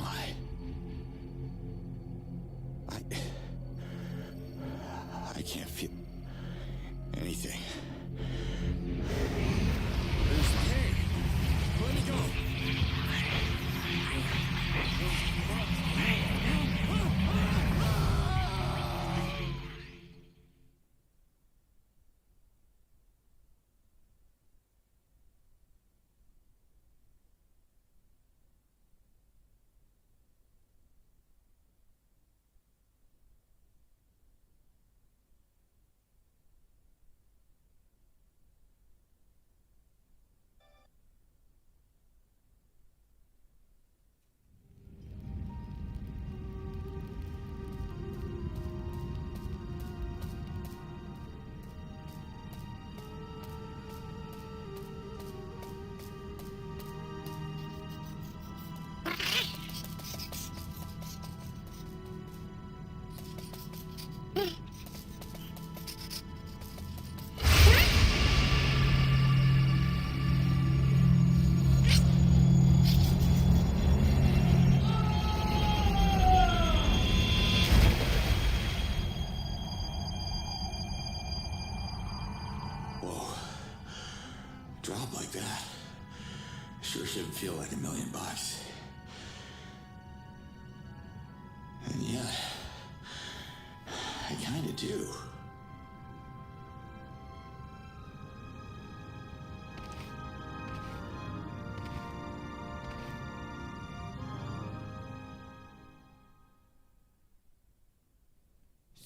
I? I can't feel anything. Hey, let me go. Drop like that. Sure shouldn't feel like $1 million. And yet, I kinda do.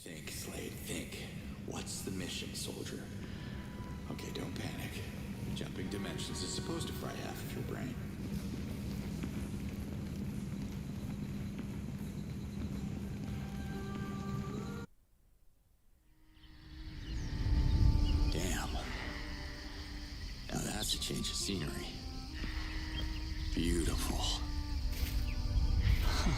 Think, Slade, think. What's the mission, soldier? Okay, don't panic. Jumping dimensions is supposed to fry half of your brain. Damn. Now that's a change of scenery. Beautiful. Huh.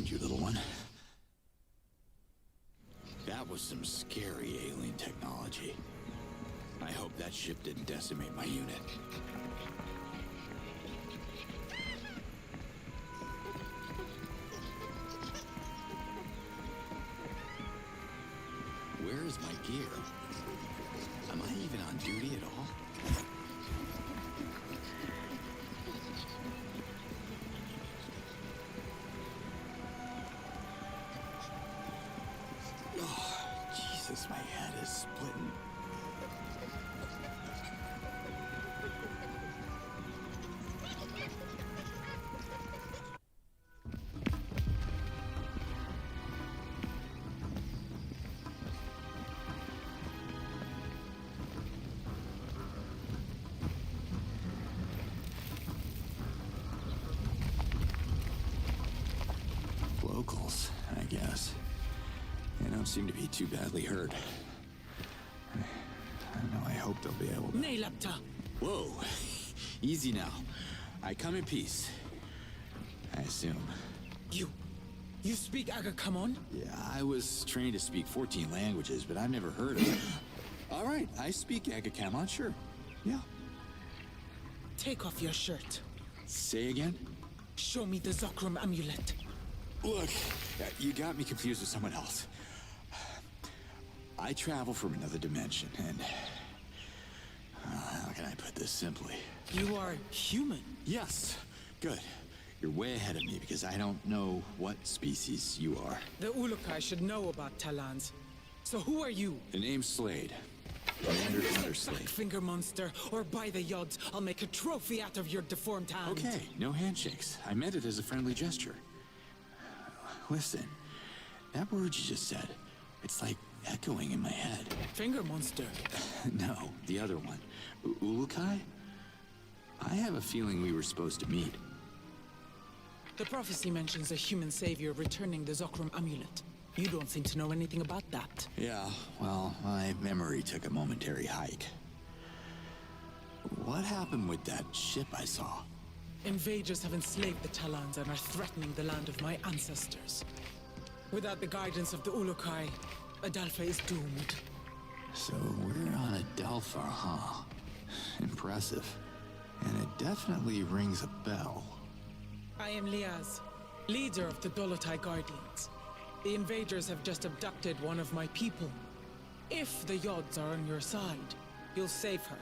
You little one. That was some scary alien technology. I hope that ship didn't decimate my unit. Where is my gear? Am I even on duty at all? My head is splitting. Locals, I guess. They don't seem to be too badly hurt. I hope they'll be able to... Whoa! Easy now. I come in peace. I assume. You speak Agakamon? Yeah, I was trained to speak 14 languages, but I've never heard of it. All right, I speak Agakamon, sure. Yeah. Take off your shirt. Say again? Show me the Zokram amulet. Look, you got me confused with someone else. I travel from another dimension, and... how can I put this simply? You are human? Yes. Good. You're way ahead of me because I don't know what species you are. The Ulukai should know about Talans. So who are you? The name's Slade. Commander Cutter Slade. Finger monster, or by the yods, I'll make a trophy out of your deformed hand. Okay, no handshakes. I meant it as a friendly gesture. Listen, that word you just said, it's like echoing in my head. Finger monster? No, the other one. Ulukai? I have a feeling we were supposed to meet. The prophecy mentions a human savior returning the Zokram amulet. You don't seem to know anything about that. Yeah, well, my memory took a momentary hike. What happened with that ship I saw? Invaders have enslaved the Talons and are threatening the land of my ancestors. Without the guidance of the Ulukai, Adelpha is doomed. So we're on Adelpha, huh? Impressive. And it definitely rings a bell. I am Liaz, leader of the Dolotai Guardians. The invaders have just abducted one of my people. If the Yods are on your side, you'll save her.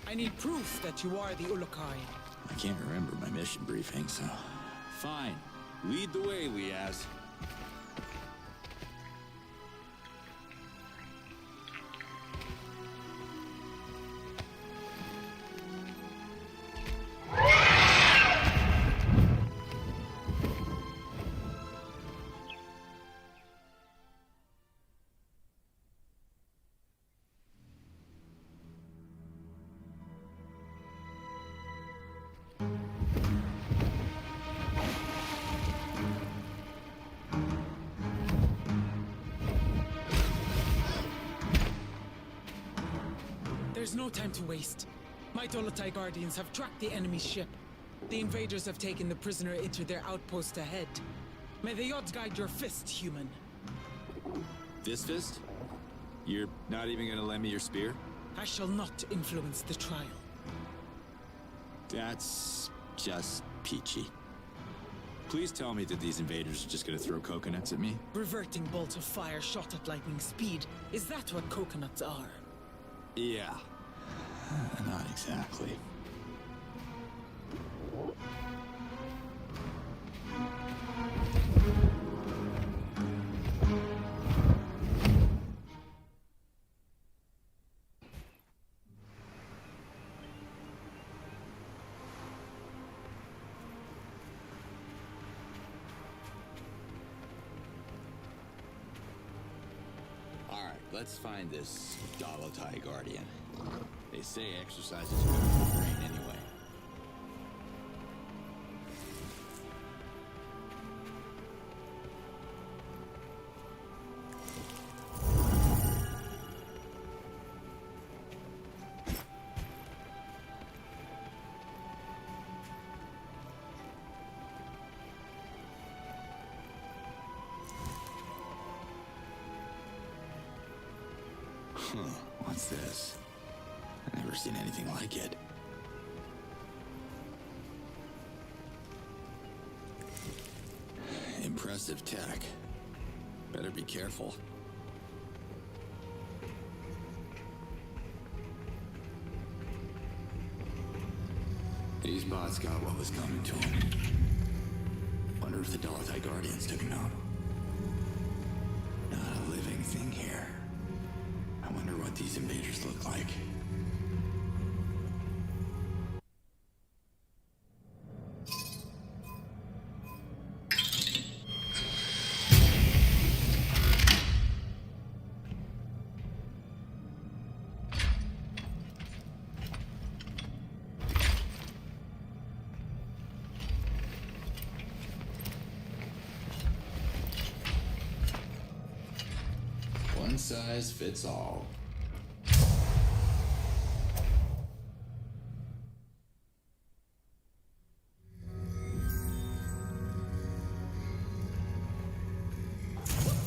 I need proof that you are the Ulukai. I can't remember my mission briefing, so... Fine. Lead the way, Liaz. There's no time to waste. My Dolotai Guardians have tracked the enemy's ship. The invaders have taken the prisoner into their outpost ahead. May the Yods guide your fist, human. This fist? You're not even gonna lend me your spear? I shall not influence the trial. That's just peachy. Please tell me that these invaders are just gonna throw coconuts at me? Reverting bolts of fire shot at lightning speed. Is that what coconuts are? Yeah. Not exactly. Alright, let's find this Dolotai Guardian. They say exercise is good for the brain anyway. What's this? I've never seen anything like it. Impressive tech. Better be careful. These bots got what was coming to them. Wonder if the Dolotai Guardians took him out. Not a living thing here. I wonder what these invaders look like. One size fits all.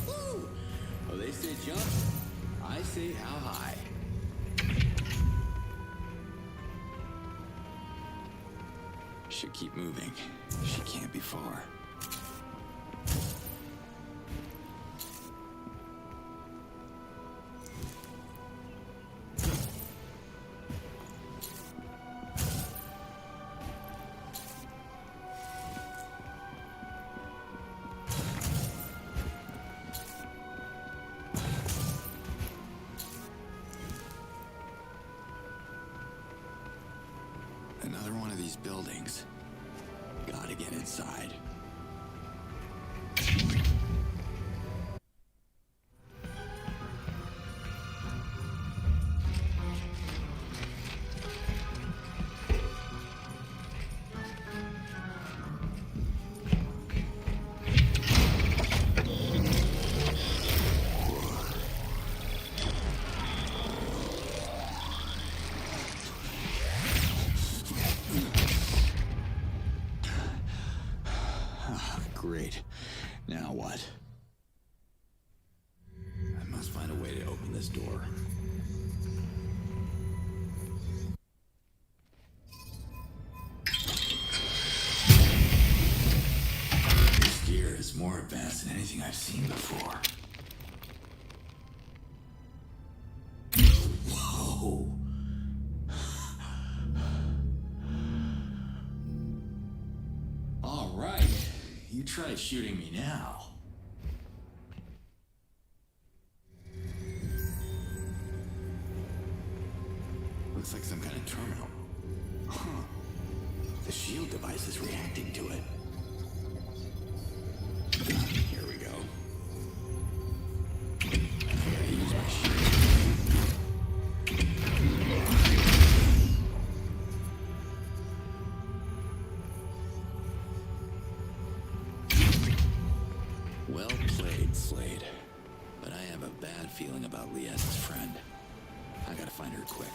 Oh, they say jump. I say how high. Should keep moving. She can't be far. Another one of these buildings. Gotta get inside. this door. This gear is more advanced than anything I've seen before. Whoa! All right, you try shooting me now. Looks like some kind of terminal. Huh. The shield device is reacting to it. Here we go. I gotta use my shield. Well played, Slade. But I have a bad feeling about Liaz's friend. I gotta find her quick.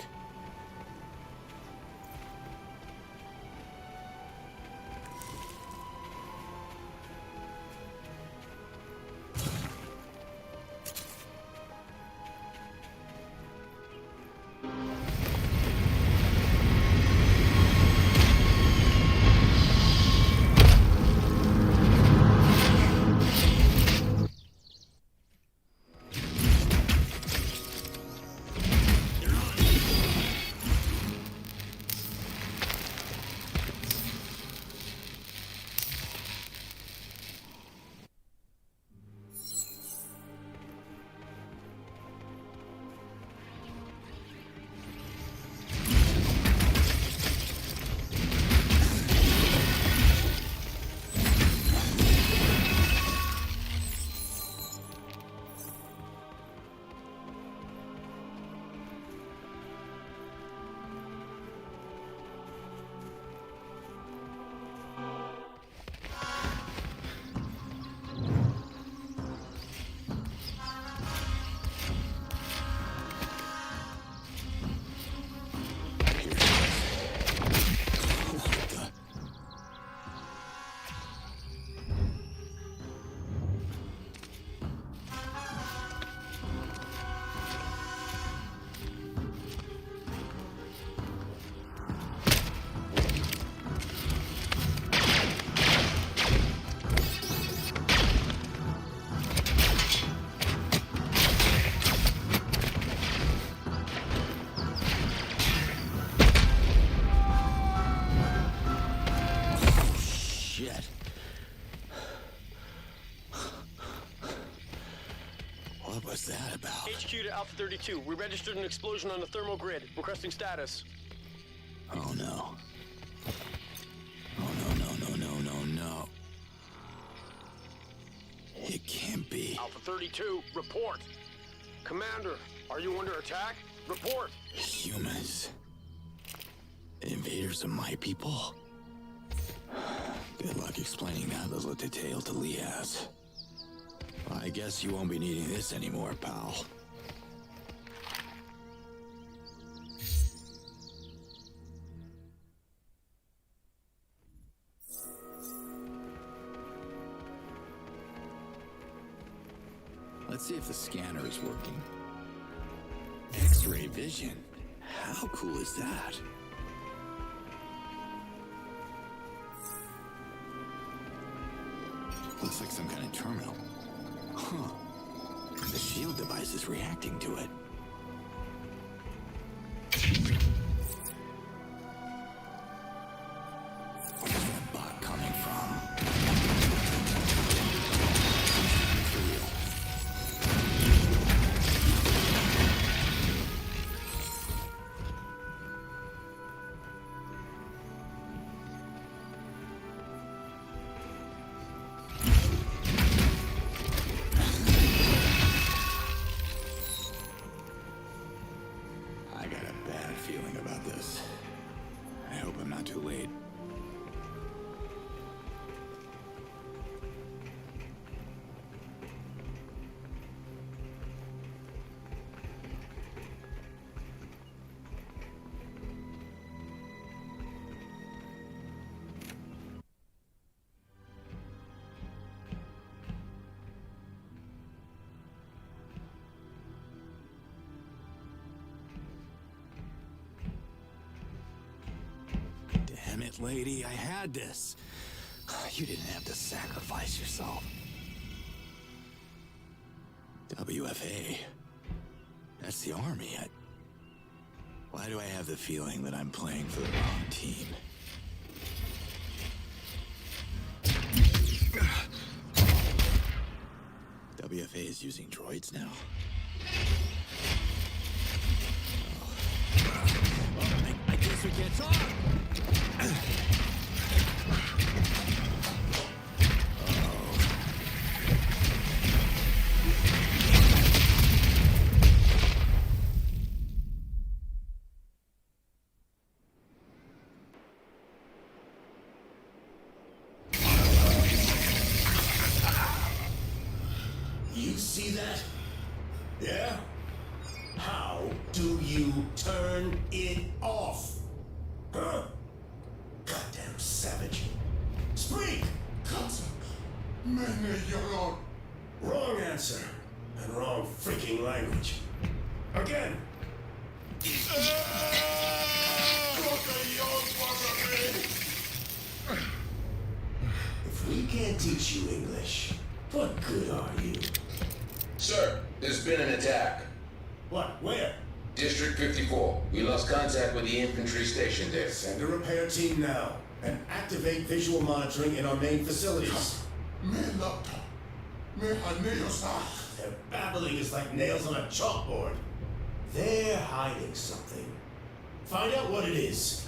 What was that about? HQ to Alpha 32. We registered an explosion on the thermal grid. Requesting status. Oh no. Oh no. It can't be. Alpha 32, report. Commander, are you under attack? Report. Humans. Invaders of my people? Good luck explaining that little detail to Liaz. I guess you won't be needing this anymore, pal. Let's see if the scanner is working. X-ray vision. How cool is that? Looks like some kind of terminal. Huh. The shield device is reacting to it. Where's that bot coming from? For real. Feeling about this. I hope I'm not too late. lady. I had this. You didn't have to sacrifice yourself. WFA. That's the army. Why do I have the feeling that I'm playing for the wrong team? WFA is using droids now? I guess we can't talk! You see that? Yeah? How do you turn it off? Huh? Goddamn savage. Speak! Wrong answer. And wrong freaking language. Again. If we can't teach you English, what good are you? Sir, there's been an attack. What? Where? District 54. We lost contact with the infantry station there. Send a repair team now and activate visual monitoring in our main facilities. Their babbling is like nails on a chalkboard. They're hiding something. Find out what it is.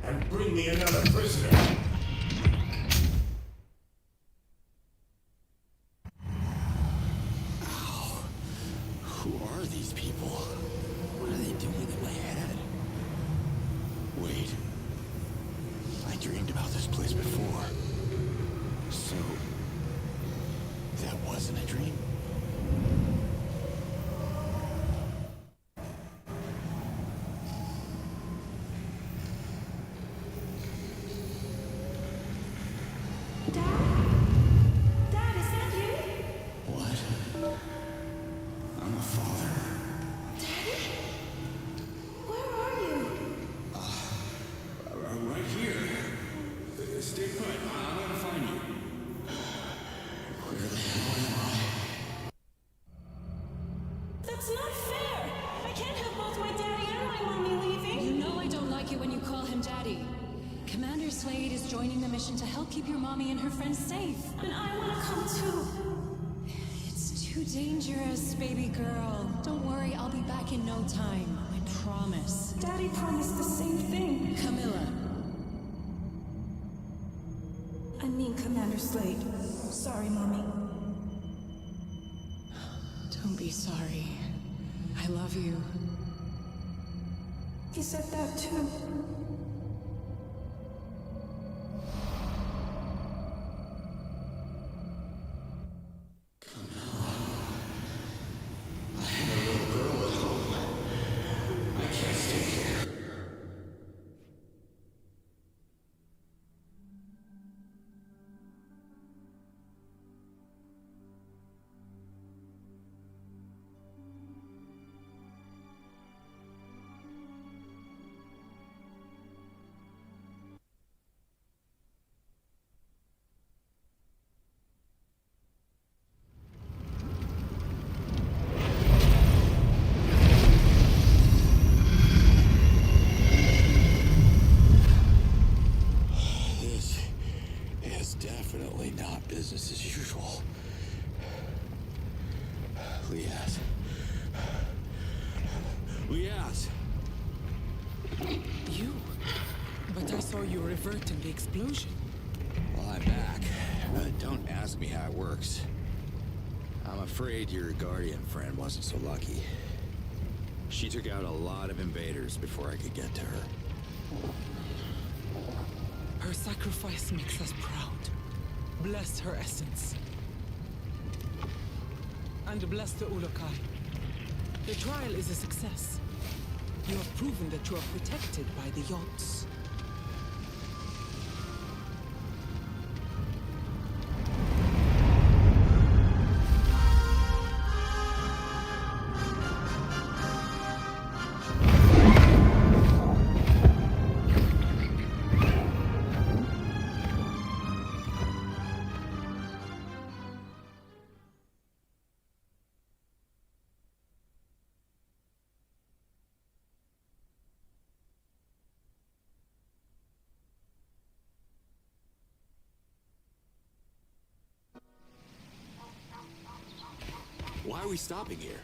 And bring me another prisoner. Who are these people? What are they doing in my head? Wait. I dreamed about this place before. So... that wasn't a dream? Dad, is that you? What? I'm a father. Daddy? Where are you? Right here. Stay put. I'm gonna find you. Where the hell am I? That's not fair! I can't have both my daddy and my mommy leaving! You know I don't like it when you call him Daddy. Commander Slade is joining the mission to help keep your mommy and her friends safe. And I want to come too! It's too dangerous, baby girl. Don't worry, I'll be back in no time. I promise. Daddy promised the same thing. Camilla. I mean Commander Slade. Sorry, Mommy. Don't be sorry. I love you. He said that too. Definitely not business as usual. Liaz. Liaz! You? But I saw you revert in the explosion. Well, I'm back. Don't ask me how it works. I'm afraid your Guardian friend wasn't so lucky. She took out a lot of invaders before I could get to her. Her sacrifice makes us proud. Bless her essence. And bless the Ulukai. The trial is a success. You have proven that you are protected by the yachts. Why are we stopping here?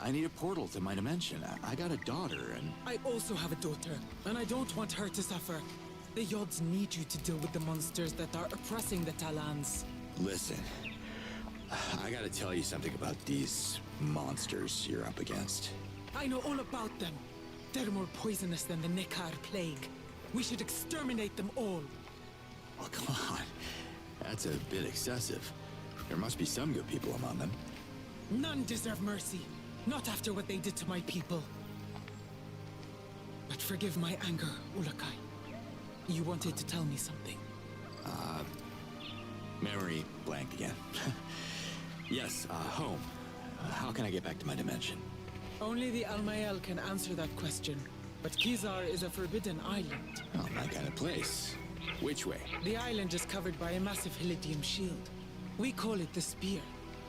I need a portal to my dimension. I got a daughter, and... I also have a daughter, and I don't want her to suffer. The Yods need you to deal with the monsters that are oppressing the Talans. Listen, I gotta tell you something about these monsters you're up against. I know all about them. They're more poisonous than the Nekar plague. We should exterminate them all. Oh, come on. That's a bit excessive. There must be some good people among them. None deserve mercy. Not after what they did to my people. But forgive my anger, Ulukai. You wanted to tell me something. Memory blanked again. Yes, home. How can I get back to my dimension? Only the Almael can answer that question. But Kizar is a forbidden island. Oh, my kind of place. Which way? The island is covered by a massive Hylidium shield. We call it the Spear.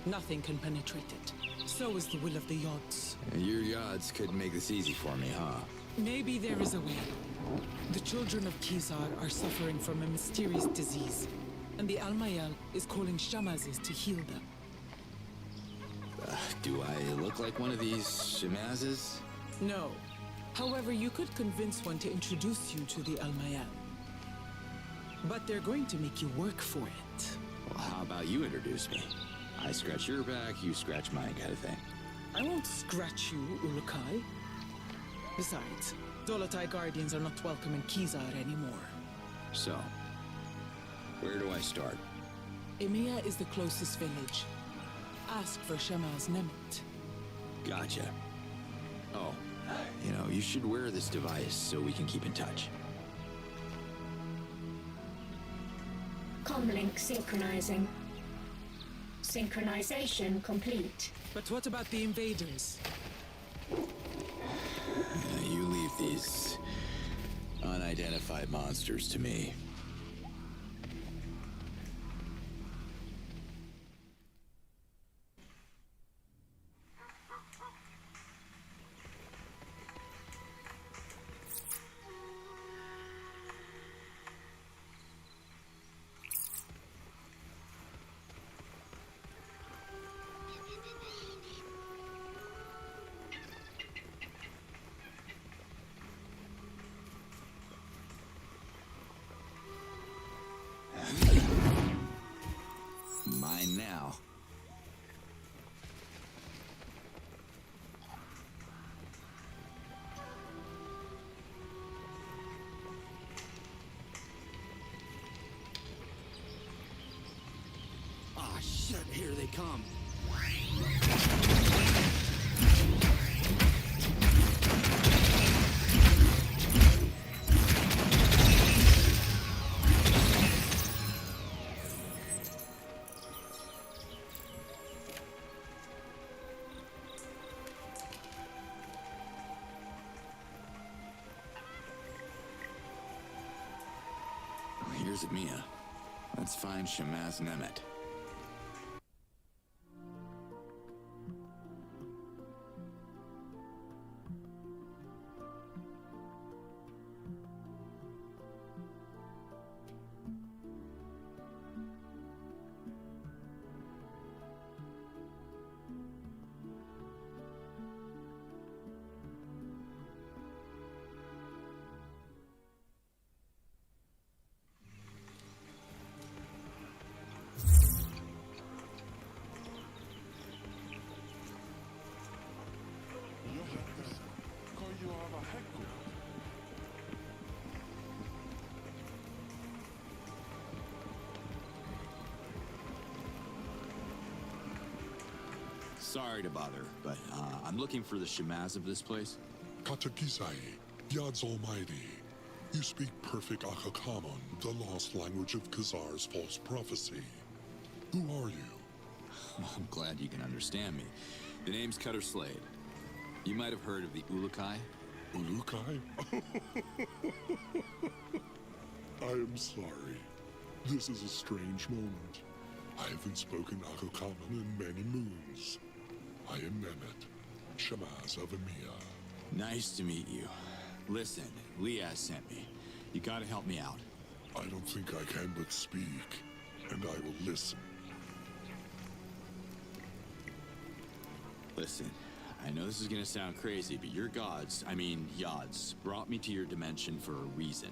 Nothing can penetrate it. So is the will of the Yods. Your Yods couldn't make this easy for me, huh? Maybe there is a way. The children of Kizar are suffering from a mysterious disease, and the Almael is calling Shamazes to heal them. Do I look like one of these Shamazes? No. However, you could convince one to introduce you to the Almael. But they're going to make you work for it. Well, how about you introduce me? I scratch your back, you scratch mine kind of thing. I won't scratch you, Ulukai. Besides, Dolotai Guardians are not welcome in Kizar anymore. So, where do I start? Emiya is the closest village. Ask for Shemaz Nemet. Gotcha. Oh, you should wear this device so we can keep in touch. Comlink synchronizing. Synchronization complete. But what about the invaders? You leave these unidentified monsters to me. Mine now. Ah, shit, here they come. Here's Emiya. Let's find Shamaz Nemet. Sorry to bother, but I'm looking for the Shamaz of this place. Katakizai, Yad's Almighty. You speak perfect Akakamon, the lost language of Khazar's false prophecy. Who are you? I'm glad you can understand me. The name's Cutter Slade. You might have heard of the Ulukai. Ulukai? I am sorry. This is a strange moment. I haven't spoken Akakamon in many moons. I am Nemet, Shamaz of Emiya. Nice to meet you. Listen, Liaz sent me. You gotta help me out. I don't think I can but speak, and I will listen. Listen, I know this is gonna sound crazy, but your gods, Yods, brought me to your dimension for a reason.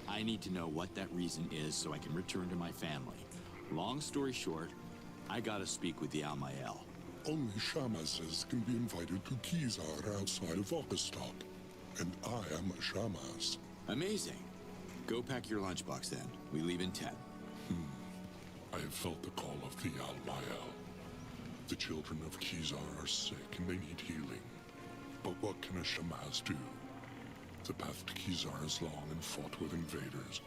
I need to know what that reason is so I can return to my family. Long story short, I gotta speak with the Almael. Only Shamazes can be invited to Kizar outside of Outcast, and I am a Shamaz. Amazing. Go pack your lunchbox then. We leave in 10. I have felt the call of the Almael. The children of Kizar are sick and they need healing. But what can a Shamaz do? The path to Kizar is long and fought with invaders.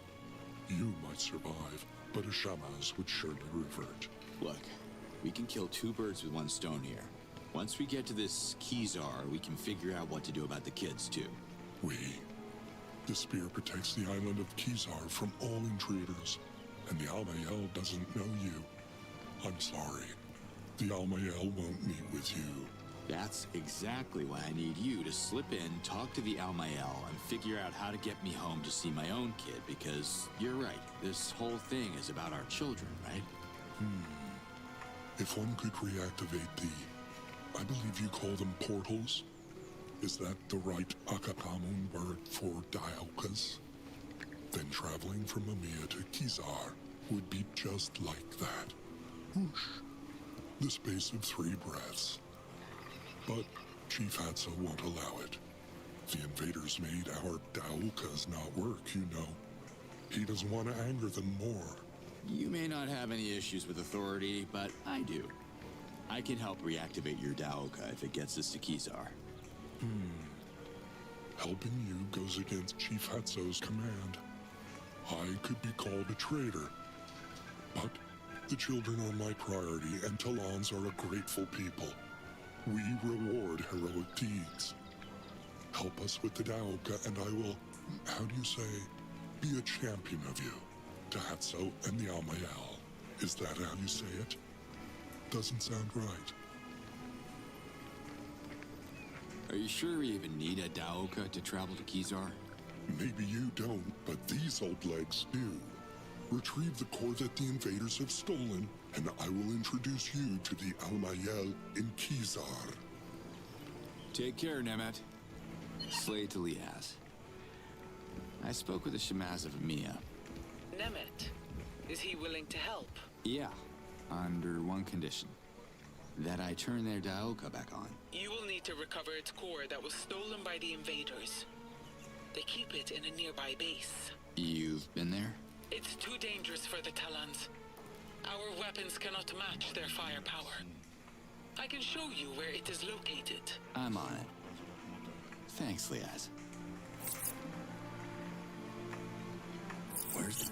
You might survive, but a Shamaz would surely revert. Look, we can kill 2 birds with 1 stone here. Once we get to this Kizar, we can figure out what to do about the kids, too. The spear protects the island of Kizar from all intruders, and the Almael doesn't know you. I'm sorry. The Almael won't meet with you. That's exactly why I need you to slip in, talk to the Almael, and figure out how to get me home to see my own kid, because you're right, this whole thing is about our children, right? If one could reactivate I believe you call them portals? Is that the right Akakamun word for dialkas? Then traveling from Mamiya to Kizar would be just like that. Whoosh. The space of 3 breaths. But Chief Hatsa won't allow it. The invaders made our dialkas not work, you know. He doesn't want to anger them more. You may not have any issues with authority, but I do. I can help reactivate your Daoka if it gets us to Kizar. Helping you goes against Chief Hatso's command. I could be called a traitor. But the children are my priority, and Talons are a grateful people. We reward heroic deeds. Help us with the Daoka, and I will, how do you say, be a champion of you. To Hatso and the Almael. Is that how you say it? Doesn't sound right. Are you sure we even need a Daoka to travel to Kizar? Maybe you don't, but these old legs do. Retrieve the core that the invaders have stolen, and I will introduce you to the Almael in Kizar. Take care, Nemet. Slade to Liaz. I spoke with the Shamaz of Mia. Nemet, is he willing to help? Yeah, under one condition. That I turn their Daoka back on. You will need to recover its core that was stolen by the invaders. They keep it in a nearby base. You've been there? It's too dangerous for the Talons. Our weapons cannot match their firepower. I can show you where it is located. I'm on it. Thanks, Liaz. Where's the...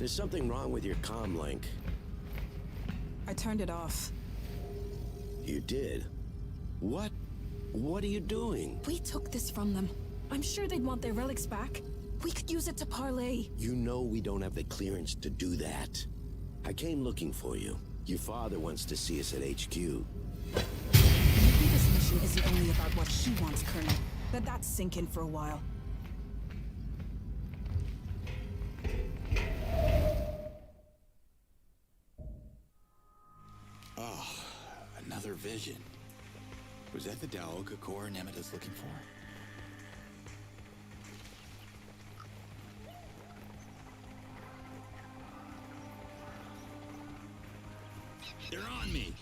There's something wrong with your comm link. I turned it off. You did? What? What are you doing? We took this from them. I'm sure they'd want their relics back. We could use it to parlay. You know we don't have the clearance to do that. I came looking for you. Your father wants to see us at HQ. Maybe this mission isn't only about what he wants, Colonel. Let that sink in for a while. Oh, another vision. Was that the Daoga core Nemeta's looking for? They're on me!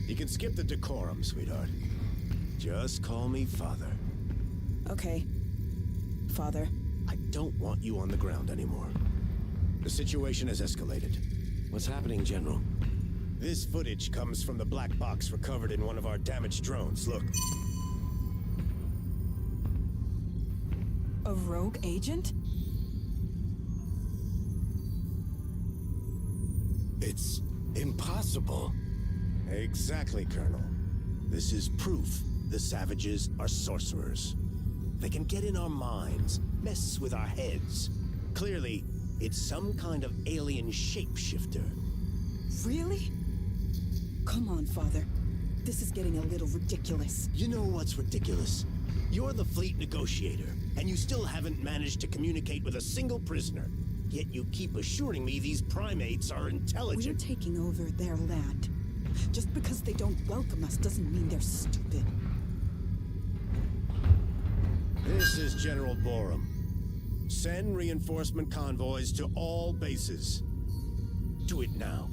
You can skip the decorum, sweetheart. Just call me Father. Okay. Father. I don't want you on the ground anymore. The situation has escalated. What's happening, General? This footage comes from the black box recovered in one of our damaged drones. Look. A rogue agent? It's impossible. Exactly, Colonel. This is proof the savages are sorcerers. They can get in our minds, mess with our heads. Clearly, it's some kind of alien shapeshifter. Really? Come on, Father. This is getting a little ridiculous. You know what's ridiculous? You're the fleet negotiator, and you still haven't managed to communicate with a single prisoner. Yet you keep assuring me these primates are intelligent. We're taking over their land. Just because they don't welcome us doesn't mean they're stupid. This is General Borum. Send reinforcement convoys to all bases. Do it now.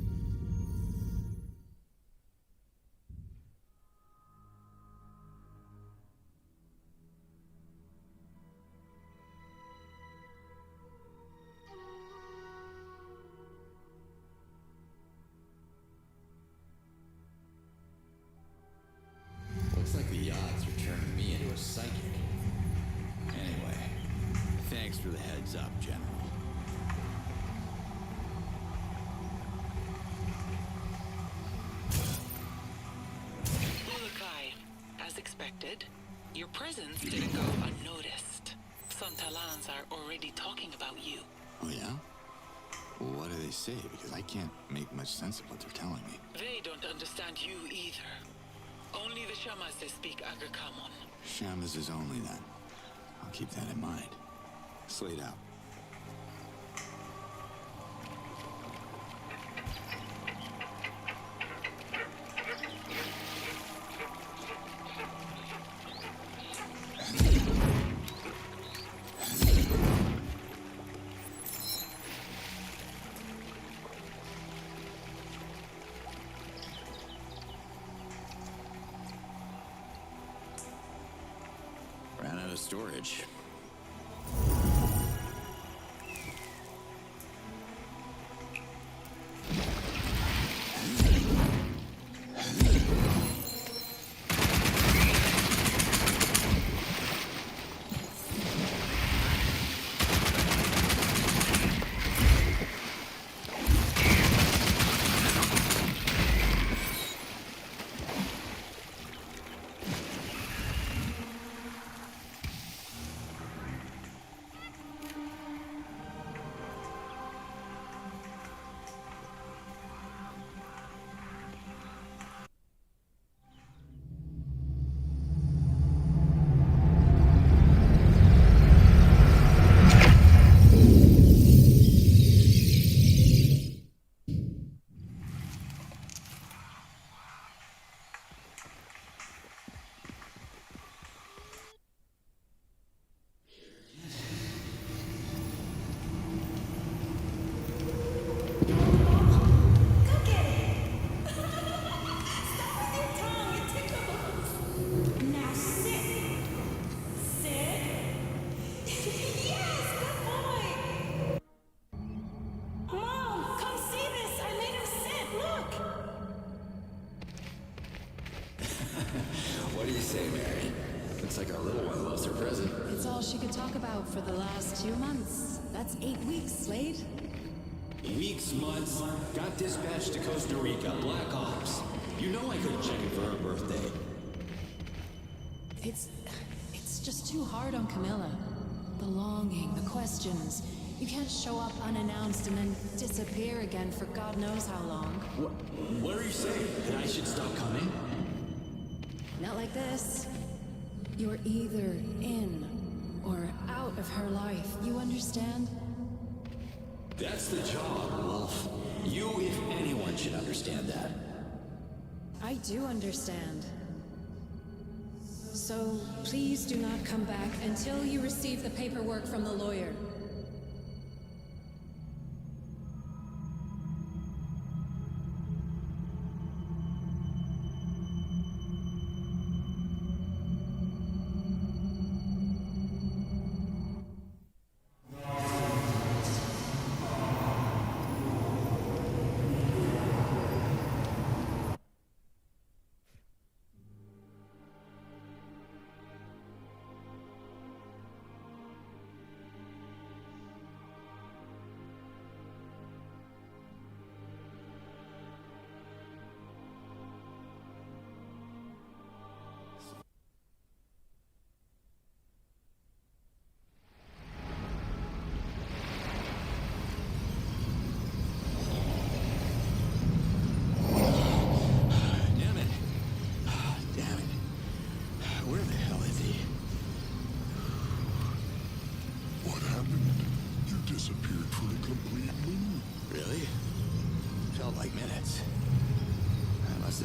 Looks like the odds are turning me into a psychic. Anyway, thanks for the heads up, General. Urukai, as expected, your presence didn't go unnoticed. Some Talans are already talking about you. Oh yeah? Well, what do they say? Because I can't make much sense of what they're telling me. They don't understand you either. Only the Shamas speak Agrikamon. Shamas is only then. I'll keep that in mind. Slade out. storage. What do you say, Mary? Looks like our little one loves her present. It's all she could talk about for the last 2 months. That's 8 weeks, Slade. Weeks, months. Got dispatched to Costa Rica, Black Ops. You know I couldn't check in for her birthday. It's just too hard on Camilla. The longing, the questions. You can't show up unannounced and then disappear again for God knows how long. What are you saying? That I should stop coming? Not like this. You're either in or out of her life. You understand? That's the job, Wolf. You, if anyone, should understand that. I do understand. So, please do not come back until you receive the paperwork from the lawyer.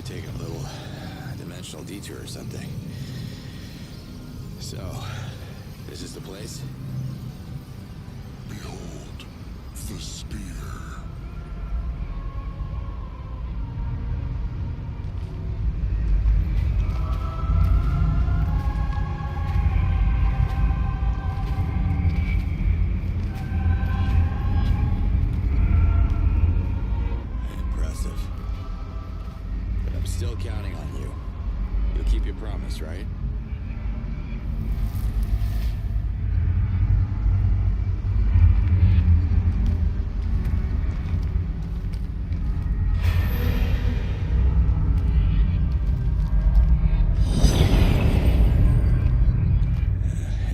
Taking a little dimensional detour or something. So, this is the place? Behold, the spear. Still counting on you. You'll keep your promise, right?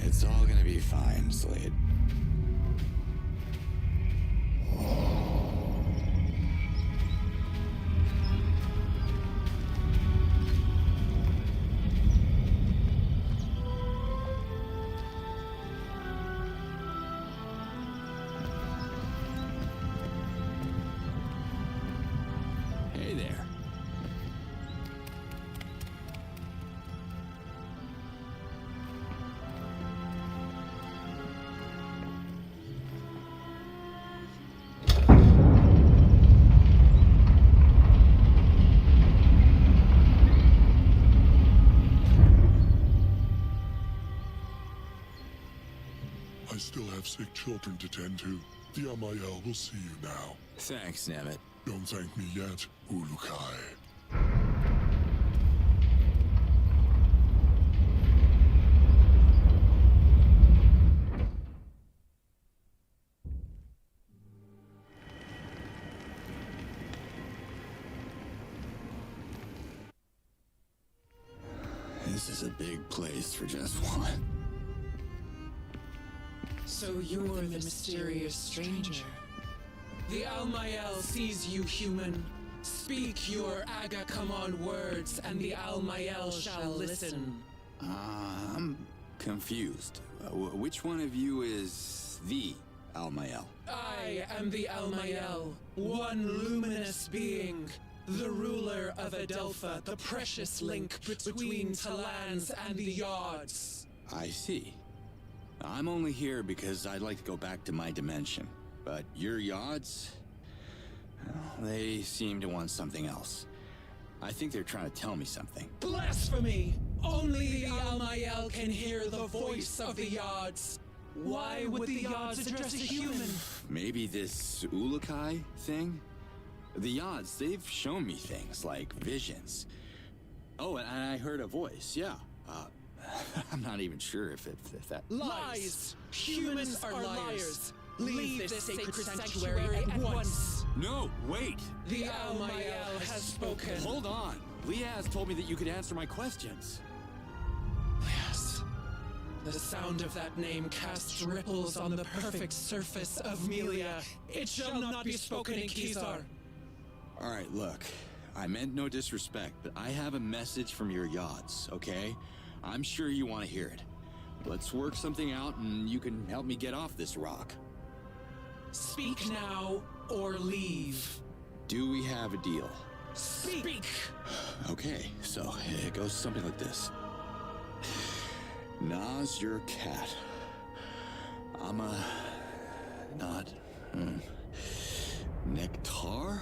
It's all gonna be fine, Slade. Hey there. have sick children to tend to. The Amael will see you now. Thanks, Nemeth. Don't thank me yet, Ulukai. This is a big place for just one. So you're the mysterious stranger. The Almael sees you, human. Speak your Aga-Kaman words, and the Almael shall listen. I'm confused. Which one of you is the Almael? I am the Almael, one luminous being. The ruler of Adelpha, the precious link between Talans and the Yards. I see. I'm only here because I'd like to go back to my dimension. But your Yards? Well, they seem to want something else. I think they're trying to tell me something. Blasphemy! Only the Almael can hear the voice of the Yards. Why would the Yards address a human? Maybe this Ulukai thing? The Yards, they've shown me things like visions. Oh, and I heard a voice, yeah. I'm not even sure if that... Lies! Humans are liars! Leave this sacred sanctuary at once! No, wait! The Almael has spoken. Hold on! Liaz told me that you could answer my questions. Liaz. The sound of that name casts ripples on the perfect surface of Melia. It shall not be spoken in Kizar. Alright, look. I meant no disrespect, but I have a message from your Yards, okay? I'm sure you want to hear it. Let's work something out and you can help me get off this rock. Speak now or leave. Do we have a deal? Speak! Okay, so it goes something like this. Na's your cat. I'm a... not... Nectar?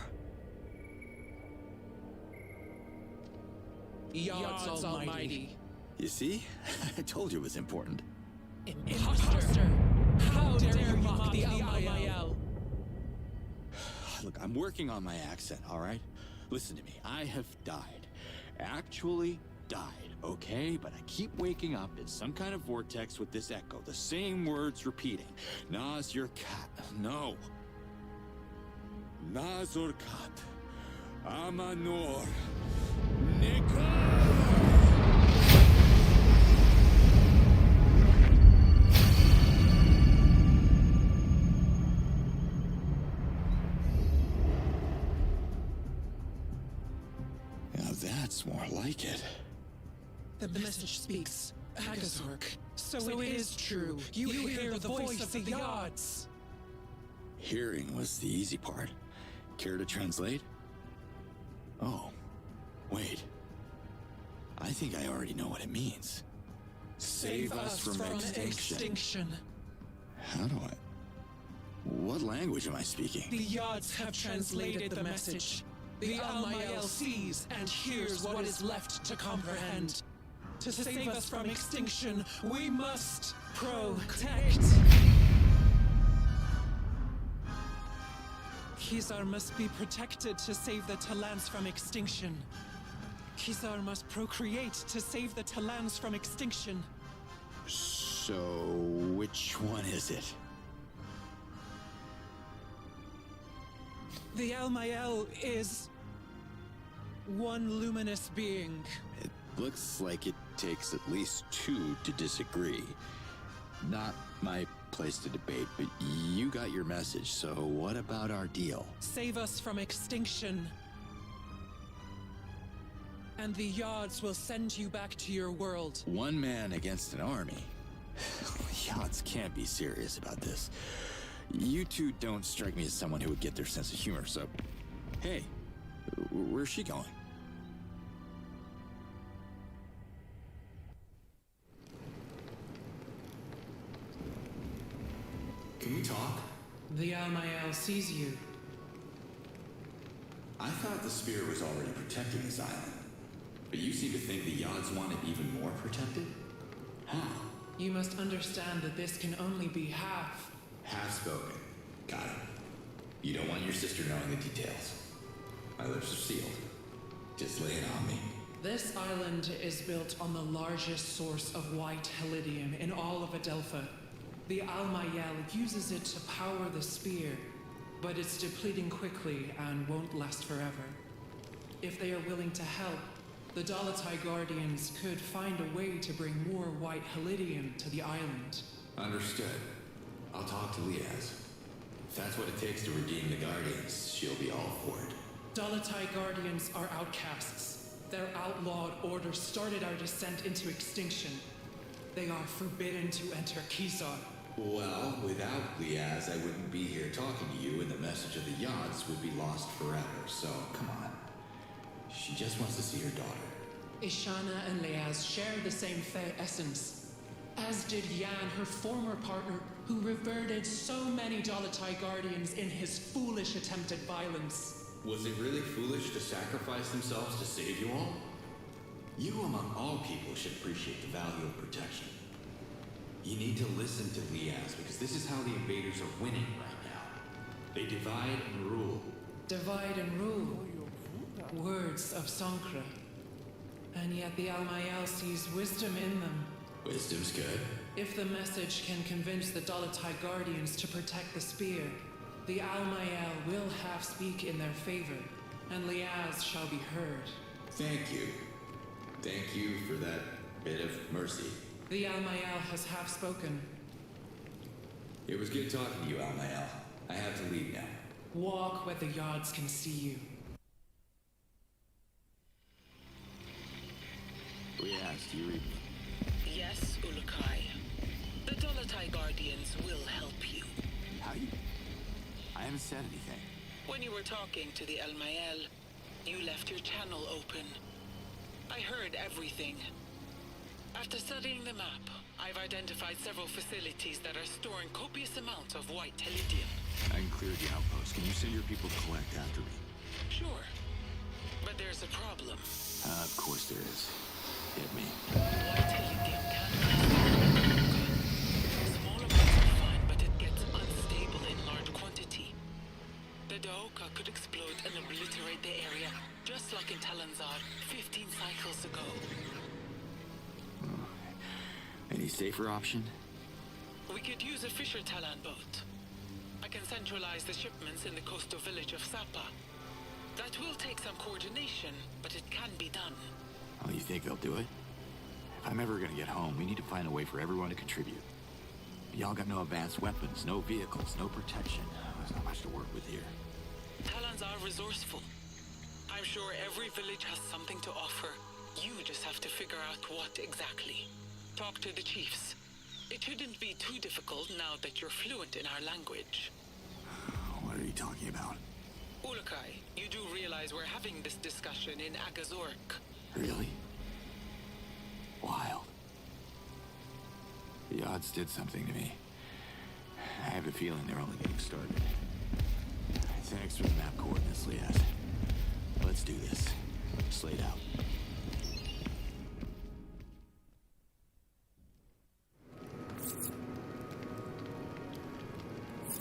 Yards Almighty. You see? I told you it was important. Imposter! How dare you mock the Almael? Look, I'm working on my accent, alright? Listen to me, I have died. Actually died, okay? But I keep waking up in some kind of vortex with this echo, the same words repeating. Na's your cat. No. Nazor kat. Amanor. Nikon! That's more like it. The message speaks. Agazork. So it is true. You hear the voice of the Yards. Hearing was the easy part. Care to translate? Oh, wait. I think I already know what it means. Save us from extinction. How do I... What language am I speaking? The Yards have translated the message. The Almael sees and hears what is left to comprehend. To save us from extinction, we must protect. Kizar must be protected to save the Talans from extinction. Kizar must procreate to save the Talans from extinction. So, which one is it? The Almael is one luminous being. It looks like it takes at least two to disagree. Not my place to debate, but you got your message, so what about our deal? Save us from extinction. And the Yards will send you back to your world. One man against an army? Yards can't be serious about this. You two don't strike me as someone who would get their sense of humor, so... Hey, where's she going? Can we talk? The Almael sees you. I thought the Spirit was already protecting this island. But you seem to think the Yards want it even more protected? How? You must understand that this can only be half. Half spoken. Got it. You don't want your sister knowing the details. My lips are sealed. Just lay it on me. This island is built on the largest source of white helidium in all of Adelpha. The Almayel uses it to power the spear, but it's depleting quickly and won't last forever. If they are willing to help, the Dolotai Guardians could find a way to bring more white helidium to the island. Understood. I'll talk to Liaz. If that's what it takes to redeem the Guardians, she'll be all for it. Dolotai Guardians are outcasts. Their outlawed order started our descent into extinction. They are forbidden to enter Kizar. Well, without Liaz, I wouldn't be here talking to you, and the message of the Yods would be lost forever, so come on. She just wants to see her daughter. Ishana and Liaz share the same fair essence, as did Yan, her former partner, who reverted so many Dolotai Guardians in his foolish attempt at violence. Was it really foolish to sacrifice themselves to save you all? You, among all people, should appreciate the value of protection. You need to listen to Liaz, because this is how the invaders are winning right now. They divide and rule. Divide and rule. Words of Sankra. And yet the Almayel sees wisdom in them. Wisdom's good. If the message can convince the Dolotai Guardians to protect the spear, the Almayel will half speak in their favor, and Liaz shall be heard. Thank you. Thank you for that bit of mercy. The Almayel has half spoken. It was good talking to you, Almayel. I have to leave now. Walk where the Yods can see you. Liaz, do you read me? Yes, Ulukai. The Dolotai Guardians will help you. How you... I haven't said anything. When you were talking to the Almayel, you left your channel open. I heard everything. After studying the map, I've identified several facilities that are storing copious amounts of white helidium. I can clear the outpost. Can you send your people to collect after me? Sure. But there's a problem. Of course there is. Hit me. White helidium can be small amounts are fine, but it gets unstable in large quantity. The Daoka could explode and obliterate the area, just like in Talanzar 15 cycles ago. Any safer option? We could use a Fisher Talan boat. I can centralize the shipments in the coastal village of Sapa. That will take some coordination, but it can be done. Oh, you think they'll do it? If I'm ever gonna get home, we need to find a way for everyone to contribute. Y'all got no advanced weapons, no vehicles, no protection. There's not much to work with here. Talans are resourceful. I'm sure every village has something to offer. You just have to figure out what exactly. Talk to the chiefs. It shouldn't be too difficult now that you're fluent in our language. What are you talking about? Ulukai, you do realize we're having this discussion in Agazork. Really? Wild. The odds did something to me. I have a feeling they're only getting started. Thanks for the map coordinates, Liaz. Let's do this. Slade out.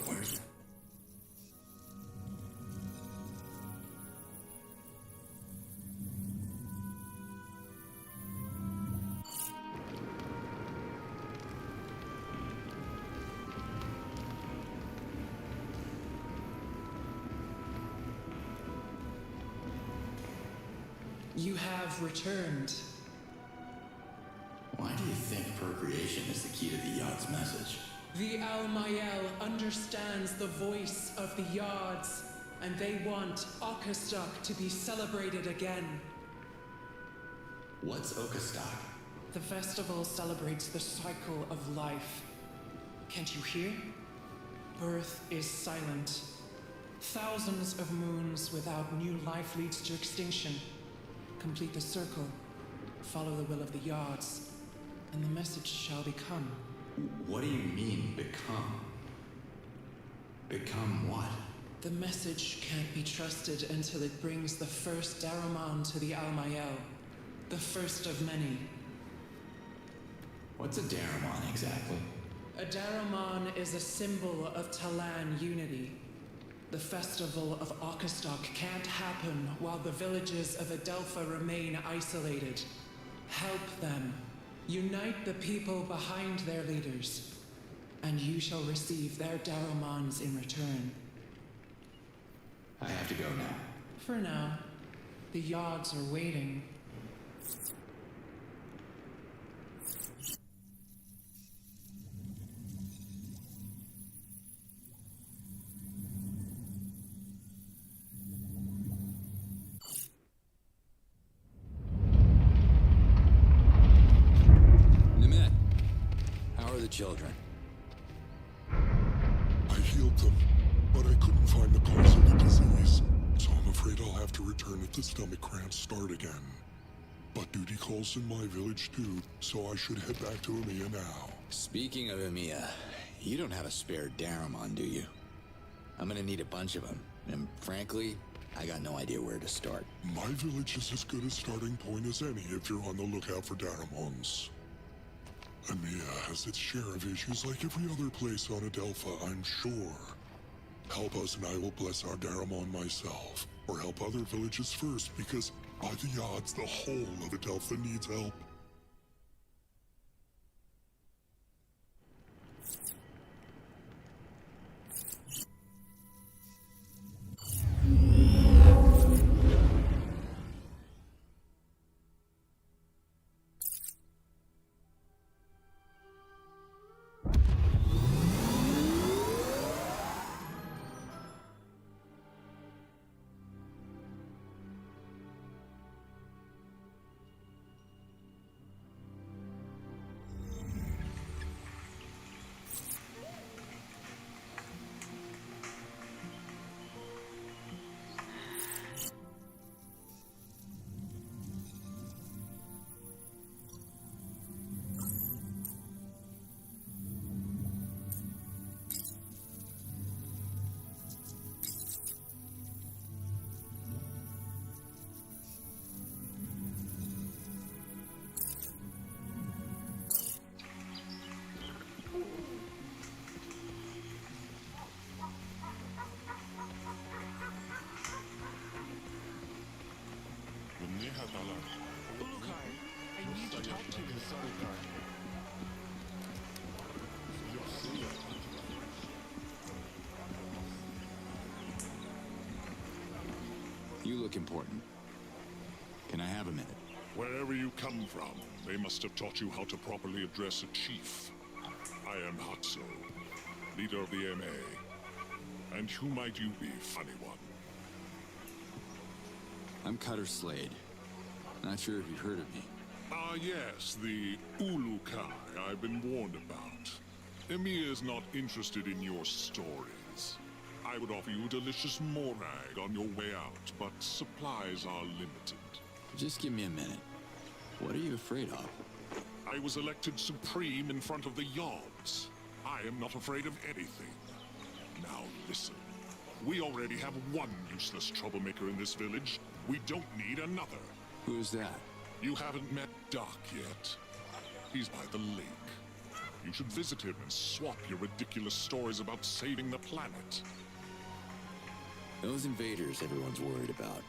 Where's... You have returned. Why do you think procreation is the key to the Yod's message? The Almayel understands the voice of the Yods, and they want Okastok to be celebrated again. What's Okastok? The festival celebrates the cycle of life. Can't you hear? Birth is silent. Thousands of moons without new life leads to extinction. Complete the circle. Follow the will of the Yods, and the message shall become. What do you mean, become? Become what? The message can't be trusted until it brings the first Daruman to the Almayel. The first of many. What's a Daramon exactly? A Daramon is a symbol of Talan unity. The festival of Outcast can't happen while the villages of Adelpha remain isolated. Help them. Unite the people behind their leaders. And you shall receive their Daramons in return. I have to go now. For now. The Yods are waiting. Children. I healed them, but I couldn't find the cause of the disease, so I'm afraid I'll have to return if the stomach cramps start again. But duty calls in my village too, so I should head back to Emiya now. Speaking of Emiya, you don't have a spare Daramon, do you? I'm gonna need a bunch of them, and frankly, I got no idea where to start. My village is as good a starting point as any if you're on the lookout for Daramons. Emiya has its share of issues like every other place on Adelpha, I'm sure. Help us and I will bless our Daramon myself. Or help other villages first, because by the odds, the whole of Adelpha needs help. I need to talk to you. You look important. Can I have a minute? Wherever you come from, they must have taught you how to properly address a chief. I am Hatso, leader of the MA. And who might you be, funny one? I'm Cutter Slade. Not sure if you've heard of me. Ah, yes, the Ulukai I've been warned about. Emiya is not interested in your stories. I would offer you a delicious morag on your way out, but supplies are limited. Just give me a minute. What are you afraid of? I was elected supreme in front of the Yods. I am not afraid of anything. Now listen. We already have one useless troublemaker in this village. We don't need another. Who's that? You haven't met Doc yet. He's by the lake. You should visit him and swap your ridiculous stories about saving the planet. Those invaders everyone's worried about.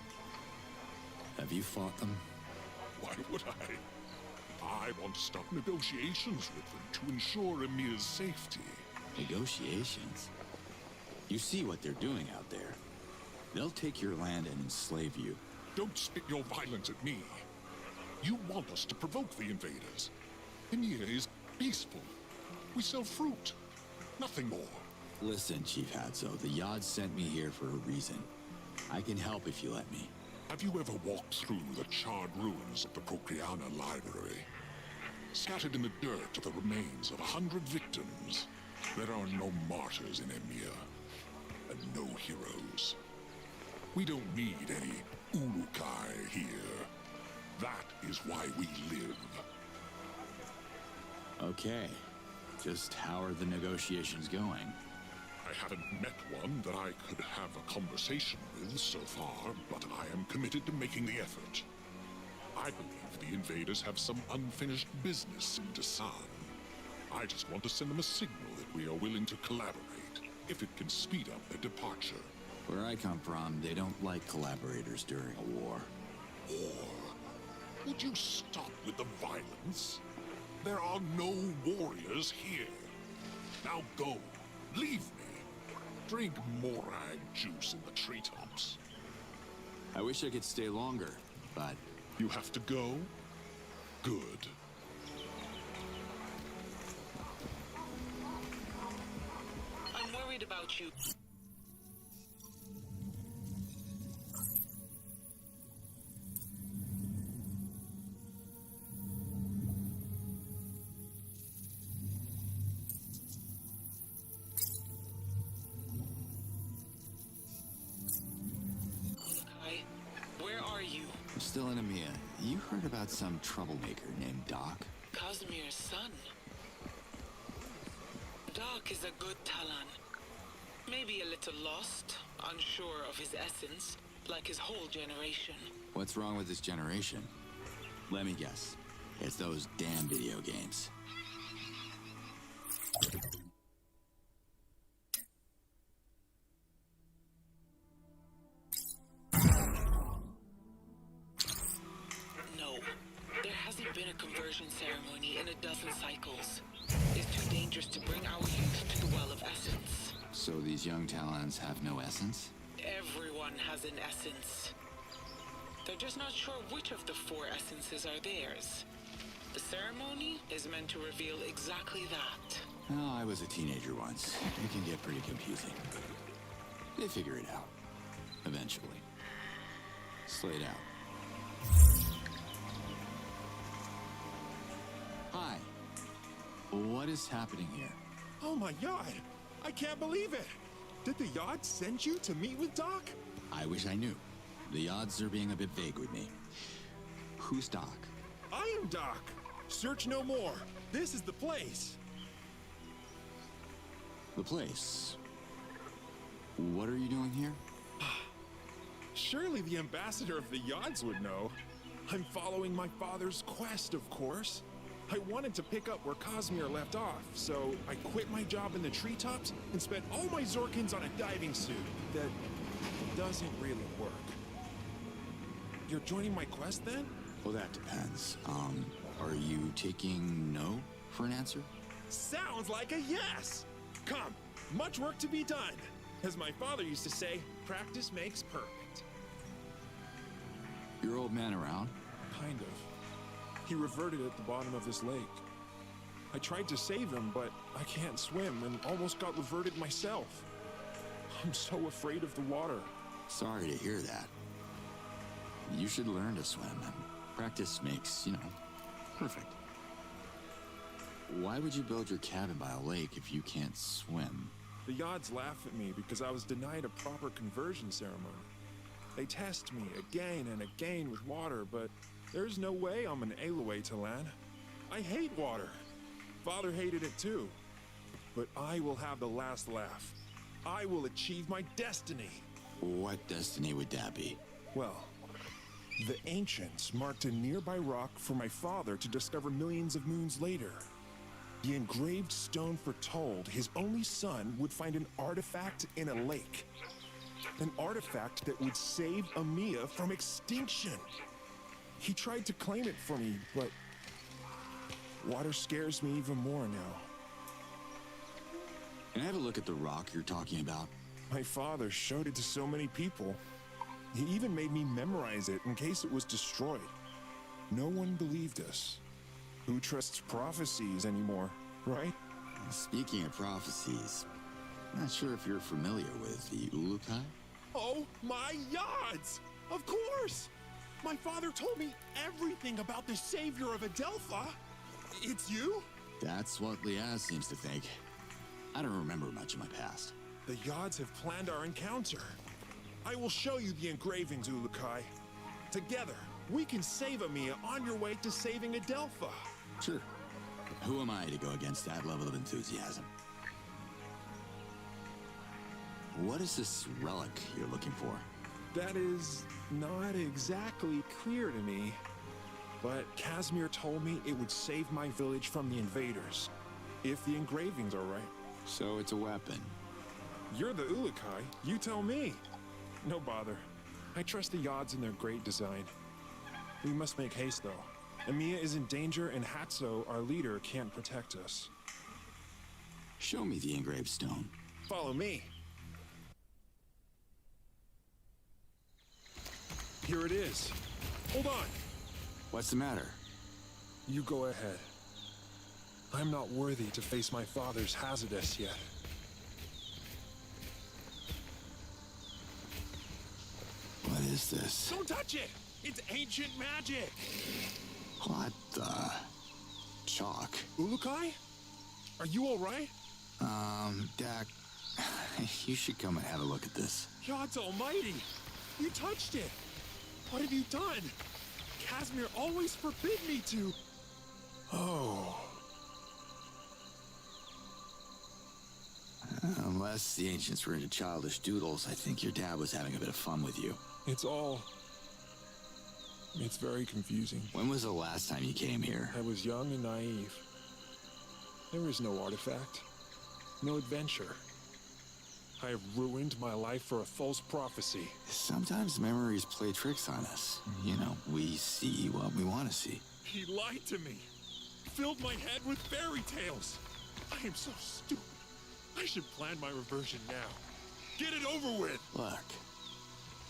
Have you fought them? Why would I? I want to start negotiations with them to ensure Emiya's safety. Negotiations? You see what they're doing out there. They'll take your land and enslave you. Don't spit your violence at me. You want us to provoke the invaders. Emiya is peaceful. We sell fruit. Nothing more. Listen, Chief Hatso, the Yods sent me here for a reason. I can help if you let me. Have you ever walked through the charred ruins of the Procreana Library? Scattered in the dirt are the remains of 100 victims. There are no martyrs in Emiya, and no heroes. We don't need any Ulukai here. That is why we live. Okay. Just how are the negotiations going? I haven't met one that I could have a conversation with so far, but I am committed to making the effort. I believe the invaders have some unfinished business in Dasan. I just want to send them a signal that we are willing to collaborate, if it can speed up their departure. Where I come from, they don't like collaborators during a war. War? Would you stop with the violence? There are no warriors here. Now go. Leave me. Drink morag juice in the treetops. I wish I could stay longer, but... You have to go? Good. I'm worried about you. Where are you? I'm still in EMEA. You heard about some troublemaker named Doc? Casimir's son. Doc is a good Talon. Maybe a little lost, unsure of his essence, like his whole generation. What's wrong with this generation? Let me guess. It's those damn video games. No. There hasn't been a conversion ceremony in a dozen cycles. It's too dangerous to bring our youth to the Well of Essence. So these young Talons have no essence? Everyone has an essence. They're just not sure which of the 4 essences are theirs. The ceremony is meant to reveal exactly that. Oh, I was a teenager once. It can get pretty confusing. They figure it out. Eventually. Slade out. Hi. What is happening here? Oh my god! I can't believe it! Did the Yod send you to meet with Doc? I wish I knew. The odds are being a bit vague with me. Who's Doc? I am Doc! Search no more. This is the place. The place? What are you doing here? Surely the ambassador of the Yods would know. I'm following my father's quest, of course. I wanted to pick up where Casimir left off, so I quit my job in the treetops and spent all my Zorkins on a diving suit that doesn't really work. You're joining my quest then? Well, that depends. Are you taking no for an answer? Sounds like a yes! Come, much work to be done. As my father used to say, practice makes perfect. Your old man around? Kind of. He reverted at the bottom of this lake. I tried to save him, but I can't swim and almost got reverted myself. I'm so afraid of the water. Sorry to hear that. You should learn to swim, and practice makes, perfect. Why would you build your cabin by a lake if you can't swim? The Yods laugh at me because I was denied a proper conversion ceremony. They test me again and again with water, but there's no way I'm an Aloe to land. I hate water. Father hated it too. But I will have the last laugh. I will achieve my destiny. What destiny would that be? Well, the ancients marked a nearby rock for my father to discover millions of moons later. The engraved stone foretold his only son would find an artifact in a lake. An artifact that would save EMEA from extinction. He tried to claim it for me, but water scares me even more now. Can I have a look at the rock you're talking about? My father showed it to so many people. He even made me memorize it in case it was destroyed. No one believed us. Who trusts prophecies anymore, right? Speaking of prophecies, I'm not sure if you're familiar with the Ulukai? Oh my Yods! Of course! My father told me everything about the savior of Adelpha. It's you? That's what Liaz seems to think. I don't remember much of my past. The Yods have planned our encounter. I will show you the engravings, Ulukai. Together, we can save EMEA on your way to saving Adelpha. Sure. Who am I to go against that level of enthusiasm? What is this relic you're looking for? That is not exactly clear to me. But Casimir told me it would save my village from the invaders. If the engravings are right. So it's a weapon. You're the Ulukai. You tell me. No bother. I trust the Yods in their great design. We must make haste, though. Emiya is in danger, and Hatso, our leader, can't protect us. Show me the engraved stone. Follow me. Here it is. Hold on. What's the matter? You go ahead. I'm not worthy to face my father's Hazardous yet. What is this? Don't touch it! It's ancient magic! What the? Chalk. Ulukai? Are you alright? Dak, you should come and have a look at this. God's almighty! You touched it! What have you done? Casimir always forbid me to... Oh... Unless the ancients were into childish doodles, I think your dad was having a bit of fun with you. It's very confusing. When was the last time you came here? I was young and naive. There is no artifact. No adventure. I have ruined my life for a false prophecy. Sometimes memories play tricks on us. You know, we see what we want to see. He lied to me. Filled my head with fairy tales. I am so stupid. I should plan my reversion now. Get it over with! Look,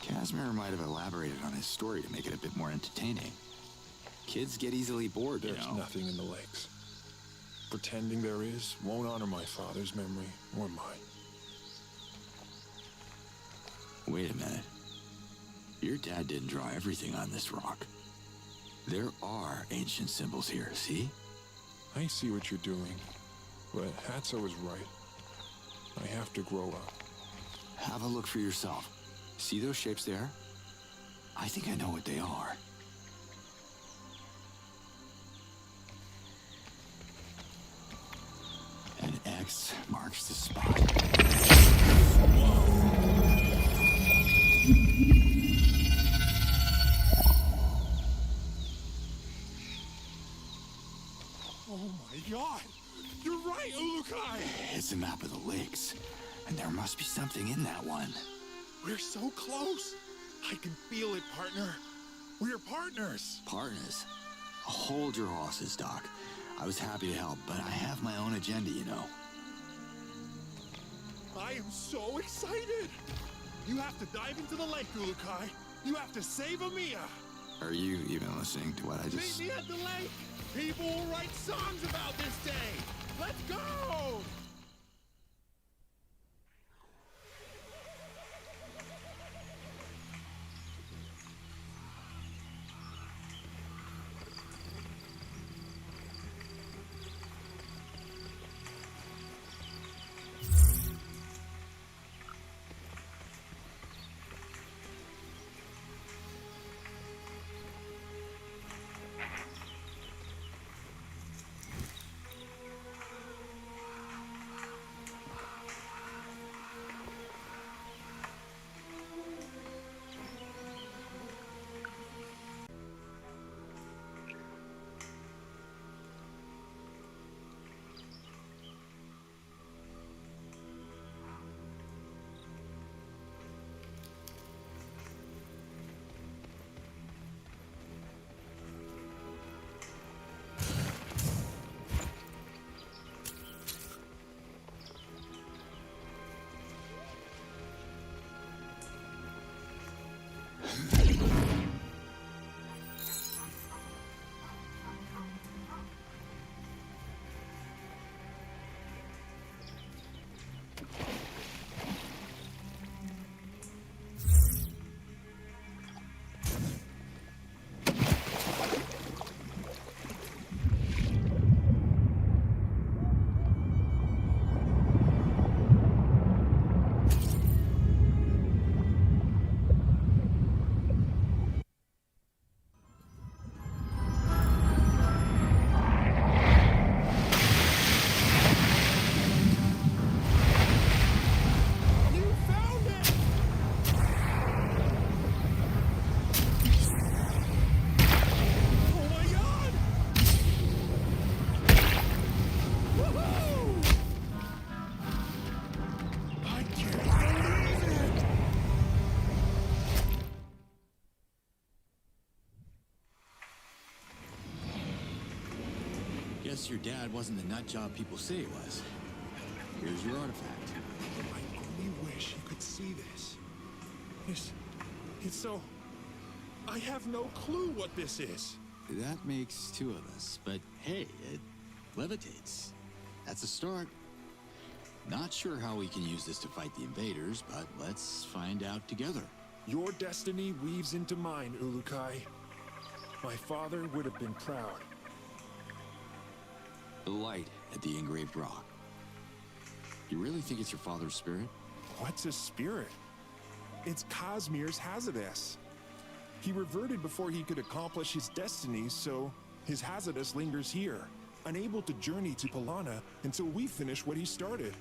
Casimir might have elaborated on his story to make it a bit more entertaining. Kids get easily bored, There's nothing in the lakes. Pretending there is won't honor my father's memory or mine. Wait a minute. Your dad didn't draw everything on this rock. There are ancient symbols here, see? I see what you're doing, but Hatso is right. I have to grow up. Have a look for yourself. See those shapes there? I think I know what they are. An X marks the spot. Oh my god! You're right, Ulukai! It's a map of the lakes, and there must be something in that one. We're so close! I can feel it, partner. We're partners! Partners? Hold your horses, Doc. I was happy to help, but I have my own agenda, you know. I am so excited! You have to dive into the lake, Ulukai. You have to save Emiya! Are you even listening to what I just... Meet me at the lake! People will write songs about this day! Let's go! guess your dad wasn't the nut job people say he was. Here's your artifact. I only wish you could see this. It's so... I have no clue what this is. That makes two of us, but hey, it levitates. That's a start. Not sure how we can use this to fight the invaders, but let's find out together. Your destiny weaves into mine, Ulukai. My father would have been proud. The light at the engraved rock. You really think it's your father's spirit? What's a spirit? It's Cosmere's Hazardous. He reverted before he could accomplish his destiny, so his Hazardous lingers here, unable to journey to Polana until we finish what he started.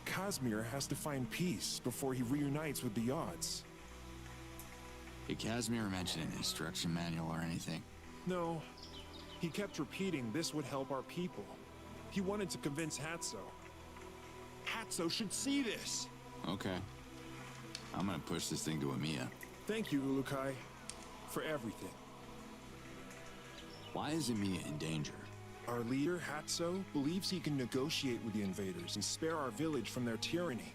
Cosmere has to find peace before he reunites with the odds. Did Casimir mention an instruction manual or anything? No. He kept repeating this would help our people. He wanted to convince Hatso. Hatso should see this! Okay. I'm gonna push this thing to Amiya. Thank you, Ulukai, for everything. Why is Amiya in danger? Our leader, Hatso, believes he can negotiate with the invaders and spare our village from their tyranny.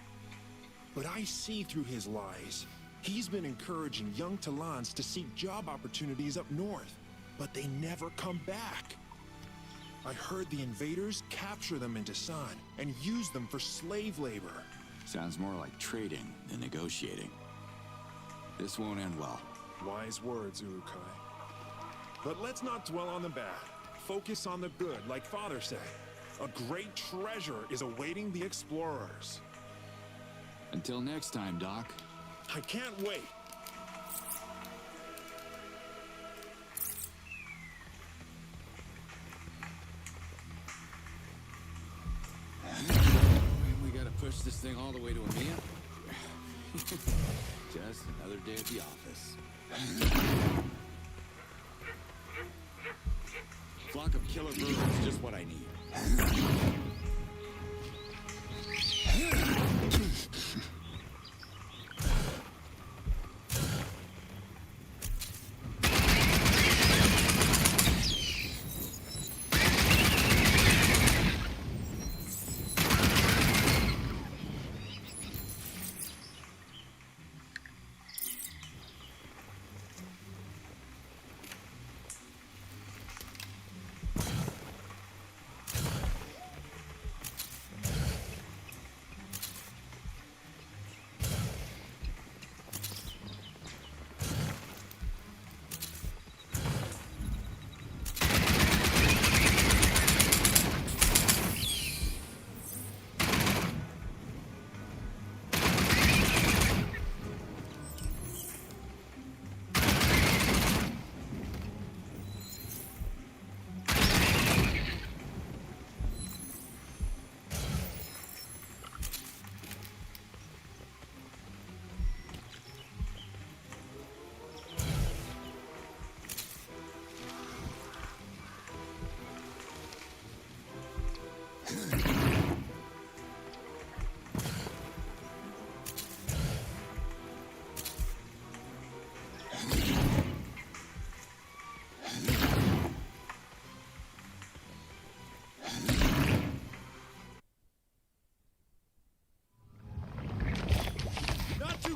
But I see through his lies. He's been encouraging young Talans to seek job opportunities up north, but they never come back. I heard the invaders capture them in Dasan and use them for slave labor. Sounds more like trading than negotiating. This won't end well. Wise words, Urukai. But let's not dwell on the bad. Focus on the good, like Father said. A great treasure is awaiting the explorers. Until next time, Doc. I can't wait. We gotta push this thing all the way to Amiya? Just another day at the office. Flock of killer birds is just what I need.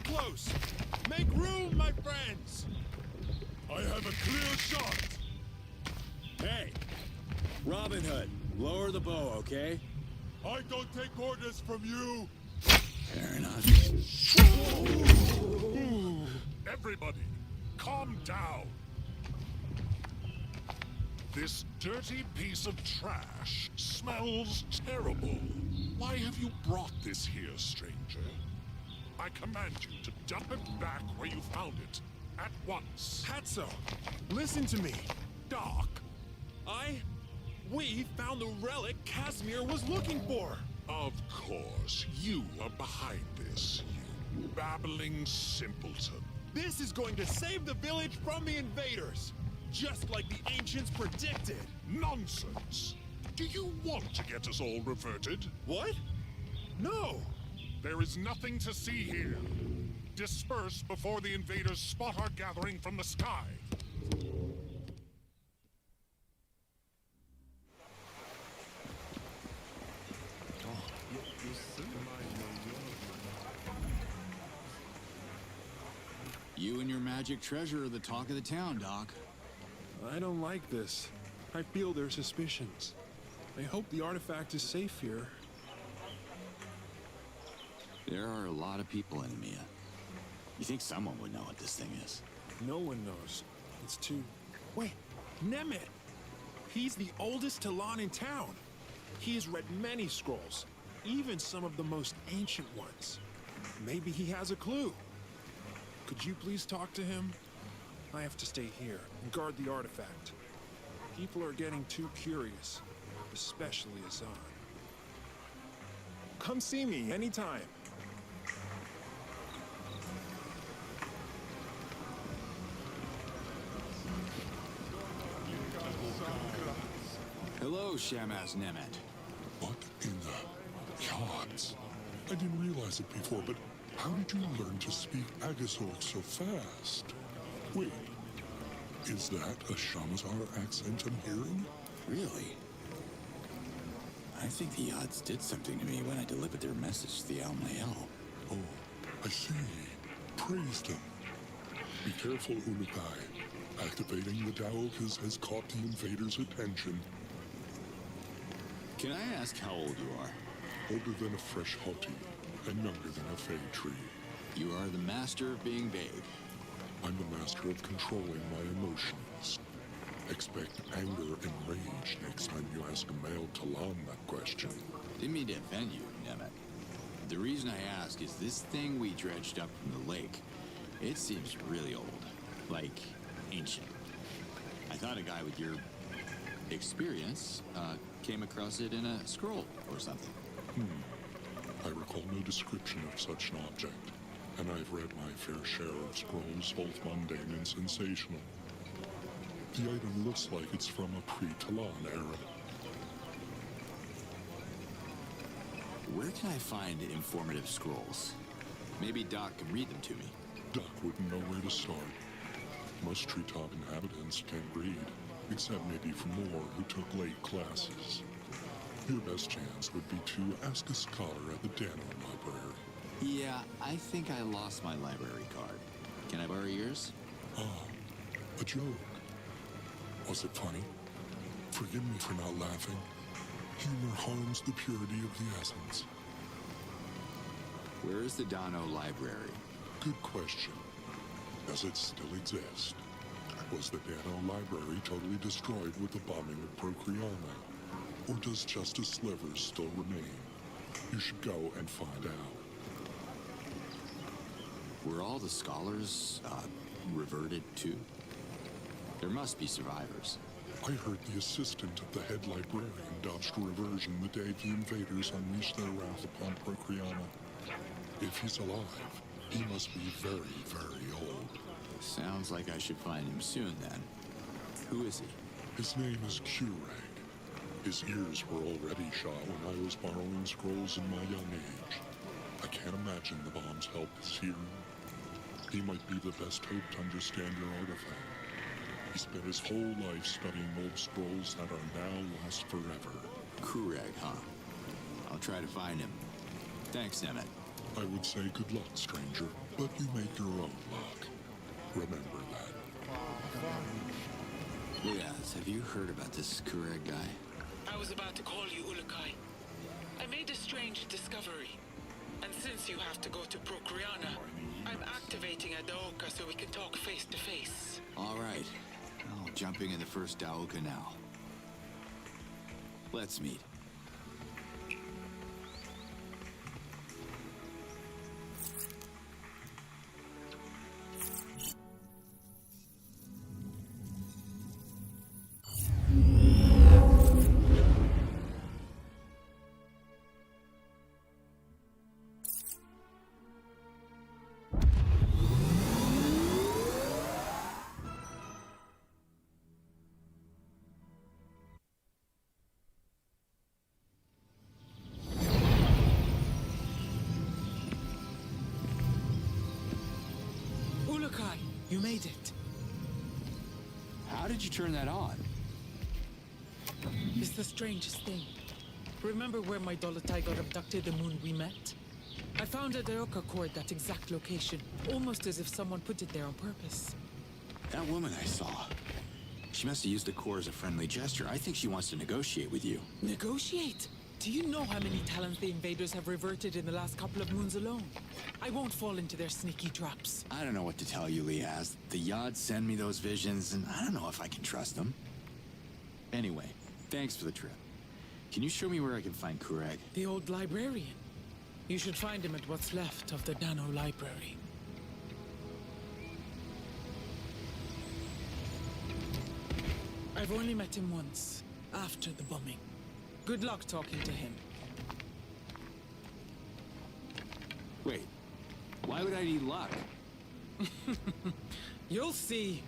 Close! Make room, my friends! I have a clear shot! Hey! Robin Hood, lower the bow, okay? I don't take orders from you! Fair enough. Everybody, calm down! This dirty piece of trash smells terrible. Why have you brought this here, stranger? I command you to dump it back where you found it, at once. Hatso, listen to me. Doc. We found the relic Casimir was looking for. Of course, you are behind this, you babbling simpleton. This is going to save the village from the invaders, just like the ancients predicted. Nonsense. Do you want to get us all reverted? What? No. There is nothing to see here. Disperse before the invaders spot our gathering from the sky. You and your magic treasure are the talk of the town, Doc. I don't like this. I feel their suspicions. I hope the artifact is safe here. There are a lot of people in EMEA. You think someone would know what this thing is? No one knows. It's too... Wait, Nemet! He's the oldest Talon in town. He has read many scrolls, even some of the most ancient ones. Maybe he has a clue. Could you please talk to him? I have to stay here and guard the artifact. People are getting too curious, especially Azan. Come see me anytime. Hello, Shamaz Nemet. What in the gods? I didn't realize it before, but how did you learn to speak Agasork so fast? Wait, is that a Shamazar accent I'm hearing? Really? I think the odds did something to me when I delivered their message to the Almael. Oh, I see. Praise them. Be careful, Ulukai. Activating the Daokas has caught the invaders' attention. Can I ask how old you are? Older than a fresh hoti, and younger than a fey tree. You are the master of being vague. I'm the master of controlling my emotions. Expect anger and rage next time you ask a male Talon that question. Didn't mean to offend you, Nemet. The reason I ask is this thing we dredged up from the lake, it seems really old. Like, ancient. I thought a guy with your experience came across it in a scroll or something. I recall no description of such an object, and I've read my fair share of scrolls, both mundane and sensational. The item looks like it's from a pre-Talon era. Where can I find informative scrolls? Maybe Doc can read them to me. Doc wouldn't know where to start. Most treetop inhabitants can't read, except maybe for more who took late classes. Your best chance would be to ask a scholar at the Dano Library. Yeah, I think I lost my library card. Can I borrow yours? Ah, a joke. Was it funny? Forgive me for not laughing. Humor harms the purity of the essence. Where is the Dano Library? Good question. Does it still exist? Was the Dano Library totally destroyed with the bombing of Procreana? Or does just a sliver still remain? You should go and find out. Were all the scholars, reverted too? There must be survivors. I heard the assistant of the head librarian dodged reversion the day the invaders unleashed their wrath upon Procreana. If he's alive, he must be very, very old. Sounds like I should find him soon, then. Who is he? His name is Curag. His ears were already shot when I was borrowing scrolls in my young age. I can't imagine the bomb's help is here. He might be the best hope to understand your artifact. He spent his whole life studying old scrolls that are now lost forever. Kurag, huh? I'll try to find him. Thanks, Nemet. I would say good luck, stranger, but you make your own luck. Remember that. Liaz, have you heard about this Kurag guy? I was about to call you Ulukai. I made a strange discovery. And since you have to go to Procreana, I'm activating Adelpha so we can talk face to face. All right. Oh, jumping in the first Daoka now. Let's meet. You made it. How did you turn that on? It's the strangest thing. Remember where my Dolotai got abducted the moon we met? I found a Daoka core at that exact location, almost as if someone put it there on purpose. That woman I saw. She must have used the core as a friendly gesture. I think she wants to negotiate with you. Negotiate? Do you know how many talents the invaders have reverted in the last couple of moons alone? I won't fall into their sneaky traps. I don't know what to tell you, Liaz. The Yods send me those visions, and I don't know if I can trust them. Anyway, thanks for the trip. Can you show me where I can find Kureg? The old librarian. You should find him at what's left of the Nano Library. I've only met him once, after the bombing. Good luck talking to him. Wait, why would I need luck? You'll see.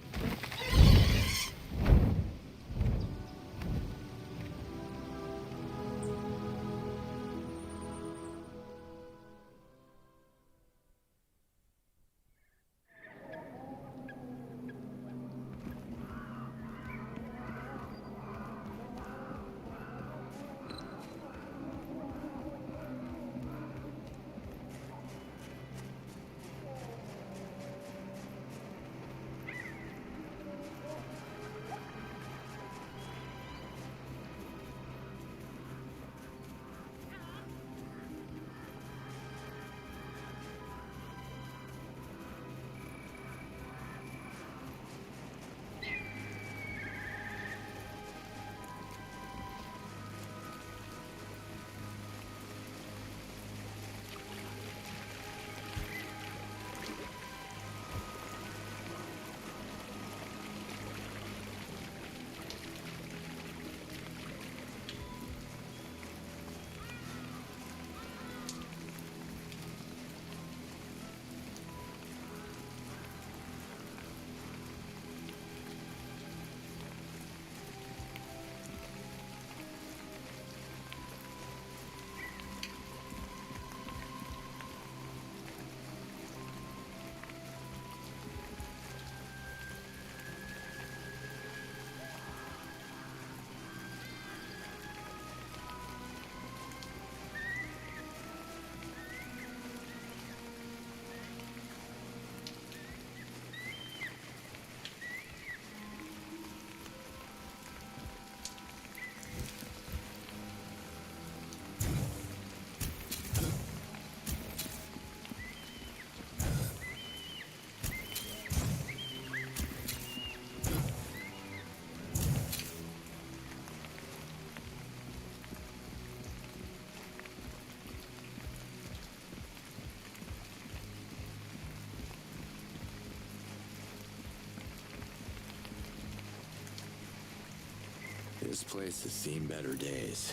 This place has seen better days.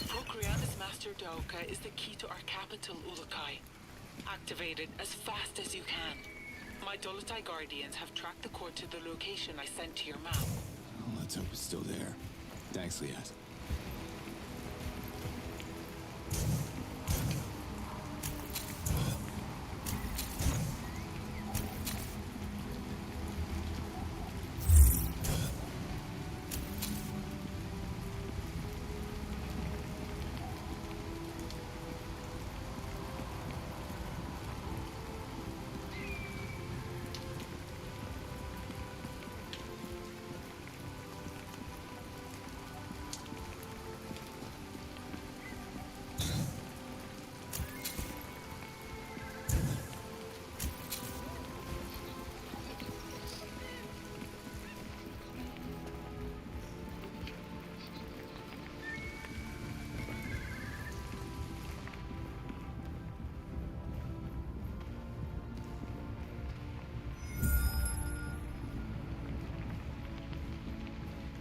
Procreanis Master Daoka is the key to our capital, Ulukai. Activate it as fast as you can. My Dolotai Guardians have tracked the core to the location I sent to your map. Well, let's hope it's still there. Thanks, Liaz.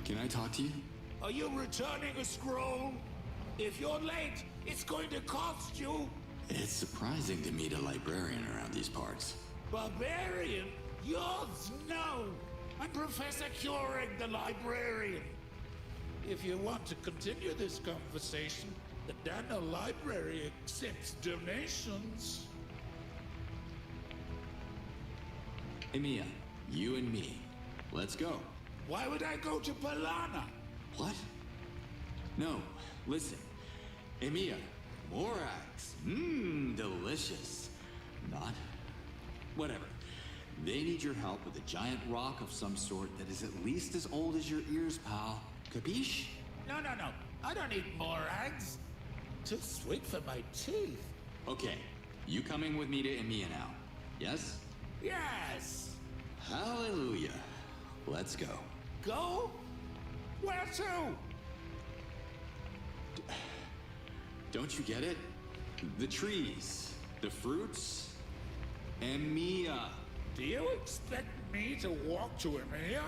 Can I talk to you? Are you returning a scroll? If you're late, it's going to cost you. It's surprising to meet a librarian around these parts. Barbarian? Yours? No! I'm Professor Keurig, the librarian. If you want to continue this conversation, the Dana Library accepts donations. Emiya, you and me. Let's go. Why would I go to Balana? What? No, listen. Emiya, Morax. Delicious. Not? Whatever. They need your help with a giant rock of some sort that is at least as old as your ears, pal. Capiche? No. I don't need more eggs. Too sweet for my teeth. Okay, you coming with me to Emiya now? Yes? Yes. Hallelujah. Let's go. Go? Where to? Don't you get it? The trees, the fruits, Emiya. Do you expect me to walk to Emiya?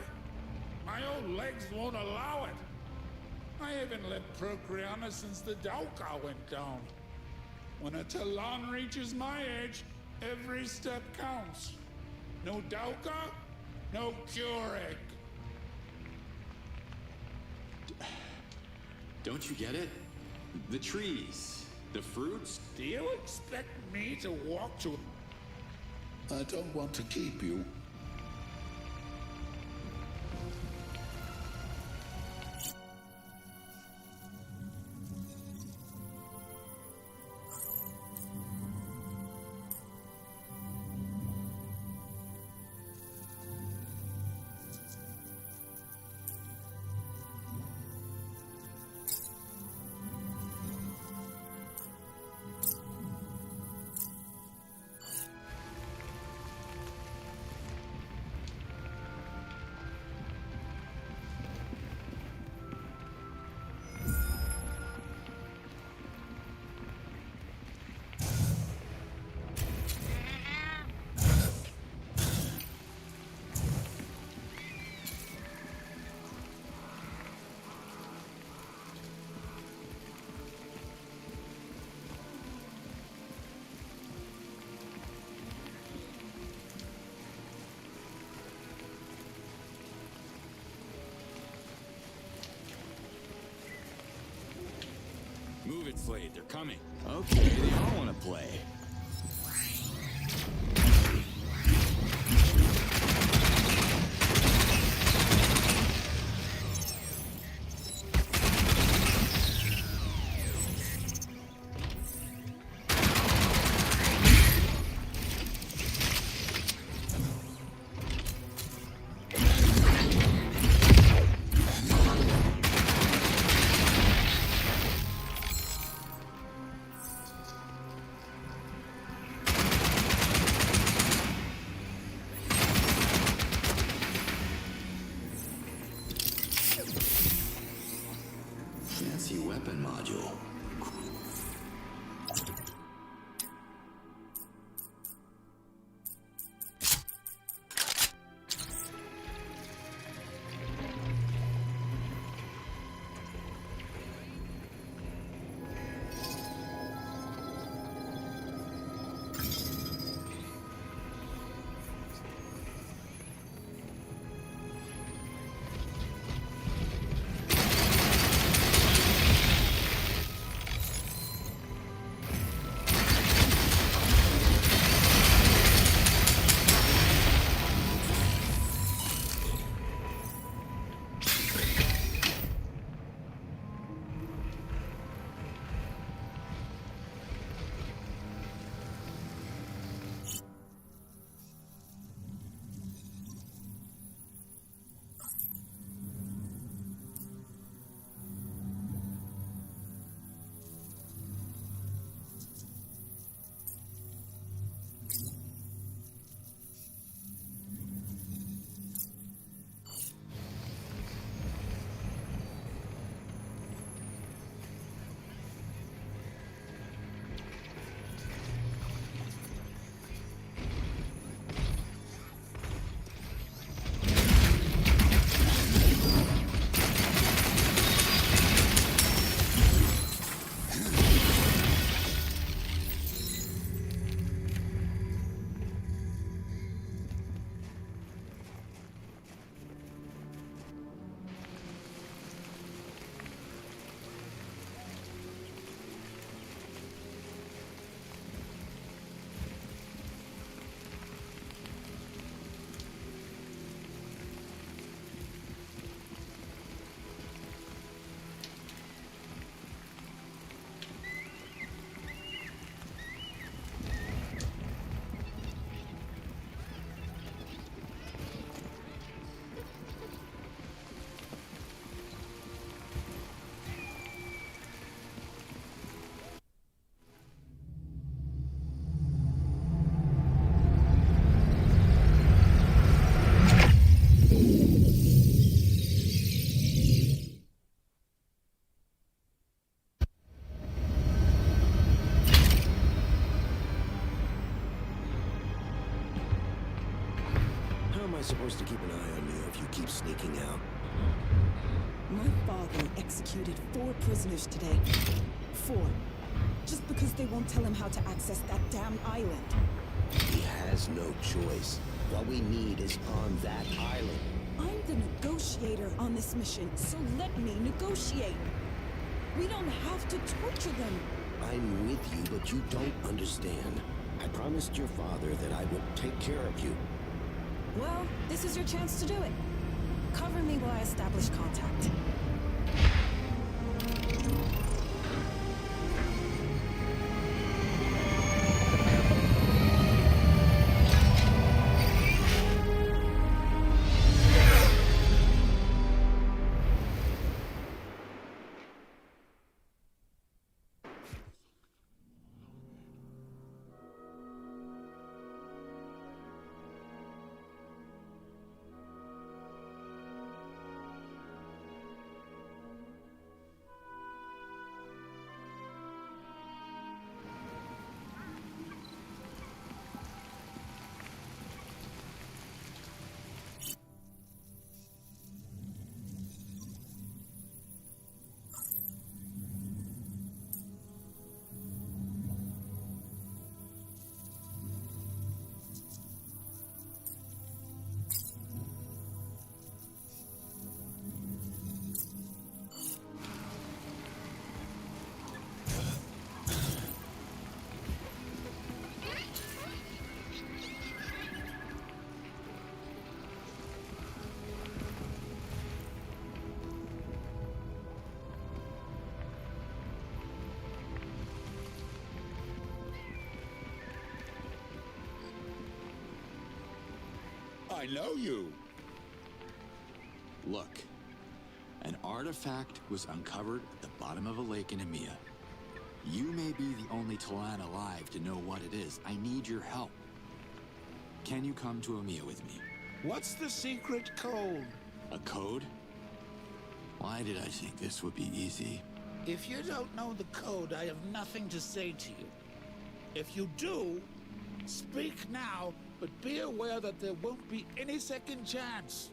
My old legs won't allow it. I haven't left Procreana since the Dauka went down. When a Talon reaches my age, every step counts. No Dauka, no Keurig. Don't you get it? The trees, the fruits. Do you expect me to walk to... I don't want to keep you. Move it, Slade. They're coming. Okay, they all want to play. Fancy weapon module. I supposed to keep an eye on you if you keep sneaking out? My father executed 4 prisoners today. 4. Just because they won't tell him how to access that damn island. He has no choice. What we need is on that island. I'm the negotiator on this mission, so let me negotiate. We don't have to torture them. I'm with you, but you don't understand. I promised your father that I would take care of you. Well, this is your chance to do it. Cover me while I establish contact. I know you. Look, an artifact was uncovered at the bottom of a lake in Emia. You may be the only Talan alive to know what it is. I need your help. Can you come to Emia with me? What's the secret code? A code? Why did I think this would be easy? If you don't know the code, I have nothing to say to you. If you do, speak now, but be aware that there won't be any second chance.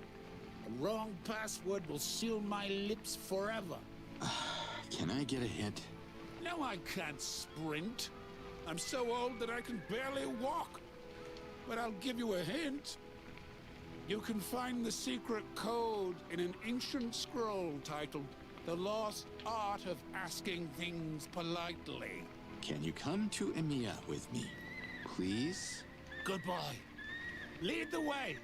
A wrong password will seal my lips forever. Can I get a hint? No, I can't sprint. I'm so old that I can barely walk. But I'll give you a hint. You can find the secret code in an ancient scroll titled The Lost Art of Asking Things Politely. Can you come to Emia with me, please? Goodbye. Lead the way.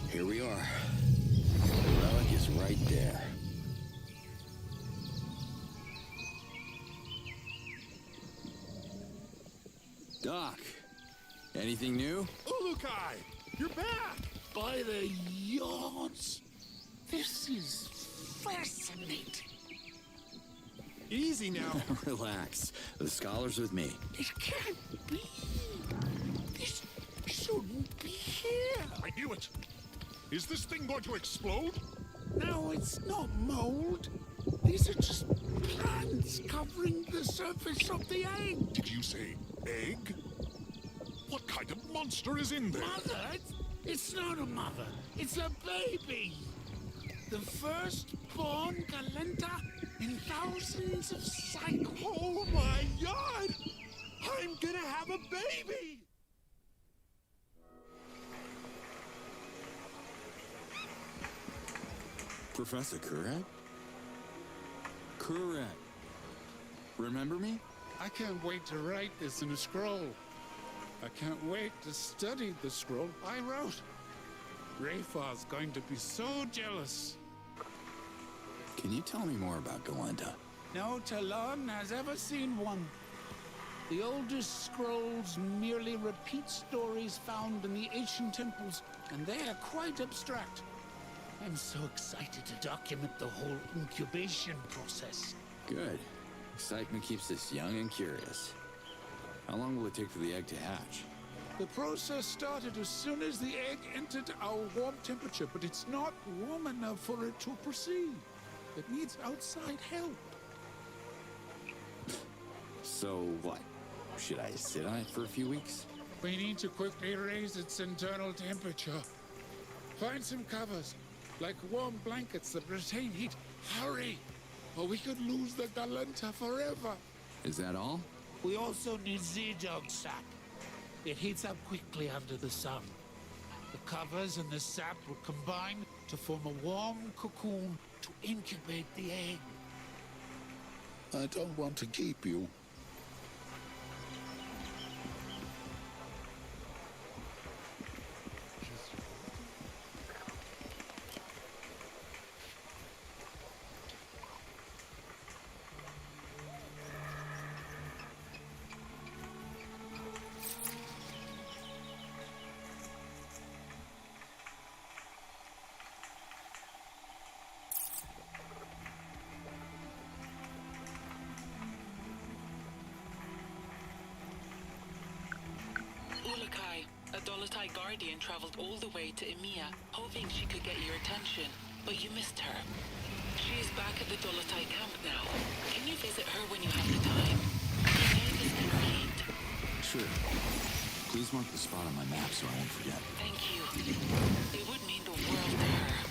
Here we are. The relic is right there. Doc, anything new? Ulukai, you're back! By the yards. This is fascinating. Easy now. Relax. The scholar's with me. It can't be. This shouldn't be here. I knew it. Is this thing going to explode? No, it's not mold. These are just plants covering the surface of the egg. Did you say egg? What kind of monster is in there? Mother? It's not a mother. It's a baby. The first-born Galenta in thousands of cycles. Oh my God! I'm gonna have a baby! Professor Kuret? Kuret. Remember me? I can't wait to write this in a scroll. I can't wait to study the scroll I wrote. Rayfar's going to be so jealous. Can you tell me more about Galenta? No Talon has ever seen one. The oldest scrolls merely repeat stories found in the ancient temples, and they are quite abstract. I'm so excited to document the whole incubation process. Good. Excitement keeps us young and curious. How long will it take for the egg to hatch? The process started as soon as the egg entered our warm temperature, but it's not warm enough for it to proceed. It needs outside help. So what? Should I sit on it for a few weeks? We need to quickly raise its internal temperature. Find some covers, like warm blankets that retain heat. Hurry, or we could lose the Galenta forever. Is that all? We also need Z-Dog sap. It heats up quickly under the sun. The covers and the sap will combine to form a warm cocoon to incubate the egg. I don't want to keep you. Adolpha Guardian traveled all the way to Emia, hoping she could get your attention, but you missed her. She is back at the Dolotite camp now. Can you visit her when you have the time? Her name is Emma. Sure. Please mark the spot on my map so I won't forget. Thank you. It would mean the world to her.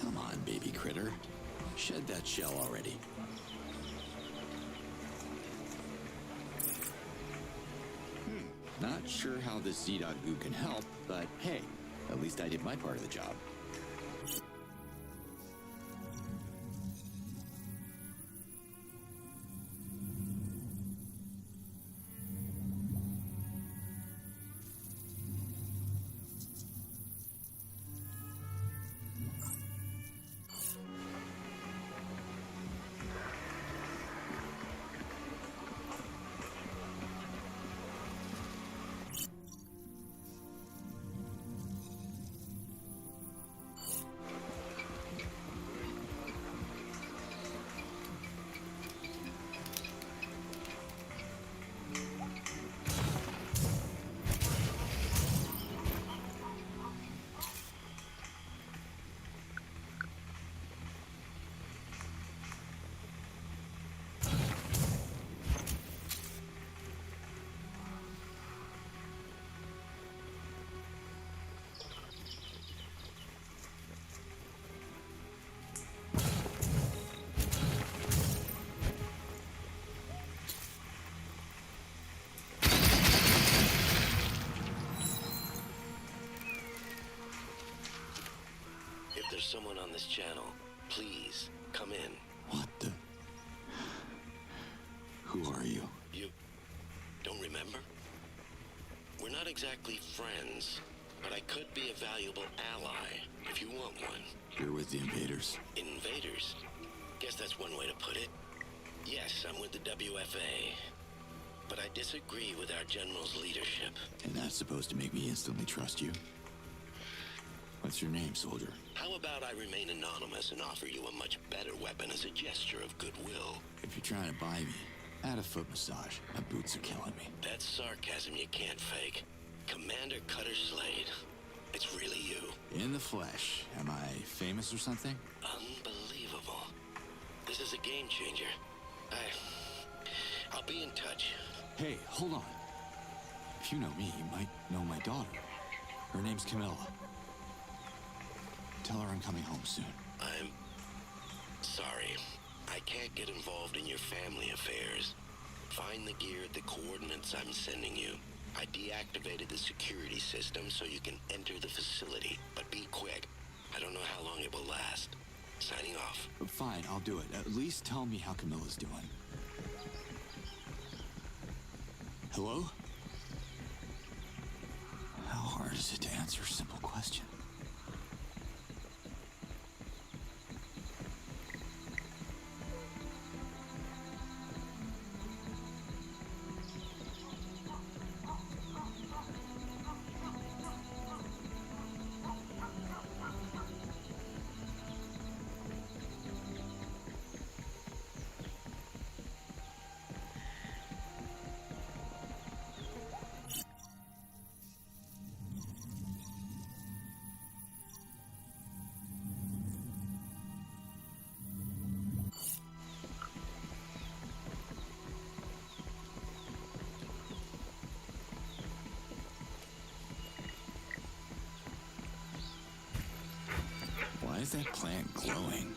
Come on, baby critter. Shed that shell already. Not sure how this Z-Dog goo can help, but hey, at least I did my part of the job. There's someone on this channel. Please, come in. What the? Who are you? You don't remember? We're not exactly friends, but I could be a valuable ally if you want one. You're with the invaders? Invaders? Guess that's one way to put it. Yes, I'm with the WFA, but I disagree with our general's leadership. And that's supposed to make me instantly trust you? What's your name, soldier? How about I remain anonymous and offer you a much better weapon as a gesture of goodwill? If you're trying to buy me, Add a foot massage. My boots are killing me. That's sarcasm you can't fake. Commander Cutter Slade. It's really you. In the flesh. Am I famous or something? Unbelievable. This is a game changer. I'll be in touch. Hey, hold on. If you know me, you might know my daughter. Her name's Camilla. Tell her I'm coming home soon. I'm sorry. I can't get involved in your family affairs. Find the gear at the coordinates I'm sending you. I deactivated the security system so you can enter the facility, but be quick. I don't know how long it will last. Signing off. Fine, I'll do it. At least tell me how Camilla's doing. Hello? How hard is it to answer a simple question? Why is that plant glowing?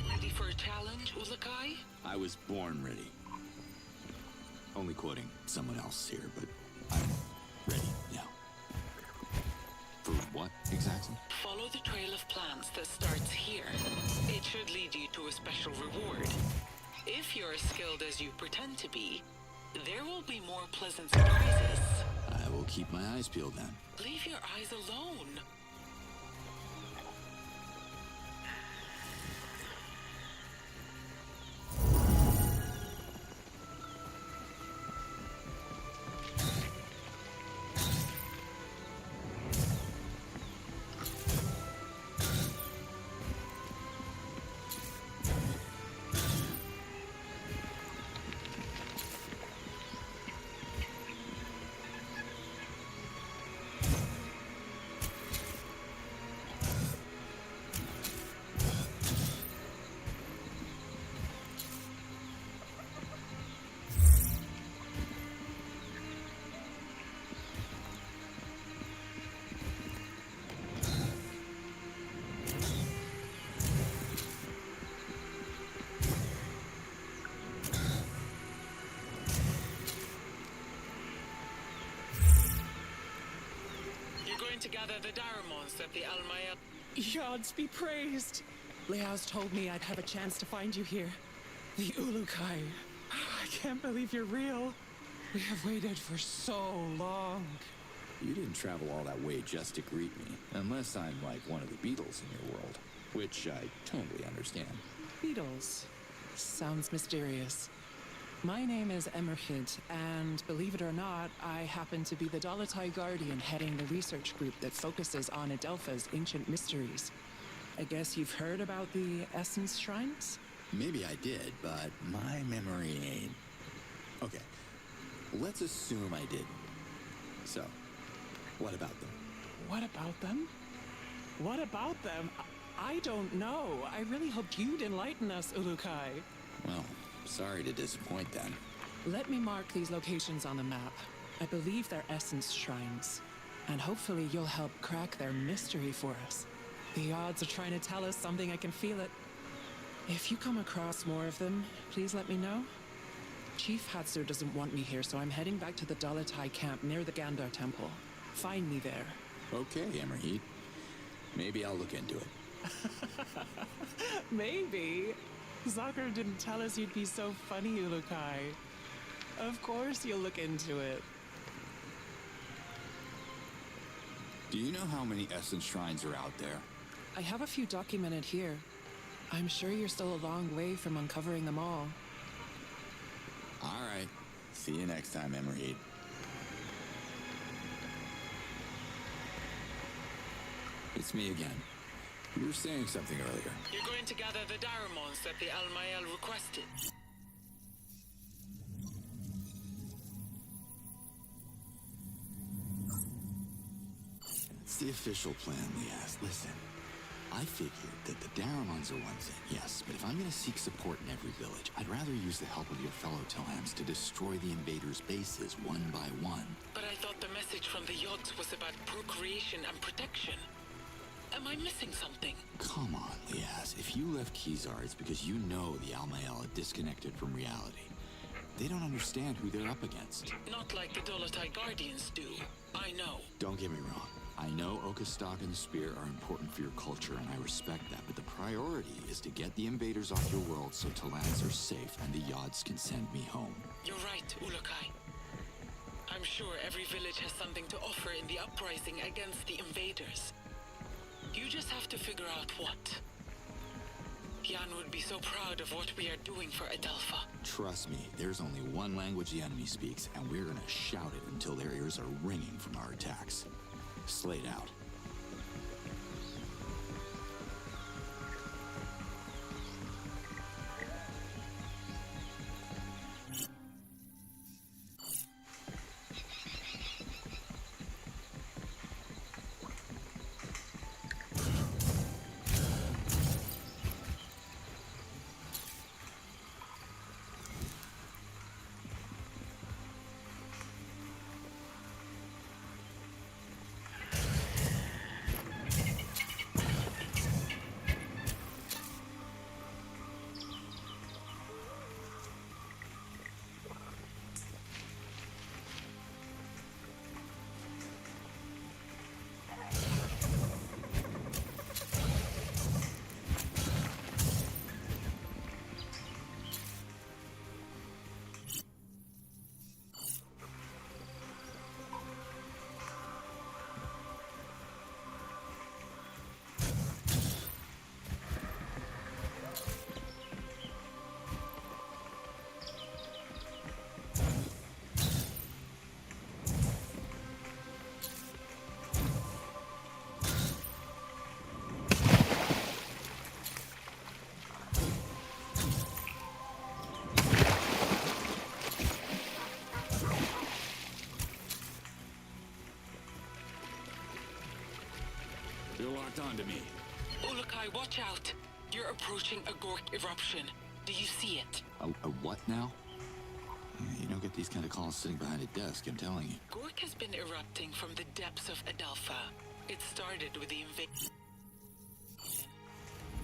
Ready for a challenge, Ulukai? I was born ready. Only quoting someone else here, but I'm ready now. For what, exactly? Follow the trail of plants that starts here. It should lead you to a special reward. If you're as skilled as you pretend to be, there will be more pleasant surprises. I will keep my eyes peeled then. Leave your eyes alone. To gather the Daramons at the Almaya. Yods be praised. Leaz told me I'd have a chance to find you here. The Ulukai. I can't believe you're real. We have waited for so long. You didn't travel all that way just to greet me, unless I'm like one of the Beatles in your world, which I totally understand. Beatles. Sounds mysterious. My name is Emmerhid, and believe it or not, I happen to be the Dolotai Guardian heading the research group that focuses on Adelpha's ancient mysteries. I guess you've heard about the Essence Shrines? Maybe I did, but my memory ain't... Okay, let's assume I didn't. So, what about them? What about them? What about them? I don't know. I really hoped you'd enlighten us, Ulukai. Well, sorry to disappoint then. Let me mark these locations on the map. I believe they're Essence Shrines. And hopefully you'll help crack their mystery for us. The odds are trying to tell us something. I can feel it. If you come across more of them, please let me know. Chief Hatsu doesn't want me here, so I'm heading back to the Dolotai camp near the Gandar Temple. Find me there. Okay, Emmerheat. Maybe I'll look into it. Maybe. Zucker didn't tell us you'd be so funny, Ulukai. Of course you'll look into it. Do you know how many Essence Shrines are out there? I have a few documented here. I'm sure you're still a long way from uncovering them all. All right. See you next time, Emmerheat. It's me again. You were saying something earlier. You're going to gather the Daramons that the Almael requested. It's the official plan, Liaz. Listen, I figured that the Daramons are one thing, yes, but if I'm gonna seek support in every village, I'd rather use the help of your fellow Tillhams to destroy the invaders' bases one by one. But I thought the message from the Yods was about procreation and protection. Am I missing something? Come on, Liaz. If you left Kizar, it's because you know the Almael are disconnected from reality. They don't understand who they're up against. Not like the Dolotai Guardians do. I know. Don't get me wrong. I know Okastok and the Spear are important for your culture, and I respect that, but the priority is to get the invaders off your world so Talans are safe and the Yods can send me home. You're right, Ulukai. I'm sure every village has something to offer in the uprising against the invaders. You just have to figure out what. Jan would be so proud of what we are doing for Adelpha. Trust me, there's only one language the enemy speaks, and we're gonna shout it until their ears are ringing from our attacks. Slade out. You're locked onto me. Ulukai, watch out! You're approaching a Gork eruption. Do you see it? A what now? You don't get these kind of calls sitting behind a desk, I'm telling you. Gork has been erupting from the depths of Adelpha. It started with the invasion.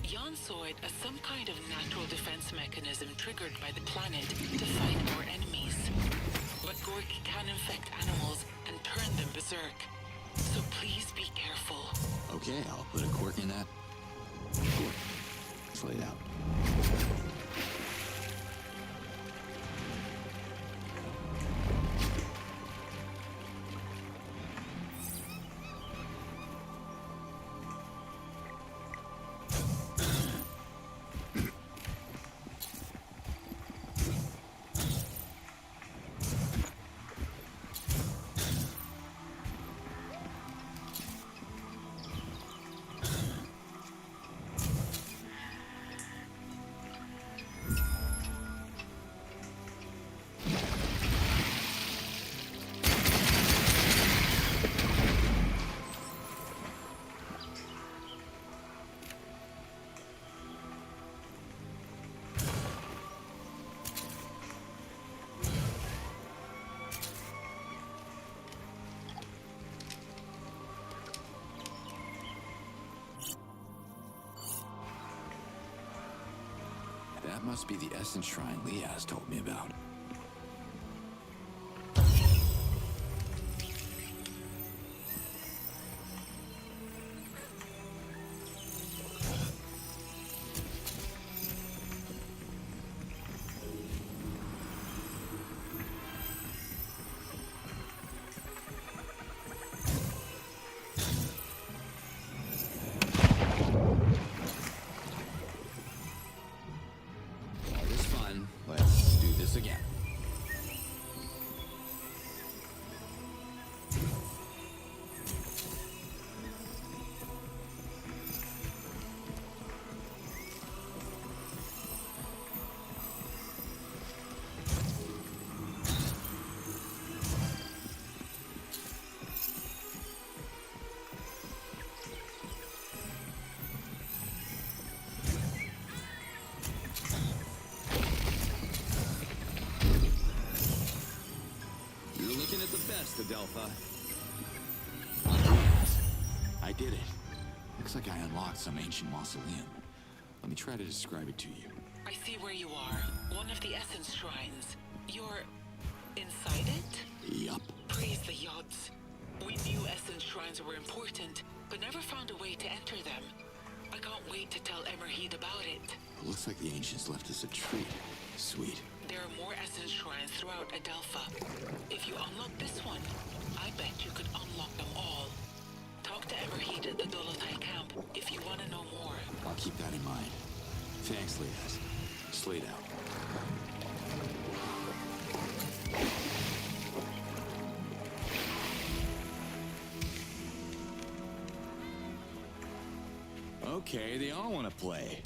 Jan saw it as some kind of natural defense mechanism triggered by the planet to fight our enemies. But Gork can infect animals and turn them berserk. So please be careful. Okay, I'll put a quirk in that. Quirk. Slade out. That must be the Essence Shrine Liaz told me about. Let's do this again. best, Adelpha. Yes, I did it. Looks like I unlocked some ancient mausoleum. Let me try to describe it to you. I see where you are. One of the essence shrines. You're inside it? Yup. Praise the Yods. We knew essence shrines were important, but never found a way to enter them. I can't wait to tell Emerheed about it. It looks like the ancients left us a treat. Sweet. There are more essence shrines throughout Adelpha. If you unlock this one, I bet you could unlock them all. Talk to Emerheed at the Dolotai camp if you want to know more. I'll keep that in mind. Thanks, Liaz. Slade out. Okay, they all want to play.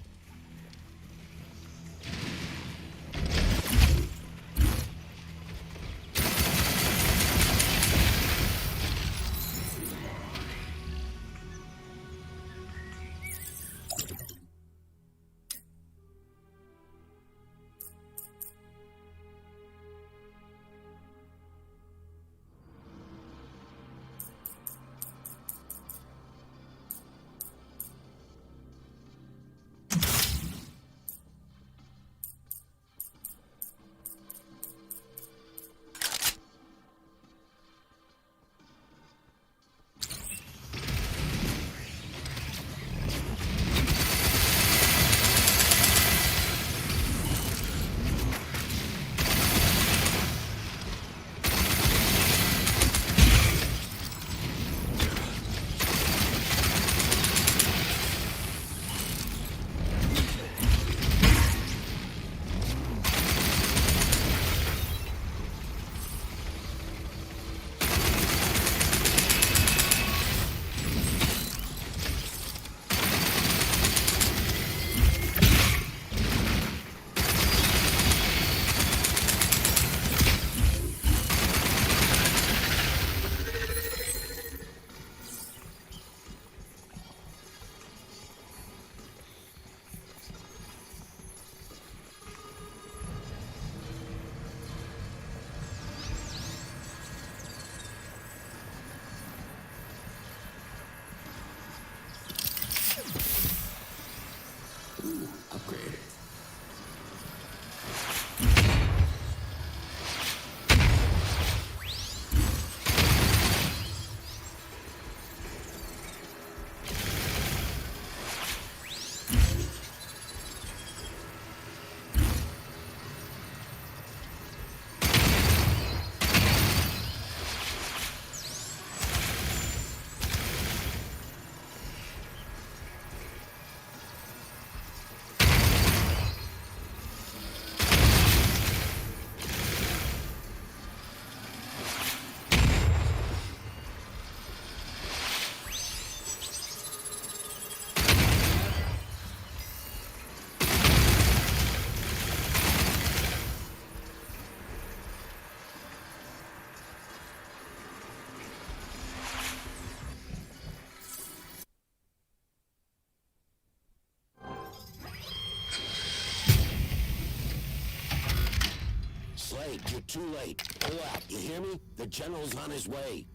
Slade, you're too late. Pull out, you hear me? The general's on his way.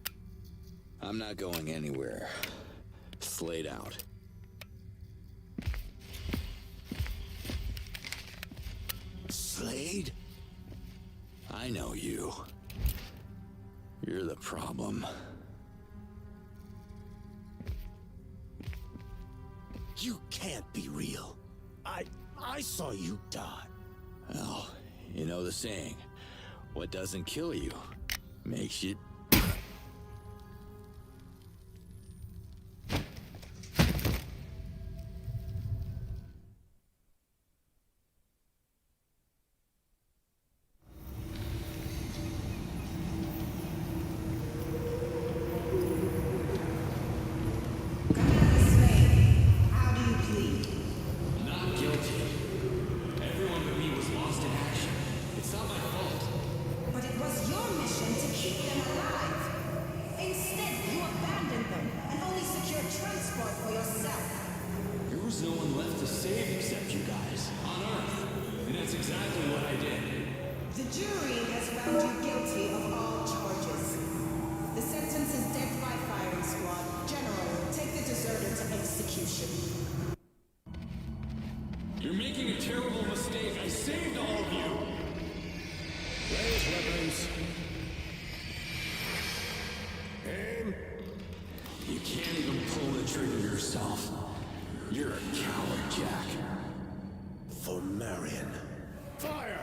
I'm not going anywhere. Slade out. Slade? I know you. You're the problem. You can't be real. I saw you die. Well, you know the saying, what doesn't kill you makes you... Marion. Fire!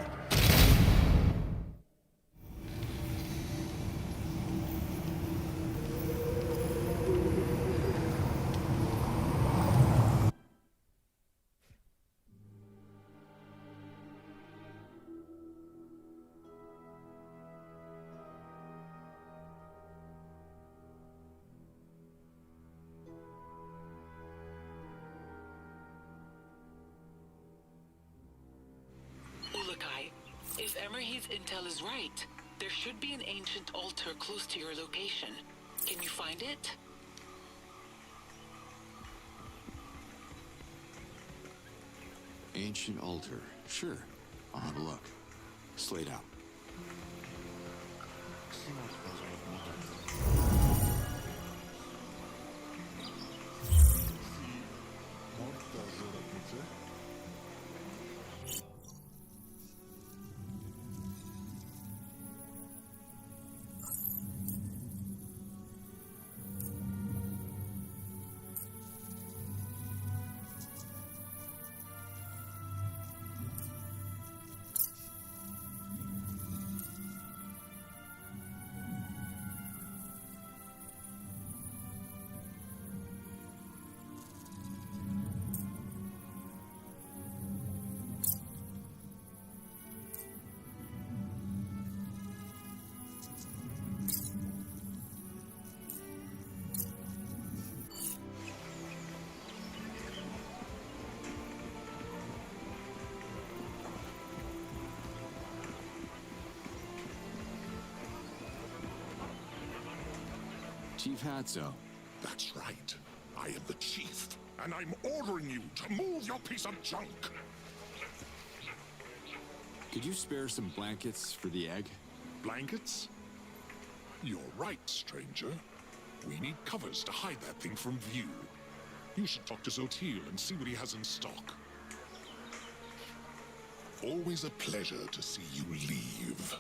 If Emerhe's intel is right, there should be an ancient altar close to your location. Can you find it? Ancient altar. Sure. I'll have a look. Slade out. Chief Hatso. That's right. I am the chief, and I'm ordering you to move your piece of junk. Could you spare some blankets for the egg? Blankets? You're right, stranger. We need covers to hide that thing from view. You should talk to Zotil and see what he has in stock. Always a pleasure to see you leave.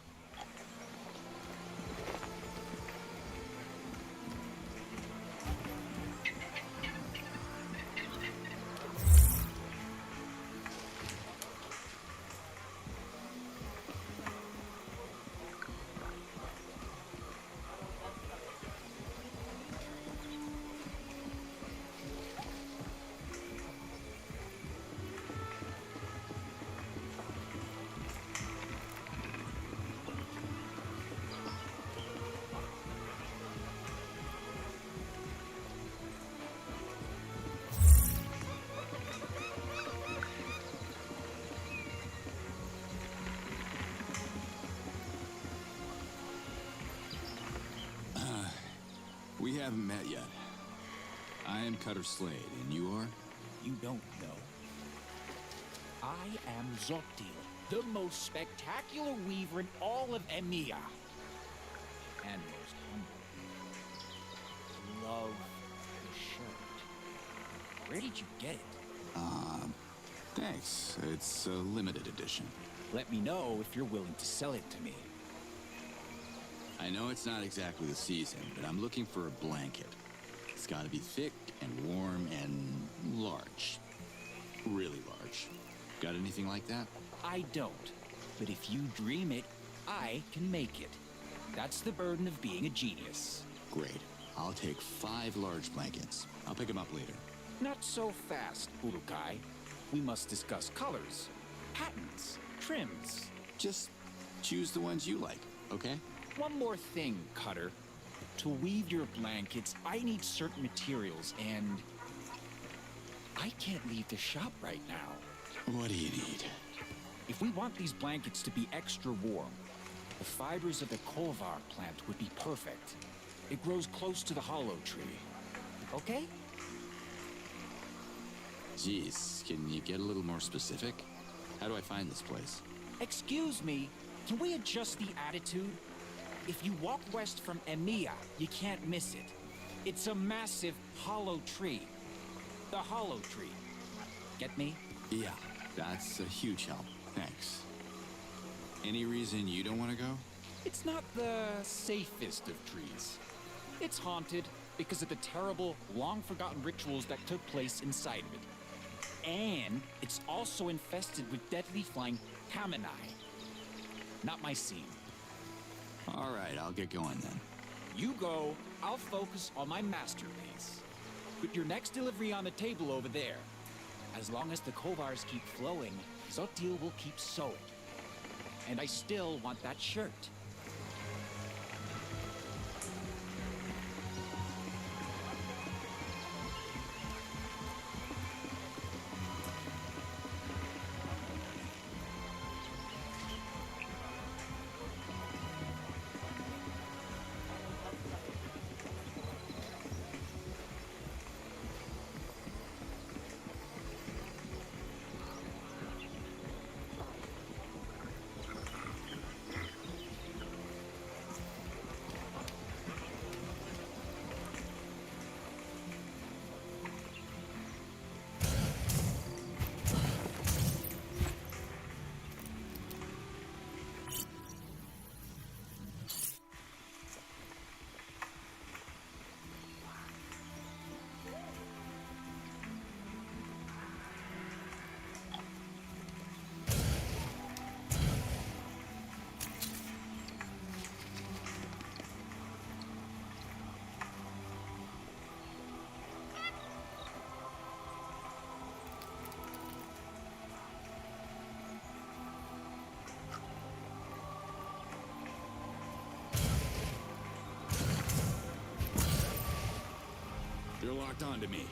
We haven't met yet. I am Cutter Slade, and you are? You don't know. I am Zotil, the most spectacular weaver in all of Emia. And most humble. Love the shirt. Where did you get it? Thanks. It's a limited edition. Let me know if you're willing to sell it to me. I know it's not exactly the season, but I'm looking for a blanket. It's gotta be thick and warm and large. Really large. Got anything like that? I don't. But if you dream it, I can make it. That's the burden of being a genius. Great. I'll take 5 large blankets. I'll pick them up later. Not so fast, Urukai. We must discuss colors, patterns, trims. Just choose the ones you like, okay? One more thing, Cutter. To weave your blankets, I need certain materials, and I can't leave the shop right now. What do you need? If we want these blankets to be extra warm, the fibers of the Kolvar plant would be perfect. It grows close to the hollow tree. Okay? Jeez, can you get a little more specific? How do I find this place? Excuse me, can we adjust the attitude? If you walk west from Emia, you can't miss it. It's a massive hollow tree. The hollow tree. Get me? Yeah, that's a huge help. Thanks. Any reason you don't want to go? It's not the safest of trees. It's haunted because of the terrible, long-forgotten rituals that took place inside of it. And it's also infested with deadly flying Kamini. Not my scene. All right, I'll get going then. You go, I'll focus on my masterpiece. Put your next delivery on the table over there. As long as the Kovars keep flowing, Zotil will keep sewing. And I still want that shirt. You're locked onto me.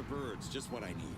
Birds, just what I need.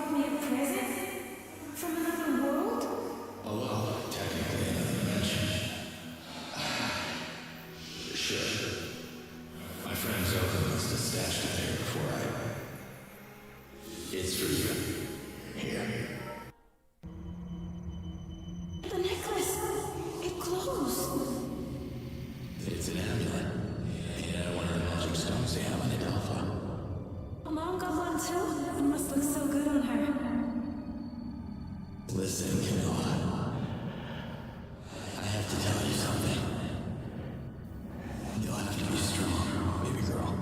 brought me a present? From another world? Oh, well, technically another dimension. Sure. My friend Zoka must have stashed it there before It's for you. Here. The necklace! It glows! It's an amulet. Made out of one of the magic stones they have on Adelpha. Mom got one too? It must look so good on her. Listen, Camilla. I have to tell you something. You'll have to be strong, baby girl.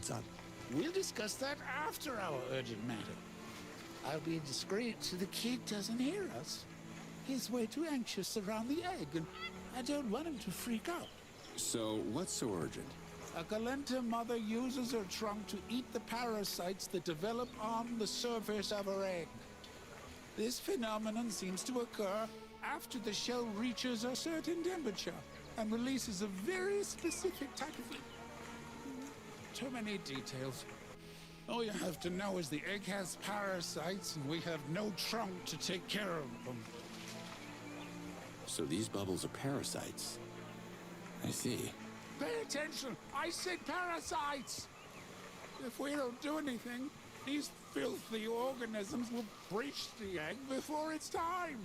What's up? We'll discuss that after our urgent matter. I'll be discreet so the kid doesn't hear us. He's way too anxious around the egg, and I don't want him to freak out. So, what's so urgent? A Galenta mother uses her trunk to eat the parasites that develop on the surface of her egg. This phenomenon seems to occur after the shell reaches a certain temperature and releases a very specific type of heat. Too many details. All you have to know is the egg has parasites and we have no trunk to take care of them. So these bubbles are parasites. I see. Pay attention! I said parasites! If we don't do anything, these filthy organisms will breach the egg before it's time.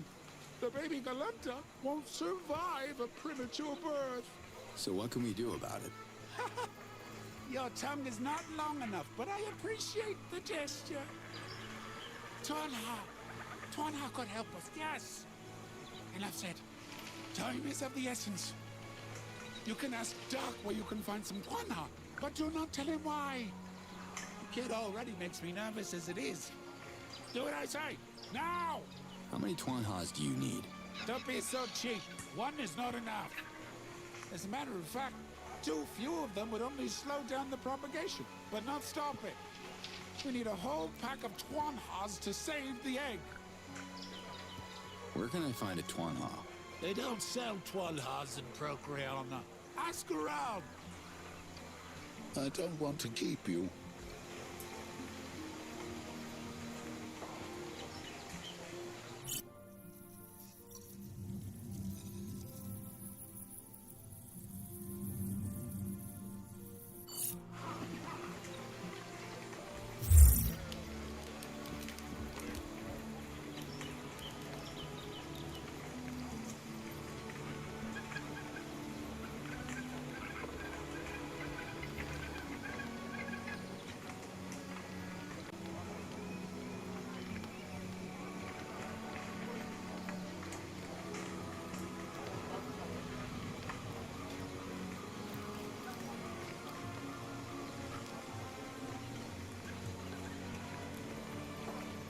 The baby Galenta won't survive a premature birth. So what can we do about it? Your tongue is not long enough, but I appreciate the gesture. Tuanha could help us, yes. Enough said. Time is of the essence. You can ask Doc where you can find some Tuanha, but do not tell him why. The kid already makes me nervous as it is. Do what I say, now! How many Tuanhas do you need? Don't be so cheap. One is not enough. As a matter of fact, too few of them would only slow down the propagation, but not stop it. We need a whole pack of Tuanhas to save the egg. Where can I find a Tuanha? They don't sell Tuanhas in Procreon. Ask around. I don't want to keep you.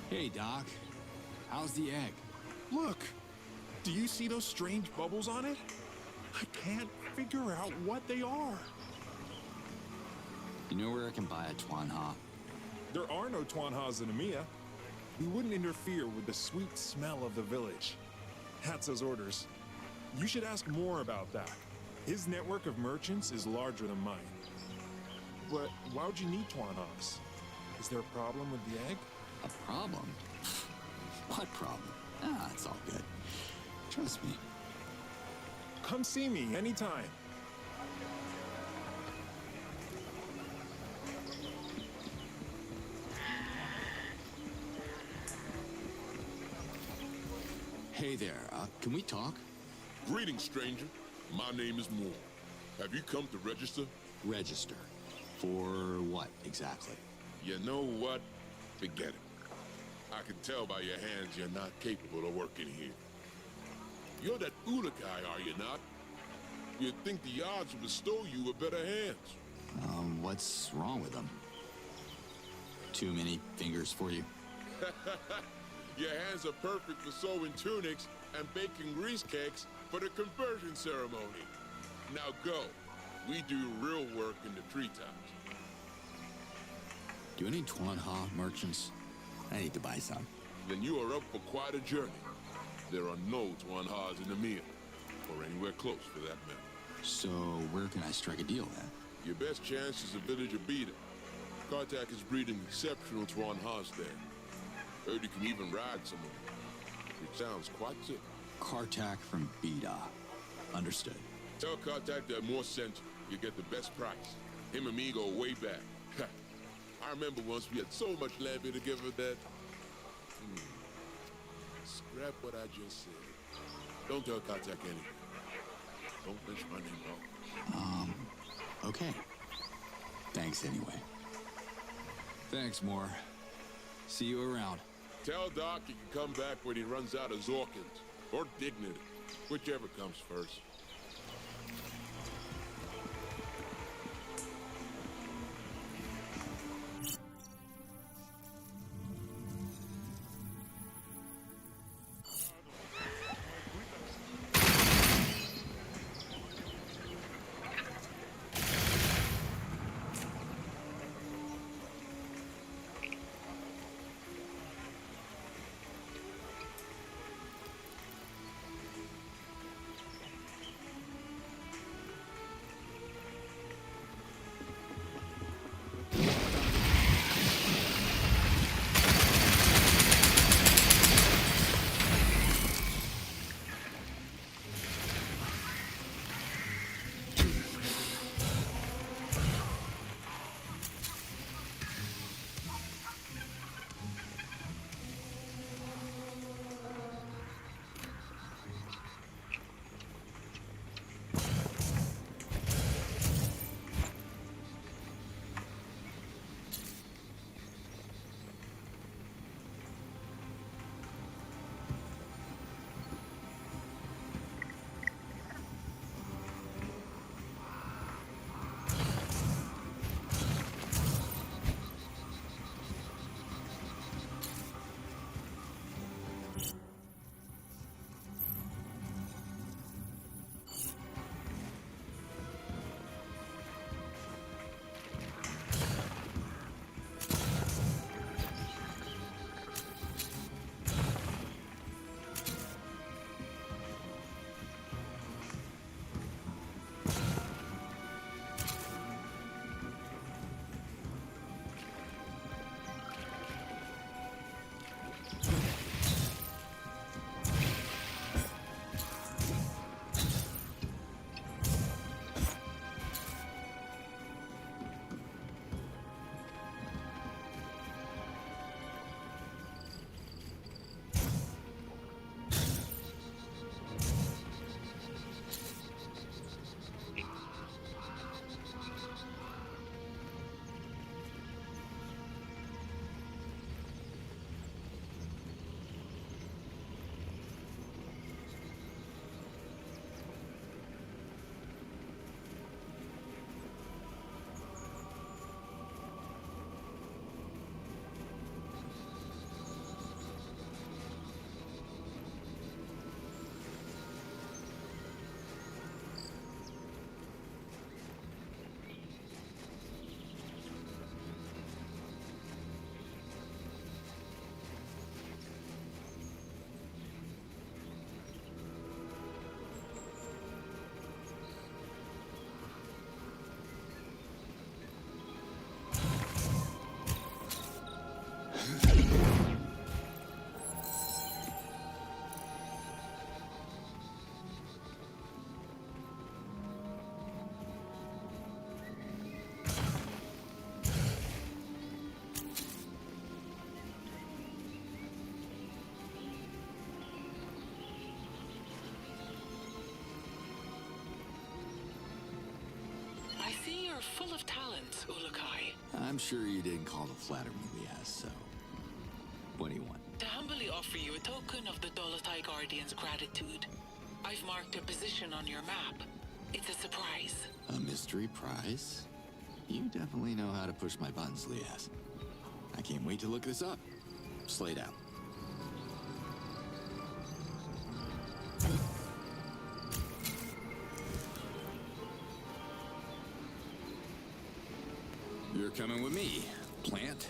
Hey, Doc. How's the egg? Look! Do you see those strange bubbles on it? I can't figure out what they are. You know where I can buy a Tuanha? There are no Tuanhas in Emiya. We wouldn't interfere with the sweet smell of the village. Hatzo's orders. You should ask more about that. His network of merchants is larger than mine. But why would you need Tuanhas? Is there a problem with the egg? A problem? What problem? Ah, it's all good. Trust me. Come see me anytime. Hey there, can we talk? Greetings, stranger. My name is Moore. Have you come to register? Register? For what, exactly? You know what? Forget it. I can tell by your hands you're not capable of working here. You're that Ulakai, are you not? You'd think the odds would bestow you with better hands. What's wrong with them? Too many fingers for you? Your hands are perfect for sewing tunics and baking grease cakes for the conversion ceremony. Now go. We do real work in the treetops. Do any Tuanha merchants? I need to buy some. Then you are up for quite a journey. There are no Tuanhas in Emiya, or anywhere close for that matter. So where can I strike a deal then? Your best chance is the village of Beta. Kartak is breeding exceptional Tuanhas there. Heard you can even ride some of them. It sounds quite sick. Kartak from Beta. Understood. Tell Kartak that more sent you get the best price. Him and me go way back. I remember once we had so much land together that... Scrap what I just said. Don't tell Kartak anything. Don't mention my name wrong. Okay. Thanks anyway. Thanks, Moore. See you around. Tell Doc he can come back when he runs out of Zorkins. Or dignity. Whichever comes first. I'm sure you didn't call to flatter me, Liaz, so... What do you want? To humbly offer you a token of the Dolotai Guardian's gratitude. I've marked a position on your map. It's a surprise. A mystery prize? You definitely know how to push my buttons, Liaz. I can't wait to look this up. Slade out. You're coming with me, plant.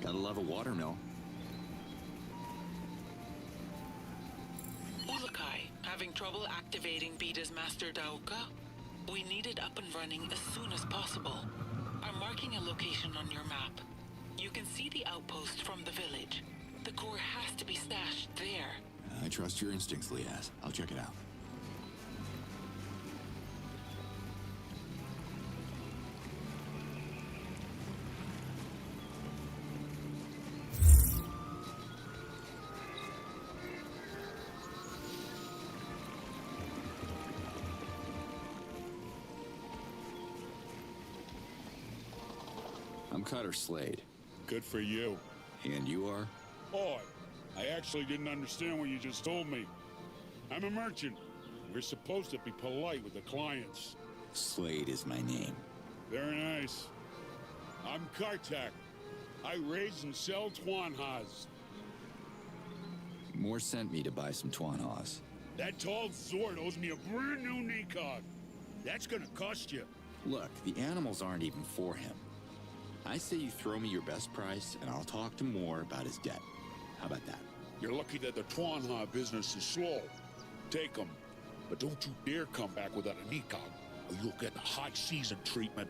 Gotta love a watermill. Ulukai, having trouble activating Beta's Master Dauka? We need it up and running as soon as possible. I'm marking a location on your map. You can see the outpost from the village. The core has to be stashed there. I trust your instincts, Liaz. I'll check it out. I'm Cutter Slade. Good for you. And you are? Odd. I actually didn't understand what you just told me. I'm a merchant. We're supposed to be polite with the clients. Slade is my name. Very nice. I'm Kartak. I raise and sell Twanhas. Moore sent me to buy some Twanhas. That tall Zord owes me a brand new Nikog. That's gonna cost you. Look, the animals aren't even for him. I say you throw me your best price, and I'll talk to Moore about his debt. How about that? You're lucky that the Twanha business is slow. Take them. But don't you dare come back without a Nikog, or you'll get the high season treatment.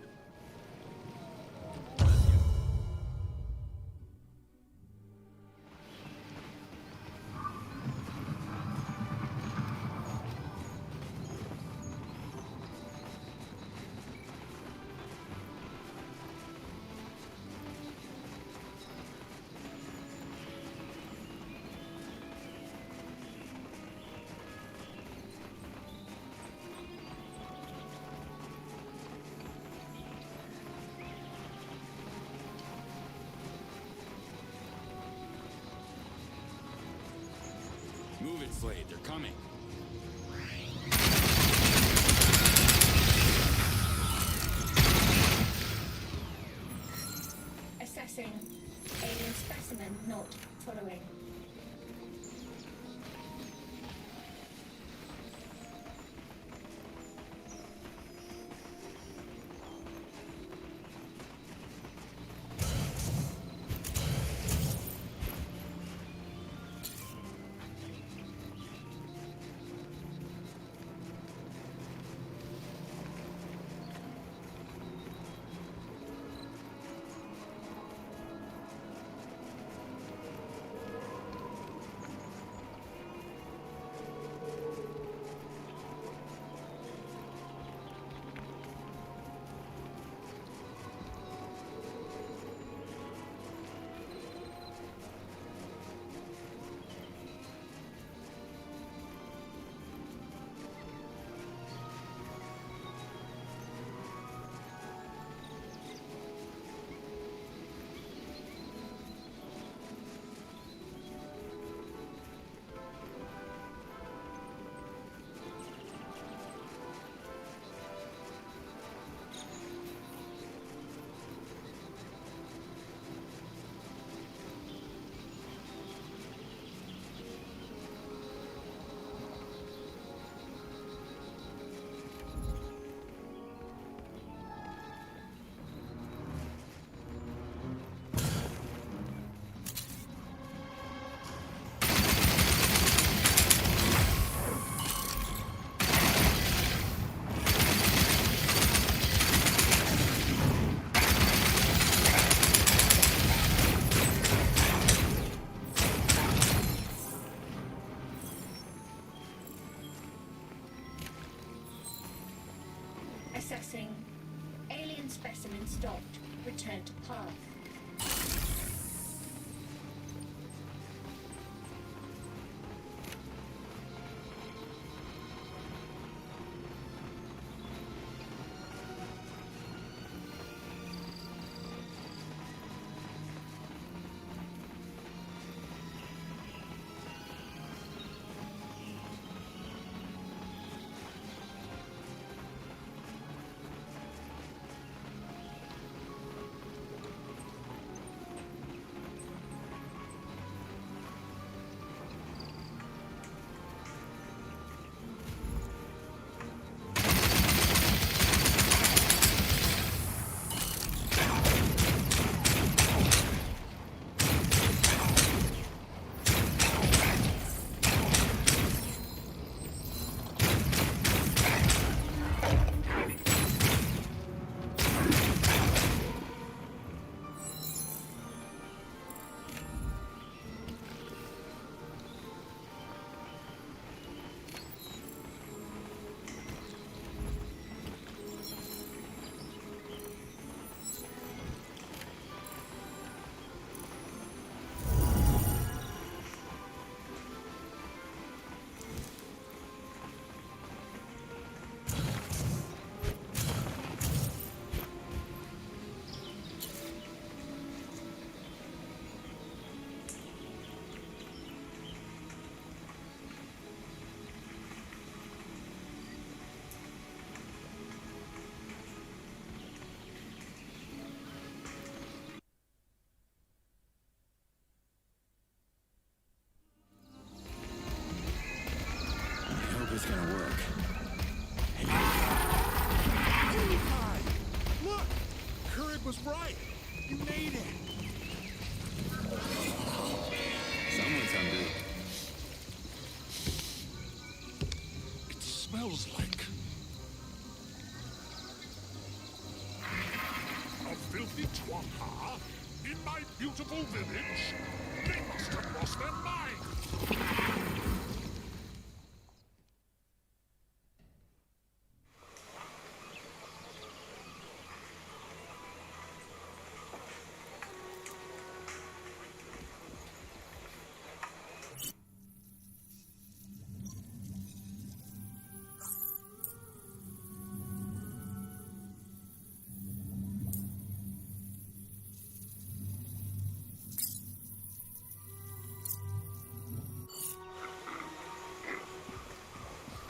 Move it, Slade. They're coming. Assessing. Alien specimen not following. stopped. Return to path. It's gonna work. Look! Courage was right! You made it! Someone's hungry. It smells like... a filthy twampa in my beautiful village? They must have lost their mind!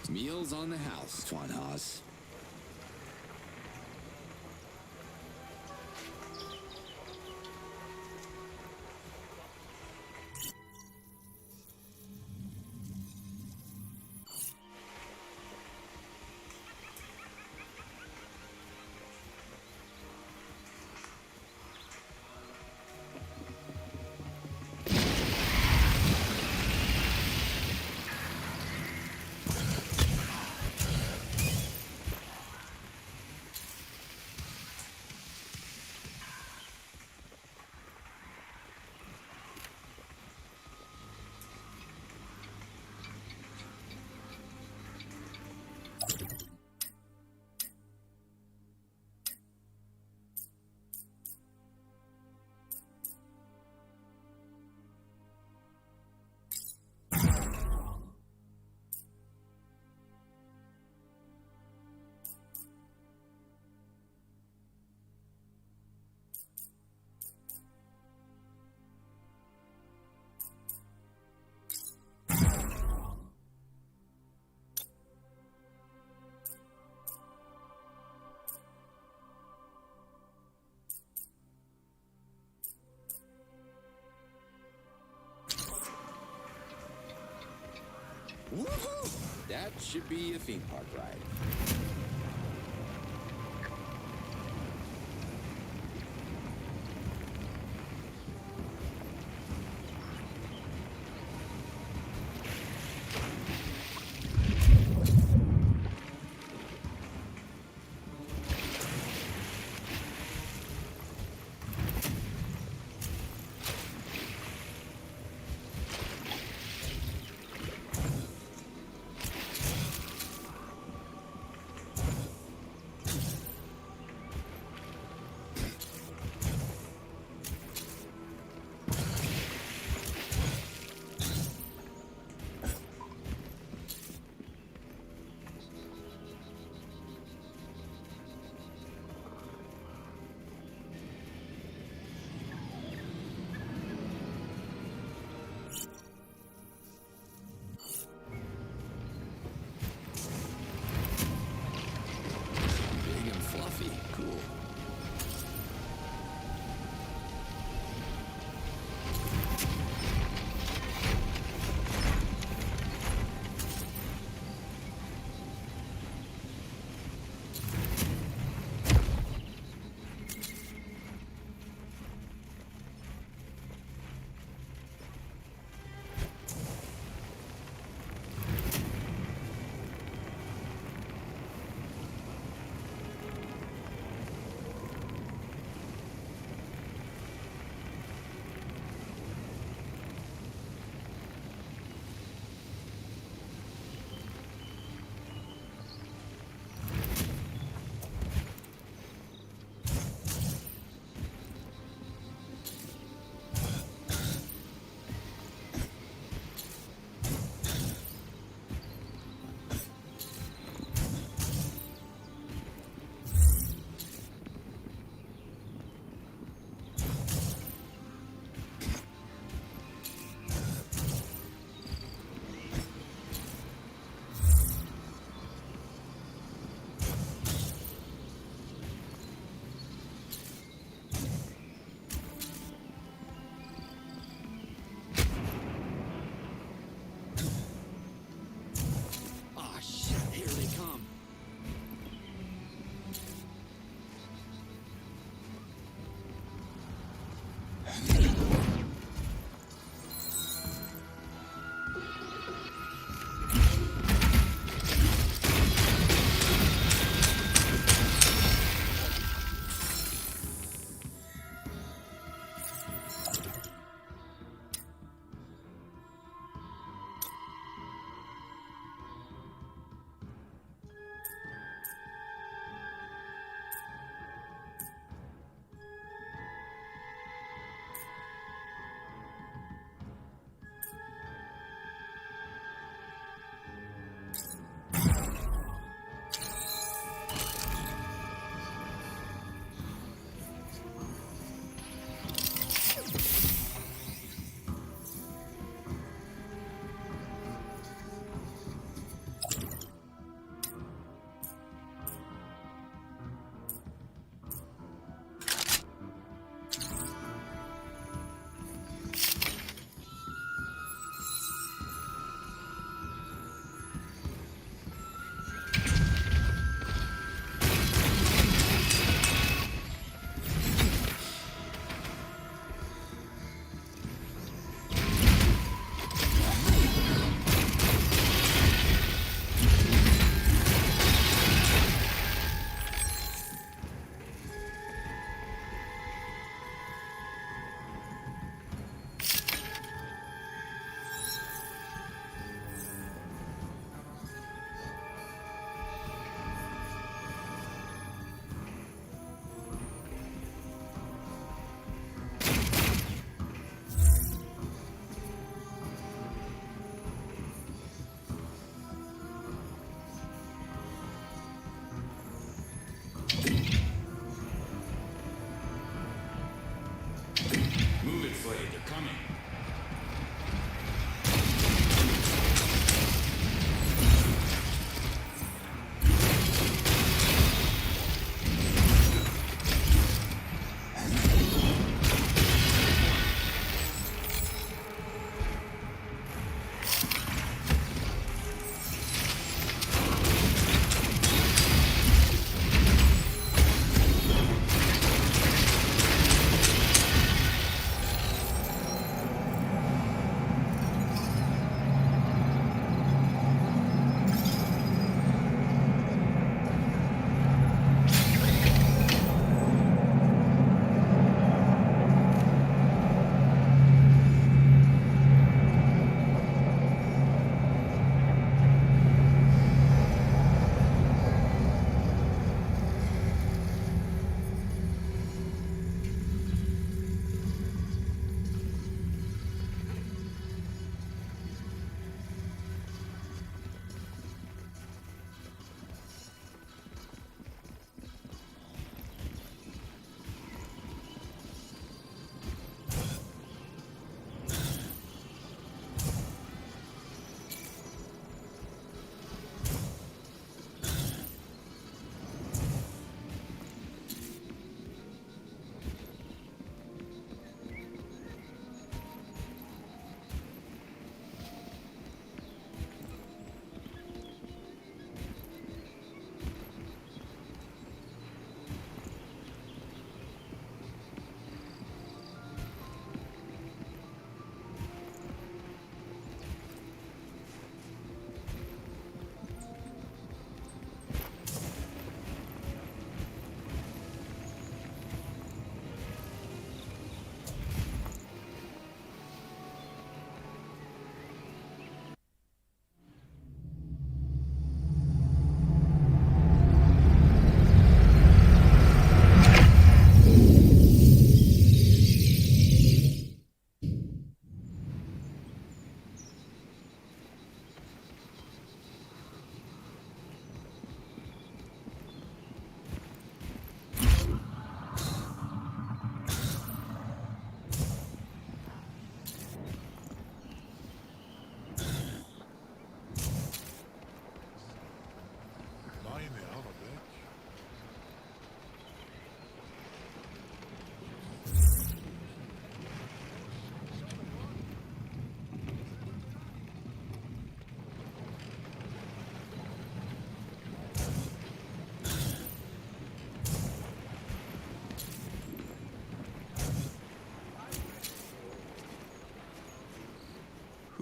Meals on the house, Twanhas. Woohoo! That should be a theme park ride. Big and fluffy. Cool.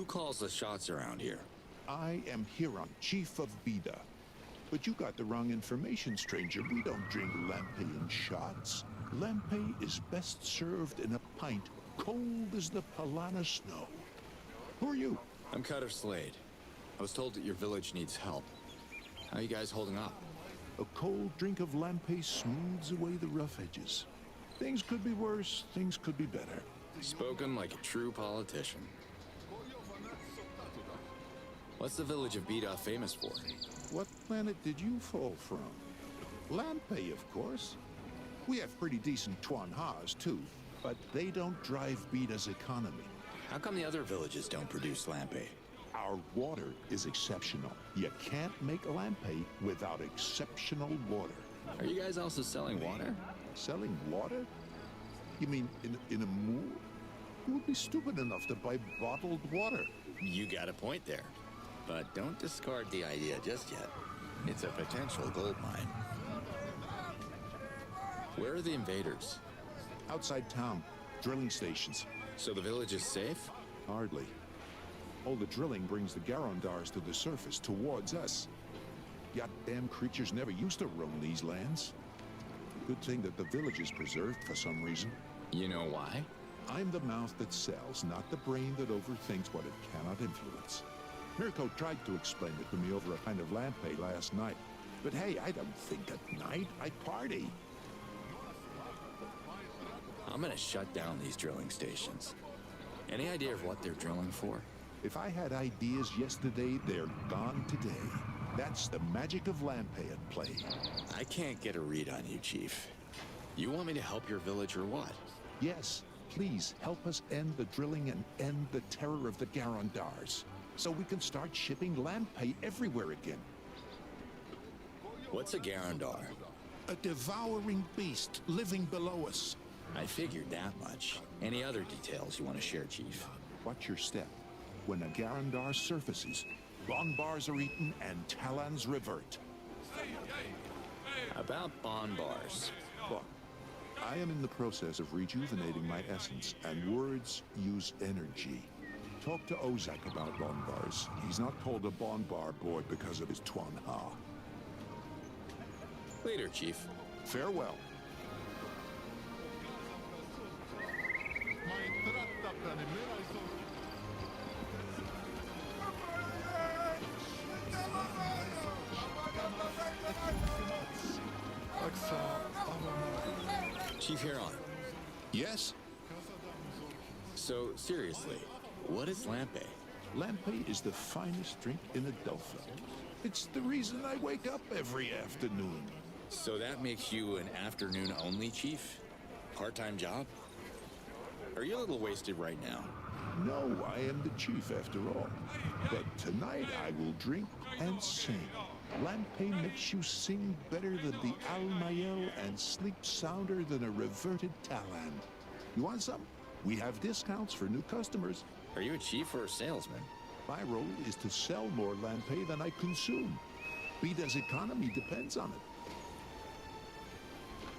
calls the shots around here? I am Huron, chief of Vida. But you got the wrong information, stranger. We don't drink lampe in shots. Lampe is best served in a pint, cold as the Palana snow. Who are you? I'm Cutter Slade. I was told that your village needs help. How are you guys holding up? A cold drink of lampe smooths away the rough edges. Things could be worse, things could be better. Spoken like a true politician. What's the village of Bida famous for? What planet did you fall from? Lampe, of course. We have pretty decent Tuan Ha's, too, but they don't drive Bida's economy. How come the other villages don't produce lampe? Our water is exceptional. You can't make lampe without exceptional water. Are you guys also selling water? Selling water? You mean in a moor? Who would be stupid enough to buy bottled water? You got a point there. But don't discard the idea just yet. It's a potential gold mine. Where are the invaders? Outside town. Drilling stations. So the village is safe? Hardly. All the drilling brings the Garondars to the surface, towards us. Goddamn creatures never used to roam these lands. Good thing that the village is preserved for some reason. You know why? I'm the mouth that sells, not the brain that overthinks what it cannot influence. Mirko tried to explain it to me over a pint of lampe last night. But hey, I don't think at night, I party. I'm gonna shut down these drilling stations. Any idea of what they're drilling for? If I had ideas yesterday, they're gone today. That's the magic of lampe at play. I can't get a read on you, Chief. You want me to help your village or what? Yes, please help us end the drilling and end the terror of the Garondars, so we can start shipping lampe everywhere again. What's a Garondar? A devouring beast living below us. I figured that much. Any other details you want to share, Chief? Watch your step. When a Garandar surfaces, Bonbars are eaten and Talons revert. About Bonbars. Look, I am in the process of rejuvenating my essence, and words use energy. Talk to Ozak about Bonbars. He's not called a Bonbar boy because of his Tuan Ha. Later, Chief. Farewell. Chief Huron. Yes? So, seriously, what is lampe? Lampe is the finest drink in Adelpha. It's the reason I wake up every afternoon. So that makes you an afternoon-only chief? Part-time job? Are you a little wasted right now? No, I am the chief after all. But tonight I will drink and sing. Lampe makes you sing better than the Almayel and sleep sounder than a reverted Taland. You want some? We have discounts for new customers. Are you a chief or a salesman? My role is to sell more lampe than I consume. Bida's economy depends on it.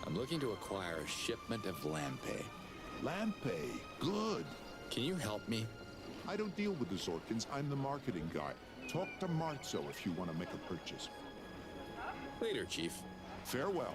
I'm looking to acquire a shipment of lampe. Lampe, good. Can you help me? I don't deal with the Zorkins. I'm the marketing guy. Talk to Marzo if you want to make a purchase. Later, Chief. Farewell.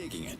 taking it.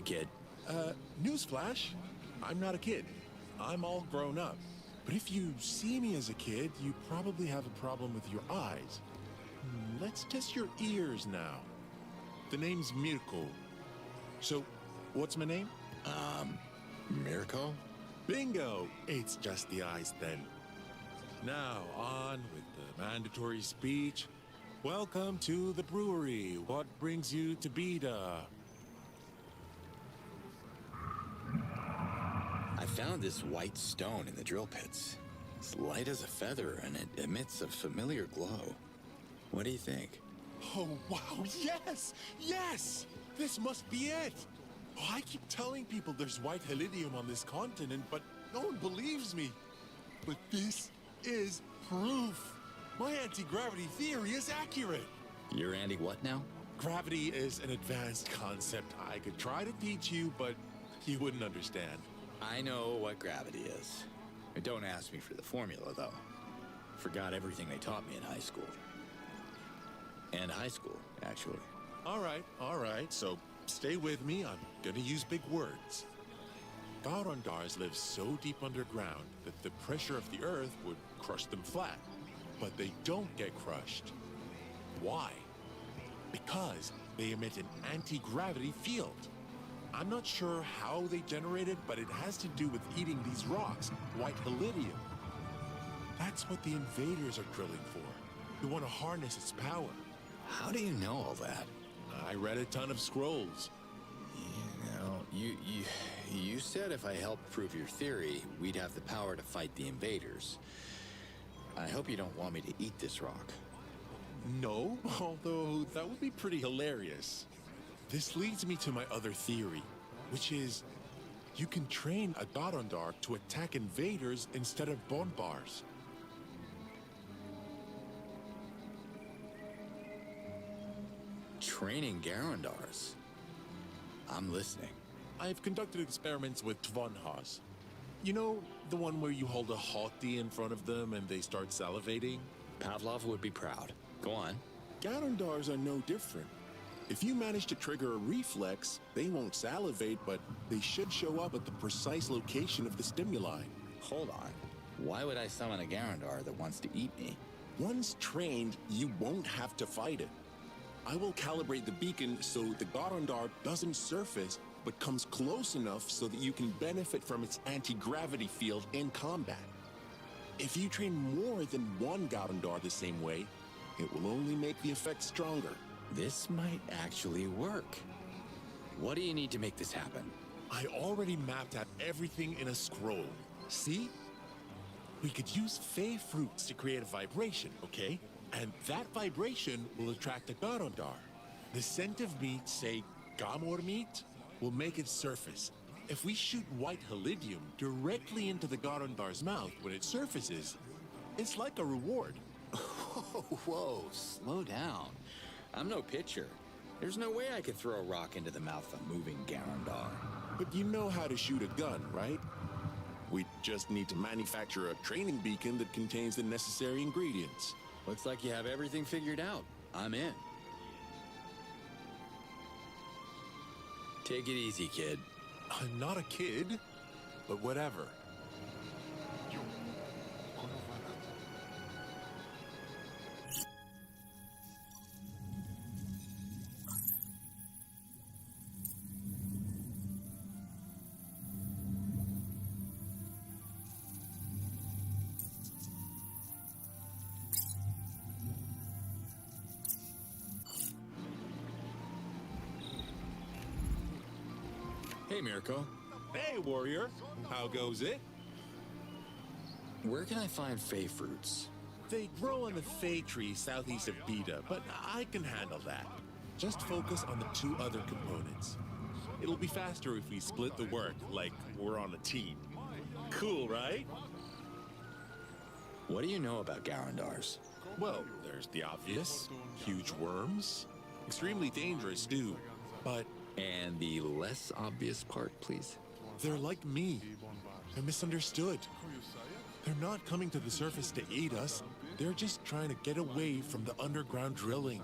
kid. Newsflash. I'm not a kid. I'm all grown up. But if you see me as a kid, you probably have a problem with your eyes. Let's test your ears now. The name's Mirko. So, what's my name? Mirko? Bingo! It's just the eyes then. Now, on with the mandatory speech. Welcome to the brewery. What brings you to Beta? I found this white stone in the drill pits. It's light as a feather, and it emits a familiar glow. What do you think? Oh, wow, yes! Yes! This must be it! Oh, I keep telling people there's white helidium on this continent, but no one believes me. But this is proof. My anti-gravity theory is accurate. You're anti what now? Gravity is an advanced concept. I could try to teach you, but you wouldn't understand. I know what gravity is. Don't ask me for the formula, though. Forgot everything they taught me in high school. And high school, actually. All right. So stay with me. I'm gonna use big words. Garondars live so deep underground that the pressure of the Earth would crush them flat. But they don't get crushed. Why? Because they emit an anti-gravity field. I'm not sure how they generate it, but it has to do with eating these rocks, white helidium. That's what the invaders are drilling for. They want to harness its power. How do you know all that? I read a ton of scrolls. You said if I helped prove your theory, we'd have the power to fight the invaders. I hope you don't want me to eat this rock. No, although that would be pretty hilarious. This leads me to my other theory, which is you can train a Garondar to attack invaders instead of Bonbars. Training Garondars? I'm listening. I've conducted experiments with Tvonhas. You know, the one where you hold a haughty in front of them and they start salivating? Pavlov would be proud. Go on. Garondars are no different. If you manage to trigger a reflex, they won't salivate, but they should show up at the precise location of the stimuli. Hold on. Why would I summon a Garondar that wants to eat me? Once trained, you won't have to fight it. I will calibrate the beacon so the Garondar doesn't surface, but comes close enough so that you can benefit from its anti-gravity field in combat. If you train more than one Garondar the same way, it will only make the effect stronger. This might actually work. What do you need to make this happen? I already mapped out everything in a scroll. See? We could use fey fruits to create a vibration, okay? And that vibration will attract a Garondar. The scent of meat, say Gamor meat, will make it surface. If we shoot white helidium directly into the Garondar's mouth when it surfaces, it's like a reward. Whoa, slow down. I'm no pitcher. There's no way I could throw a rock into the mouth of a moving Garondar. But you know how to shoot a gun, right? We just need to manufacture a training beacon that contains the necessary ingredients. Looks like you have everything figured out. I'm in. Take it easy, kid. I'm not a kid, but whatever. Hey, Mirko. Hey, warrior. How goes it? Where can I find fey fruits? They grow on the fey tree southeast of Beta, but I can handle that. Just focus on the two other components. It'll be faster if we split the work, like we're on a team. Cool, right? What do you know about Garondars? Well, there's the obvious. Huge worms. Extremely dangerous, too. But... And the less obvious part, please? They're like me. They're misunderstood. They're not coming to the surface to eat us. They're just trying to get away from the underground drilling.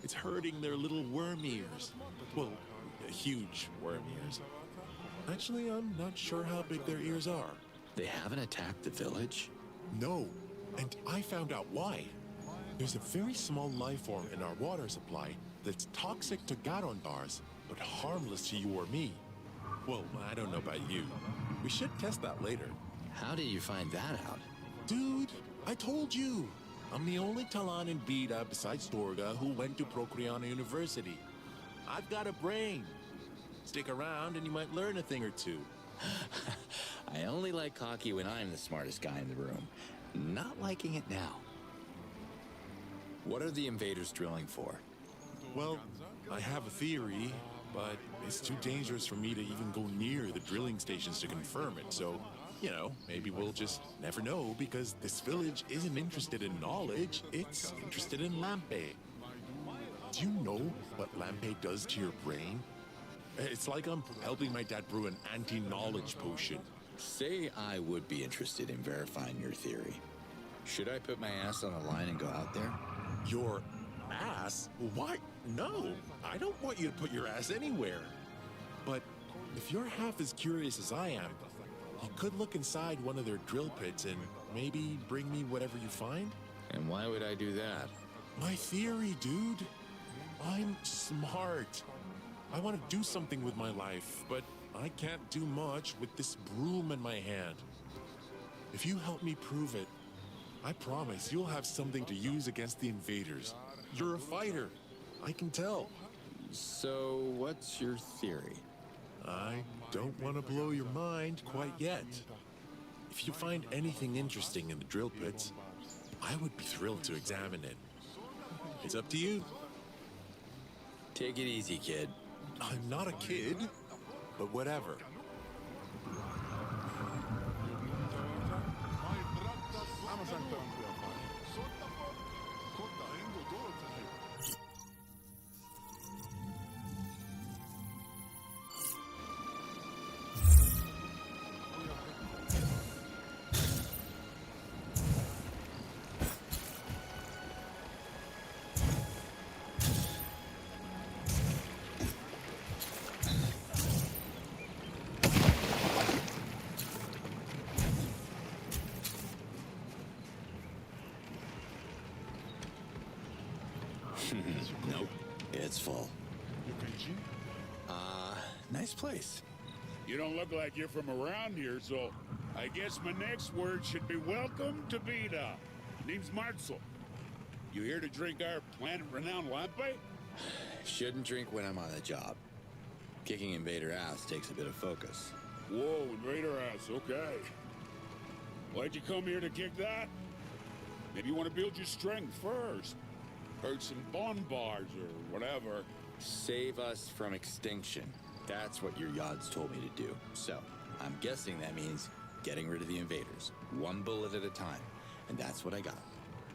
It's hurting their little worm ears. Well, huge worm ears. Actually, I'm not sure how big their ears are. They haven't attacked the village? No, and I found out why. There's a very small life form in our water supply that's toxic to Garondars, but harmless to you or me. Well, I don't know about you. We should test that later. How did you find that out? Dude, I told you. I'm the only Talon in Vida besides Dorga who went to Procreana University. I've got a brain. Stick around and you might learn a thing or two. I only like cocky when I'm the smartest guy in the room. Not liking it now. What are the invaders drilling for? Well, I have a theory, but it's too dangerous for me to even go near the drilling stations to confirm it, so, you know, maybe we'll just never know because this village isn't interested in knowledge, it's interested in Lampe. Do you know what Lampe does to your brain? It's like I'm helping my dad brew an anti-knowledge potion. Say I would be interested in verifying your theory. Should I put my ass on the line and go out there? Your ass? Why? No, I don't want you to put your ass anywhere. But if you're half as curious as I am, you could look inside one of their drill pits and maybe bring me whatever you find. And why would I do that? My theory, dude. I'm smart. I want to do something with my life, but I can't do much with this broom in my hand. If you help me prove it, I promise you'll have something to use against the invaders. You're a fighter. I can tell. So, what's your theory? I don't want to blow your mind quite yet. If you find anything interesting in the drill pits, I would be thrilled to examine it. It's up to you. Take it easy, kid. I'm not a kid, but whatever. Nope, it's full. Nice place. You don't look like you're from around here, so I guess my next word should be welcome to Vida. Name's Marcel. You here to drink our planet-renowned lampe? Shouldn't drink when I'm on the job. Kicking invader ass takes a bit of focus. Whoa, invader ass, okay. Why'd you come here to kick that? Maybe you want to build your strength first. Hurt some bonbars or whatever. Save us from extinction. That's what your Yods told me to do. So, I'm guessing that means getting rid of the invaders. One bullet at a time. And that's what I got.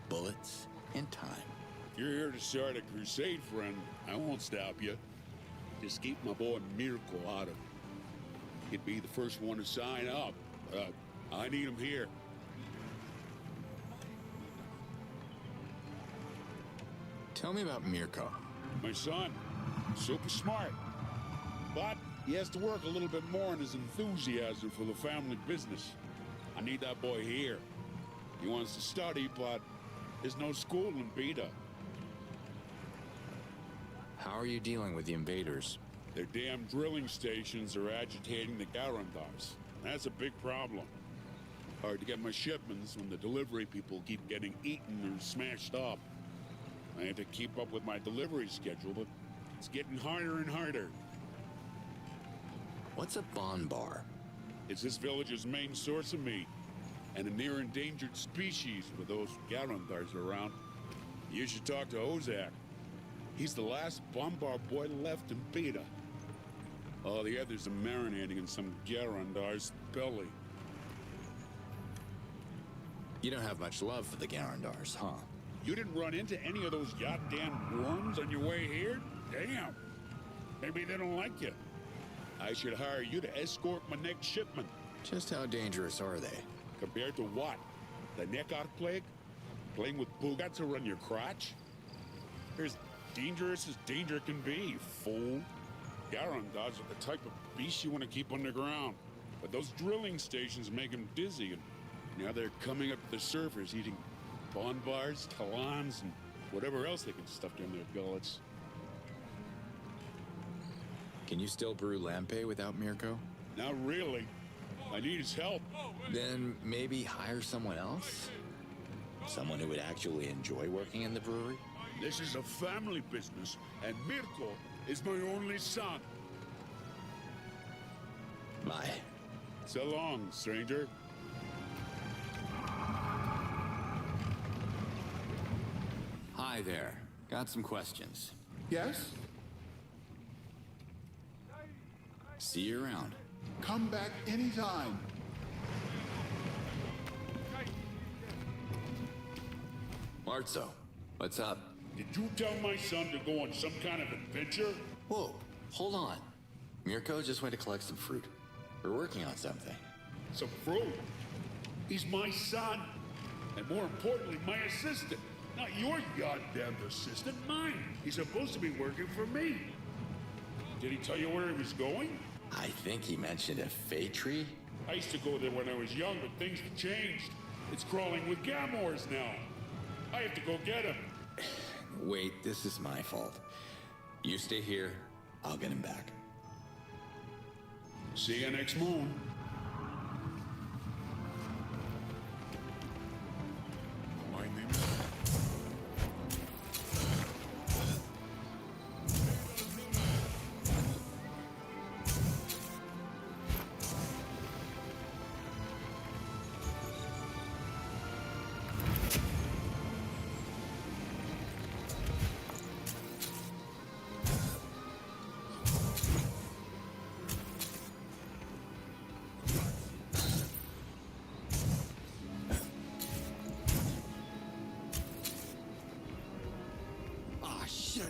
Bullets and time. If you're here to start a crusade, friend, I won't stop you. Just keep my boy Mirko out of it. He'd be the first one to sign up. I need him here. Tell me about Mirko. My son. Super smart. But he has to work a little bit more on his enthusiasm for the family business. I need that boy here. He wants to study, but there's no school in Vida. How are you dealing with the invaders? Their damn drilling stations are agitating the Garandars. That's a big problem. Hard to get my shipments when the delivery people keep getting eaten or smashed up. I have to keep up with my delivery schedule, but it's getting harder and harder. What's a bonbar? It's this village's main source of meat, and a near endangered species with those Garandars around. You should talk to Ozak. He's the last bonbar boy left in Vida. All the others are marinating in some Garandar's belly. You don't have much love for the Garandars, huh? You didn't run into any of those goddamn worms on your way here? Damn. Maybe they don't like you. I should hire you to escort my next shipment. Just how dangerous are they? Compared to what? The Nekar plague? Playing with Bugats around your crotch? They're as dangerous as danger can be, fool. Garandads are the type of beast you want to keep underground. But those drilling stations make them dizzy, and now they're coming up to the surface eating bonbars, talons, and whatever else they can stuff down their gullets. Can you still brew lampe without Mirko? Not really. I need his help. Then maybe hire someone else? Someone who would actually enjoy working in the brewery? This is a family business, and Mirko is my only son. My. So long, stranger. Hi there. Got some questions. Yes? See you around. Come back anytime. Marzo, what's up? Did you tell my son to go on some kind of adventure? Whoa, hold on. Mirko just went to collect some fruit. We're working on something. Some fruit? He's my son. And more importantly, my assistant. Not your goddamn assistant, mine. He's supposed to be working for me. Did he tell you where he was going? I think he mentioned a fay tree. I used to go there when I was young, but things have changed. It's crawling with Gamors now. I have to go get him. Wait, this is my fault. You stay here, I'll get him back. See you next moon. My name is...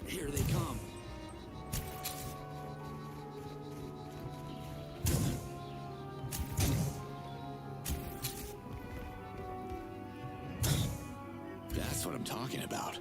Here they come. That's what I'm talking about.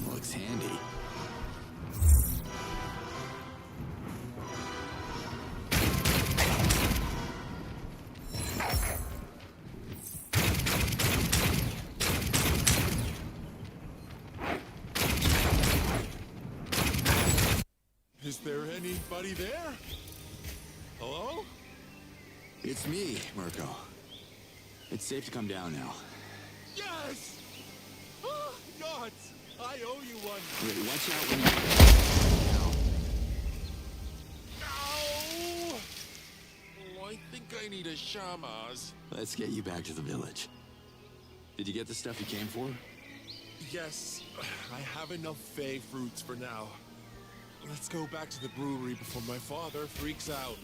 Looks handy. Is there anybody there? Hello? It's me, Mirko. It's safe to come down now. Yes! Gods! I owe you one. Wait, watch out when you... Ow! Oh, I think I need a shamas. Let's get you back to the village. Did you get the stuff you came for? Yes, I have enough fey fruits for now. Let's go back to the brewery before my father freaks out.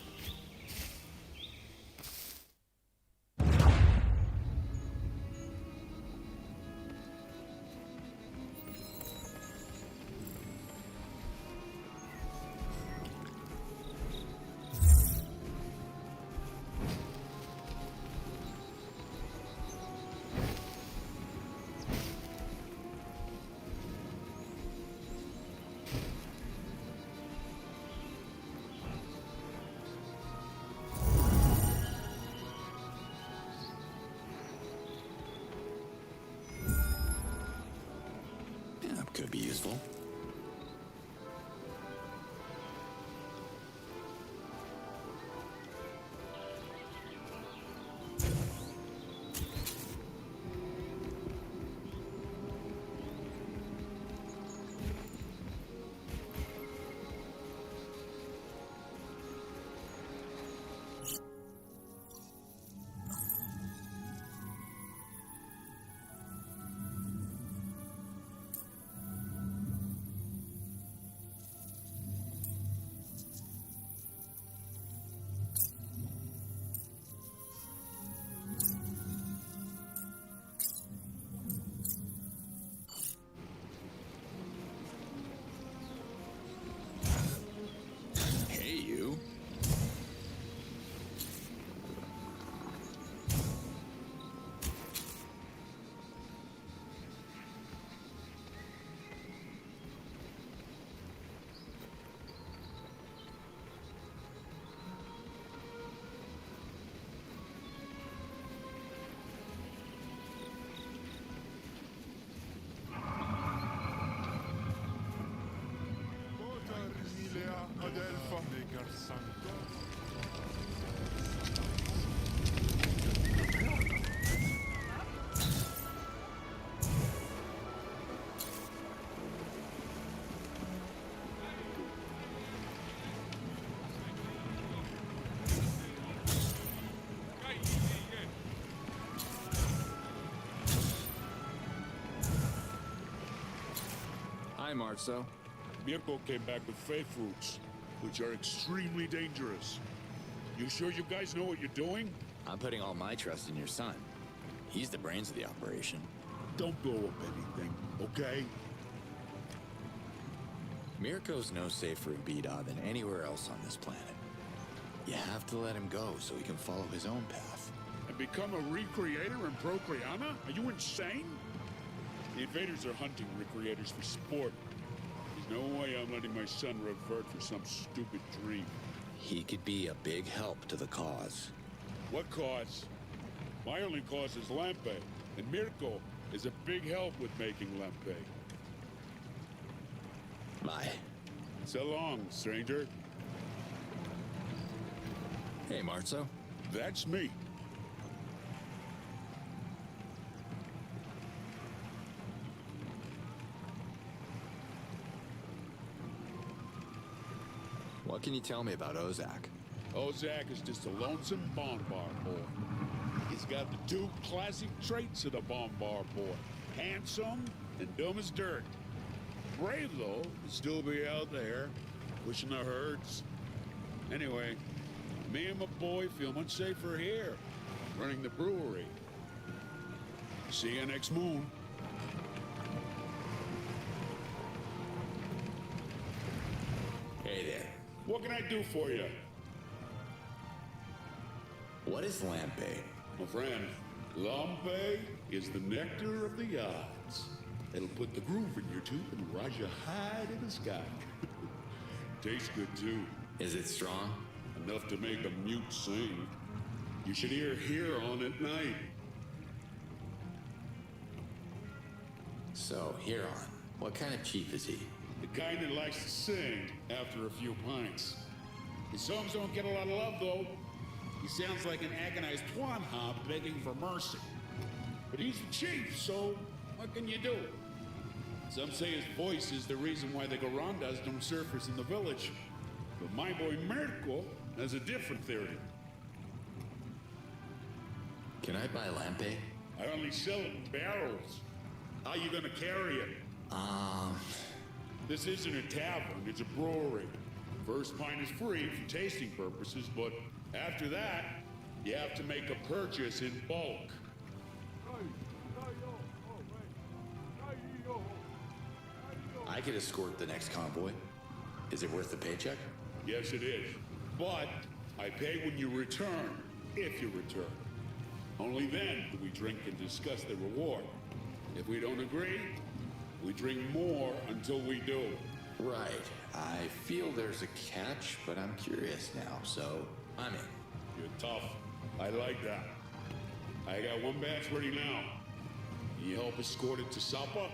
Could be useful. Hi, Marzo. Mirko came back with faith fruits, which are extremely dangerous. You sure you guys know what you're doing? I'm putting all my trust in your son. He's the brains of the operation. Don't blow up anything, okay? Mirko's no safer a Bida than anywhere else on this planet. You have to let him go so he can follow his own path. And become a recreator in Procreana? Are you insane? The invaders are hunting recreators for sport. There's no way I'm letting my son revert for some stupid dream. He could be a big help to the cause. What cause? My only cause is Lampe, and Mirko is a big help with making Lampe. Bye. So long, stranger. Hey, Marzo. That's me. What can you tell me about Ozak? Ozak is just a lonesome Bombar boy. He's got the two classic traits of the Bombar boy. Handsome and dumb as dirt. Brave, though, to still be out there, pushing the herds. Anyway, me and my boy feel much safer here, running the brewery. See you next moon. Hey there. What can I do for you? What is Lampe? My friend, Lampe is the nectar of the gods. It'll put the groove in your tooth and rise you high to the sky. Tastes good, too. Is it strong? Enough to make a mute sing. You should hear Huron at night. So, Huron, what kind of chief is he? The kind that likes to sing after a few pints. His songs don't get a lot of love, though. He sounds like an agonized Twanha begging for mercy. But he's the chief, so what can you do? Some say his voice is the reason why the Garandas don't surface in the village. But my boy Mirko has a different theory. Can I buy Lampe? I only sell it in barrels. How you gonna carry it? This isn't a tavern, it's a brewery. First pint is free for tasting purposes, but after that, you have to make a purchase in bulk. I could escort the next convoy. Is it worth the paycheck? Yes, it is. But I pay when you return, if you return. Only then do we drink and discuss the reward. If we don't agree, we drink more until we do. Right. I feel there's a catch, but I'm curious now, so I'm in. You're tough. I like that. I got one batch ready now. Can you help escort it to Sapa?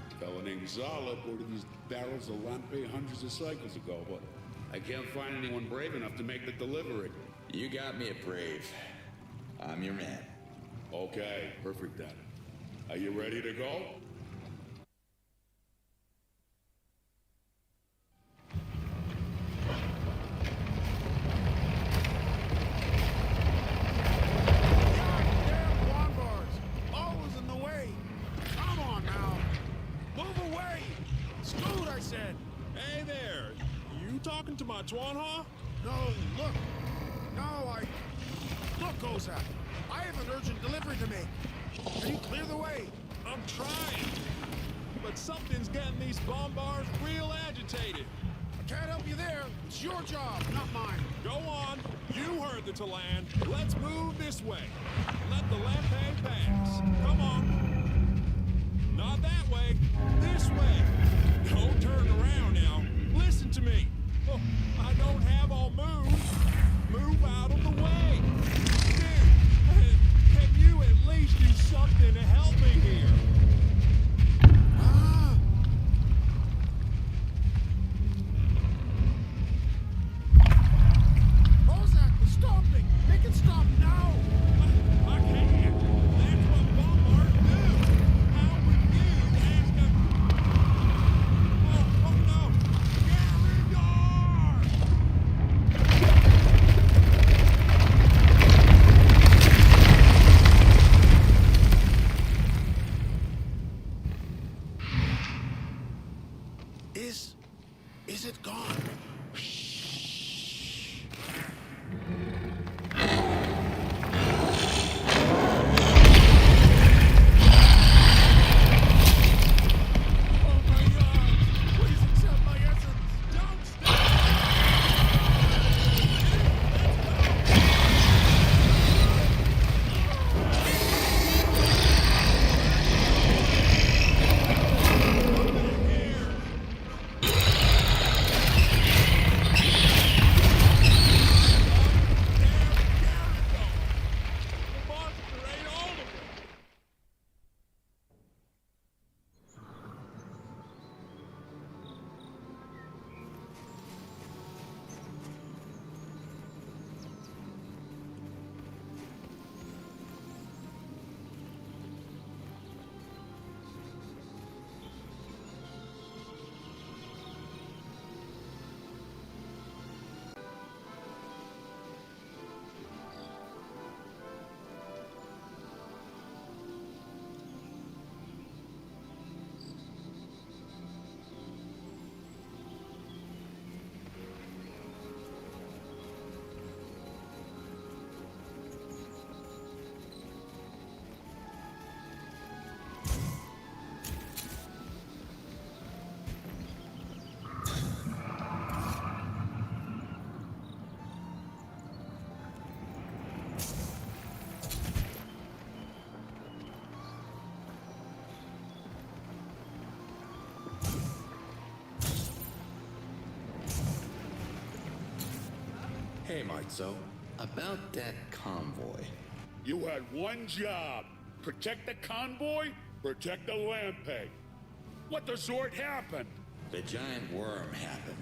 A fellow named Zala ordered these barrels of Lampe hundreds of cycles ago, but I can't find anyone brave enough to make the delivery. You got me a brave. I'm your man. Okay, perfect then. Are you ready to go? Talking to my Twanha? No, look! No, Look, Ozak! I have an urgent delivery to make! Can you clear the way? I'm trying! But something's getting these bombars real agitated! I can't help you there! It's your job, not mine! Go on! You heard the Talan! Let's move this way! Let the Lampe pass! Come on! Not that way! This way! Don't turn around now! Listen to me! Oh, I don't have all moon. Move out of the way. Dude, can you at least do something to help me here? Ozak, stop me! Make it stop now! I can't. That's what bombers do. How would you ask a Is it gone? Hey, Marzo. About that convoy. You had one job. Protect the convoy, protect the Lampe. What the sort happened? The giant worm happened.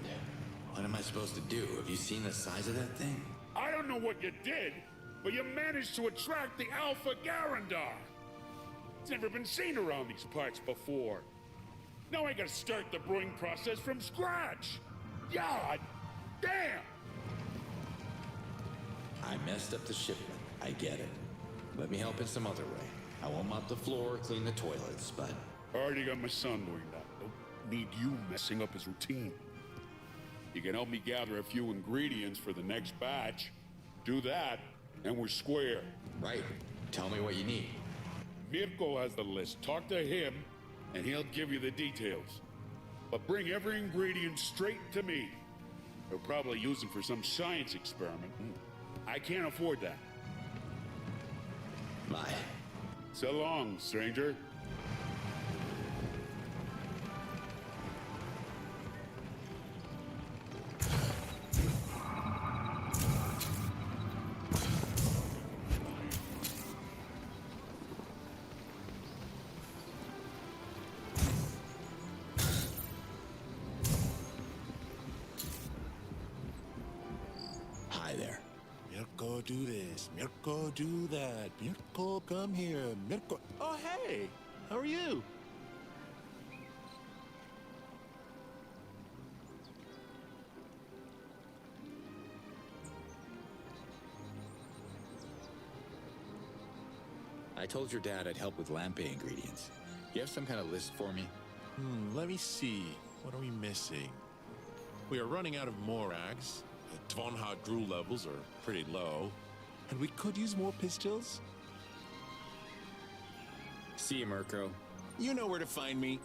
What am I supposed to do? Have you seen the size of that thing? I don't know what you did, but you managed to attract the Alpha Garandar. It's never been seen around these parts before. Now I gotta start the brewing process from scratch. God damn! I messed up the shipment. I get it. Let me help in some other way. I won't mop the floor or clean the toilets, but... I already got my son doing that. Don't need you messing up his routine. You can help me gather a few ingredients for the next batch. Do that, and we're square. Right. Tell me what you need. Mirko has the list. Talk to him, and he'll give you the details. But bring every ingredient straight to me. They'll probably use them for some science experiment. I can't afford that. Bye. So long, stranger. Hi there. Mirko, do this. Mirko, do that. Mirko, come here. Mirko. Oh, hey. How are you? I told your dad I'd help with Lampe ingredients. You have some kind of list for me? Let me see. What are we missing? We are running out of Morags. The Tvonha Drew levels are pretty low. And we could use more pistols. See you, Mirko. You know where to find me.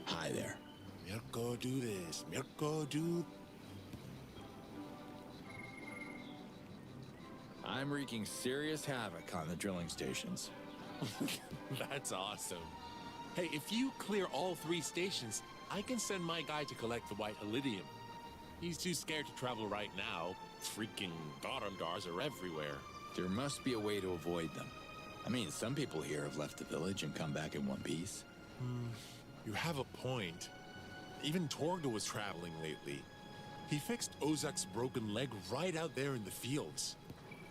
Hi there. Mirko, do this. Mirko, do... I'm wreaking serious havoc on the drilling stations. That's awesome. Hey, if you clear all 3 stations, I can send my guy to collect the white iridium. He's too scared to travel right now. Freaking Garandars are everywhere. There must be a way to avoid them. I mean, some people here have left the village and come back in one piece. You have a point. Even Torga was traveling lately. He fixed Ozak's broken leg right out there in the fields.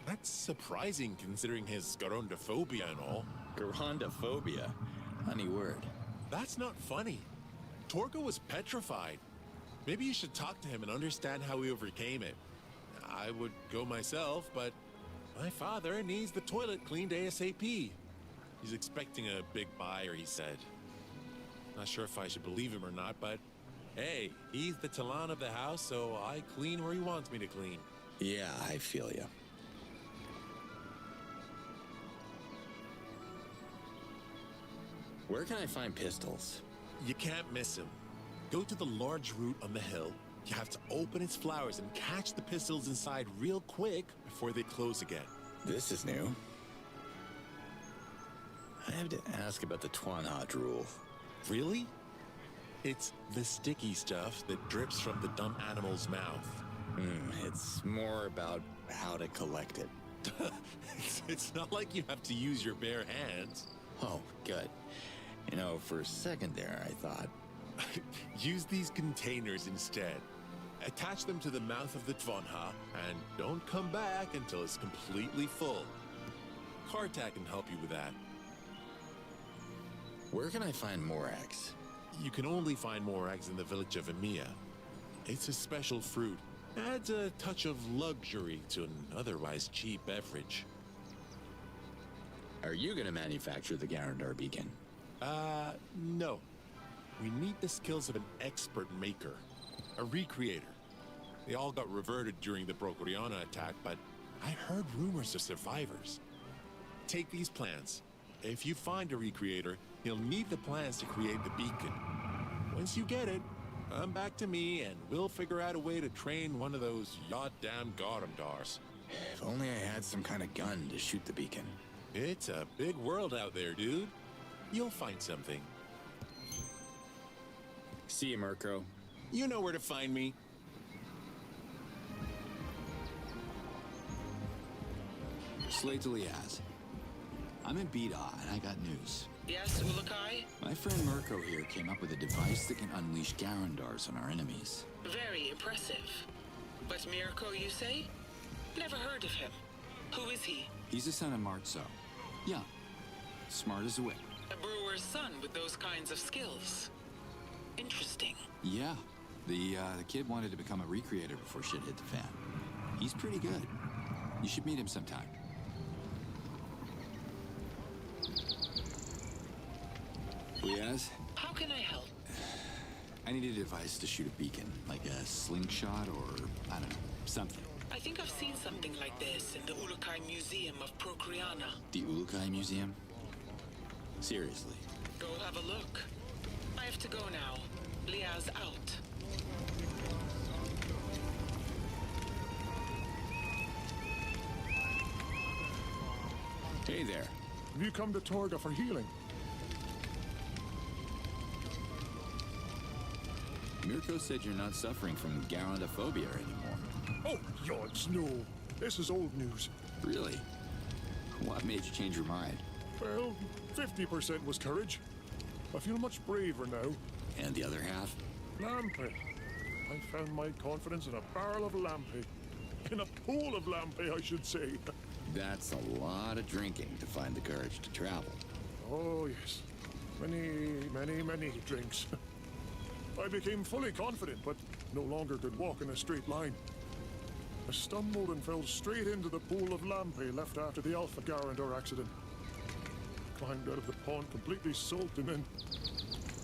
That's surprising considering his garandophobia and all. Garandophobia? Funny word. That's not funny. Torgo was petrified. Maybe you should talk to him and understand how he overcame it. I would go myself, but my father needs the toilet cleaned ASAP. He's expecting a big buyer, he said. Not sure if I should believe him or not, but hey, he's the Talon of the house, so I clean where he wants me to clean. Yeah, I feel you. Where can I find pistols? You can't miss him. Go to the large root on the hill. You have to open its flowers and catch the pistols inside real quick before they close again. This is new. I have to ask about the Twanha drool. Really? It's the sticky stuff that drips from the dumb animal's mouth. It's more about how to collect it. It's not like you have to use your bare hands. Oh, good. You know, for a second there, I thought... Use these containers instead. Attach them to the mouth of the Twanha, and don't come back until it's completely full. Kartak can help you with that. Where can I find Morax? You can only find Morax in the village of Emiya. It's a special fruit. Adds a touch of luxury to an otherwise cheap beverage. Are you gonna manufacture the Garandar beacon? No. We need the skills of an expert maker. A recreator. They all got reverted during the Brokoriana attack, but I heard rumors of survivors. Take these plans. If you find a recreator, you'll need the plans to create the beacon. Once you get it, come back to me and we'll figure out a way to train one of those goddamn Garandars. If only I had some kind of gun to shoot the beacon. It's a big world out there, dude. You'll find something. See you, Mirko. You know where to find me. Slade to Liaz. I'm in Bida, and I got news. Yes, Ulukai? My friend Mirko here came up with a device that can unleash Garandars on our enemies. Very impressive. But Mirko, you say? Never heard of him. Who is he? He's the son of Martso. Young. Smart as a whip. A brewer's son with those kinds of skills. Interesting. Yeah. The kid wanted to become a recreator before shit hit the fan. He's pretty good. You should meet him sometime. Liaz? How can I help? I need a device to shoot a beacon, like a slingshot or, I don't know, something. I think I've seen something like this in the Ulukai Museum of Procreana. The Ulukai Museum? Seriously? Go have a look. I have to go now. Liaz out. Hey there. Have you come to Torga for healing? Mirko said you're not suffering from garandophobia anymore. Oh, yods, no. This is old news. Really? What made you change your mind? Well, 50% was courage. I feel much braver now. And the other half? Lampe. I found my confidence in a barrel of Lampe. In a pool of Lampe, I should say. That's a lot of drinking to find the courage to travel. Oh, yes. Many drinks. I became fully confident, but no longer could walk in a straight line. I stumbled and fell straight into the pool of Lampe left after the Alpha Garandor accident. Climbed out of the pond completely soaked, and then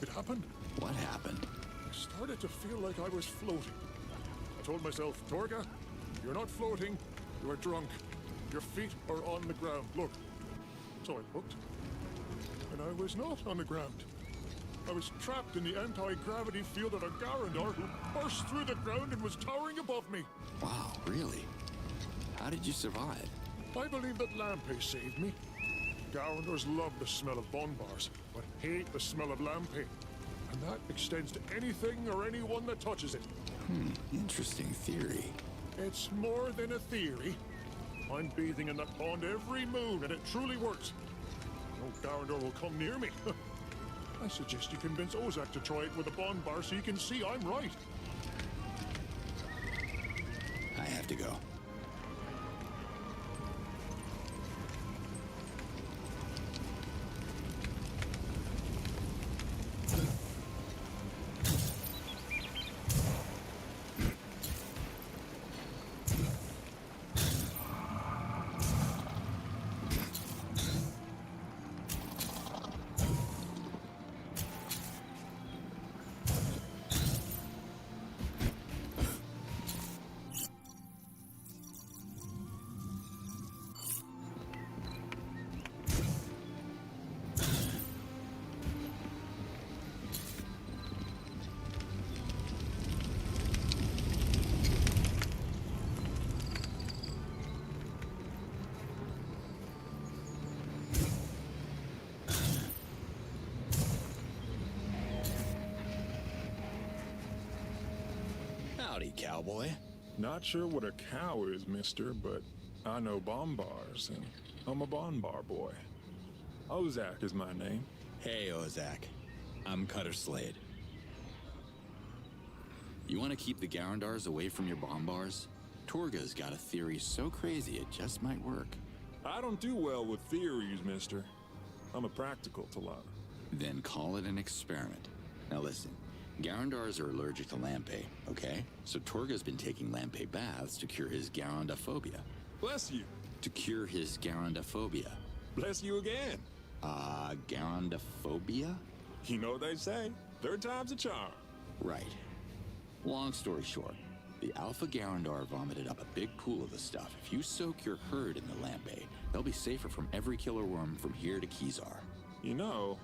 it happened. What happened? I started to feel like I was floating. I told myself, Torga, you're not floating, you are drunk. Your feet are on the ground. Look. So I looked, and I was not on the ground. I was trapped in the anti-gravity field of a Garandor who burst through the ground and was towering above me. Wow, really? How did you survive? I believe that Lampe saved me. Garandors love the smell of bonbars, but hate the smell of Lampe. And that extends to anything or anyone that touches it. Interesting theory. It's more than a theory. I'm bathing in that pond every moon, and it truly works. No Garandor will come near me. I suggest you convince Ozak to try it with a bonbar so you can see I'm right. I have to go. Howdy, cowboy. Not sure what a cow is, mister, but I know bombars, and I'm a bonbar boy. Ozak is my name. Hey, Ozak. I'm Cutter Slade. You want to keep the Garandars away from your bombars? Torga's got a theory so crazy it just might work. I don't do well with theories, mister. I'm a practical Talana. Then call it an experiment. Now listen, Garandars are allergic to lampe, okay? So Torga's been taking lampe baths to cure his Garandophobia. Bless you. To cure his Garandophobia. Bless you again. Garandophobia? You know what they say. Third time's a charm. Right. Long story short, the Alpha Garandar vomited up a big pool of the stuff. If you soak your herd in the lampe, they'll be safer from every killer worm from here to Kizar. You know,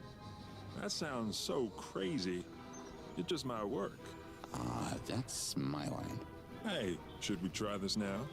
that sounds so crazy. It just might work. That's my line. Hey, should we try this now?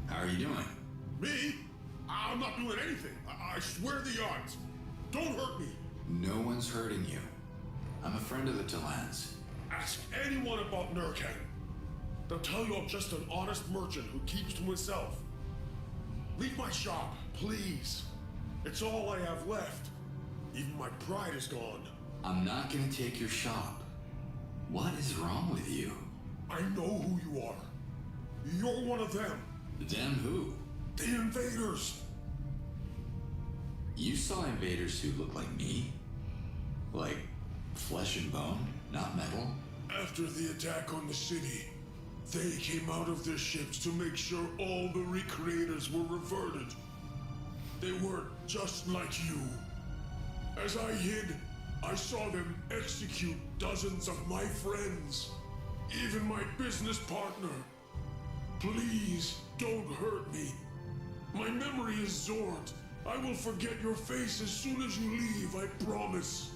How are you doing? Me? I'm not doing anything. I swear the odds. Don't hurt me. No one's hurting you. I'm a friend of the Talans. Ask anyone about Nurkan. They'll tell you I'm just an honest merchant who keeps to himself. Leave my shop, please. It's all I have left. Even my pride is gone. I'm not gonna take your shop. What is wrong with you? I know who you are. You're one of them. Them who? The invaders. You saw invaders who look like me? Like flesh and bone, not metal? After the attack on the city, they came out of their ships to make sure all the recreators were reverted. They were just like you. As I hid, I saw them execute dozens of my friends, even my business partner. Please, don't hurt me. My memory is Zord. I will forget your face as soon as you leave, I promise.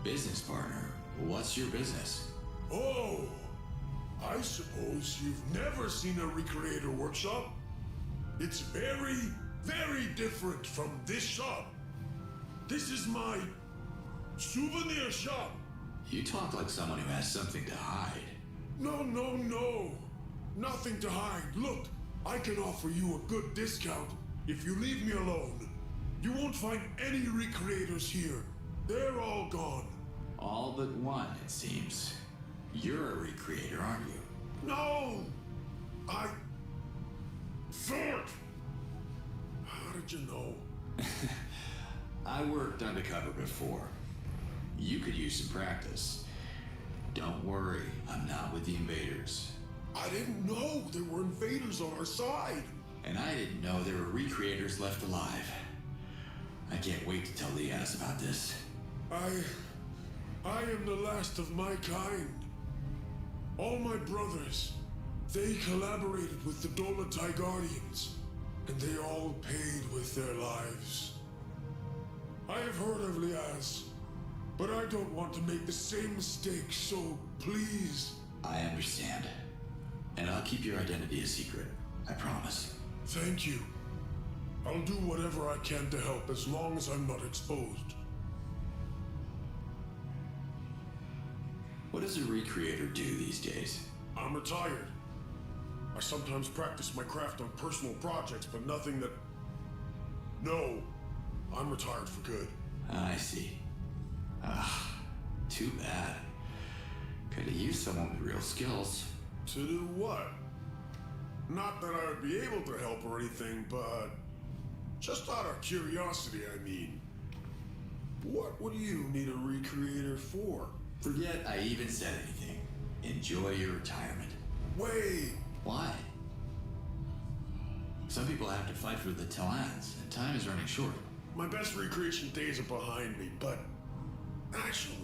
Business partner? What's your business? Oh, I suppose you've never seen a recreator workshop? It's very, very different from this shop. This is my souvenir shop. You talk like someone who has something to hide. No. Nothing to hide. Look, I can offer you a good discount if you leave me alone. You won't find any recreators here. They're all gone. All but one, it seems. You're a recreator, aren't you? No! I... thought! How did you know? I worked undercover before. You could use some practice. Don't worry, I'm not with the invaders. I didn't know there were invaders on our side. And I didn't know there were recreators left alive. I can't wait to tell Liaz about this. I am the last of my kind. All my brothers, they collaborated with the Dolotai Guardians, and they all paid with their lives. I have heard of Liaz, but I don't want to make the same mistake, so please. I understand. And I'll keep your identity a secret. I promise. Thank you. I'll do whatever I can to help as long as I'm not exposed. What does a recreator do these days? I'm retired. I sometimes practice my craft on personal projects, but nothing that... No, I'm retired for good. I see. Too bad. Could have used someone with real skills. To do what? Not that I would be able to help or anything, but... just out of curiosity, I mean. What would you need a recreator for? Forget I even said anything. Enjoy your retirement. Wait! Why? Some people have to fight for the Talans, and time is running short. My best recreation days are behind me, but... actually,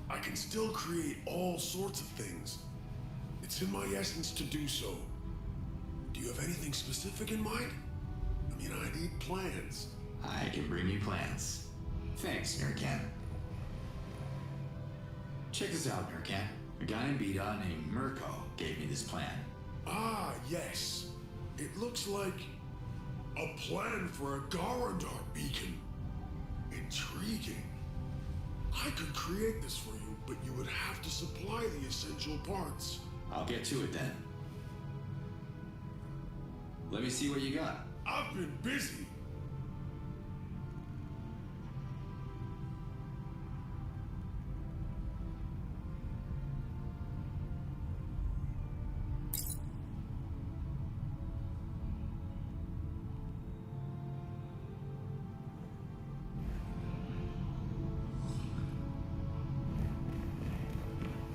I can still create all sorts of things. It's in my essence to do so. Do you have anything specific in mind? I mean, I need plans. I can bring you plans. Thanks, Nurkan. Check this out, Nurkan. A guy in Bida named Mirko gave me this plan. Ah, yes. It looks like a plan for a Garandar beacon. Intriguing. I could create this for you, but you would have to supply the essential parts. I'll get to it then. Let me see what you got. I've been busy.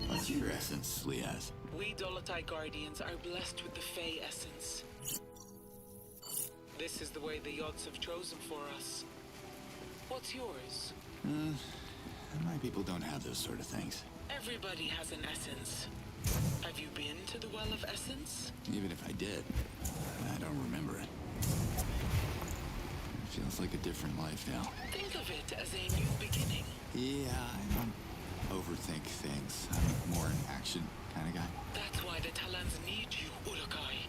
What's your essence, Liaz? We Dolotai Guardians are blessed with the Fey essence. This is the way the Yods have chosen for us. What's yours? My people don't have those sort of things. Everybody has an essence. Have you been to the Well of Essence? Even if I did, I don't remember it. It feels like a different life now. Think of it as a new beginning. Yeah, I don't overthink things. I'm more an action kind of guy. That's why the Talans need you, Ulukai.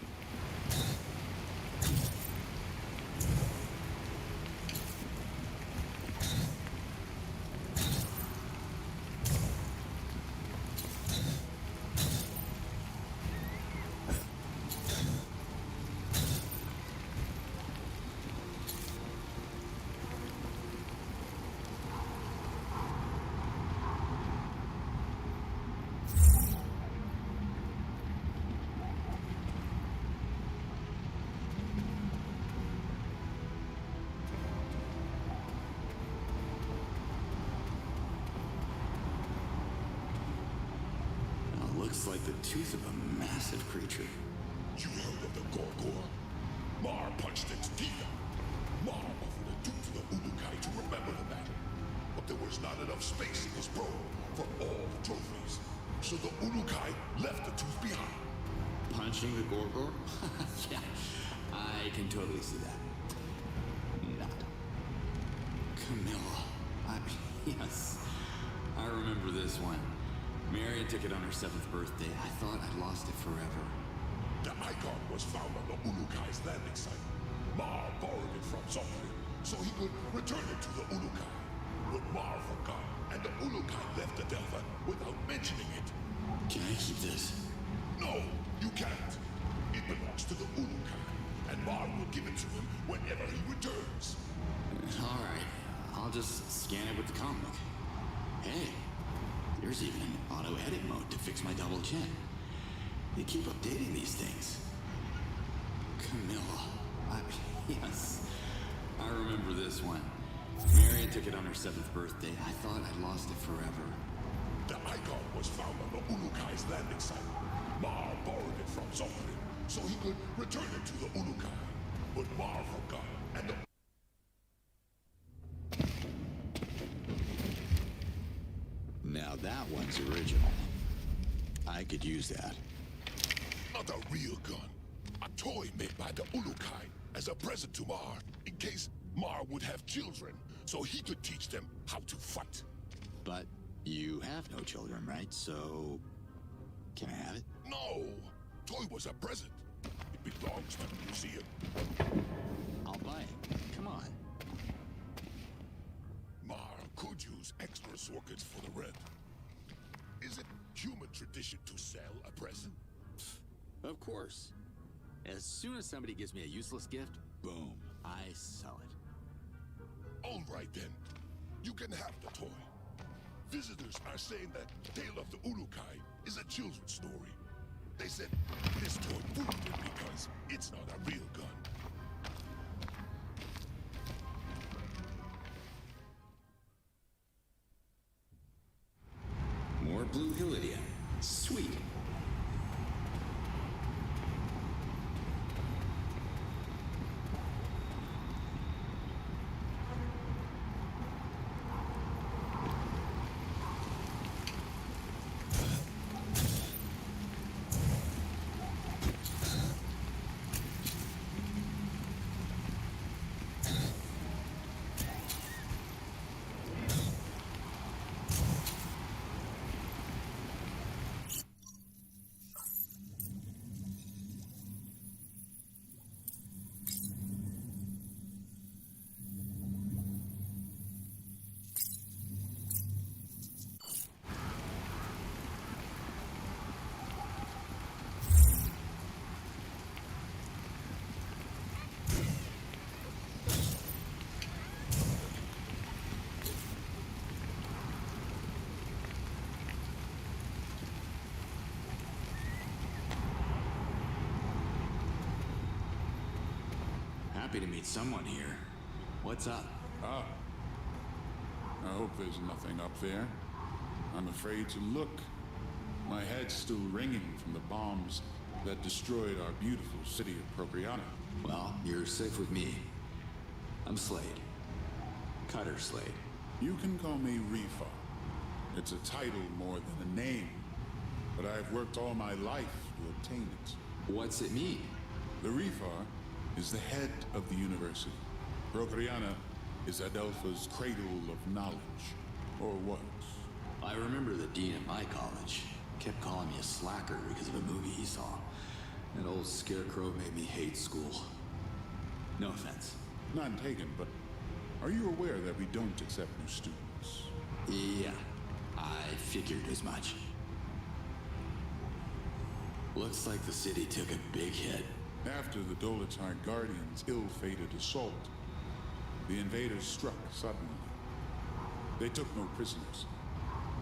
Looks like the tooth of a massive creature. You heard of the Gorgor? Mar punched its teeth out. Mar offered a tooth to the Ulukai to remember the battle. But there was not enough space in his probe for all the trophies. So the Ulukai left the tooth behind. Punching the Gorgor? Yeah, I can totally see that. Not. Camilla. Yes. I remember this one. Marion took it on her 7th birthday. I thought I'd lost it forever. The icon was found on the Ulukai's landing site. Mar borrowed it from Zofri so he could return it to the Ulukai. But Mar forgot, and the Ulukai left Adelpha without mentioning it. Can I keep this? No, you can't. It belongs to the Ulukai, and Mar will give it to him whenever he returns. All right, I'll just scan it with the comic. Hey, there's even an auto-edit mode to fix my double chin. They keep updating these things. Camilla. Yes. I remember this one. Marion took it on her 7th birthday. I thought I'd lost it forever. The icon was found on the Ulukai's landing site. Mar borrowed it from Zoltan, so he could return it to the Ulukai. But Mar forgot, and the... Now that one's original. I could use that. Not a real gun. A toy made by the Ulukai as a present to Mar, in case Mar would have children, so he could teach them how to fight. But you have no children, right? So... can I have it? No! Toy was a present. It belongs to the museum. I'll buy it. Come on. Mar could use extra circuits for the rent. Is it human tradition to sell a present? Of course. As soon as somebody gives me a useless gift, boom, I sell it. All right then. You can have the toy. Visitors are saying that Tale of the Ulukai is a children's story. They said this toy fooled them because it's not a real gun. More blue Hillidia. Sweet. Happy to meet someone here. What's up? Ah. I hope there's nothing up there. I'm afraid to look. My head's still ringing from the bombs that destroyed our beautiful city of Propriana. Well, you're safe with me. I'm Slade. Cutter Slade. You can call me Refa. It's a title more than a name, but I've worked all my life to obtain it. What's it mean? The Refa is the head of the university. Propriana is Adelpha's cradle of knowledge, or was. I remember the dean at my college kept calling me a slacker because of a movie he saw. That old scarecrow made me hate school. No offense. None taken, but are you aware that we don't accept new students? Yeah, I figured as much. Looks like the city took a big hit. After the Dolotar Guardians' ill-fated assault, the invaders struck suddenly. They took no prisoners,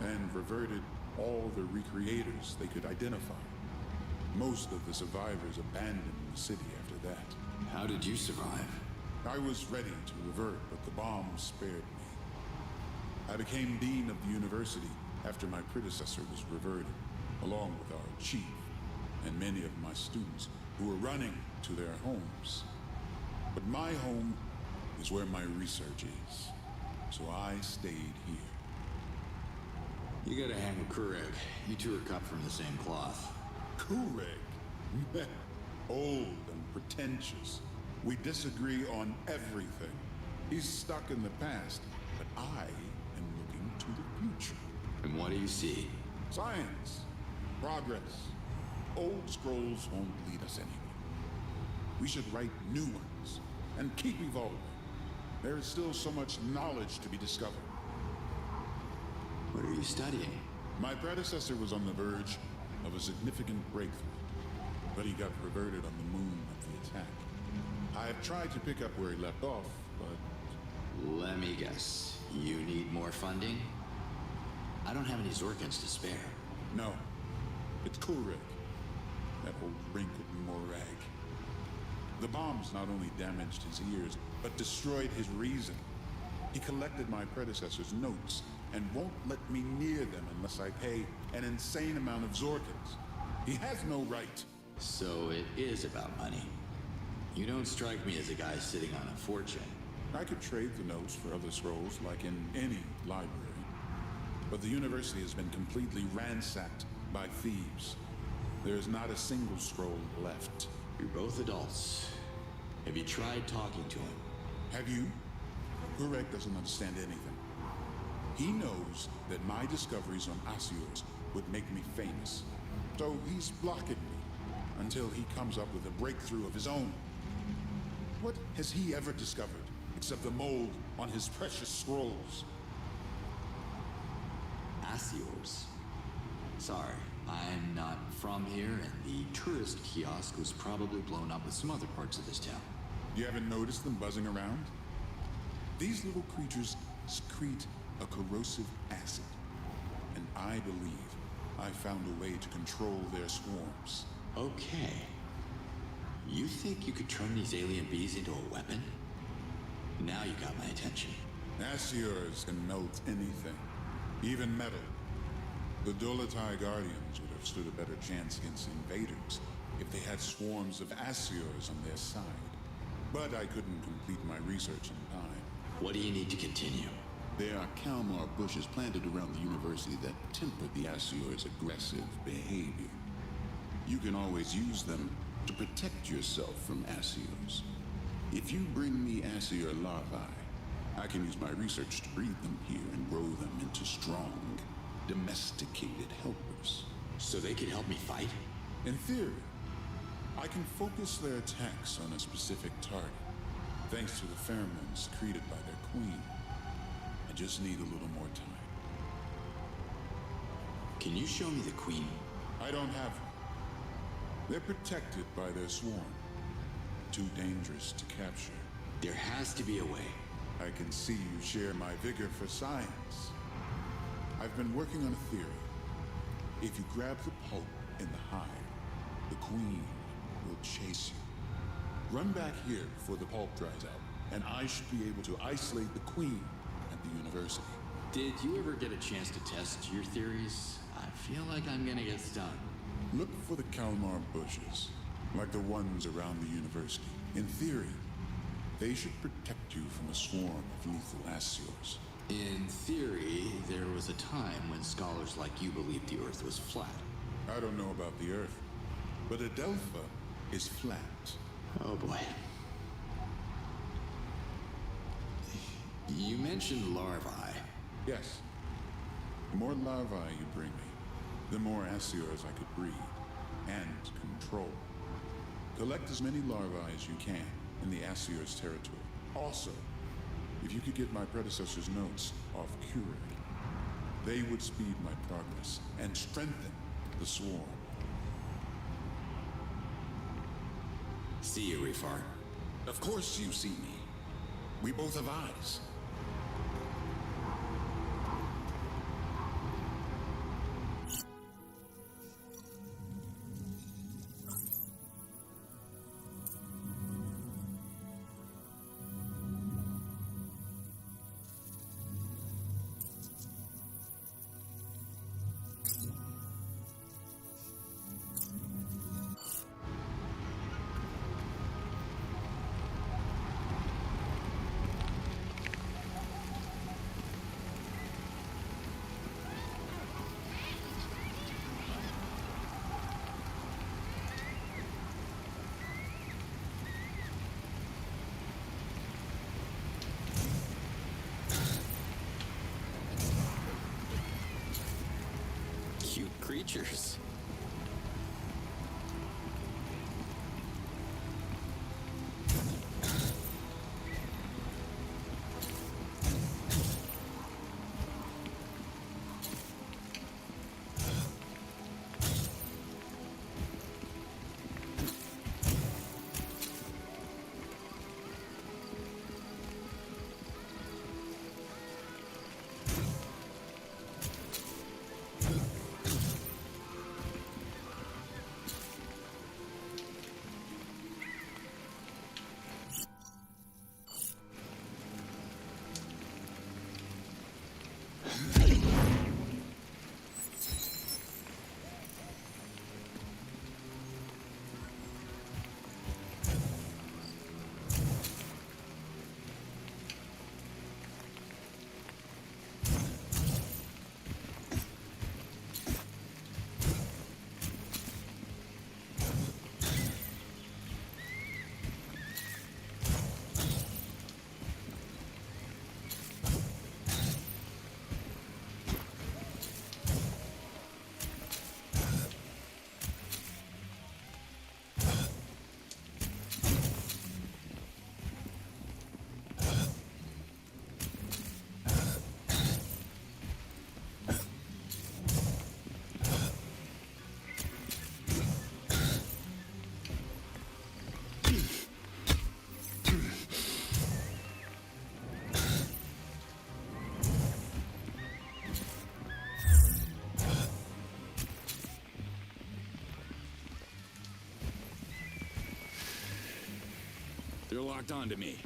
and reverted all the recreators they could identify. Most of the survivors abandoned the city after that. How did you survive? I was ready to revert, but the bomb spared me. I became dean of the university after my predecessor was reverted, along with our chief and many of my students who were running to their homes. But my home is where my research is, so I stayed here. You gotta hang with Kureg. You two are cut from the same cloth. Kureg? Old and pretentious. We disagree on everything. He's stuck in the past, but I am looking to the future. And what do you see? Science. Progress. Old scrolls won't lead us anywhere. We should write new ones and keep evolving. There is still so much knowledge to be discovered. What are you studying? My predecessor was on the verge of a significant breakthrough, but he got reverted on the moon of the attack. I have tried to pick up where he left off, but... Let me guess. You need more funding? I don't have any Zorkins to spare. No. It's Kureg. That old wrinkled morag. The bombs not only damaged his ears, but destroyed his reason. He collected my predecessor's notes and won't let me near them unless I pay an insane amount of Zorkins. He has no right. So it is about money. You don't strike me as a guy sitting on a fortune. I could trade the notes for other scrolls, like in any library. But the university has been completely ransacked by thieves. There is not a single scroll left. You're both adults. Have you tried talking to him? Have you? Gurek doesn't understand anything. He knows that my discoveries on Asios would make me famous. So he's blocking me until he comes up with a breakthrough of his own. What has he ever discovered except the mold on his precious scrolls? Asios. Sorry, I'm not from here, and the tourist kiosk was probably blown up with some other parts of this town. You haven't noticed them buzzing around? These little creatures secrete a corrosive acid, and I believe I found a way to control their swarms. Okay. You think you could turn these alien bees into a weapon? Now you got my attention. Asiors can melt anything, even metal. The Dolotai Guardians would have stood a better chance against invaders if they had swarms of Asiors on their side. But I couldn't complete my research in time. What do you need to continue? There are Kalmar bushes planted around the university that temper the Asior's aggressive behavior. You can always use them to protect yourself from Asiors. If you bring me Asior larvae, I can use my research to breed them here and grow them into strong, domesticated helpers. So they can help me fight? In theory, I can focus their attacks on a specific target, thanks to the pheromones secreted by their queen. I just need a little more time. Can you show me the queen? I don't have her. They're protected by their swarm. Too dangerous to capture. There has to be a way. I can see you share my vigor for science. I've been working on a theory. If you grab the pulp in the hive, the queen will chase you. Run back here before the pulp dries out, and I should be able to isolate the queen at the university. Did you ever get a chance to test your theories? I feel like I'm gonna get stung. Look for the Kalmar bushes, like the ones around the university. In theory, they should protect you from a swarm of lethal Asiors. In theory, there was a time when scholars like you believed the Earth was flat. I don't know about the Earth, but Adelpha is flat. Oh boy. You mentioned larvae. Yes. The more larvae you bring me, the more Asiors I could breed and control. Collect as many larvae as you can in the Asiors' territory. Also, if you could get my predecessor's notes off Keurig, they would speed my progress and strengthen the swarm. See you, Refar. Of course you see me. We both have eyes. Cute creatures. locked onto me.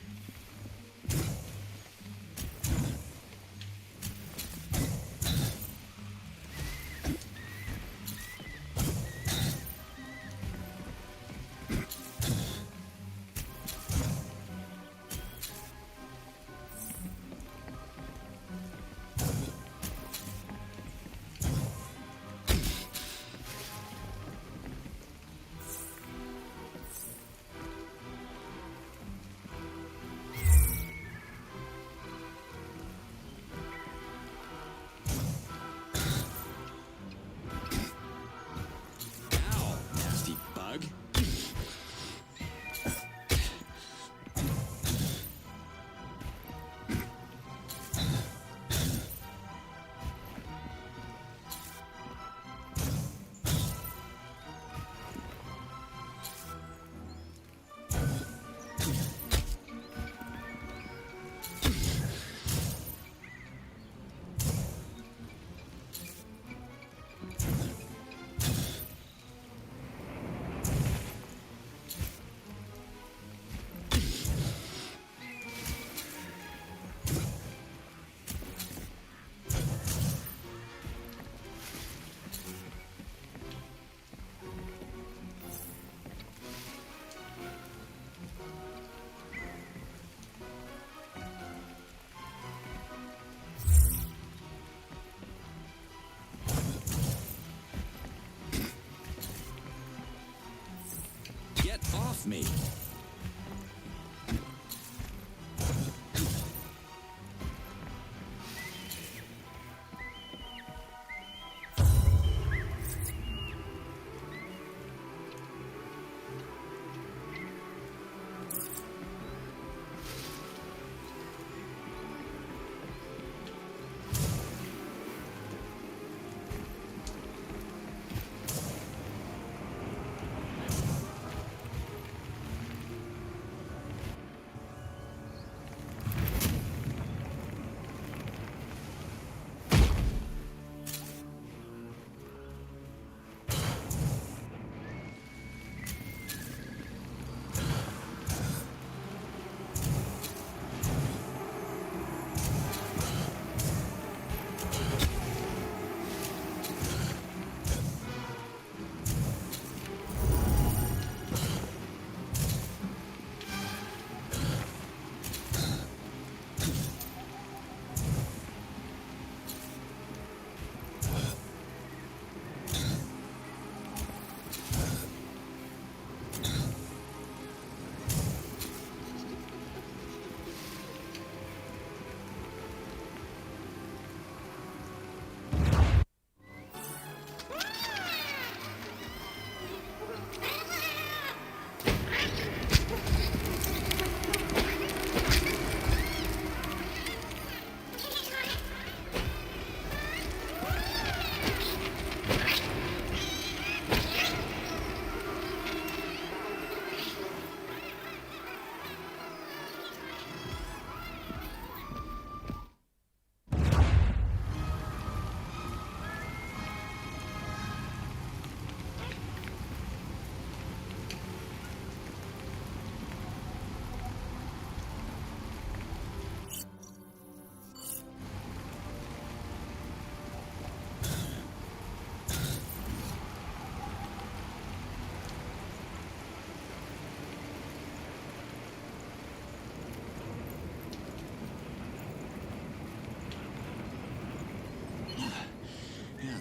Get off me!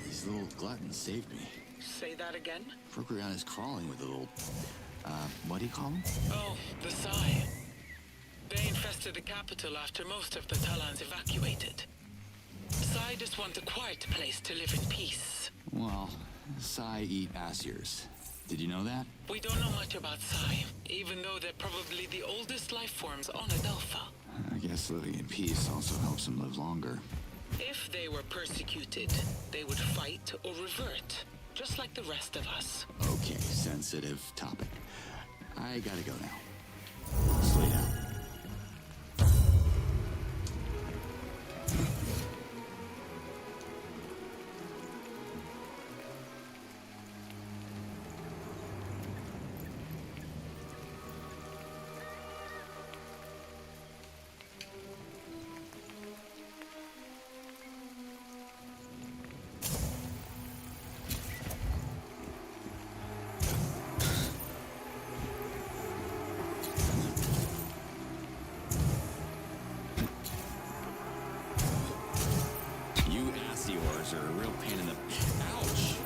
These little gluttons saved me. Say that again? Procreon is crawling with a little, what do you call them? Oh, the Psy. They infested the capital after most of the Talons evacuated. Psy just want a quiet place to live in peace. Well, Psy eat Asiers. Did you know that? We don't know much about Psy, even though they're probably the oldest life forms on Adelpha. I guess living in peace also helps them live longer. If they were persecuted, they would fight or revert, just like the rest of us. Okay, sensitive topic. I gotta go now. Slade out. doors are a real pain in the... Ouch!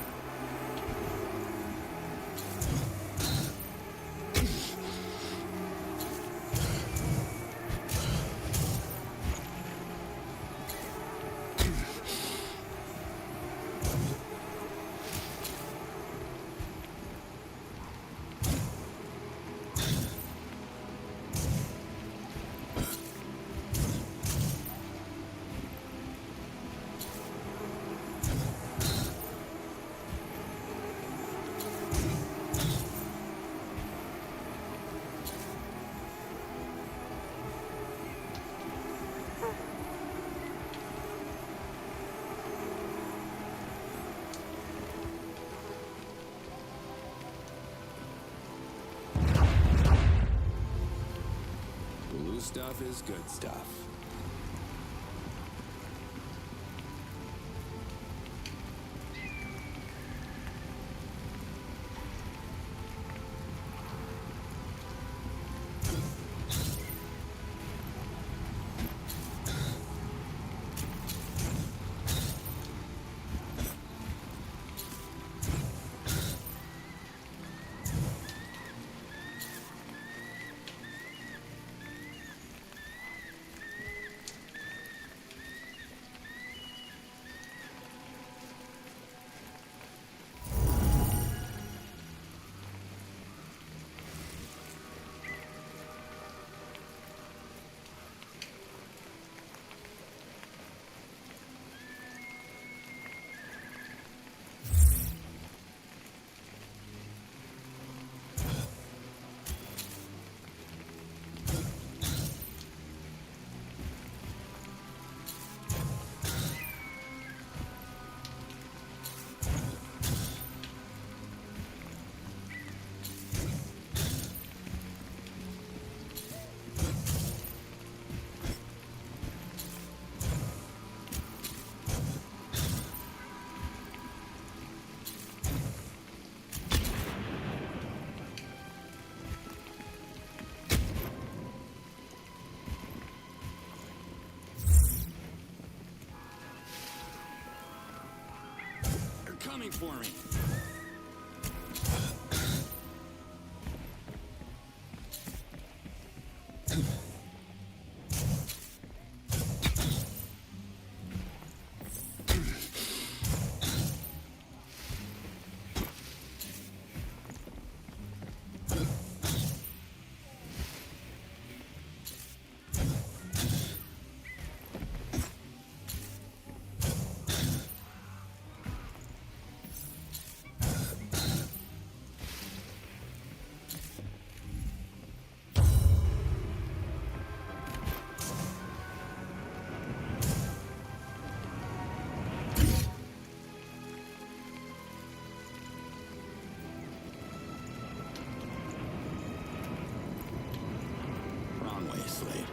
Stuff is good stuff. Coming for me. Slade.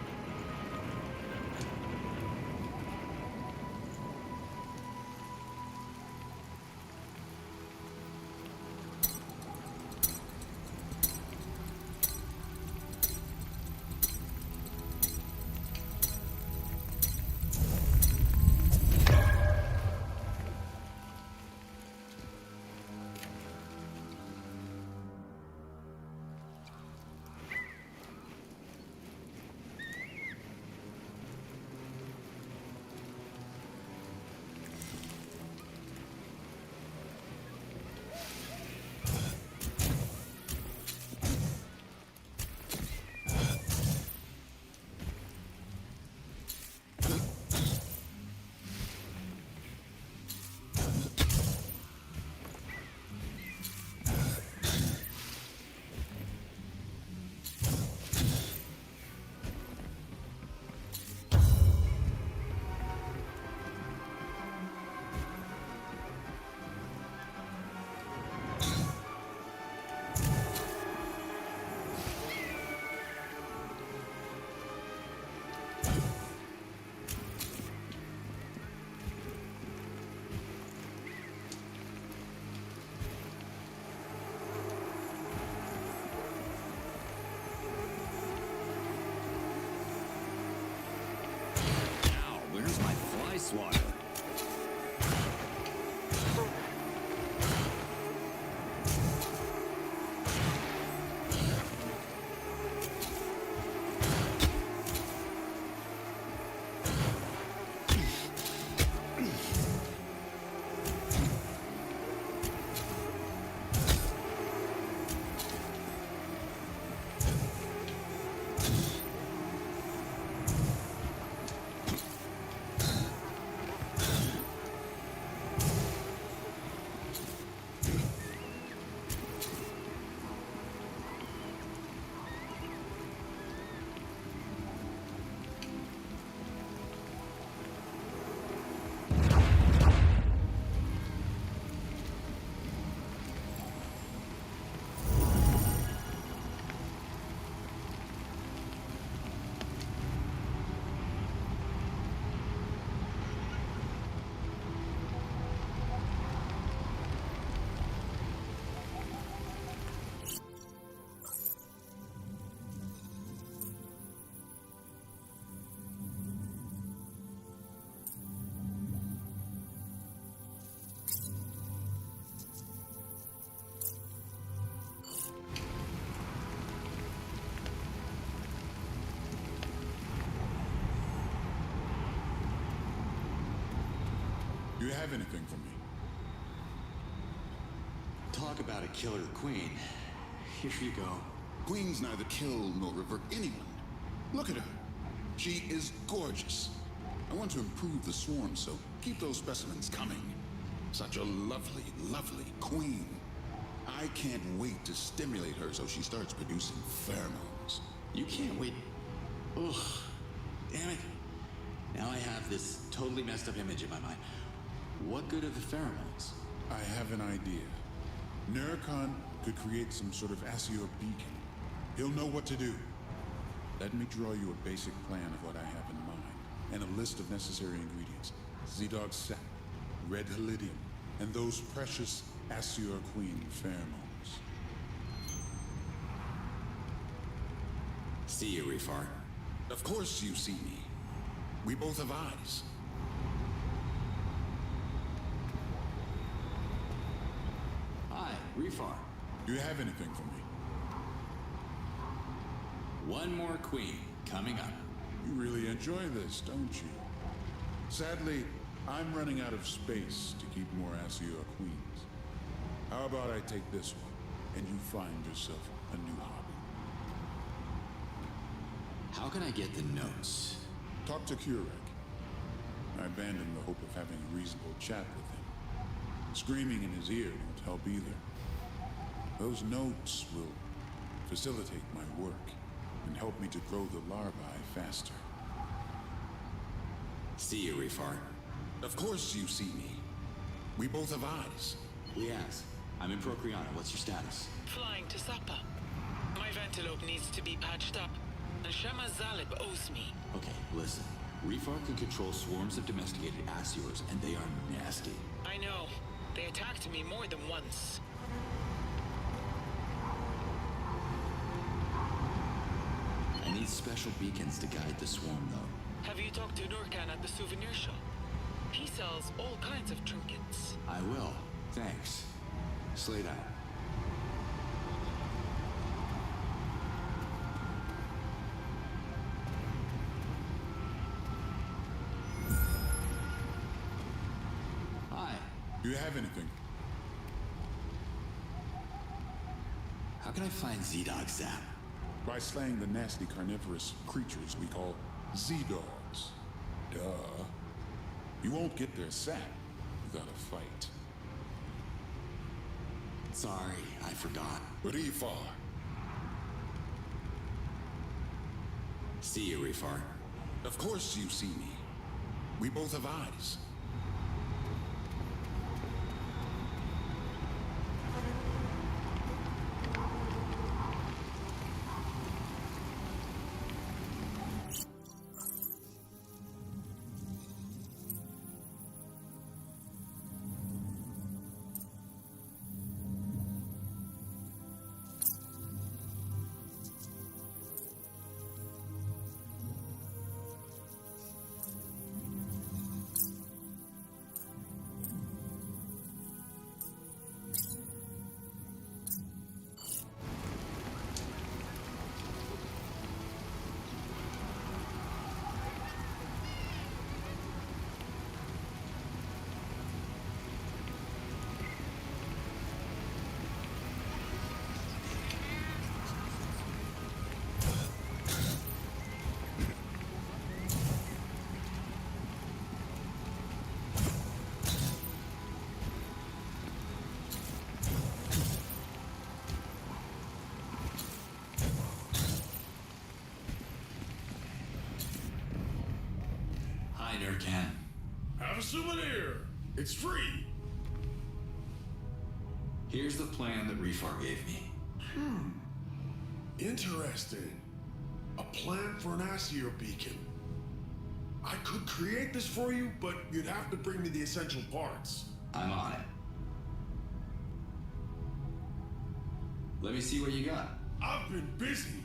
Where's my fly swatter? you have anything for me? Talk about a killer queen. Here you go. Queens neither kill nor revert anyone. Look at her. She is gorgeous. I want to improve the swarm, so keep those specimens coming. Such a lovely, lovely queen. I can't wait to stimulate her so she starts producing pheromones. You can't wait. Ugh. Damn it. Now I have this totally messed up image in my mind. What good are the pheromones? I have an idea. Nurkan could create some sort of Asior beacon. He'll know what to do. Let me draw you a basic plan of what I have in mind, and a list of necessary ingredients. Z-Dog sap, red helidium, and those precious Asior Queen pheromones. See you, Refar. Of course you see me. We both have eyes. Hi, Refar. Do you have anything for me? One more queen coming up. You really enjoy this, don't you? Sadly, I'm running out of space to keep more Asior queens. How about I take this one, and you find yourself a new hobby? How can I get the notes? Talk to Kurek. I abandoned the hope of having a reasonable chat with him. Screaming in his ear won't help either. Those notes will facilitate my work and help me to grow the larvae faster. See you, Refar. Of course you see me. We both have eyes. Liaz, I'm in Procreana. What's your status? Flying to Sapa. My ventilope needs to be patched up, and Shema Zalib owes me. Okay, listen. Refar can control swarms of domesticated Asiors, and they are nasty. I know. They attacked me more than once. I need special beacons to guide the swarm, though. Have you talked to Nurkan at the souvenir shop? He sells all kinds of trinkets. I will. Thanks. Slade out. Hi. Do you have anything? How can I find Z-Dog Zap? By slaying the nasty carnivorous creatures we call Z-Dogs. Duh. You won't get their sap without a fight. Sorry, I forgot. Refar. See you, Refar. Of course you see me. We both have eyes. Nurkan. Have a souvenir. It's free. Here's the plan that Refar gave me. Interesting. A plan for an Asior beacon. I could create this for you, but you'd have to bring me the essential parts. I'm on it. Let me see what you got. I've been busy.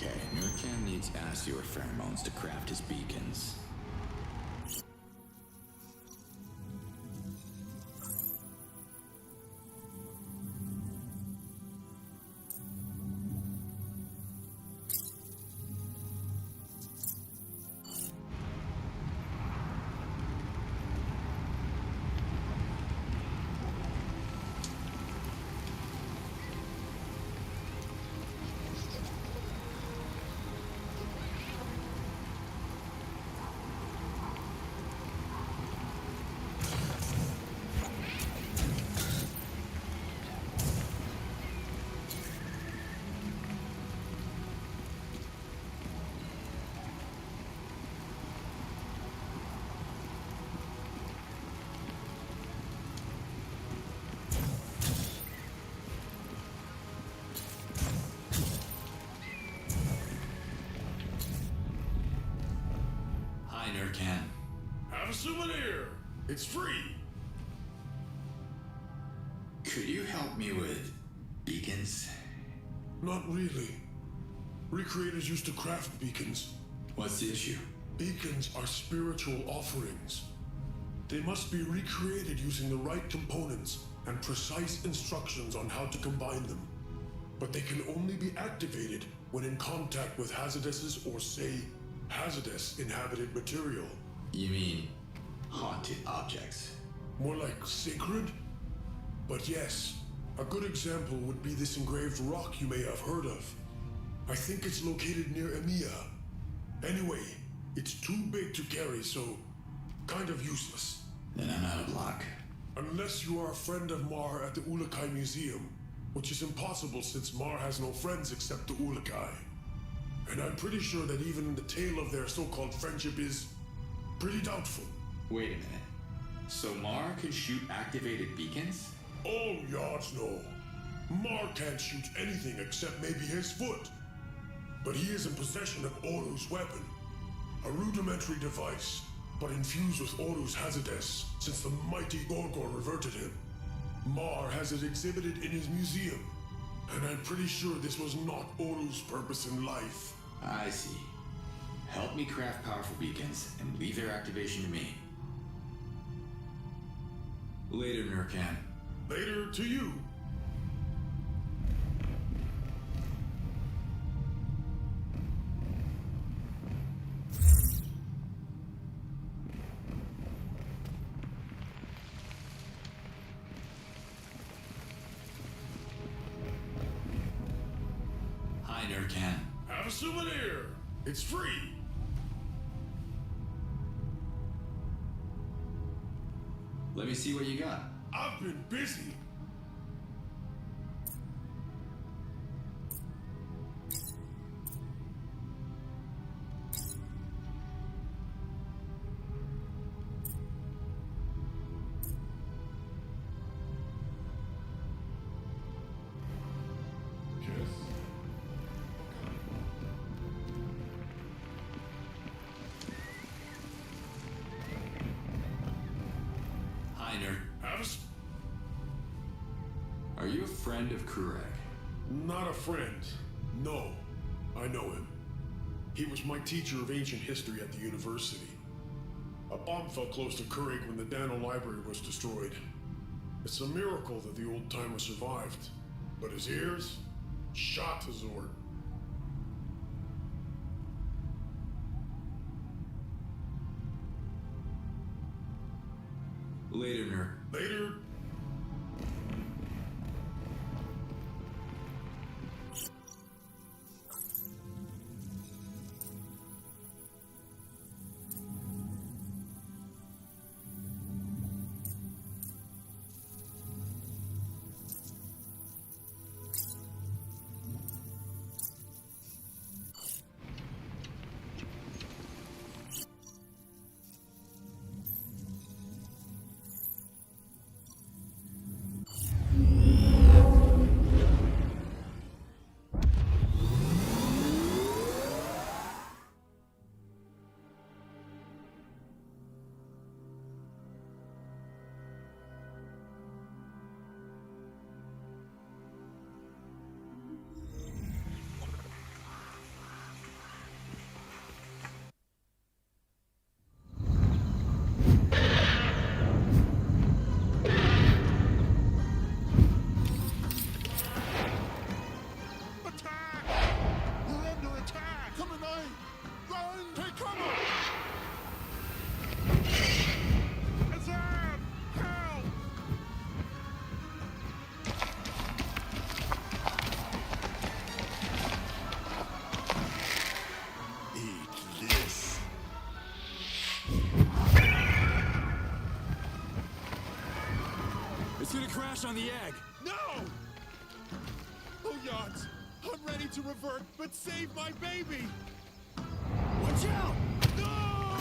Okay, Nurkan needs Asior pheromones to craft his beacons. Nurkan. Have a souvenir! It's free! Could you help me with beacons? Not really. Recreators used to craft beacons. What's the issue? Beacons are spiritual offerings. They must be recreated using the right components and precise instructions on how to combine them. But they can only be activated when in contact with hazardous or, say, hazardous inhabited material. You mean haunted objects? More like sacred? But yes, a good example would be this engraved rock you may have heard of. I think it's located near Emia. Anyway, it's too big to carry, so kind of useless. Then I'm out of luck. Unless you are a friend of Mar at the Ulakai Museum, which is impossible since Mar has no friends except the Ulakai. And I'm pretty sure that even the tale of their so-called friendship is pretty doubtful. Wait a minute. So Mar can shoot activated beacons? Oh, yards no. Mar can't shoot anything except maybe his foot. But he is in possession of Oru's weapon. A rudimentary device, but infused with Oru's hazardous, since the mighty Gorgor reverted him. Mar has it exhibited in his museum, and I'm pretty sure this was not Oru's purpose in life. I see. Help me craft powerful beacons and leave their activation to me. Later, Nurkan. Later to you. Hi, Nurkan. Have a souvenir. It's free. Let me see what you got. I've been busy. Are you a friend of Kurek? Not a friend. No. I know him. He was my teacher of ancient history at the university. A bomb fell close to Kurek when the Dano library was destroyed. It's a miracle that the old-timer survived. But his ears? Shot to Zord. Later, Nur. Later. crash on the egg. No! Oh, Yods, I'm ready to revert, but save my baby! Watch out! No!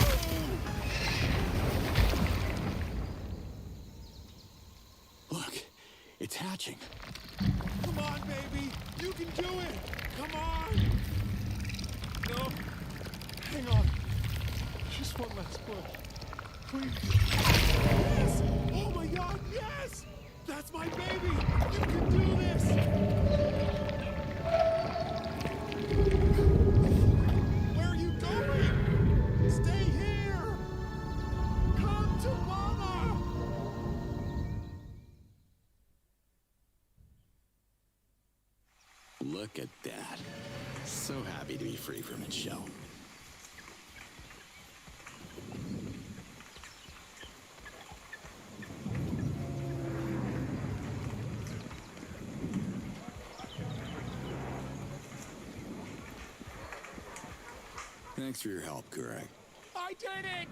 Look, it's hatching. Come on, baby! You can do it! Come on! No. Hang on. Just one last push. Please. Yes! Oh my god, yes! That's my baby! You can do this! Where are you going? Stay here! Come to Mama! Look at that. So happy to be free from its shell. Thanks for your help, Kurek. I did it!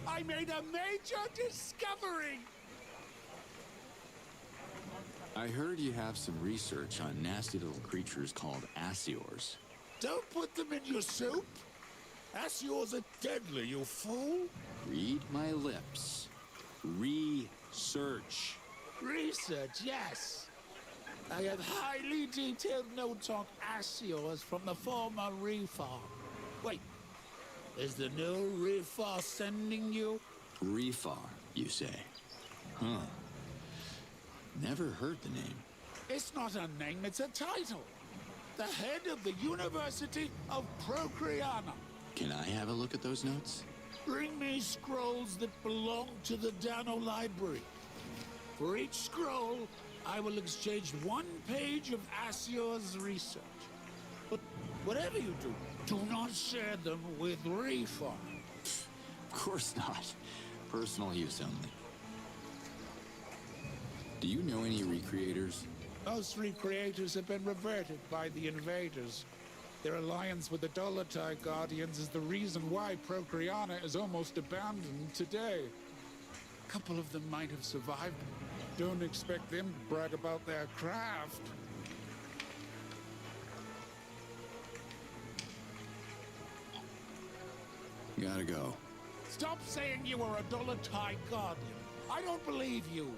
I made a major discovery! I heard you have some research on nasty little creatures called Asiors. Don't put them in your soup. Asiors are deadly, you fool. Read my lips. Research. Research, yes. I have highly detailed notes on Asiors from the former Refar. Wait, is the new Refar sending you? Refar, you say? Huh. Never heard the name. It's not a name, it's a title. The head of the University of Procreana. Can I have a look at those notes? Bring me scrolls that belong to the Dano Library. For each scroll, I will exchange 1 page of Asior's research. But whatever you do, do not share them with Refar. Of course not. Personal use only. Do you know any recreators? Most recreators have been reverted by the invaders. Their alliance with the Dolotai Guardians is the reason why Procreana is almost abandoned today. A couple of them might have survived. Don't expect them to brag about their craft. Gotta go. Stop saying you were a Dolotai Guardian. I don't believe you.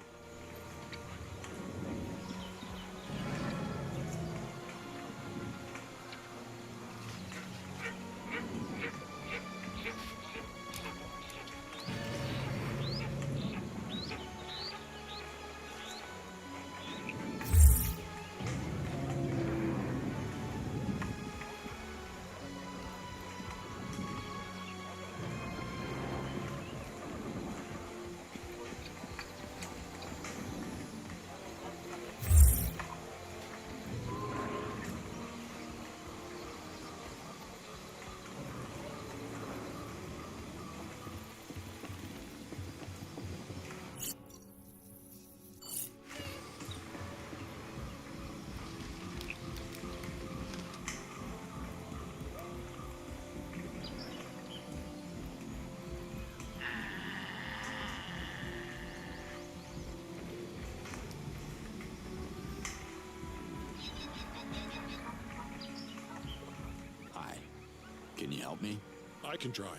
Can you help me? I can try.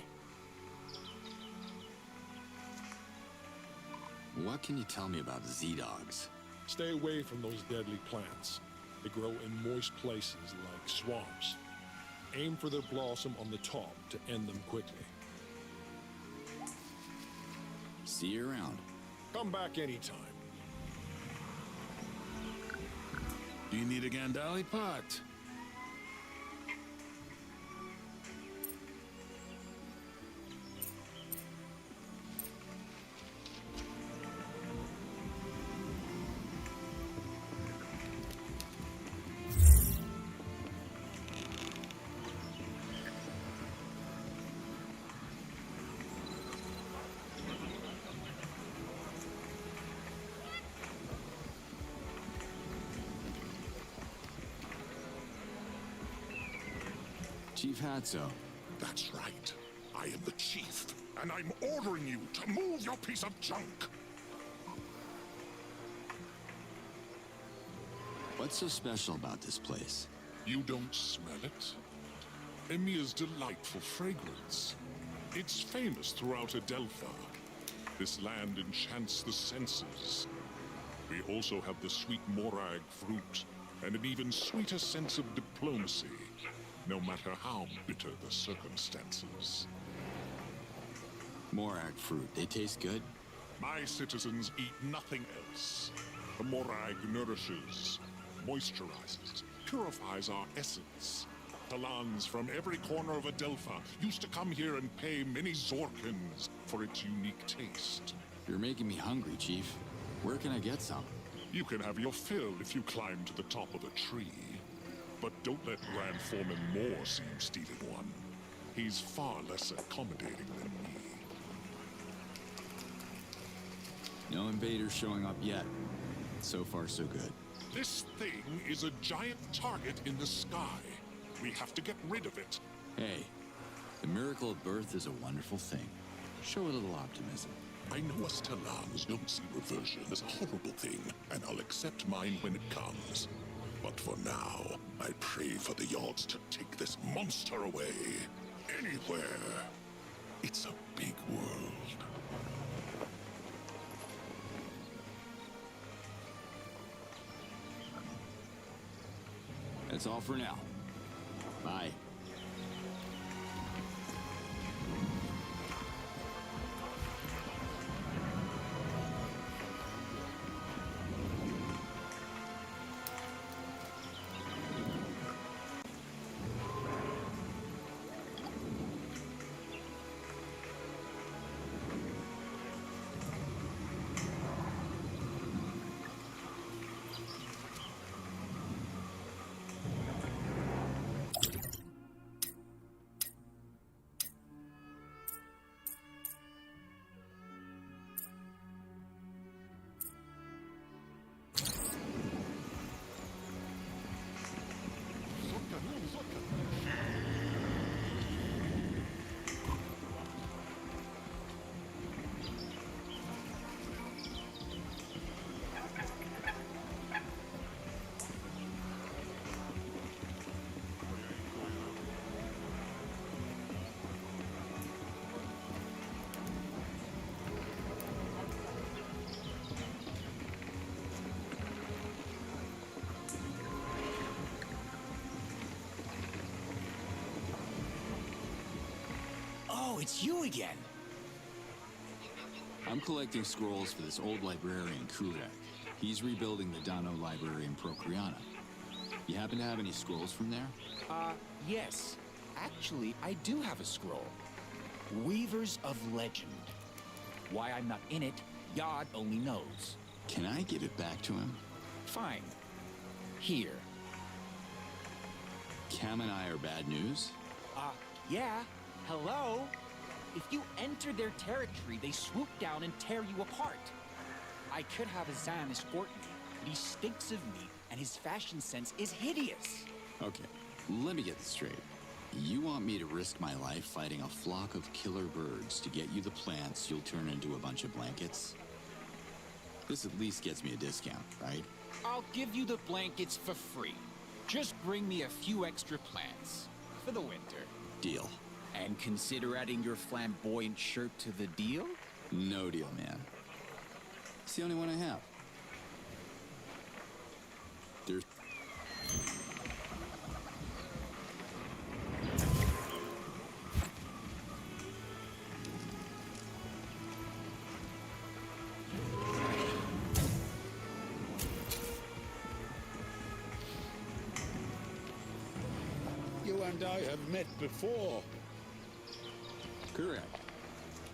What can you tell me about Z-Dogs? Stay away from those deadly plants. They grow in moist places like swamps. Aim for their blossom on the top to end them quickly. See you around. Come back anytime. Do you need a Gandali pot? Chief Hatso. That's right. I am the chief, and I'm ordering you to move your piece of junk. What's so special about this place? You don't smell it? Emia's delightful fragrance. It's famous throughout Adelpha. This land enchants the senses. We also have the sweet morag fruit, and an even sweeter sense of diplomacy, no matter how bitter the circumstances. Morag fruit, they taste good? My citizens eat nothing else. The morag nourishes, moisturizes, purifies our essence. Talans from every corner of Adelpha used to come here and pay many Zorkins for its unique taste. You're making me hungry, Chief. Where can I get some? You can have your fill if you climb to the top of a tree. But don't let Grand Foreman Moore see you stealing one. He's far less accommodating than me. No invaders showing up yet. So far, so good. This thing is a giant target in the sky. We have to get rid of it. Hey, the miracle of birth is a wonderful thing. Show a little optimism. I know us Talans don't see reversion as a horrible thing, and I'll accept mine when it comes. But for now, I pray for the Yods to take this monster away. Anywhere. It's a big world. That's all for now. Bye. Oh, it's you again. I'm collecting scrolls for this old librarian, Kulak. He's rebuilding the Dano Library in Procreana. You happen to have any scrolls from there? Yes. Actually, I do have a scroll. Weavers of Legend. Why I'm not in it, Yod only knows. Can I give it back to him? Fine. Here. Cam and I are bad news? Yeah. Hello? If you enter their territory, they swoop down and tear you apart. I could have Azan escort me, but he stinks of meat, and his fashion sense is hideous. Okay, let me get this straight. You want me to risk my life fighting a flock of killer birds to get you the plants you'll turn into a bunch of blankets? This at least gets me a discount, right? I'll give you the blankets for free. Just bring me a few extra plants. For the winter. Deal. And consider adding your flamboyant shirt to the deal? No deal, man. It's the only one I have. There's... You and I have met before. Correct.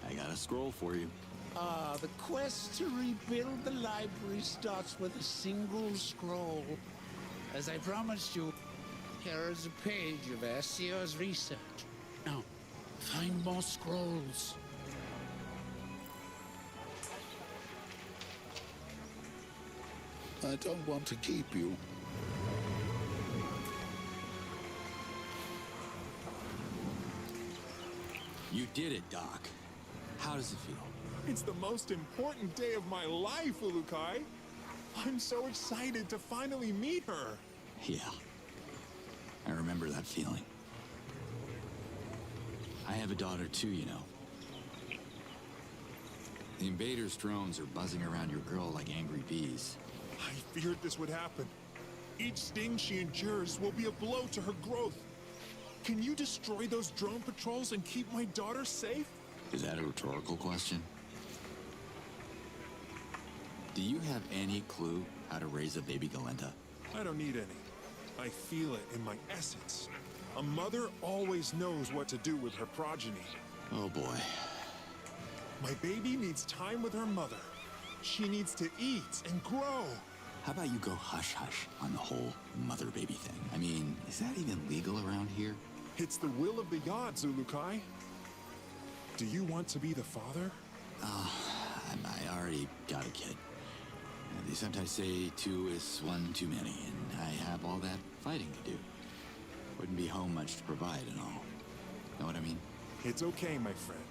I got a scroll for you. The quest to rebuild the library starts with a single scroll. As I promised you, here is a page of Assio's research. Now, find more scrolls. I don't want to keep you. You did it, Doc. How does it feel? It's the most important day of my life, Ulukai. I'm so excited to finally meet her. Yeah. I remember that feeling. I have a daughter too, you know. The invaders' drones are buzzing around your girl like angry bees. I feared this would happen. Each sting she endures will be a blow to her growth. Can you destroy those drone patrols and keep my daughter safe? Is that a rhetorical question? Do you have any clue how to raise a baby Galenta? I don't need any. I feel it in my essence. A mother always knows what to do with her progeny. Oh boy. My baby needs time with her mother. She needs to eat and grow. How about you go hush-hush on the whole mother-baby thing? I mean, is that even legal around here? It's the will of the Yod, Zulukai. Do you want to be the father? I already got a kid. They sometimes say 2 is 1 too many, and I have all that fighting to do. Wouldn't be home much to provide and all. Know what I mean? It's okay, my friend.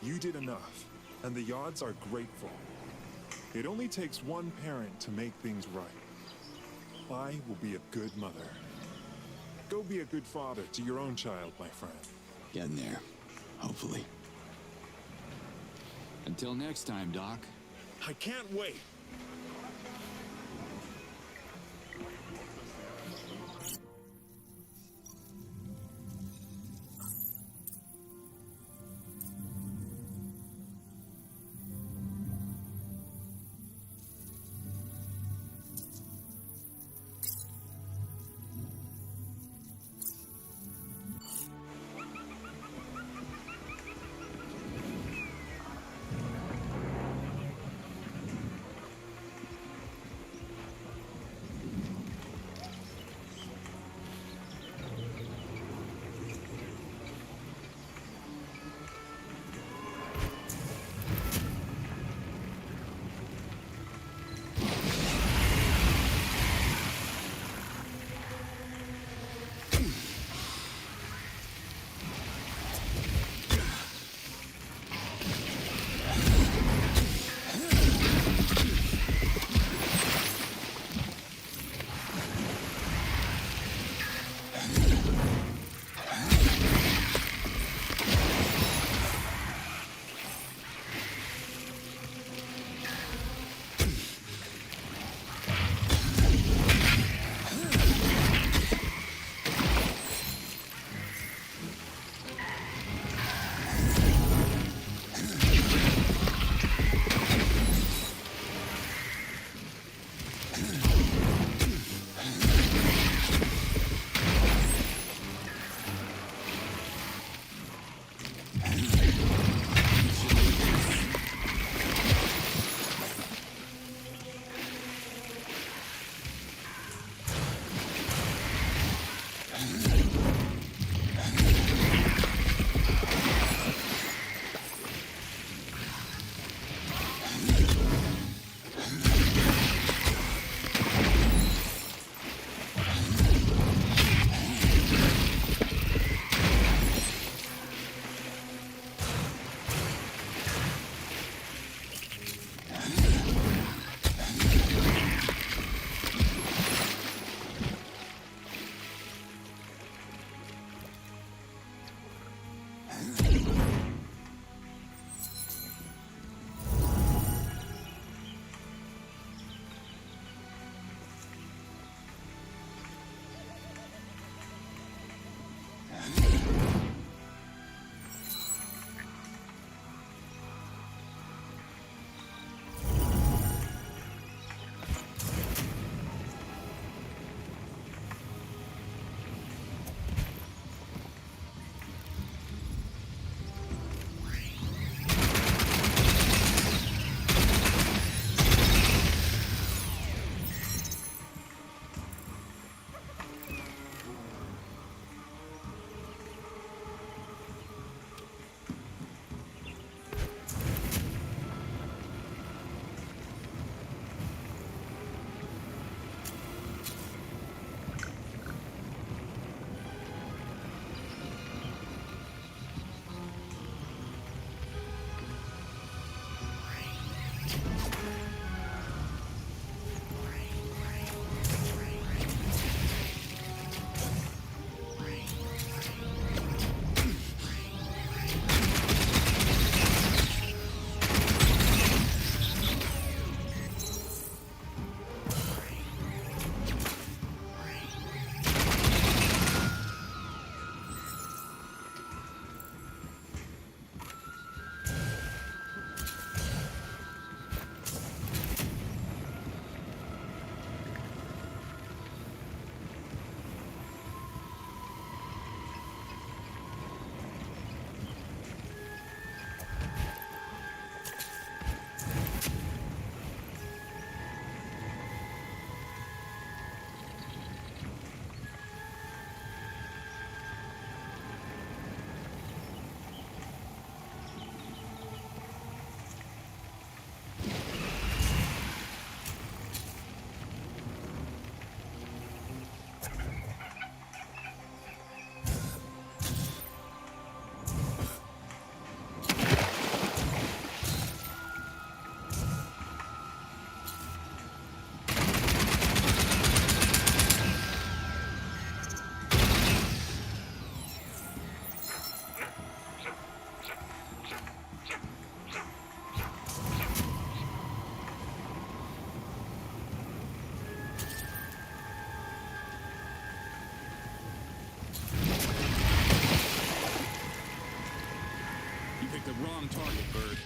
You did enough, and the Yods are grateful. It only takes one parent to make things right. I will be a good mother. Go be a good father to your own child, my friend. Getting there. Hopefully. Until next time, Doc. I can't wait. bird.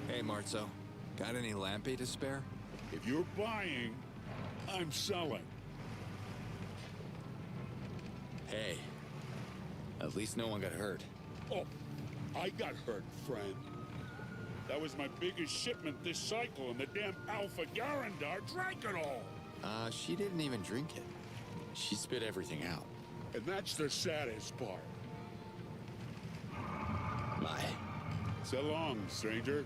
Hey, Marzo. Got any lampe to spare? If you're buying, I'm selling. Hey, at least no one got hurt. Oh, I got hurt, friend. That was my biggest shipment this cycle, and the damn Alpha Garandar drank it all. She didn't even drink it. She spit everything out. And that's the saddest part. My. So long, stranger.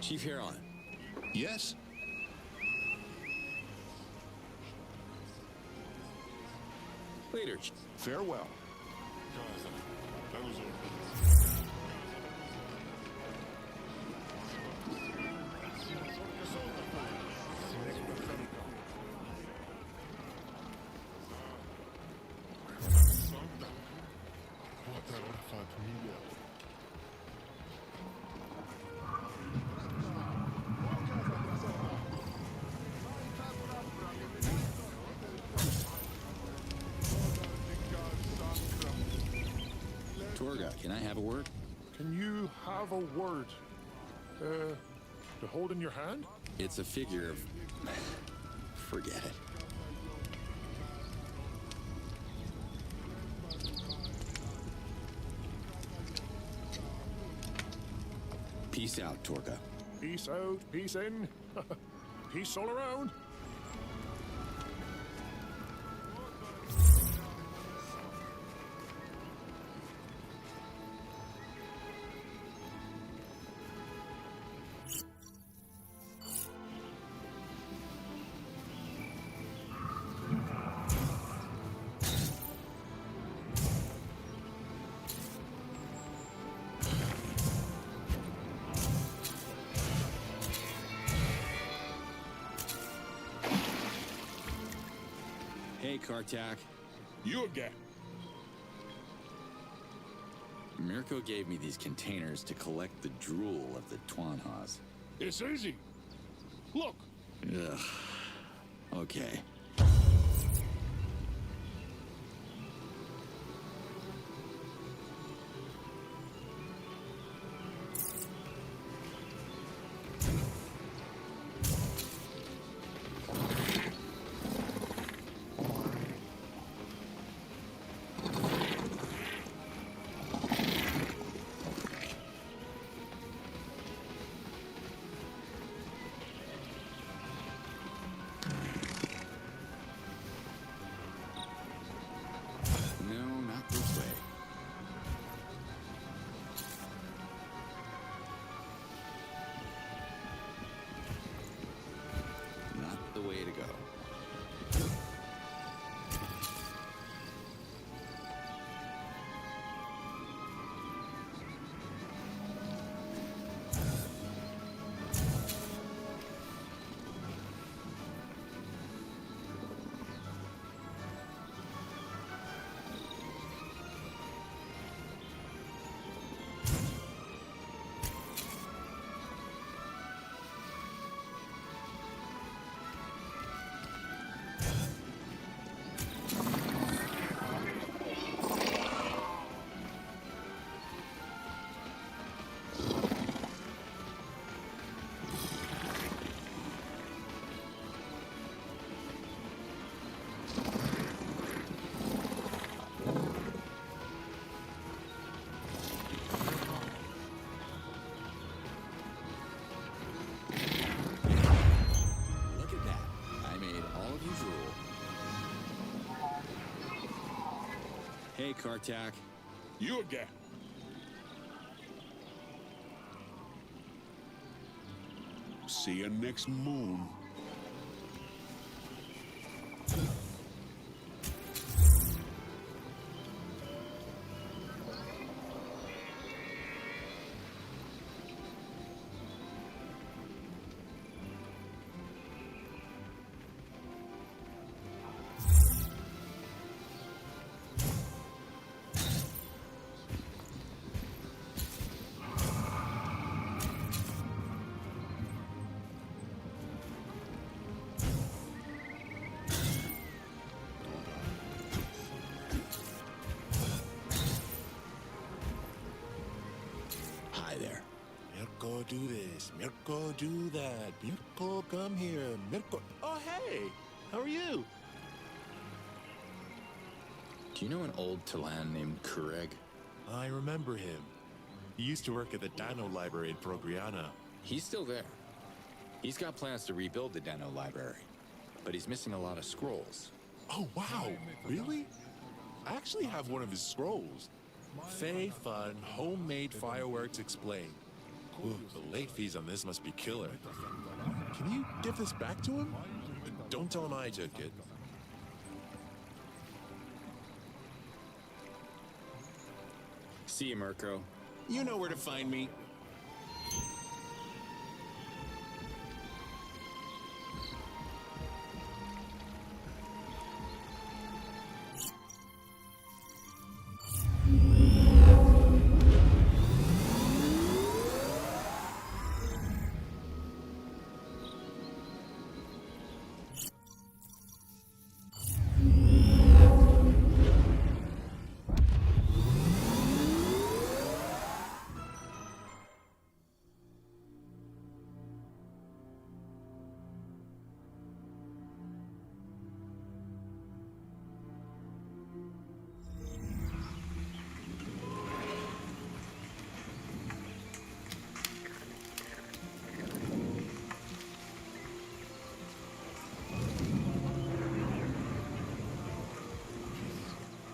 Chief Huron. Yes? Later. Farewell. Torga, can I have a word? Can you have a word? To hold in your hand? It's a figure of... Forget it. Peace out, Torga. Peace out, peace in. Peace all around. Hey, Kartak. You again. Mirko gave me these containers to collect the drool of the Twanhas. It's easy. Look. Ugh. Okay. Hey, Kartak. You again. See you next moon. Mirko, do this. Mirko, do that. Mirko, come here. Mirko. Oh, hey! How are you? Do you know an old Talan named Kureg? I remember him. He used to work at the Dano Library in Progriana. He's still there. He's got plans to rebuild the Dano Library, but he's missing a lot of scrolls. Oh, wow. Really? I actually have one of his scrolls. Fey Fun Homemade Fireworks Explained. Ooh, the late fees on this must be killer. Can you give this back to him? Don't tell him I took it. See you, Mirko. You know where to find me.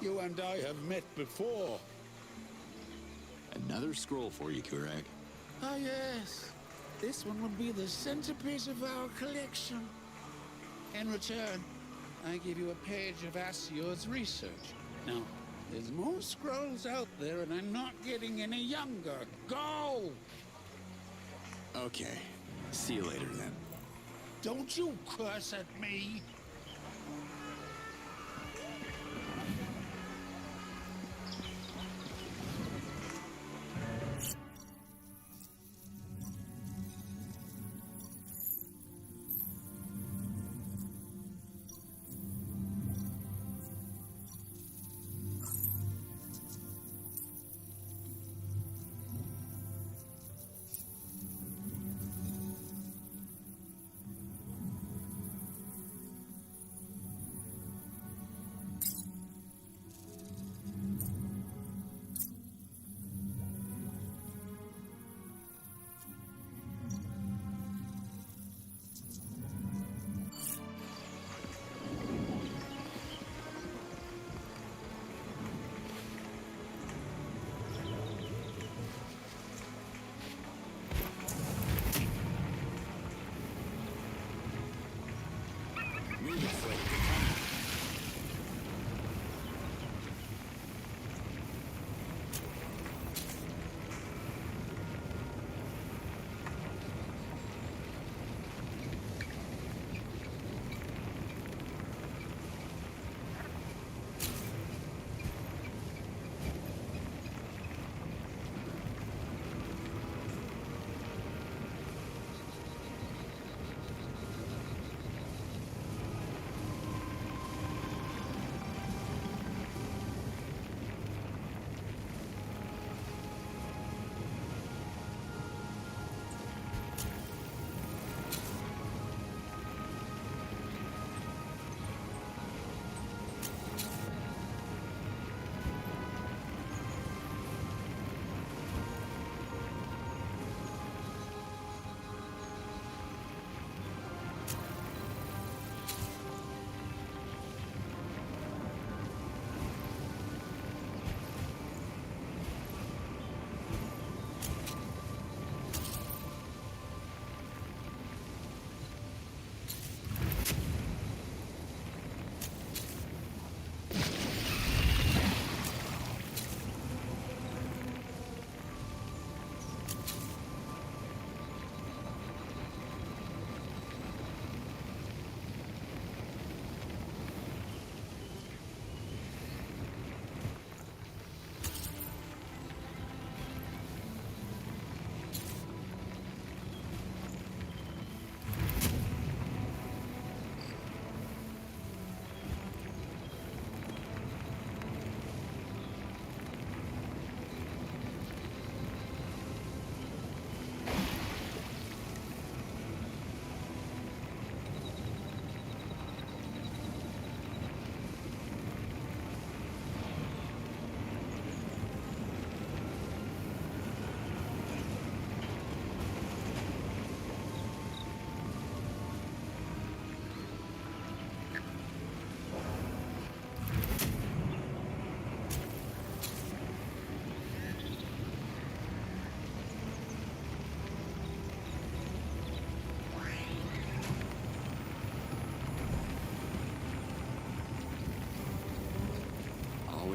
You and I have met before. Another scroll for you, Kureg. Ah, yes. This one will be the centerpiece of our collection. In return, I give you a page of Asiod's research. Now, there's more scrolls out there, and I'm not getting any younger. Go! Okay. See you later, then. Don't you curse at me!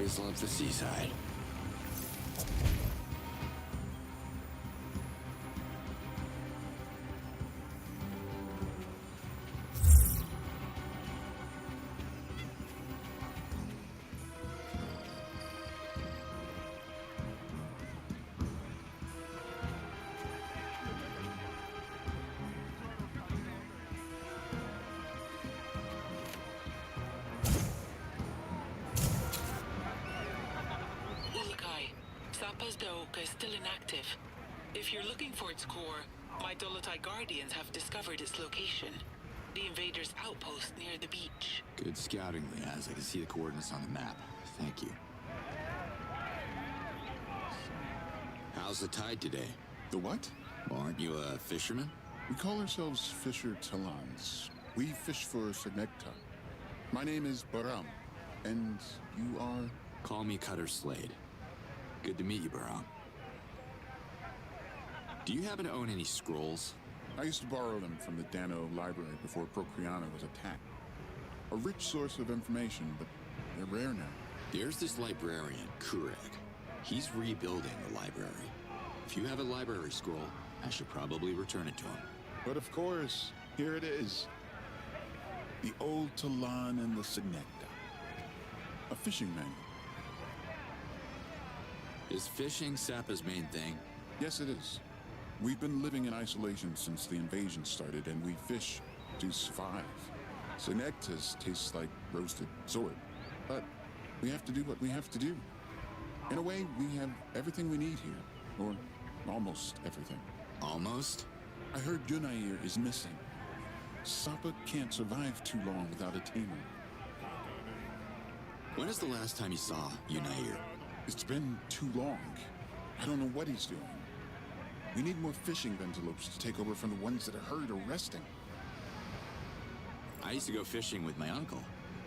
always loved the seaside. Is still inactive. If you're looking for its core, my Dolotai Guardians have discovered its location. The invaders' outpost near the beach. Good scouting, Liaz. I can see the coordinates on the map. Thank you. How's the tide today? The what? Well, aren't you a fisherman? We call ourselves Fisher Talons. We fish for Segnecta. My name is Baram, and you are? Call me Cutter Slade. Good to meet you, Baram. Do you happen to own any scrolls? I used to borrow them from the Dano library before Procreana was attacked. A rich source of information, but they're rare now. There's this librarian, Kureg. He's rebuilding the library. If you have a library scroll, I should probably return it to him. But of course, here it is. The Old Talon and the Segnecta. A fishing manual. Is fishing Sappa's main thing? Yes, it is. We've been living in isolation since the invasion started, and we fish to survive. Segnectas tastes like roasted sword, but we have to do what we have to do. In a way, we have everything we need here, or almost everything. Almost? I heard Yunair is missing. Sappa can't survive too long without a tamer. When is the last time you saw Yunair? It's been too long. I don't know what he's doing. We need more fishing ventilopes to take over from the ones that are hurt or resting. I used to go fishing with my uncle.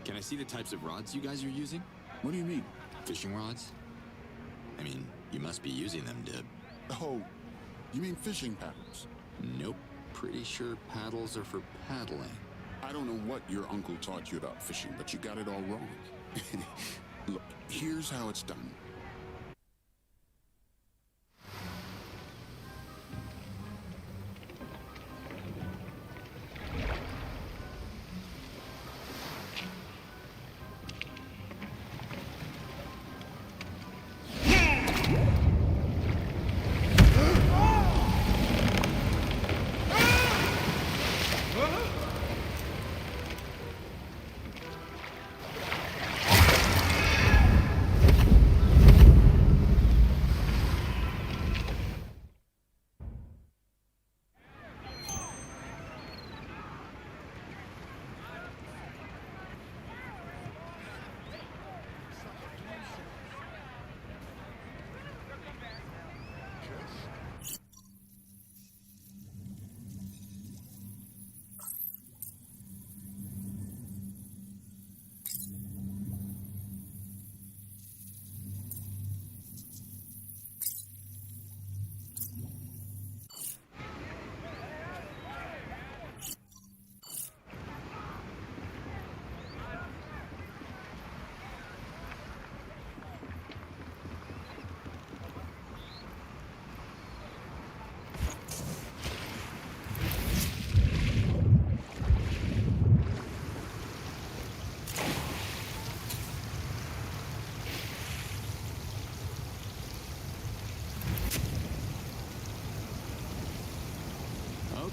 Can I see the types of rods you guys are using? What do you mean? Fishing rods? I mean, you must be using them to... Oh, you mean fishing paddles? Nope. Pretty sure paddles are for paddling. I don't know what your uncle taught you about fishing, but you got it all wrong. Look, here's how it's done.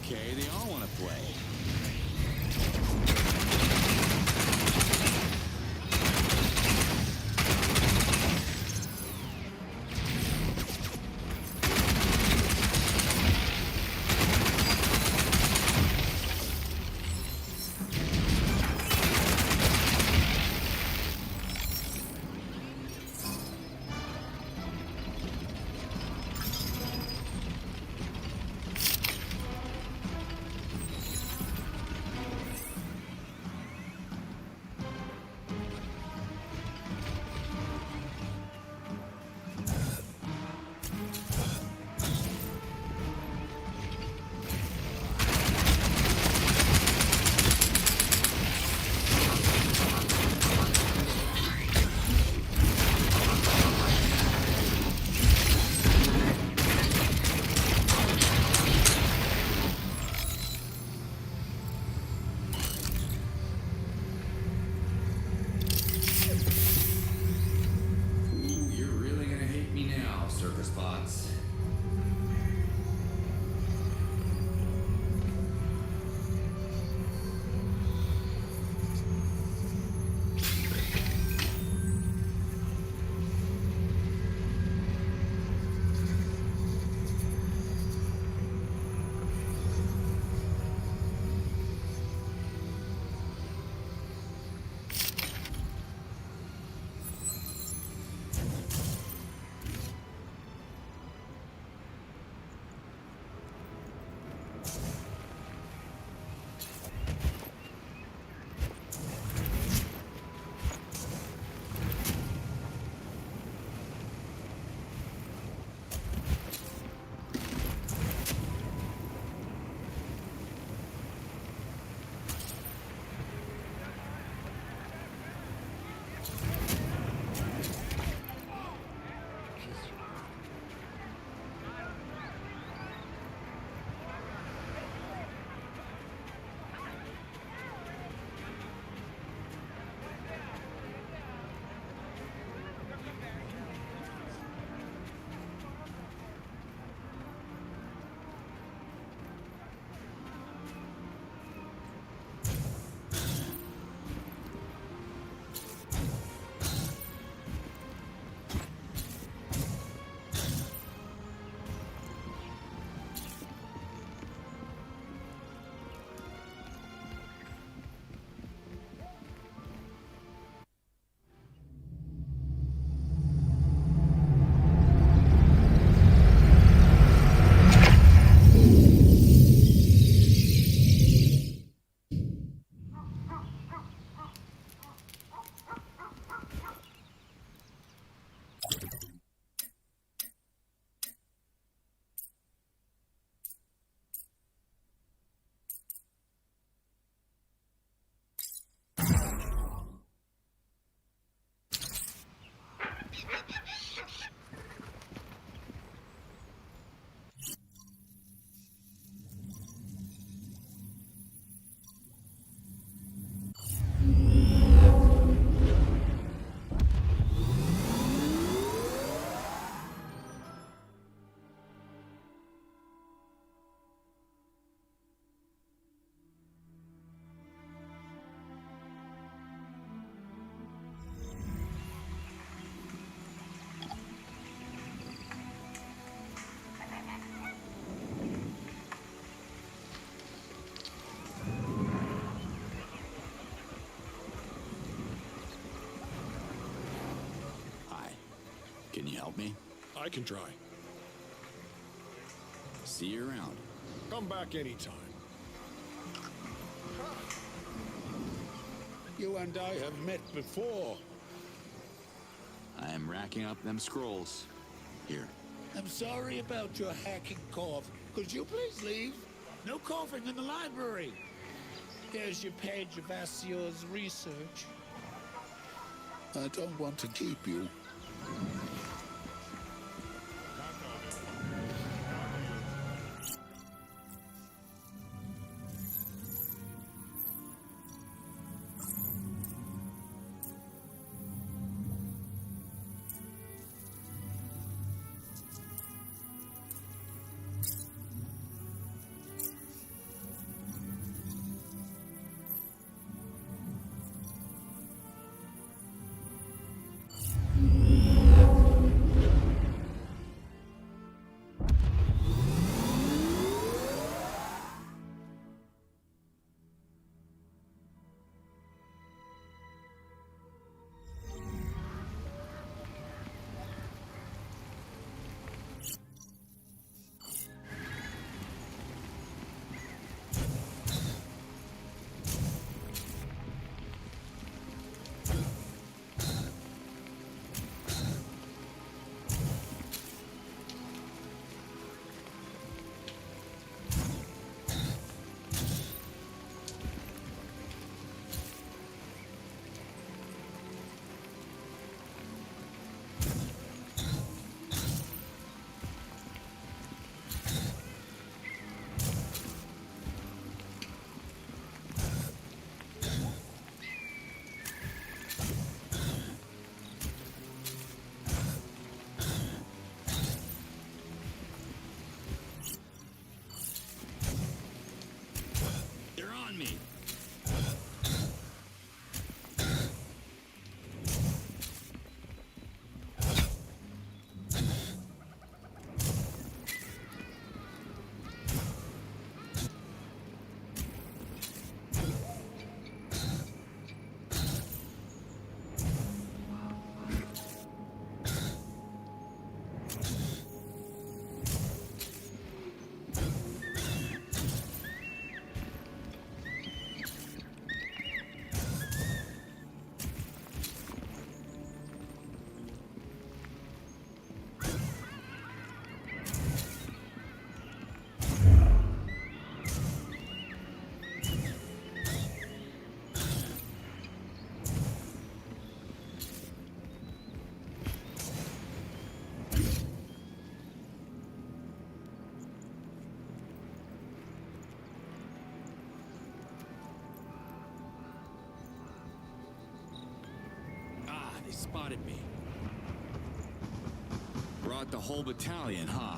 Okay, they all want to play. Can you help me? I can try. See you around. Come back anytime. You and I have met before. I am racking up them scrolls. Here. I'm sorry about your hacking cough. Could you please leave? No coughing in the library. Here's your page of Asio's research. I don't want to keep you. Spotted me. Brought the whole battalion, huh?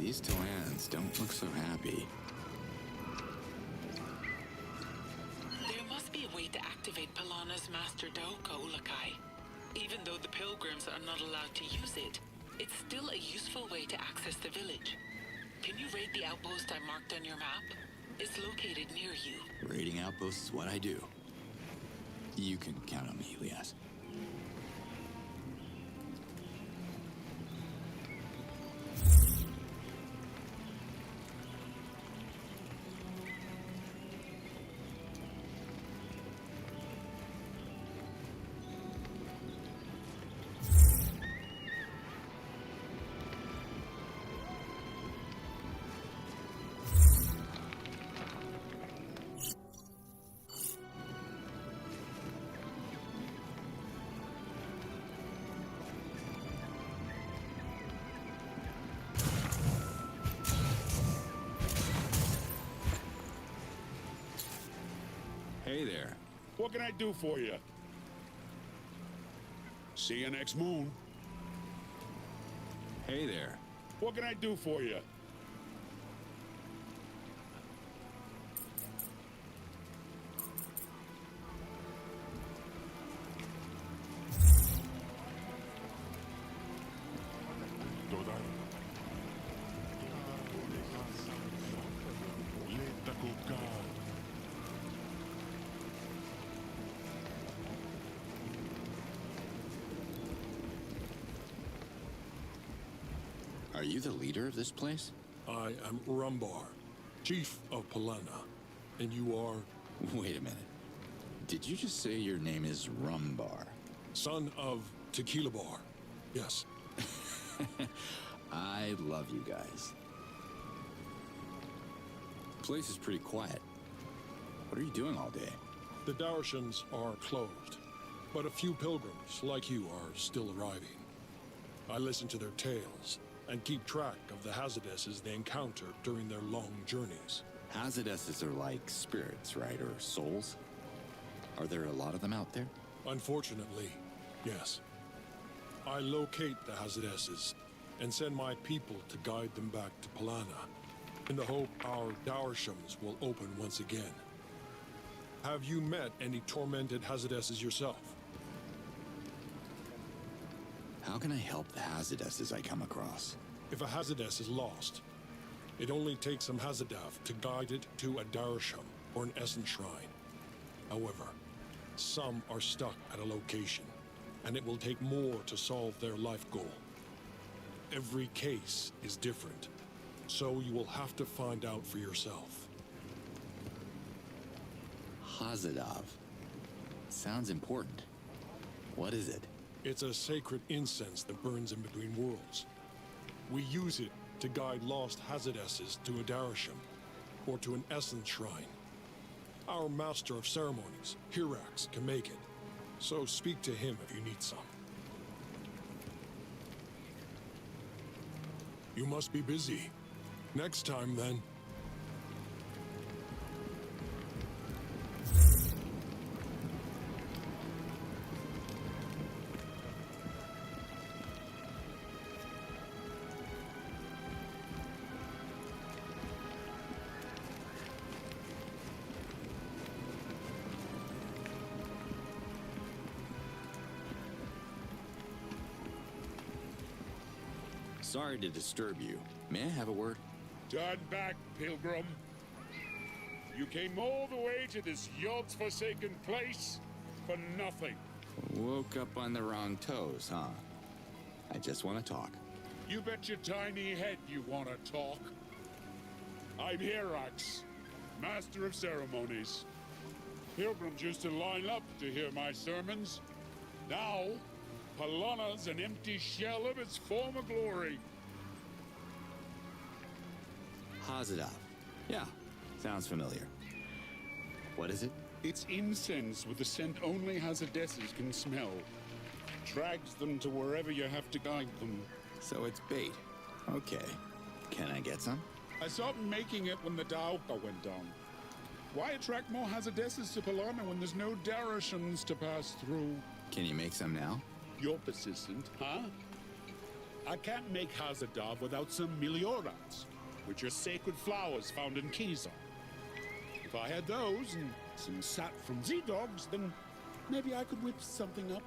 These Talans don't look so happy. There must be a way to activate Pilana's Master Doka Ulakai. Even though the pilgrims are not allowed to use it, it's still a useful way to access the village. Can you raid the outpost I marked on your map? is located near you. Raiding outposts is what I do. You can count on me, Lias. Hey there. What can I do for you? See you next moon. Hey there. What can I do for you? Are you the leader of this place? I am Rumbar, chief of Palana, and you are... Wait a minute. Did you just say your name is Rumbar? Son of Tequila Bar, yes. I love you guys. Place is pretty quiet. What are you doing all day? The Darshans are closed, but a few pilgrims like you are still arriving. I listen to their tales and keep track of the hazardesses they encounter during their long journeys. Hazardesses are like spirits, right? Or souls? Are there a lot of them out there? Unfortunately, yes. I locate the hazardesses and send my people to guide them back to Palana, in the hope our Darshams will open once again. Have you met any tormented hazardesses yourself? How can I help the hazardesses I come across? If a hazardess is lost, it only takes some hazardav to guide it to a Darsham or an essence shrine. However, some are stuck at a location, and it will take more to solve their life goal. Every case is different, so you will have to find out for yourself. Hazardav. Sounds important. What is it? It's a sacred incense that burns in between worlds. We use it to guide lost hazardesses to a Darasham, or to an essence shrine. Our master of ceremonies, Hirax, can make it, so speak to him if you need some. You must be busy. Next time, then. Sorry to disturb you. May I have a word? Turn back, pilgrim. You came all the way to this Yod's forsaken place for nothing. Woke up on the wrong toes, huh? I just want to talk. You bet your tiny head you want to talk. I'm Hirax, master of ceremonies. Pilgrims used to line up to hear my sermons. Now, Palana's an empty shell of its former glory. Hazardav. Yeah, sounds familiar. What is it? It's incense with a scent only hazardesses can smell. Drags them to wherever you have to guide them. So it's bait. Okay. Can I get some? I stopped making it when the Adelpha went down. Why attract more hazardesses to Palana when there's no Darashans to pass through? Can you make some now? You're persistent, huh? I can't make Hazardav without some Miliorats, which are sacred flowers found in Kizar. If I had those and some sap from Z-Dogs, then maybe I could whip something up.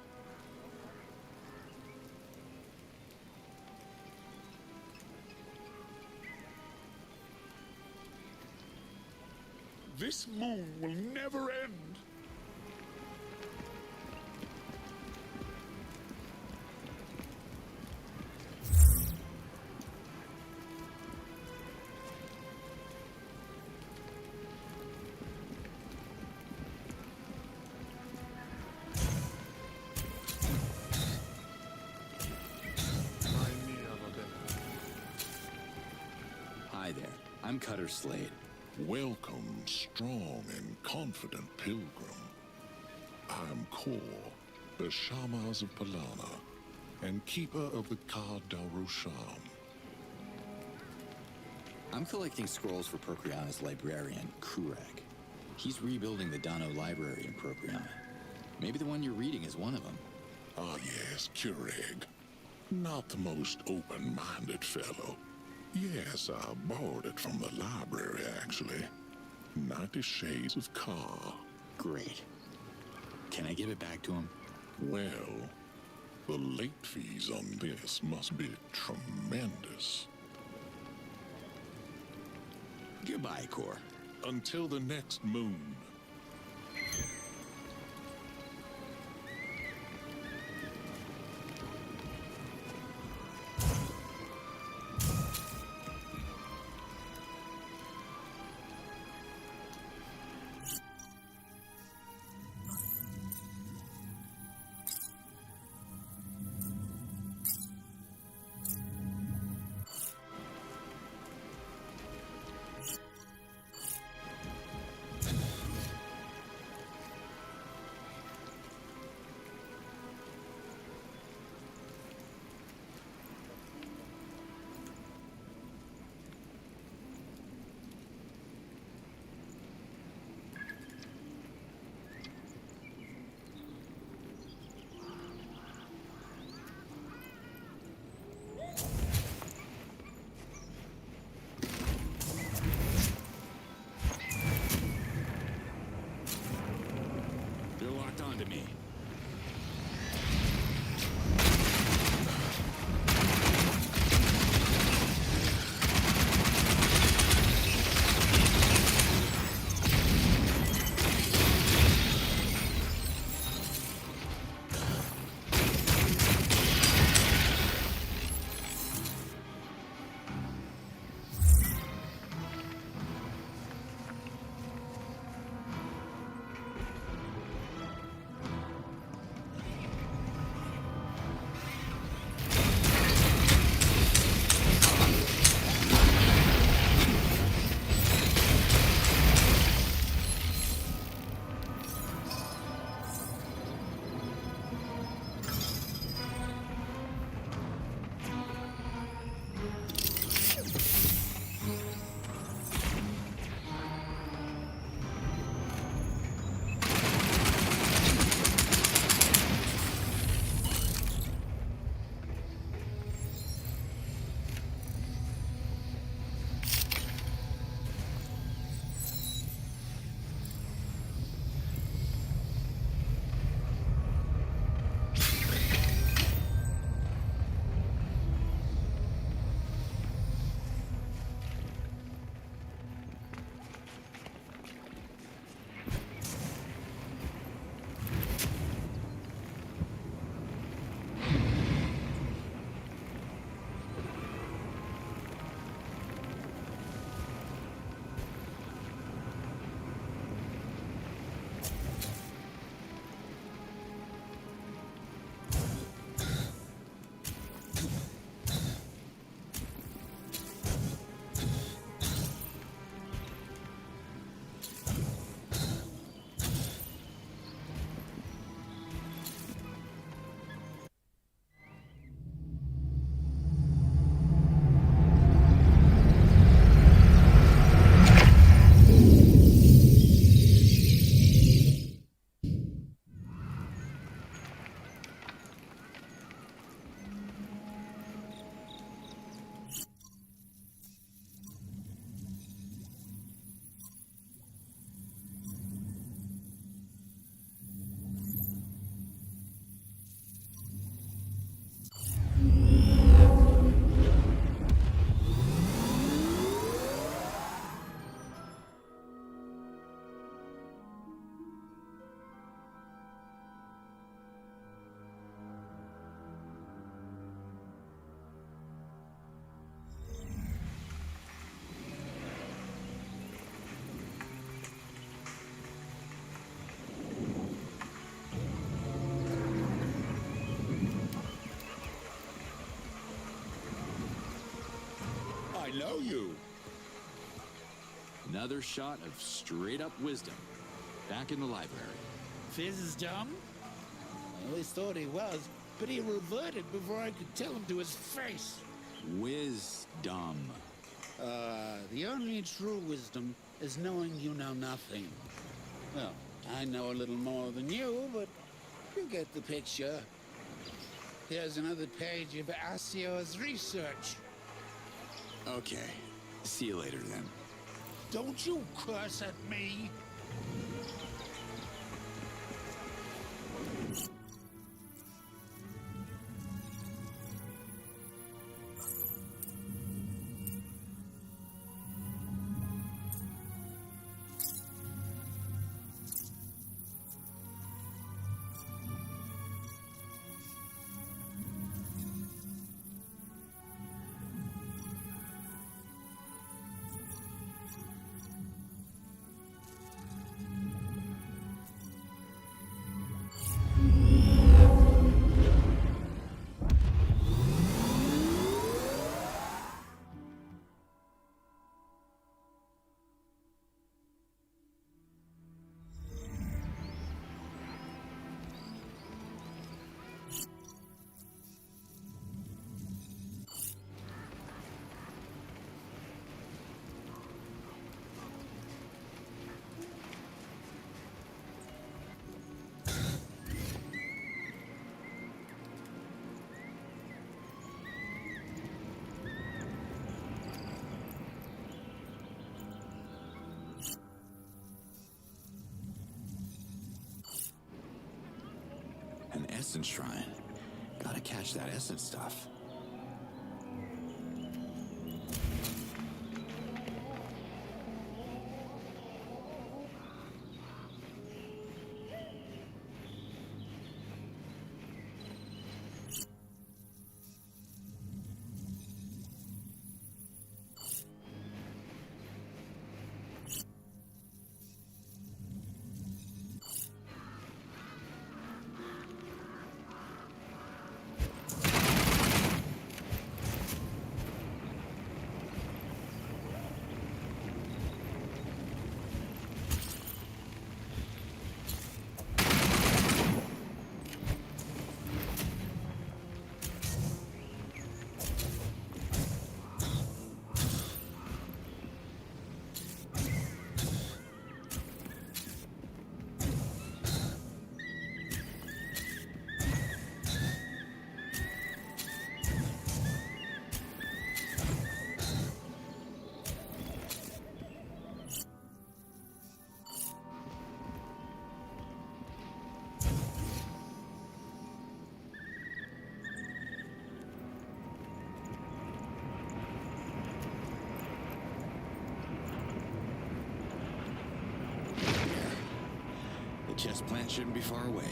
This moon will never end. Hi there, I'm Cutter Slade. Welcome, strong and confident pilgrim. I'm Kor, the Shamas of Palana, and keeper of the Card Rosham. I'm collecting scrolls for Procreana's librarian, Kurag. He's rebuilding the Dano library in Procreana. Maybe the one you're reading is one of them. Ah yes, Kurag. Not the most open-minded fellow. Yes, I borrowed it from the library, actually. 90 Shades of Ka. Great. Can I give it back to him? Well, the late fees on this must be tremendous. Goodbye, Kor. Until the next moon. They're locked onto me. you. Another shot of straight-up wisdom. Back in the library. Fizz is dumb? I always thought he was, but he reverted before I could tell him to his face. Wisdom. The only true wisdom is knowing you know nothing. Well, I know a little more than you, but you get the picture. Here's another page of Asio's research. Okay. See you later, then. Don't you curse at me! An essence shrine. Gotta catch that essence stuff. The chest plant shouldn't be far away.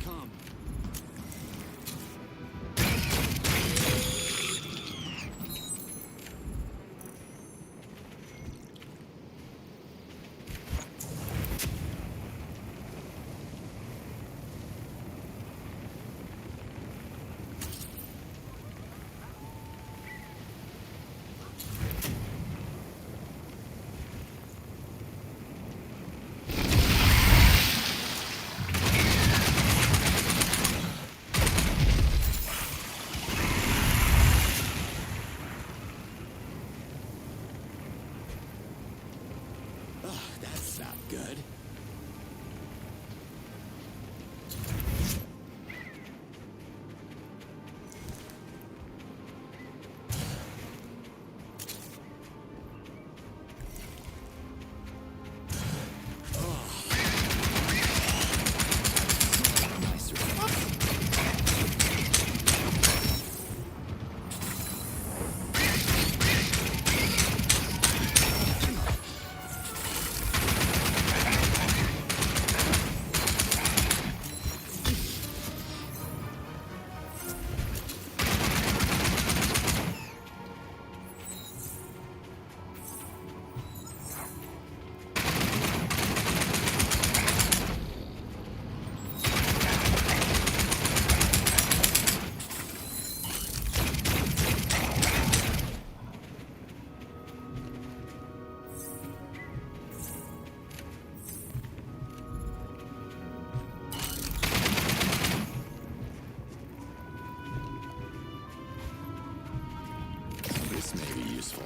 come. That's not good. This may be useful.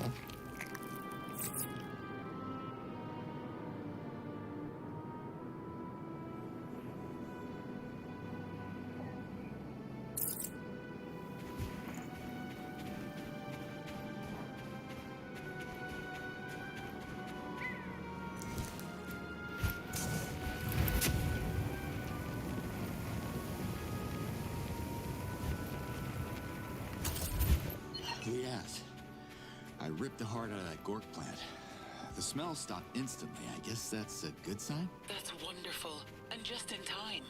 Yes. I ripped the heart out of that Gork plant. The smell stopped instantly. I guess that's a good sign? That's wonderful, and just in time.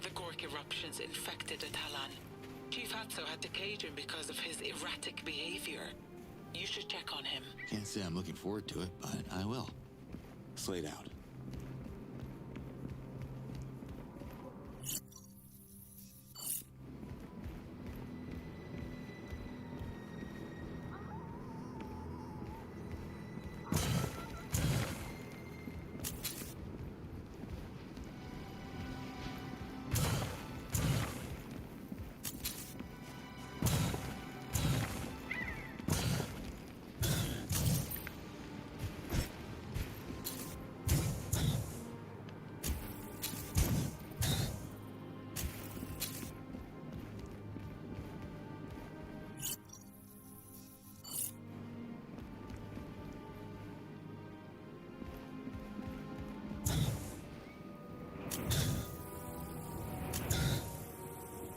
The Gork eruptions infected Atalan. Chief Hatso had to cage him because of his erratic behavior. You should check on him. Can't say I'm looking forward to it, but I will. Slade out.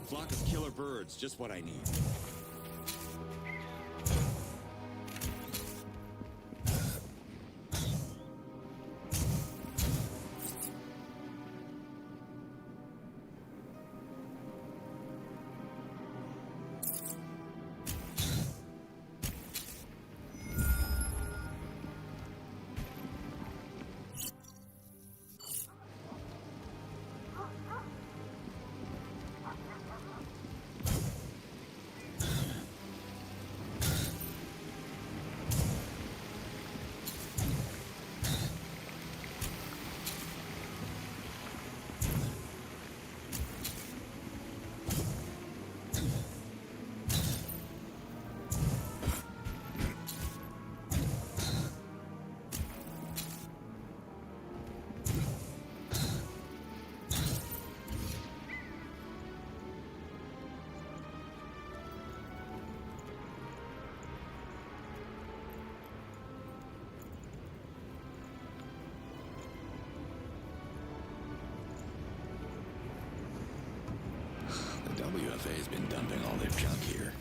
Flock of killer birds, just what I need. WFA has been dumping all their junk here.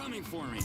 coming for me.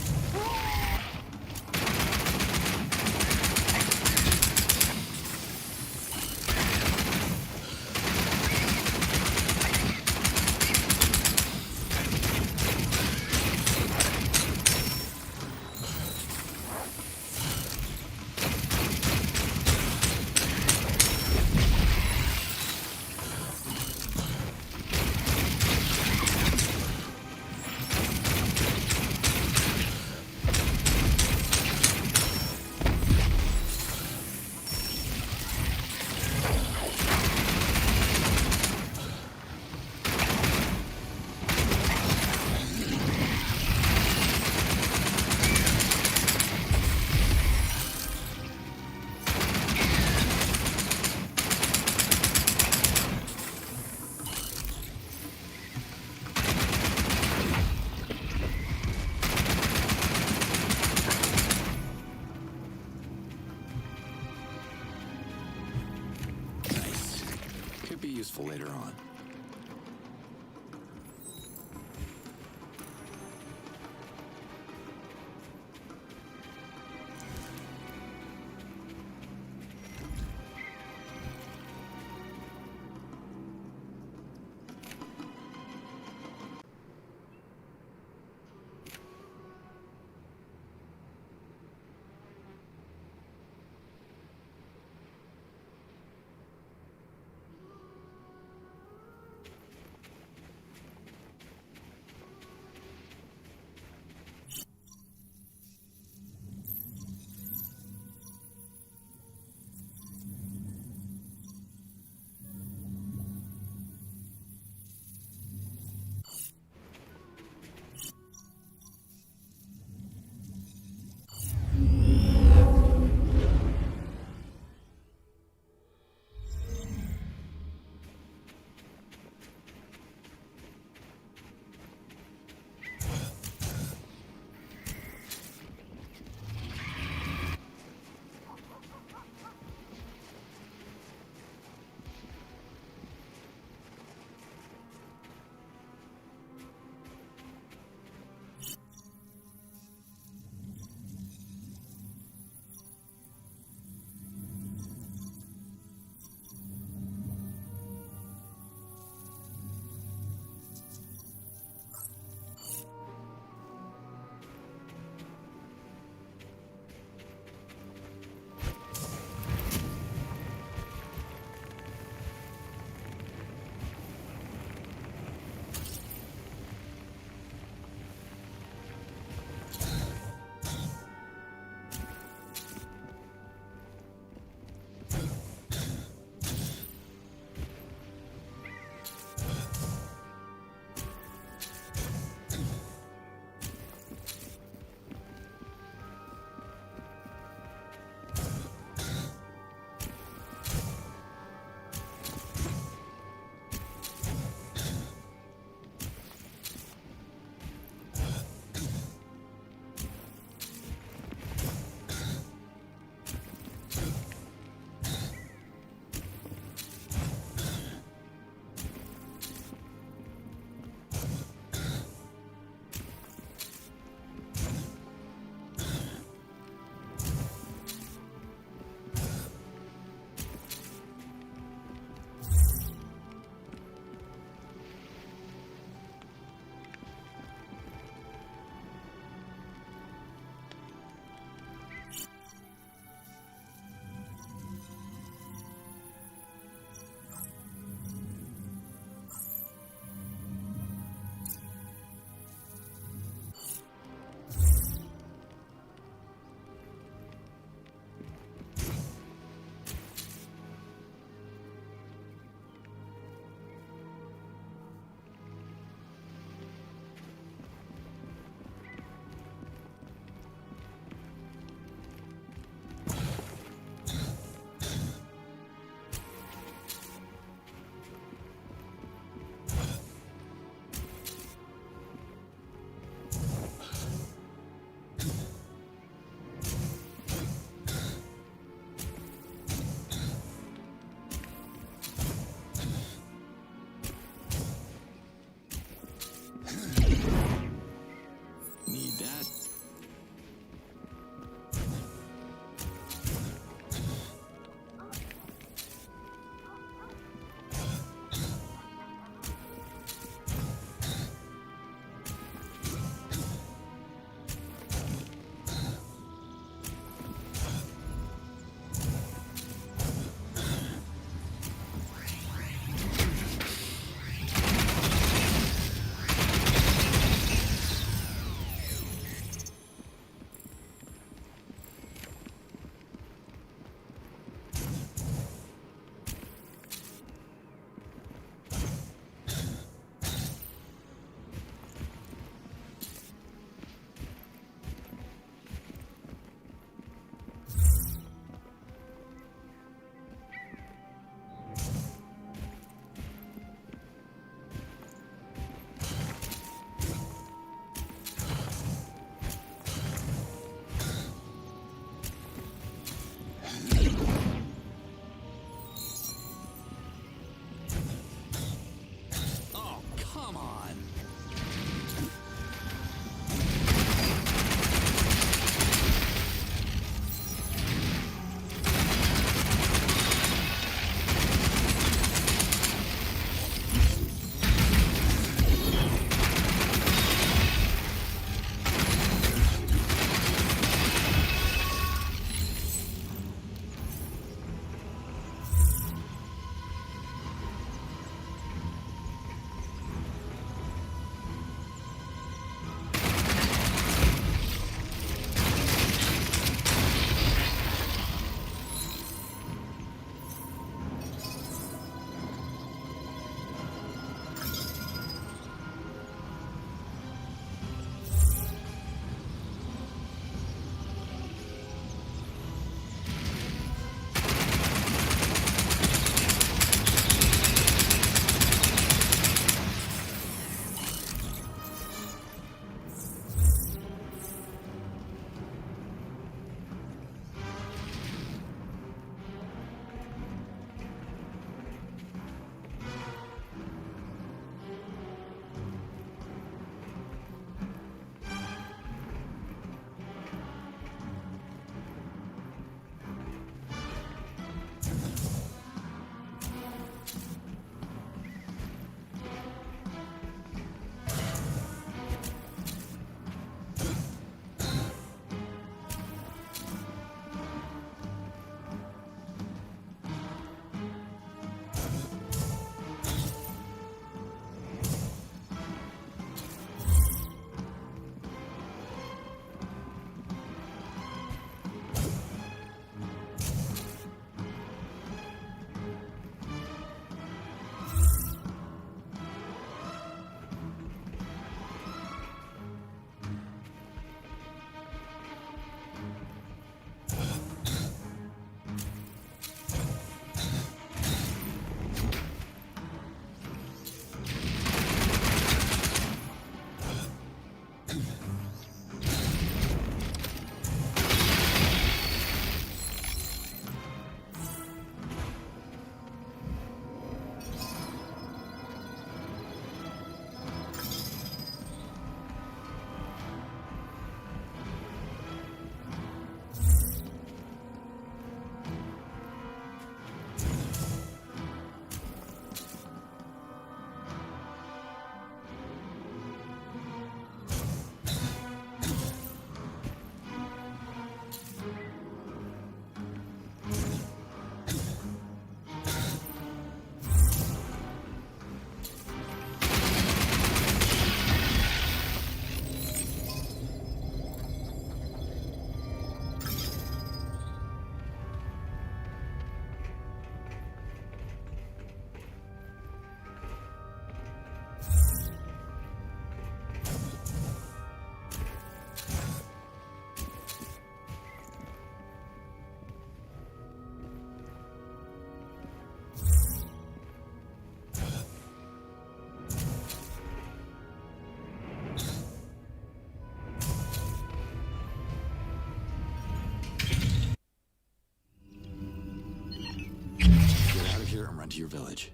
run to your village.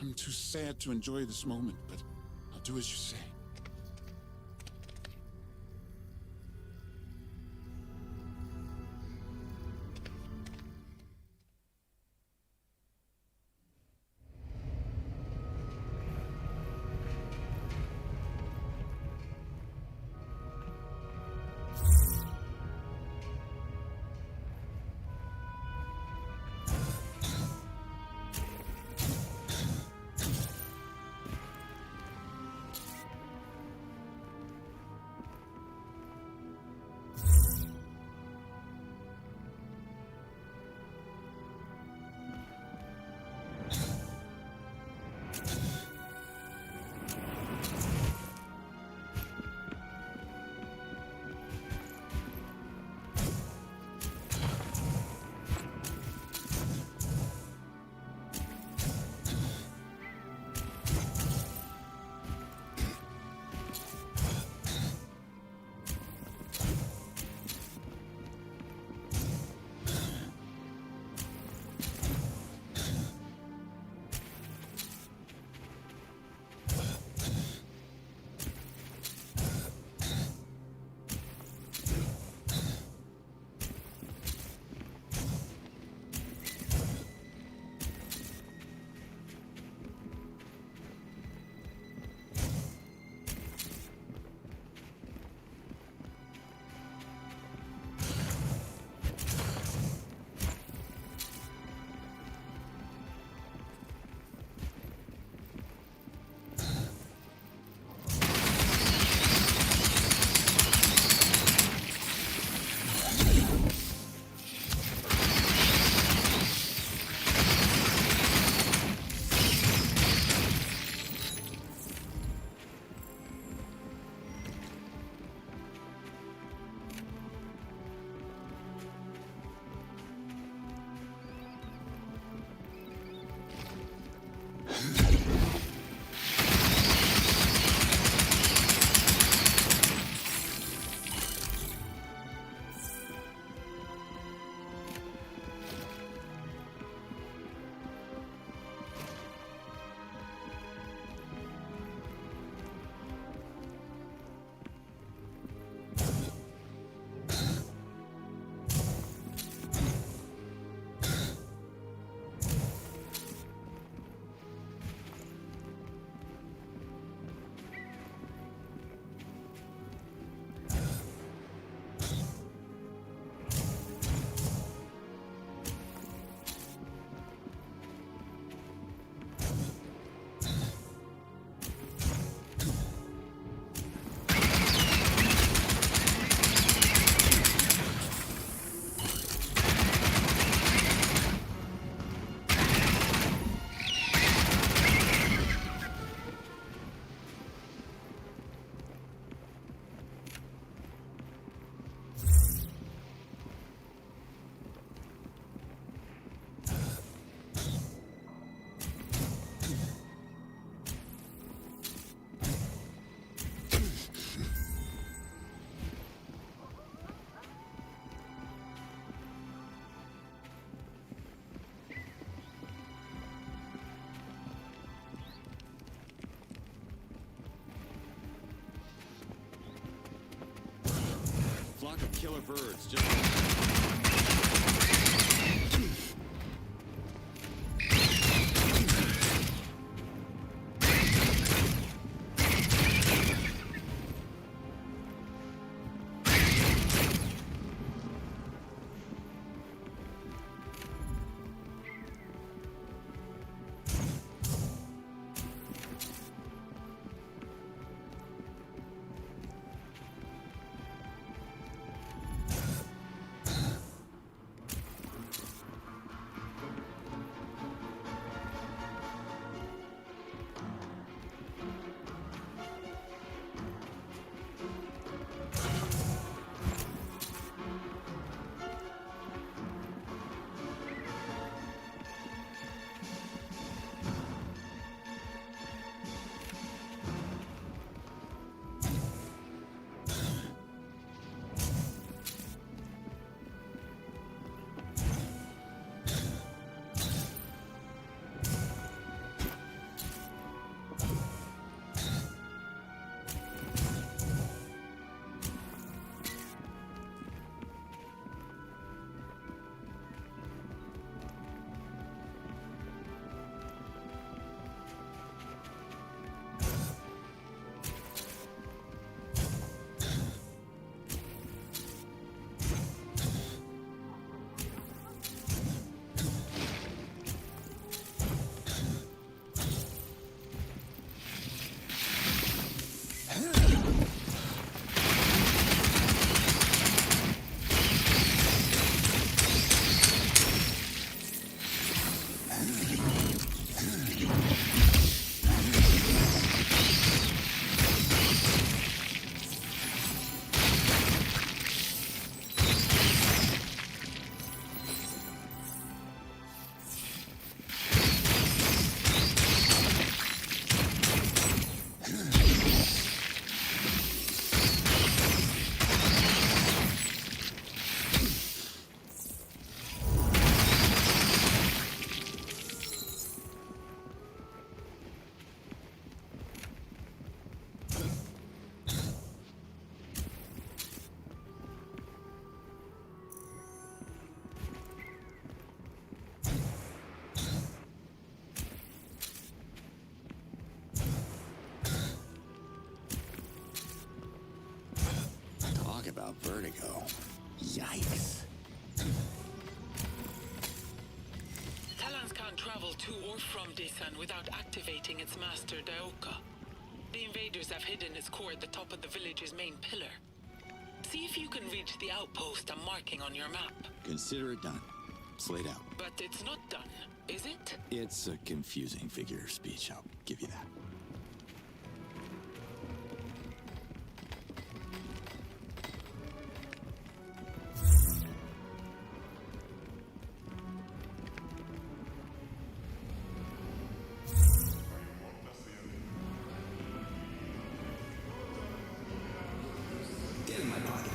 I'm too sad to enjoy this moment, but I'll do as you say. Flock of killer birds just... to go. Yikes. Talons can't travel to or from Desan without activating its master Daoka. The invaders have hidden its core at the top of the village's main pillar. See if you can reach the outpost I'm marking on your map. Consider it done. Slade out. But it's not done, is it? It's a confusing figure of speech, I'll give you that. Get in my pocket.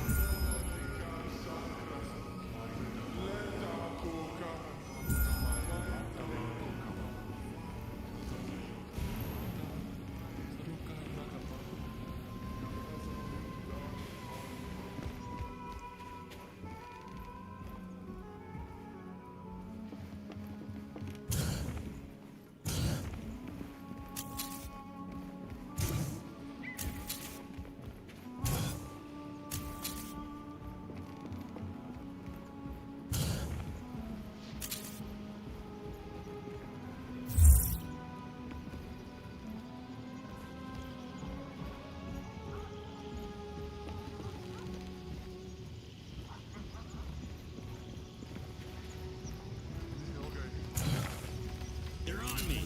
They're on me.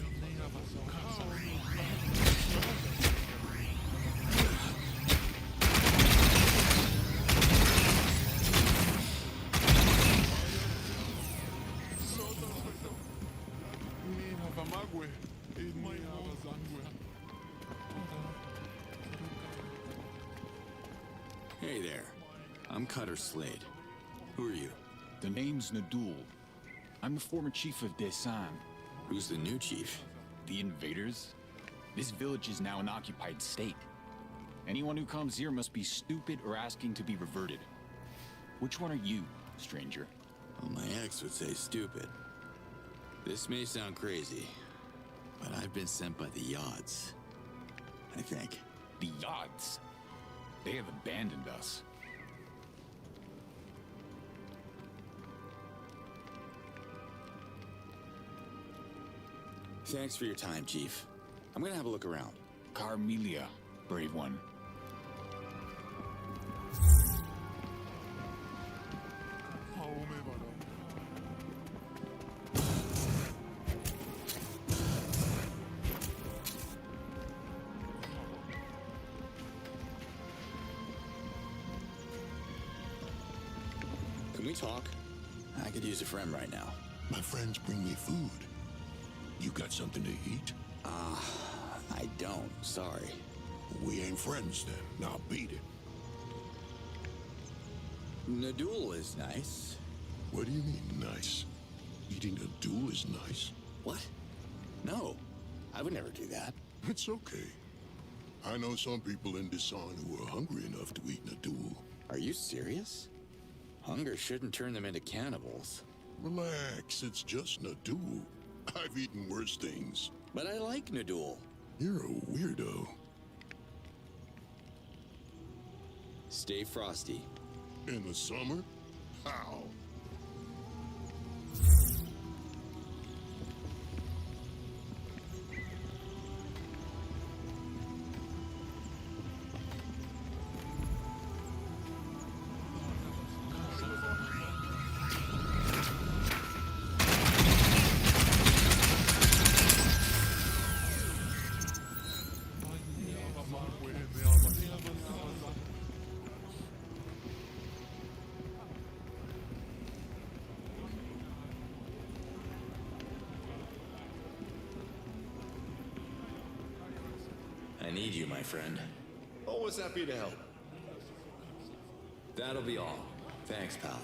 Hey there. I'm Cutter Slade. Who are you? The name's Nadul. I'm the former chief of Desan. Who's the new chief? The invaders? This village is now an occupied state. Anyone who comes here must be stupid or asking to be reverted. Which one are you, stranger? Well, my ex would say stupid. This may sound crazy, but I've been sent by the Yods. I think. The Yods? They have abandoned us. Thanks for your time, Chief. I'm gonna have a look around. Carmelia, brave one. Can we talk? I could use a friend right now. My friends bring me food. You got something to eat? I don't. Sorry. We ain't friends then. Now beat it. Nadul is nice. What do you mean, nice? Eating a duel is nice? What? No. I would never do that. It's okay. I know some people in Desan who are hungry enough to eat Nadul. Are you serious? Hunger shouldn't turn them into cannibals. Relax, it's just Nadul. I've eaten worse things. But I like Nadul. You're a weirdo. Stay frosty. In the summer? How? I need you, my friend. Always happy to help. That'll be all. Thanks, pal.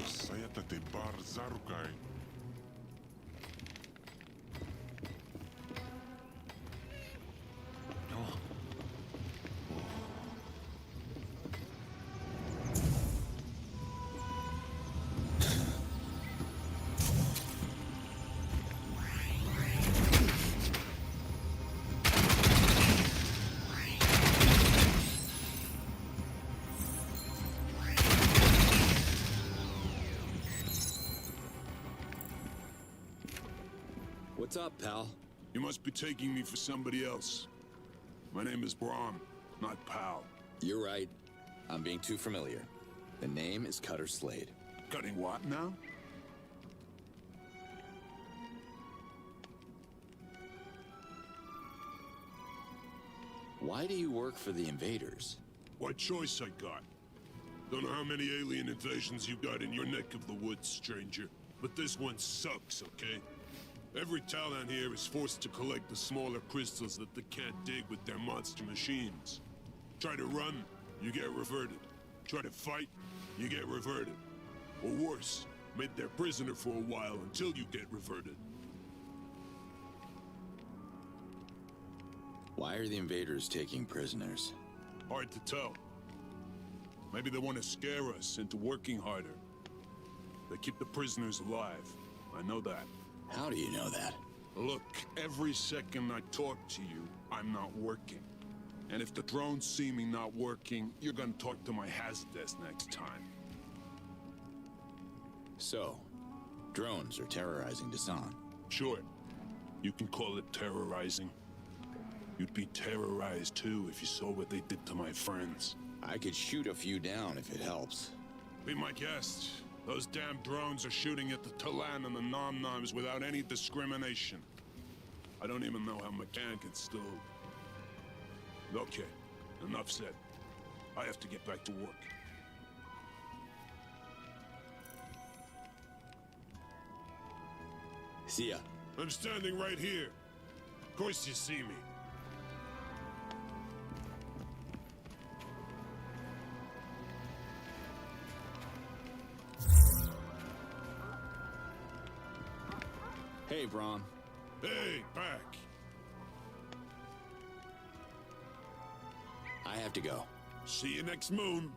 Sayata bar zarukai. What's up, pal? You must be taking me for somebody else. My name is Brahm, not Pal. You're right. I'm being too familiar. The name is Cutter Slade. Cutting what now? Why do you work for the invaders? What choice I got? Don't know how many alien invasions you got in your neck of the woods, stranger. But this one sucks, okay? Every Talon here is forced to collect the smaller crystals that they can't dig with their monster machines. Try to run, you get reverted. Try to fight, you get reverted. Or worse, made their prisoner for a while until you get reverted. Why are the invaders taking prisoners? Hard to tell. Maybe they want to scare us into working harder. They keep the prisoners alive. I know that. How do you know that? Look, every second I talk to you, I'm not working. And if the drones see me not working, you're gonna talk to my Hazdesk next time. So, drones are terrorizing Dasan. Sure. You can call it terrorizing. You'd be terrorized too if you saw what they did to my friends. I could shoot a few down if it helps. Be my guest. Those damn drones are shooting at the Talan and the Nom-Noms without any discrimination. I don't even know how McCann can still... Okay, enough said. I have to get back to work. See ya. I'm standing right here. Of course you see me. Hey, Brahm. Hey, back. I have to go. See you next moon.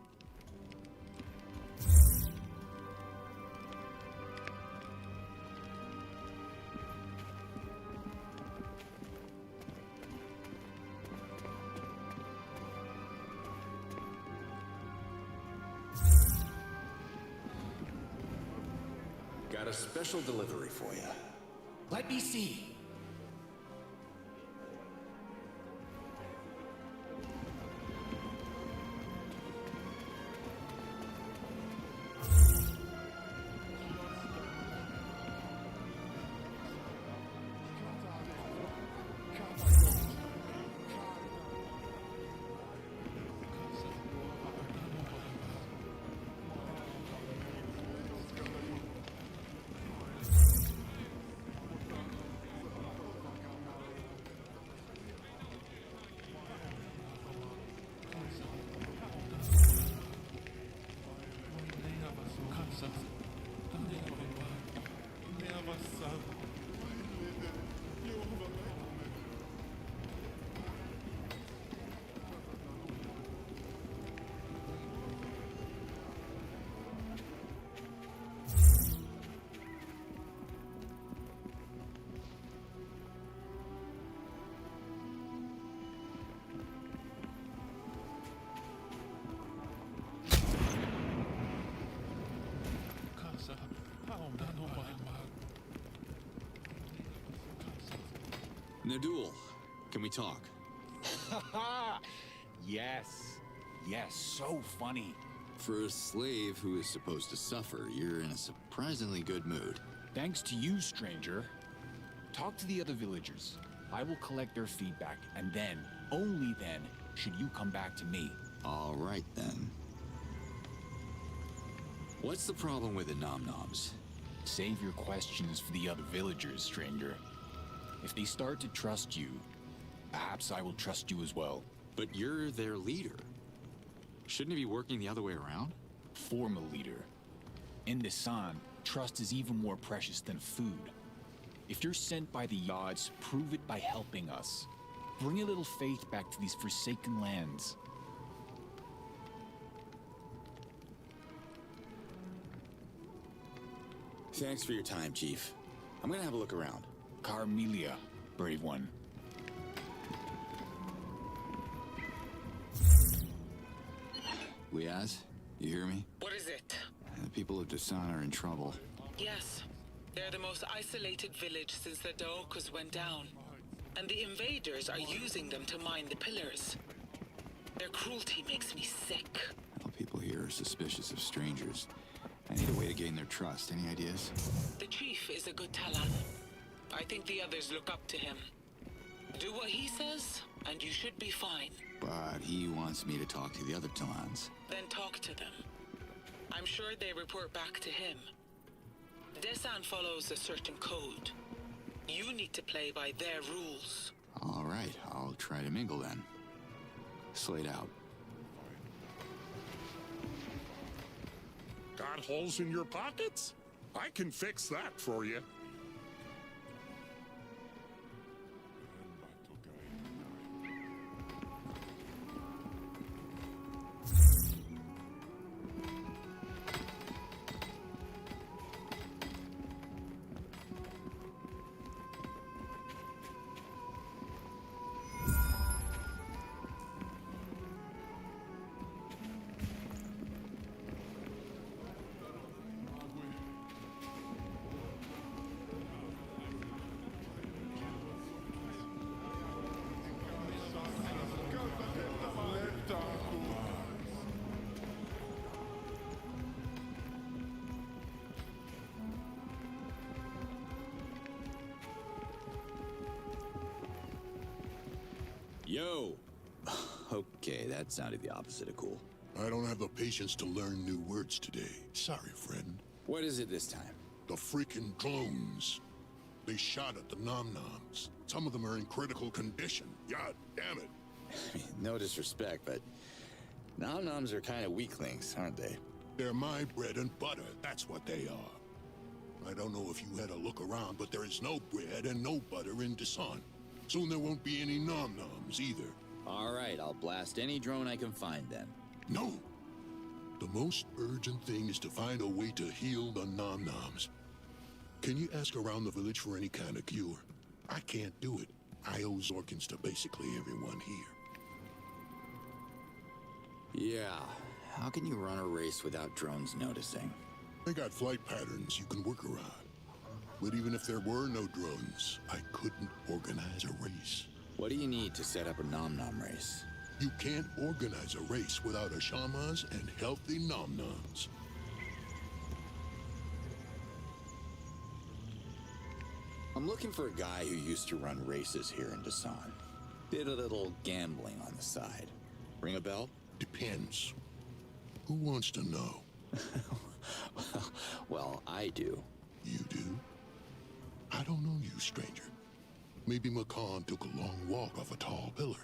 Got a special delivery for you. Let me see. Nadul, can we talk? Yes. Yes, so funny. For a slave who is supposed to suffer, you're in a surprisingly good mood. Thanks to you, stranger. Talk to the other villagers. I will collect their feedback, and then, only then, should you come back to me. All right, then. What's the problem with the Nom-Noms? Save your questions for the other villagers, stranger. If they start to trust you, perhaps I will trust you as well. But you're their leader. Shouldn't it be working the other way around? Former leader. In Dasan, trust is even more precious than food. If you're sent by the Yods, prove it by helping us. Bring a little faith back to these forsaken lands. Thanks for your time, Chief. I'm gonna have a look around. Carmelia, brave one. Liaz, you hear me? What is it? The people of Dasan are in trouble. Yes. They're the most isolated village since the Daokas went down. And the invaders are using them to mine the pillars. Their cruelty makes me sick. Well, people here are suspicious of strangers. I need a way to gain their trust. Any ideas? The chief is a good Talon. I think the others look up to him. Do what he says, and you should be fine. But he wants me to talk to the other Talons. Then talk to them. I'm sure they report back to him. Dasan follows a certain code. You need to play by their rules. All right, I'll try to mingle then. Slade out. Got holes in your pockets? I can fix that for you. Yo! Okay, that sounded the opposite of cool. I don't have the patience to learn new words today. Sorry, friend. What is it this time? The freaking drones. They shot at the nom-noms. Some of them are in critical condition. God damn it. I mean, no disrespect, but nom-noms are kind of weaklings, aren't they? They're my bread and butter. That's what they are. I don't know if you had a look around, but there is no bread and no butter in Dasan. Soon there won't be any nom-noms either. All right, I'll blast any drone I can find then. No. The most urgent thing is to find a way to heal the nom-noms. Can you ask around the village for any kind of cure? I can't do it. I owe Zorkins to basically everyone here. Yeah. How can you run a race without drones noticing? They got flight patterns you can work around. But even if there were no drones, I couldn't organize a race. What do you need to set up a nom-nom race? You can't organize a race without a shamas and healthy nom-noms. I'm looking for a guy who used to run races here in Dasan. Did a little gambling on the side. Ring a bell? Depends. Who wants to know? Well, I do. You do? I don't know you, stranger. Maybe Makan took a long walk off a tall pillar.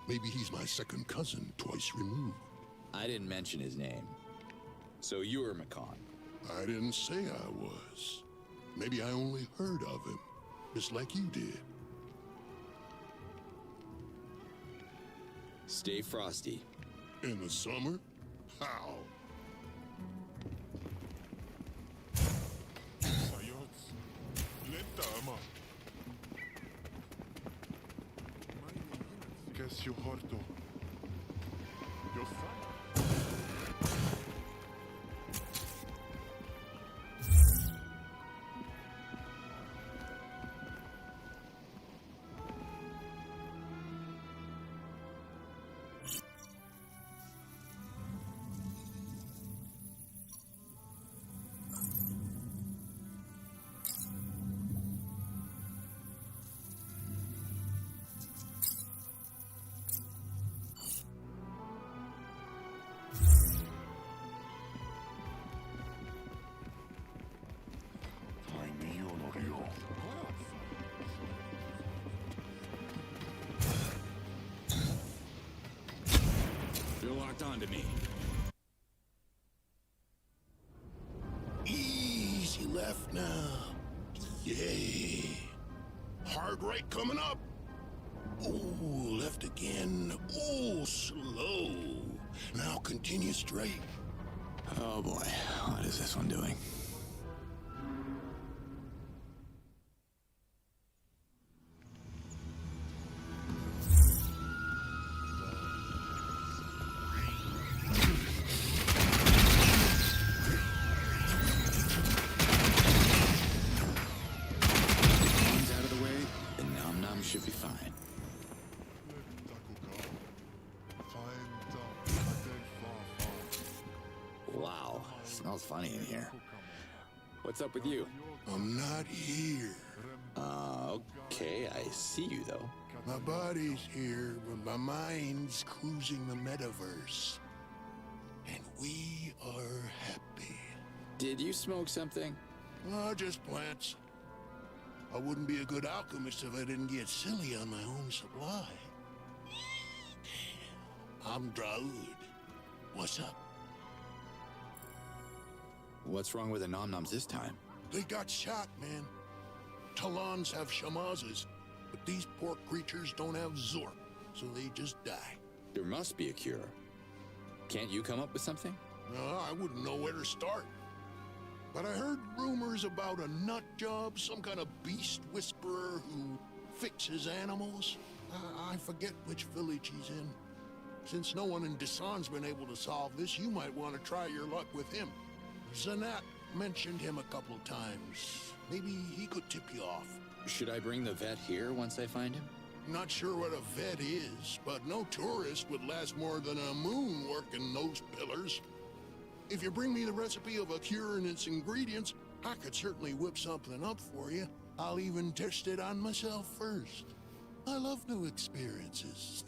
Maybe he's my second cousin, twice removed. I didn't mention his name. So you're Makan. I didn't say I was. Maybe I only heard of him, just like you did. Stay frosty. In the summer? How? You're locked onto me. left now. Yay. Hard right coming up. Ooh, left again. Ooh, slow. Now continue straight. Oh boy, what is this one doing? Should be fine. Wow, smells funny in here. What's up with you? I'm not here. Okay, I see you though. My body's here, but my mind's cruising the metaverse. And we are happy. Did you smoke something? Oh, just plants. I wouldn't be a good alchemist if I didn't get silly on my own supply. I'm Draud. What's up? What's wrong with the nom-noms this time? They got shot, man. Talons have shamazes, but these poor creatures don't have Zork, so they just die. There must be a cure. Can't you come up with something? No, I wouldn't know where to start. But I heard rumors about a nut job, some kind of beast whisperer who fixes animals. I forget which village he's in. Since no one in Desan's been able to solve this, you might want to try your luck with him. Zanat mentioned him a couple times. Maybe he could tip you off. Should I bring the vet here once I find him? Not sure what a vet is, but no tourist would last more than a moon working those pillars. If you bring me the recipe of a cure and its ingredients, I could certainly whip something up for you. I'll even test it on myself first. I love new experiences.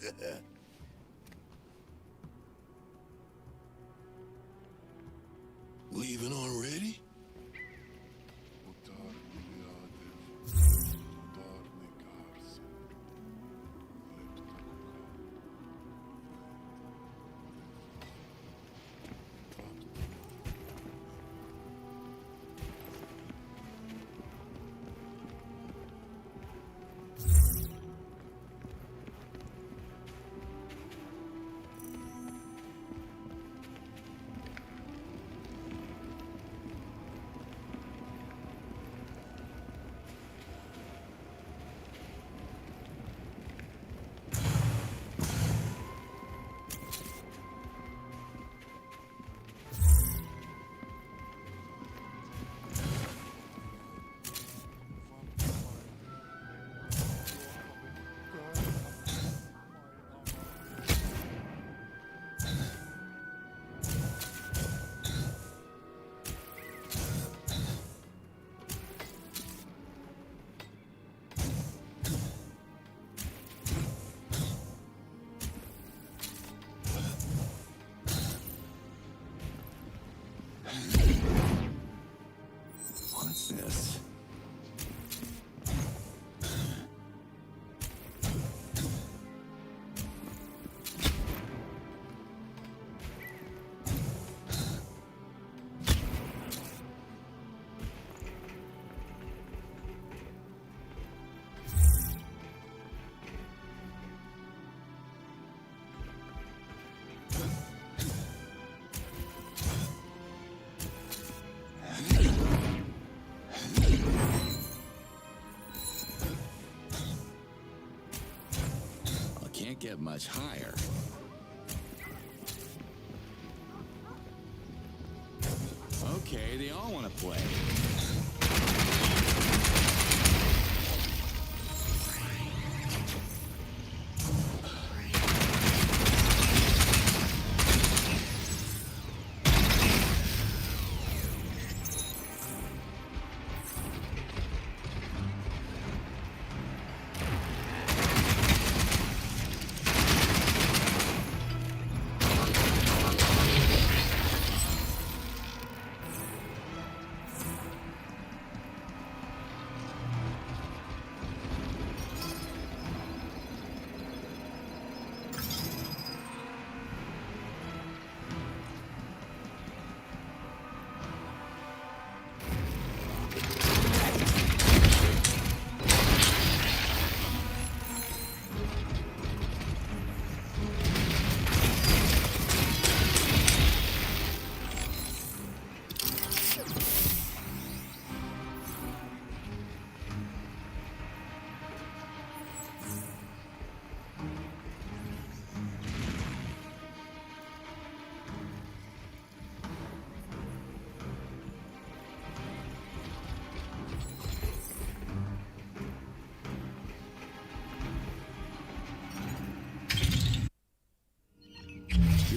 Leaving already? What's this? Can't get much higher. Okay, they all want to play.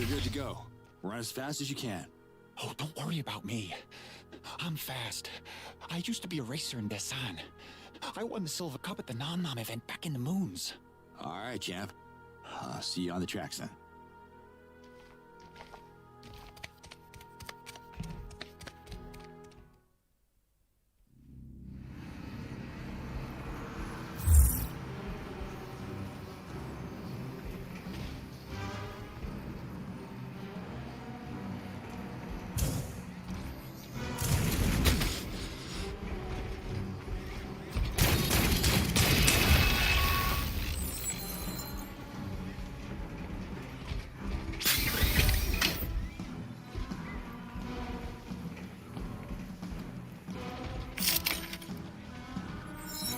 You're good to go. Run as fast as you can. Oh, don't worry about me. I'm fast. I used to be a racer in Desan. I won the Silver Cup at the Nom Nom event back in the moons. All right, champ. See you on the tracks then.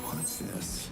What's this?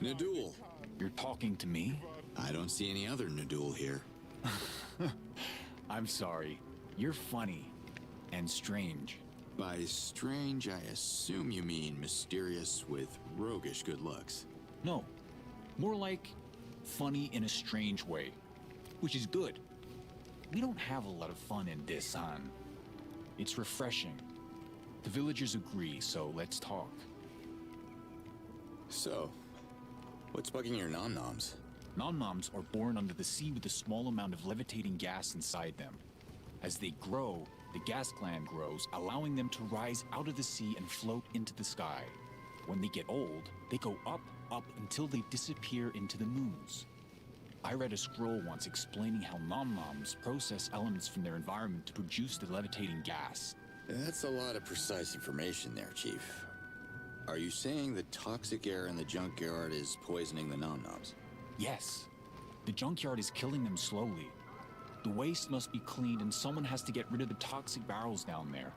Nadul. You're talking to me? I don't see any other Nadul here. I'm sorry. You're funny. And strange. By strange, I assume you mean mysterious with roguish good looks. No. More like funny in a strange way. Which is good. We don't have a lot of fun in Desan. It's refreshing. The villagers agree, so let's talk. So, what's bugging your nom-noms? Nom-noms are born under the sea with a small amount of levitating gas inside them. As they grow, the gas gland grows, allowing them to rise out of the sea and float into the sky. When they get old, they go up, up until they disappear into the moons. I read a scroll once explaining how nom-noms process elements from their environment to produce the levitating gas. That's a lot of precise information there, Chief. Are you saying the toxic air in the junkyard is poisoning the nom-noms? Yes. The junkyard is killing them slowly. The waste must be cleaned and someone has to get rid of the toxic barrels down there.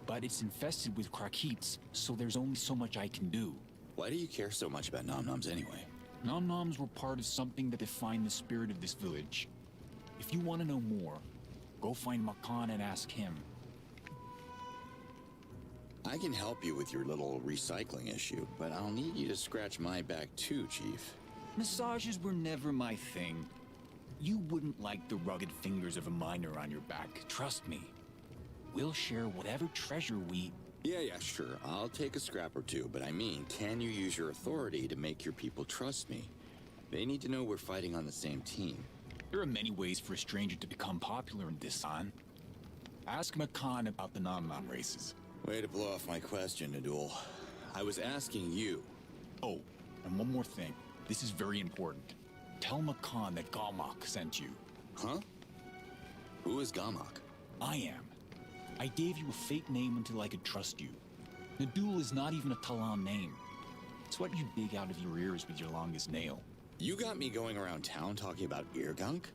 But it's infested with Krakits, so there's only so much I can do. Why do you care so much about nom-noms anyway? Nom-noms were part of something that defined the spirit of this village. If you want to know more, go find Makan and ask him. I can help you with your little recycling issue, but I'll need you to scratch my back too, Chief. Massages were never my thing. You wouldn't like the rugged fingers of a miner on your back, trust me. We'll share whatever treasure we... Yeah, sure. I'll take a scrap or two, but I mean, can you use your authority to make your people trust me? They need to know we're fighting on the same team. There are many ways for a stranger to become popular in this sign. Ask Makan about the non-nom races. Way to blow off my question, Nadul. I was asking you. Oh, and one more thing. This is very important. Tell Makan that Galmok sent you. Huh? Who is Galmok? I am. I gave you a fake name until I could trust you. Nadul is not even a Talan name. It's what you dig out of your ears with your longest nail. You got me going around town talking about ear gunk?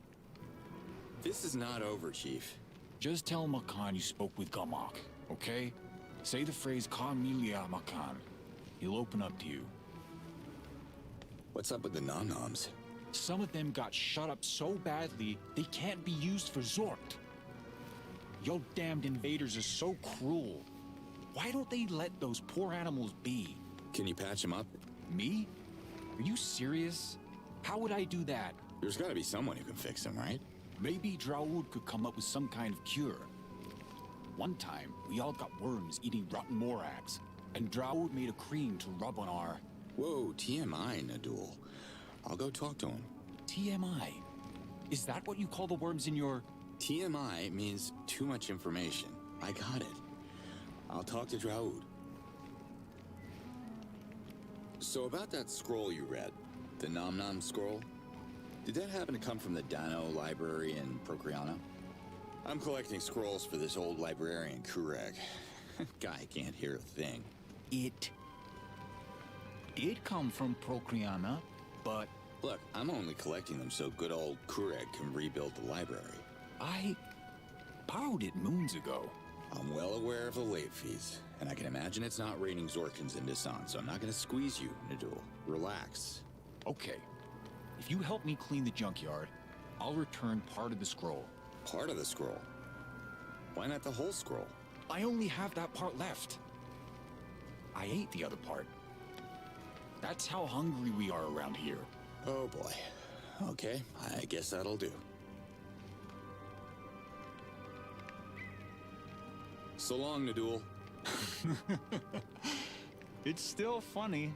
This is not over, Chief. Just tell Makan you spoke with Galmok, okay? Say the phrase Carmelia Makan. He'll open up to you. What's up with the nom-noms? Some of them got shut up so badly, they can't be used for Zort. Your damned invaders are so cruel. Why don't they let those poor animals be? Can you patch them up? Me? Are you serious? How would I do that? There's gotta be someone who can fix them, right? Maybe Draud could come up with some kind of cure. One time, we all got worms eating rotten morags, and Draud made a cream to rub on our... Whoa, TMI, Nadul. I'll go talk to him. TMI? Is that what you call the worms in your... TMI means too much information. I got it. I'll talk to Draud. So about that scroll you read, the Nom Nom scroll, did that happen to come from the Dano library in Procreana? I'm collecting scrolls for this old librarian, Kureg. Guy can't hear a thing. It did come from Procreana, but... Look, I'm only collecting them so good old Kureg can rebuild the library. I borrowed it moons ago. I'm well aware of the late fees, and I can imagine it's not raining Zorkins in Nisan, so I'm not gonna squeeze you, Nadul. Relax. Okay. If you help me clean the junkyard, I'll return part of the scroll. Part of the scroll? Why not the whole scroll? I only have that part left. I ate the other part. That's how hungry we are around here. Oh boy. Okay, I guess that'll do. So long, Nadul. It's still funny.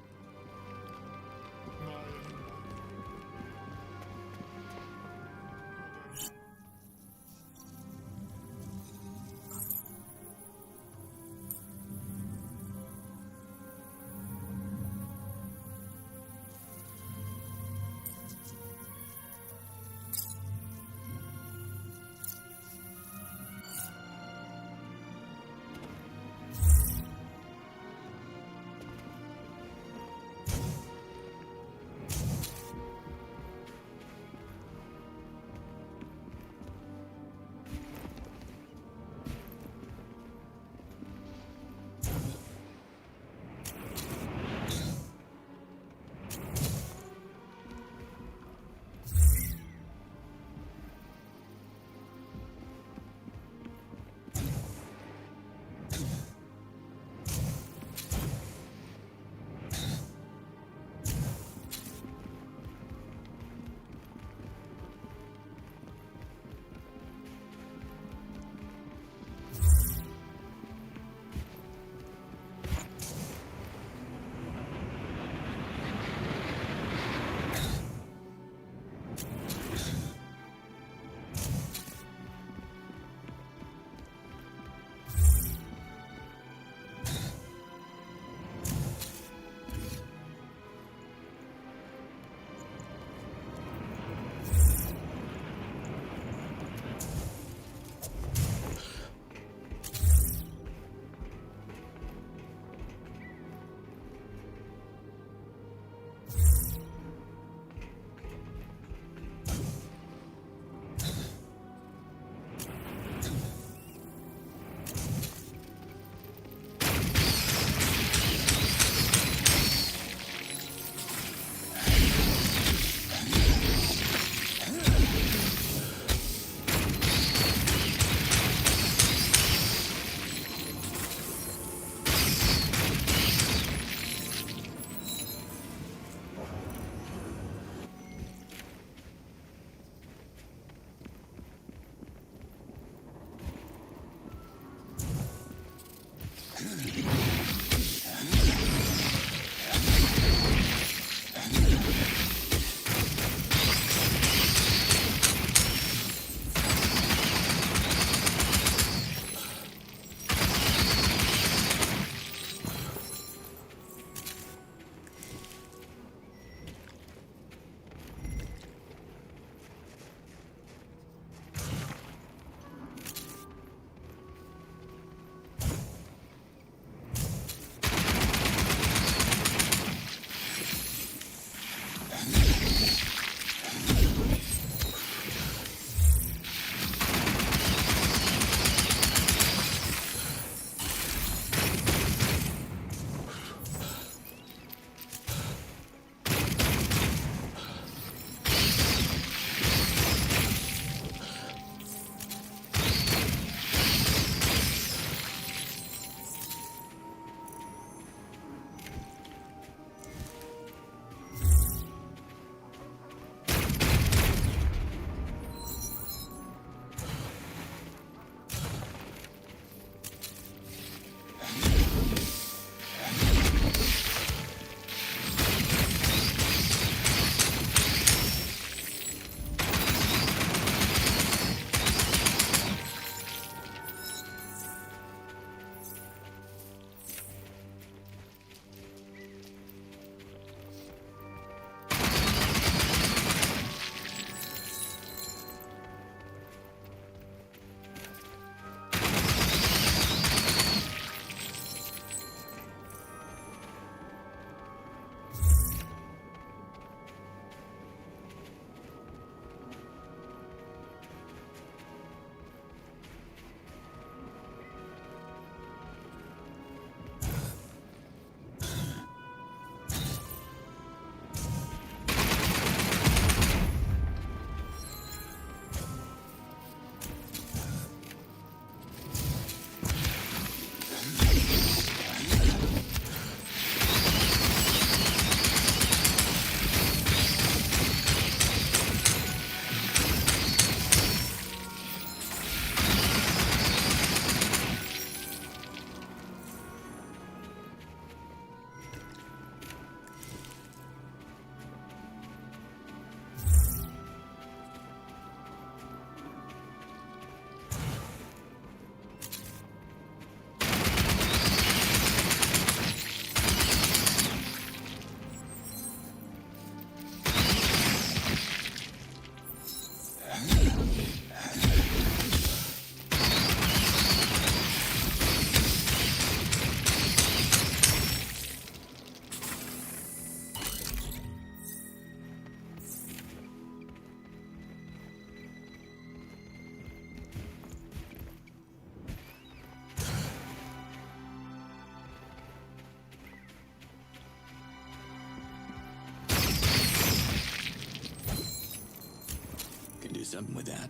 something with that.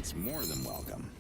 That's more than welcome.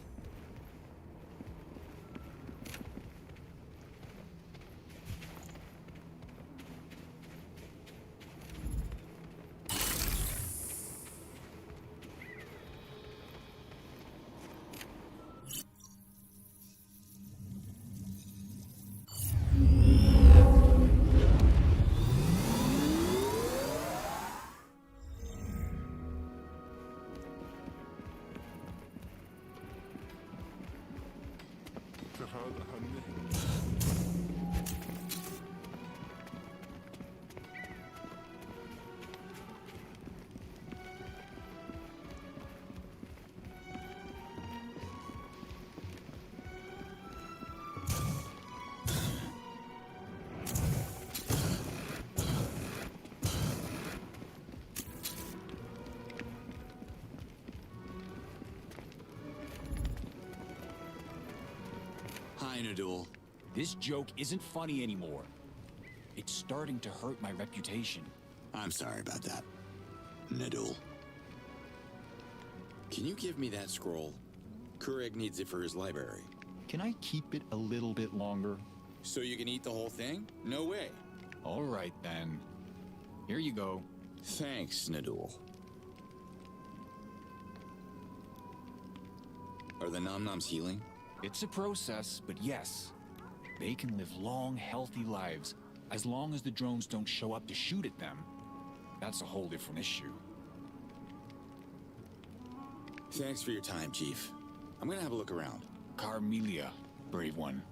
Hi, Nadul. This joke isn't funny anymore. It's starting to hurt my reputation. I'm sorry about that, Nadul. Can you give me that scroll? Kureg needs it for his library. Can I keep it a little bit longer? So you can eat the whole thing? No way. All right, then. Here you go. Thanks, Nadul. Are the Nom-Noms healing? It's a process, but yes. They can live long, healthy lives, as long as the drones don't show up to shoot at them. That's a whole different issue. Thanks for your time, Chief. I'm gonna have a look around. Carmelia, brave one.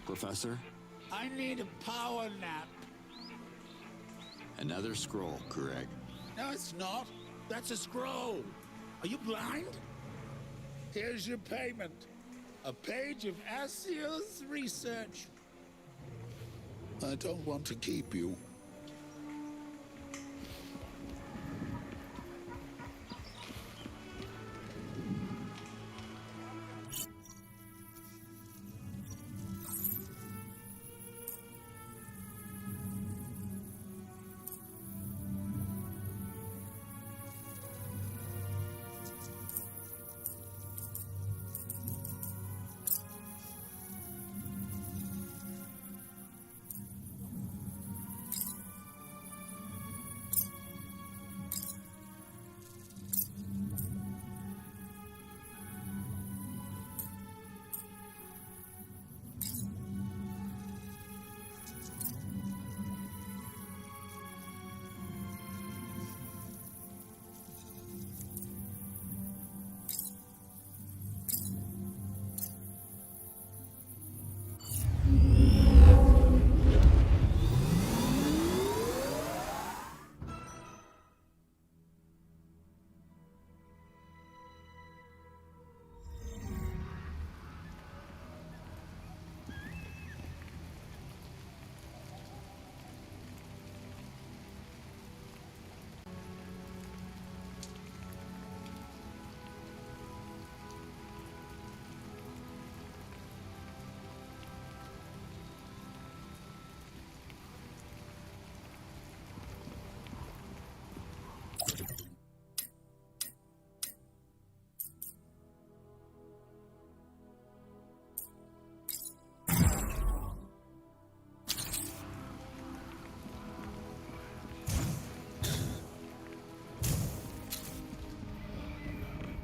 Professor? I need a power nap. Another scroll, correct? No, it's not. That's a scroll. Are you blind? Here's your payment. A page of Asiel's research. I don't want to keep you.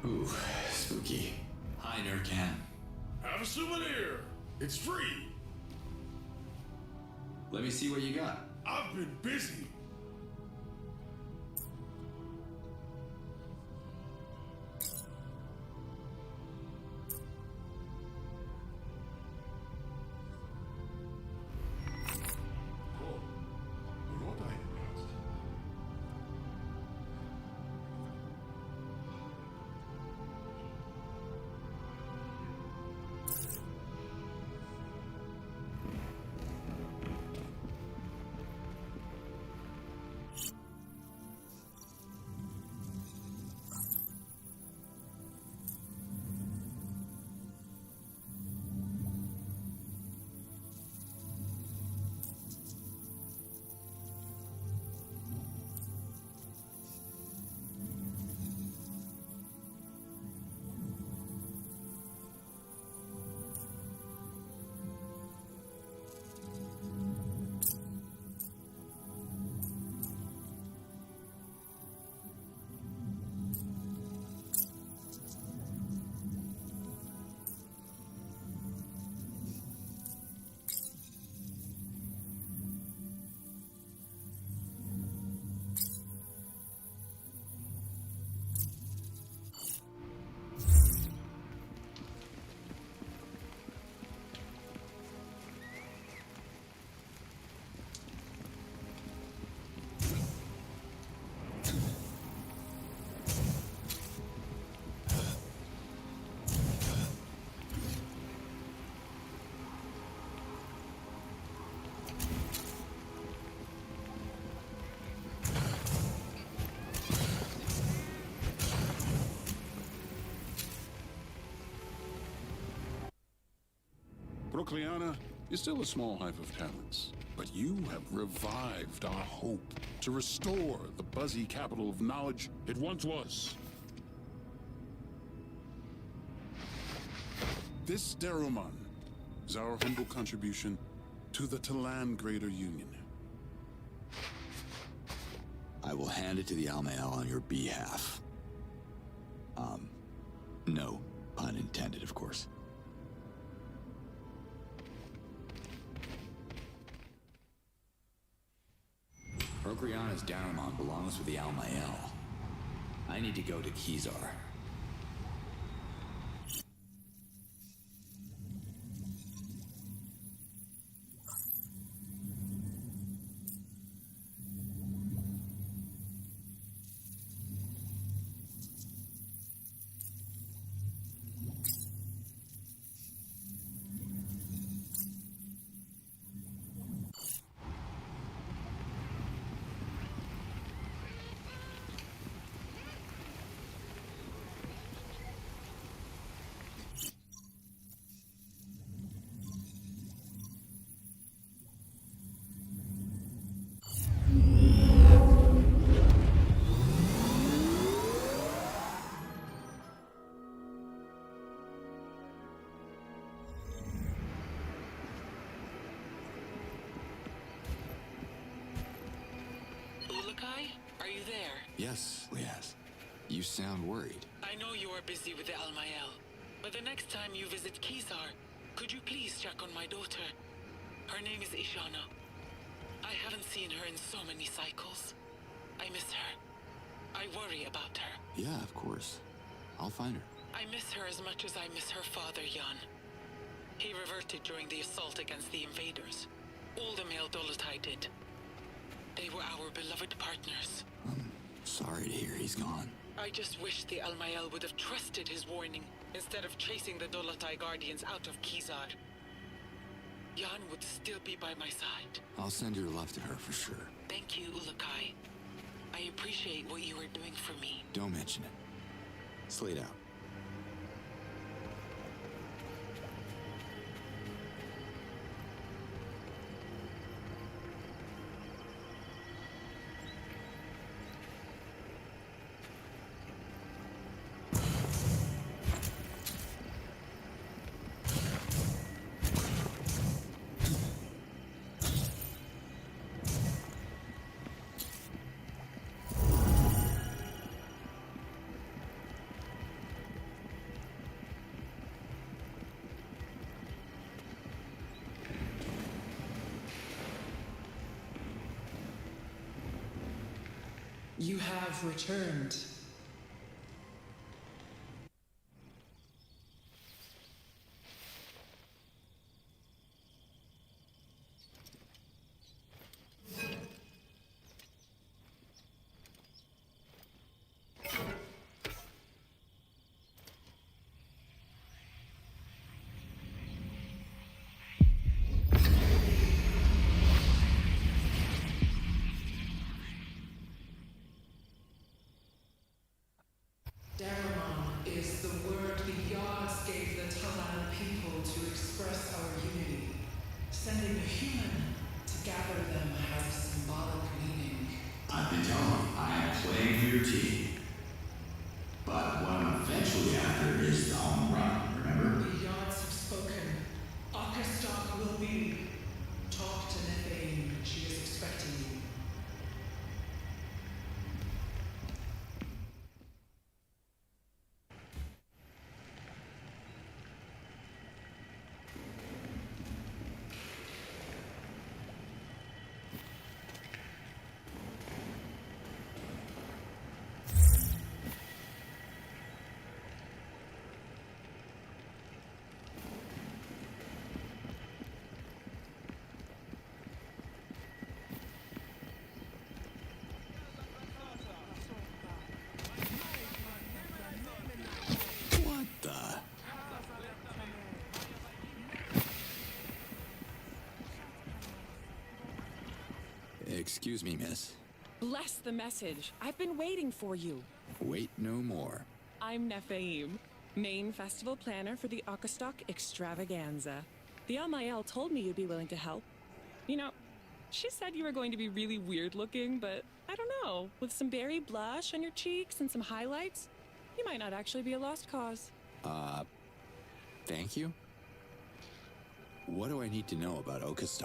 Ooh, spooky. Hi, Nurkan. Have a souvenir. It's free. Let me see what you got. I've been busy. Procleana is still a small hive of talents, but you have revived our hope to restore the buzzy capital of knowledge it once was. This Daruman is our humble contribution to the Talan Greater Union. I will hand it to the Almael on your behalf. No pun intended, of course. Procreana's Daruman belongs with the Almael. I need to go to Kizar. Ulukai? Are you there? Yes, Liaz. You sound worried. I know you are busy with the Almael, but the next time you visit Kizar, could you please check on my daughter? Her name is Ishana. I haven't seen her in so many cycles. I miss her. I worry about her. Yeah, of course. I'll find her. I miss her as much as I miss her father, Jan. He reverted during the assault against the invaders. All the male Dolotai did. They were our beloved partners. I'm sorry to hear he's gone. I just wish the Almael would have trusted his warning instead of chasing the Dolotai guardians out of Kizar. Jan would still be by my side. I'll send your love to her for sure. Thank you, Ulukai. I appreciate what you are doing for me. Don't mention it. Slade out. You have returned. Is the word the gods gave the Talan people to express our unity. Sending a human to gather them has symbolic meaning. I've been telling you, I am playing for your team. But what I'm eventually after is the home run, remember? The gods have spoken. Outcast will be. Talk to Nethane. She is expecting you. Excuse me, miss. Bless the message. I've been waiting for you. Wait no more. I'm Nephaim, main festival planner for the Outcast extravaganza. The Almael told me you'd be willing to help. You know, she said you were going to be really weird looking, but I don't know. With some berry blush on your cheeks and some highlights, you might not actually be a lost cause. Thank you? What do I need to know about Outcast?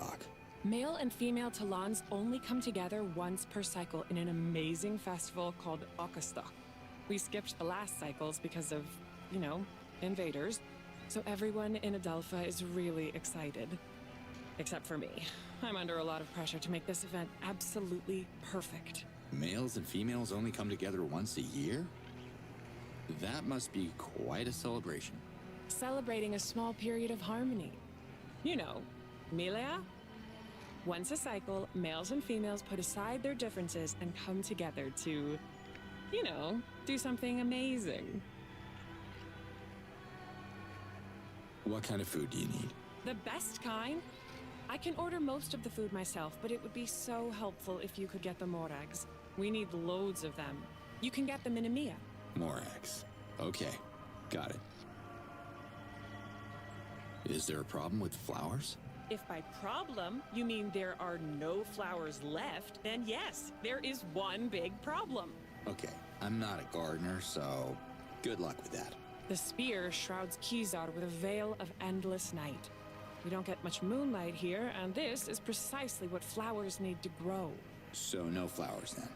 Male and female Talans only come together once per cycle in an amazing festival called Outcast. We skipped the last cycles because of, you know, invaders. So everyone in Adelpha is really excited. Except for me. I'm under a lot of pressure to make this event absolutely perfect. Males and females only come together once a year? That must be quite a celebration. Celebrating a small period of harmony. You know, Milea? Once a cycle, males and females put aside their differences and come together to, you know, do something amazing. What kind of food do you need? The best kind? I can order most of the food myself, but it would be so helpful if you could get the morags. We need loads of them. You can get them in EMEA. Morags. Okay, got it. Is there a problem with flowers? If by problem, you mean there are no flowers left, then yes, there is one big problem. Okay, I'm not a gardener, so good luck with that. The spear shrouds Kizar with a veil of endless night. We don't get much moonlight here, and this is precisely what flowers need to grow. So no flowers then?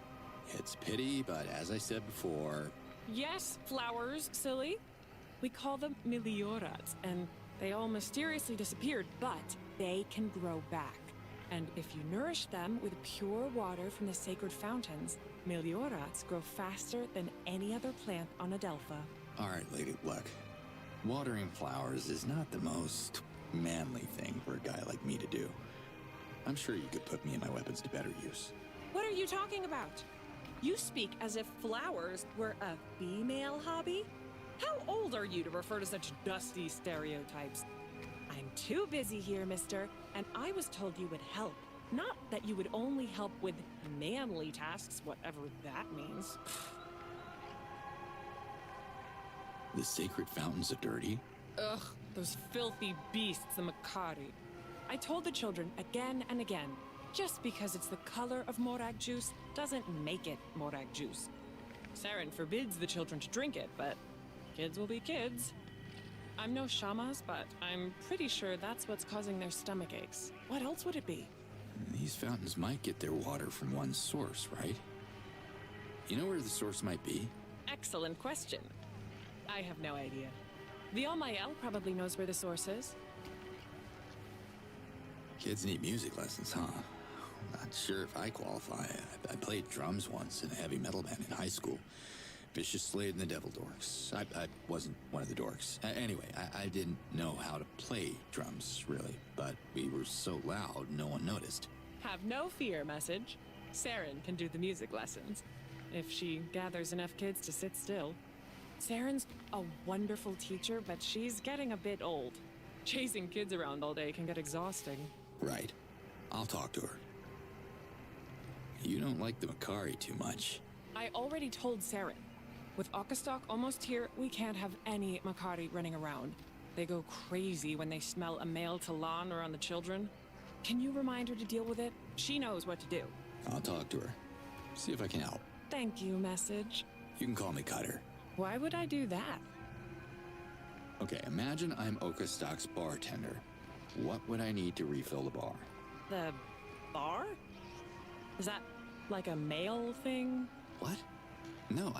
It's a pity, but as I said before... Yes, flowers, silly. We call them Meliorats, and they all mysteriously disappeared, but they can grow back. And if you nourish them with pure water from the sacred fountains, Meliorats grow faster than any other plant on Adelpha. All right, Lady Luck. Watering flowers is not the most manly thing for a guy like me to do. I'm sure you could put me and my weapons to better use. What are you talking about? You speak as if flowers were a female hobby? How old are you to refer to such dusty stereotypes? I'm too busy here, mister, and I was told you would help. Not that you would only help with manly tasks, whatever that means. The sacred fountains are dirty? Ugh, those filthy beasts, the Makari. I told the children again and again, just because it's the color of Morag juice doesn't make it Morag juice. Saren forbids the children to drink it, but kids will be kids. I'm no shamas, but I'm pretty sure that's what's causing their stomach aches. What else would it be? These fountains might get their water from one source, right? You know where the source might be? Excellent question. I have no idea. The Almael probably knows where the source is. Kids need music lessons, huh? Not sure if I qualify. I played drums once in a heavy metal band in high school. Cutter Slade and the Devil Dorks. I wasn't one of the dorks. Anyway, I didn't know how to play drums, really. But we were so loud, no one noticed. Have no fear, message. Saren can do the music lessons. If she gathers enough kids to sit still. Saren's a wonderful teacher, but she's getting a bit old. Chasing kids around all day can get exhausting. Right. I'll talk to her. You don't like the Makari too much. I already told Saren. With Outcast almost here, we can't have any Makari running around. They go crazy when they smell a male Talon around the children. Can you remind her to deal with it? She knows what to do. I'll talk to her. See if I can help. Thank you, message. You can call me Cutter. Why would I do that? Okay, imagine I'm Outcast's bartender. What would I need to refill the bar? The bar? Is that like a male thing? What? No,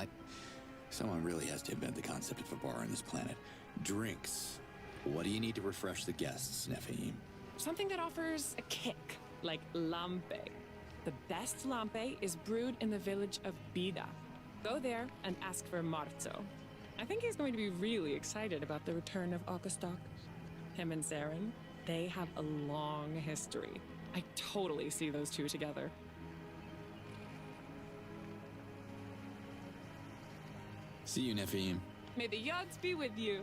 Someone really has to invent the concept of a bar on this planet. Drinks. What do you need to refresh the guests, Nephiim? Something that offers a kick, like lampe. The best lampe is brewed in the village of Bida. Go there and ask for Marzo. I think he's going to be really excited about the return of Outcast. Him and Saren, they have a long history. I totally see those two together. See you, Nephiim. May the Yods be with you.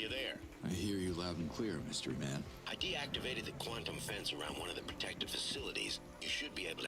you there? I hear you loud and clear, mystery man. I deactivated the quantum fence around one of the protected facilities. You should be able to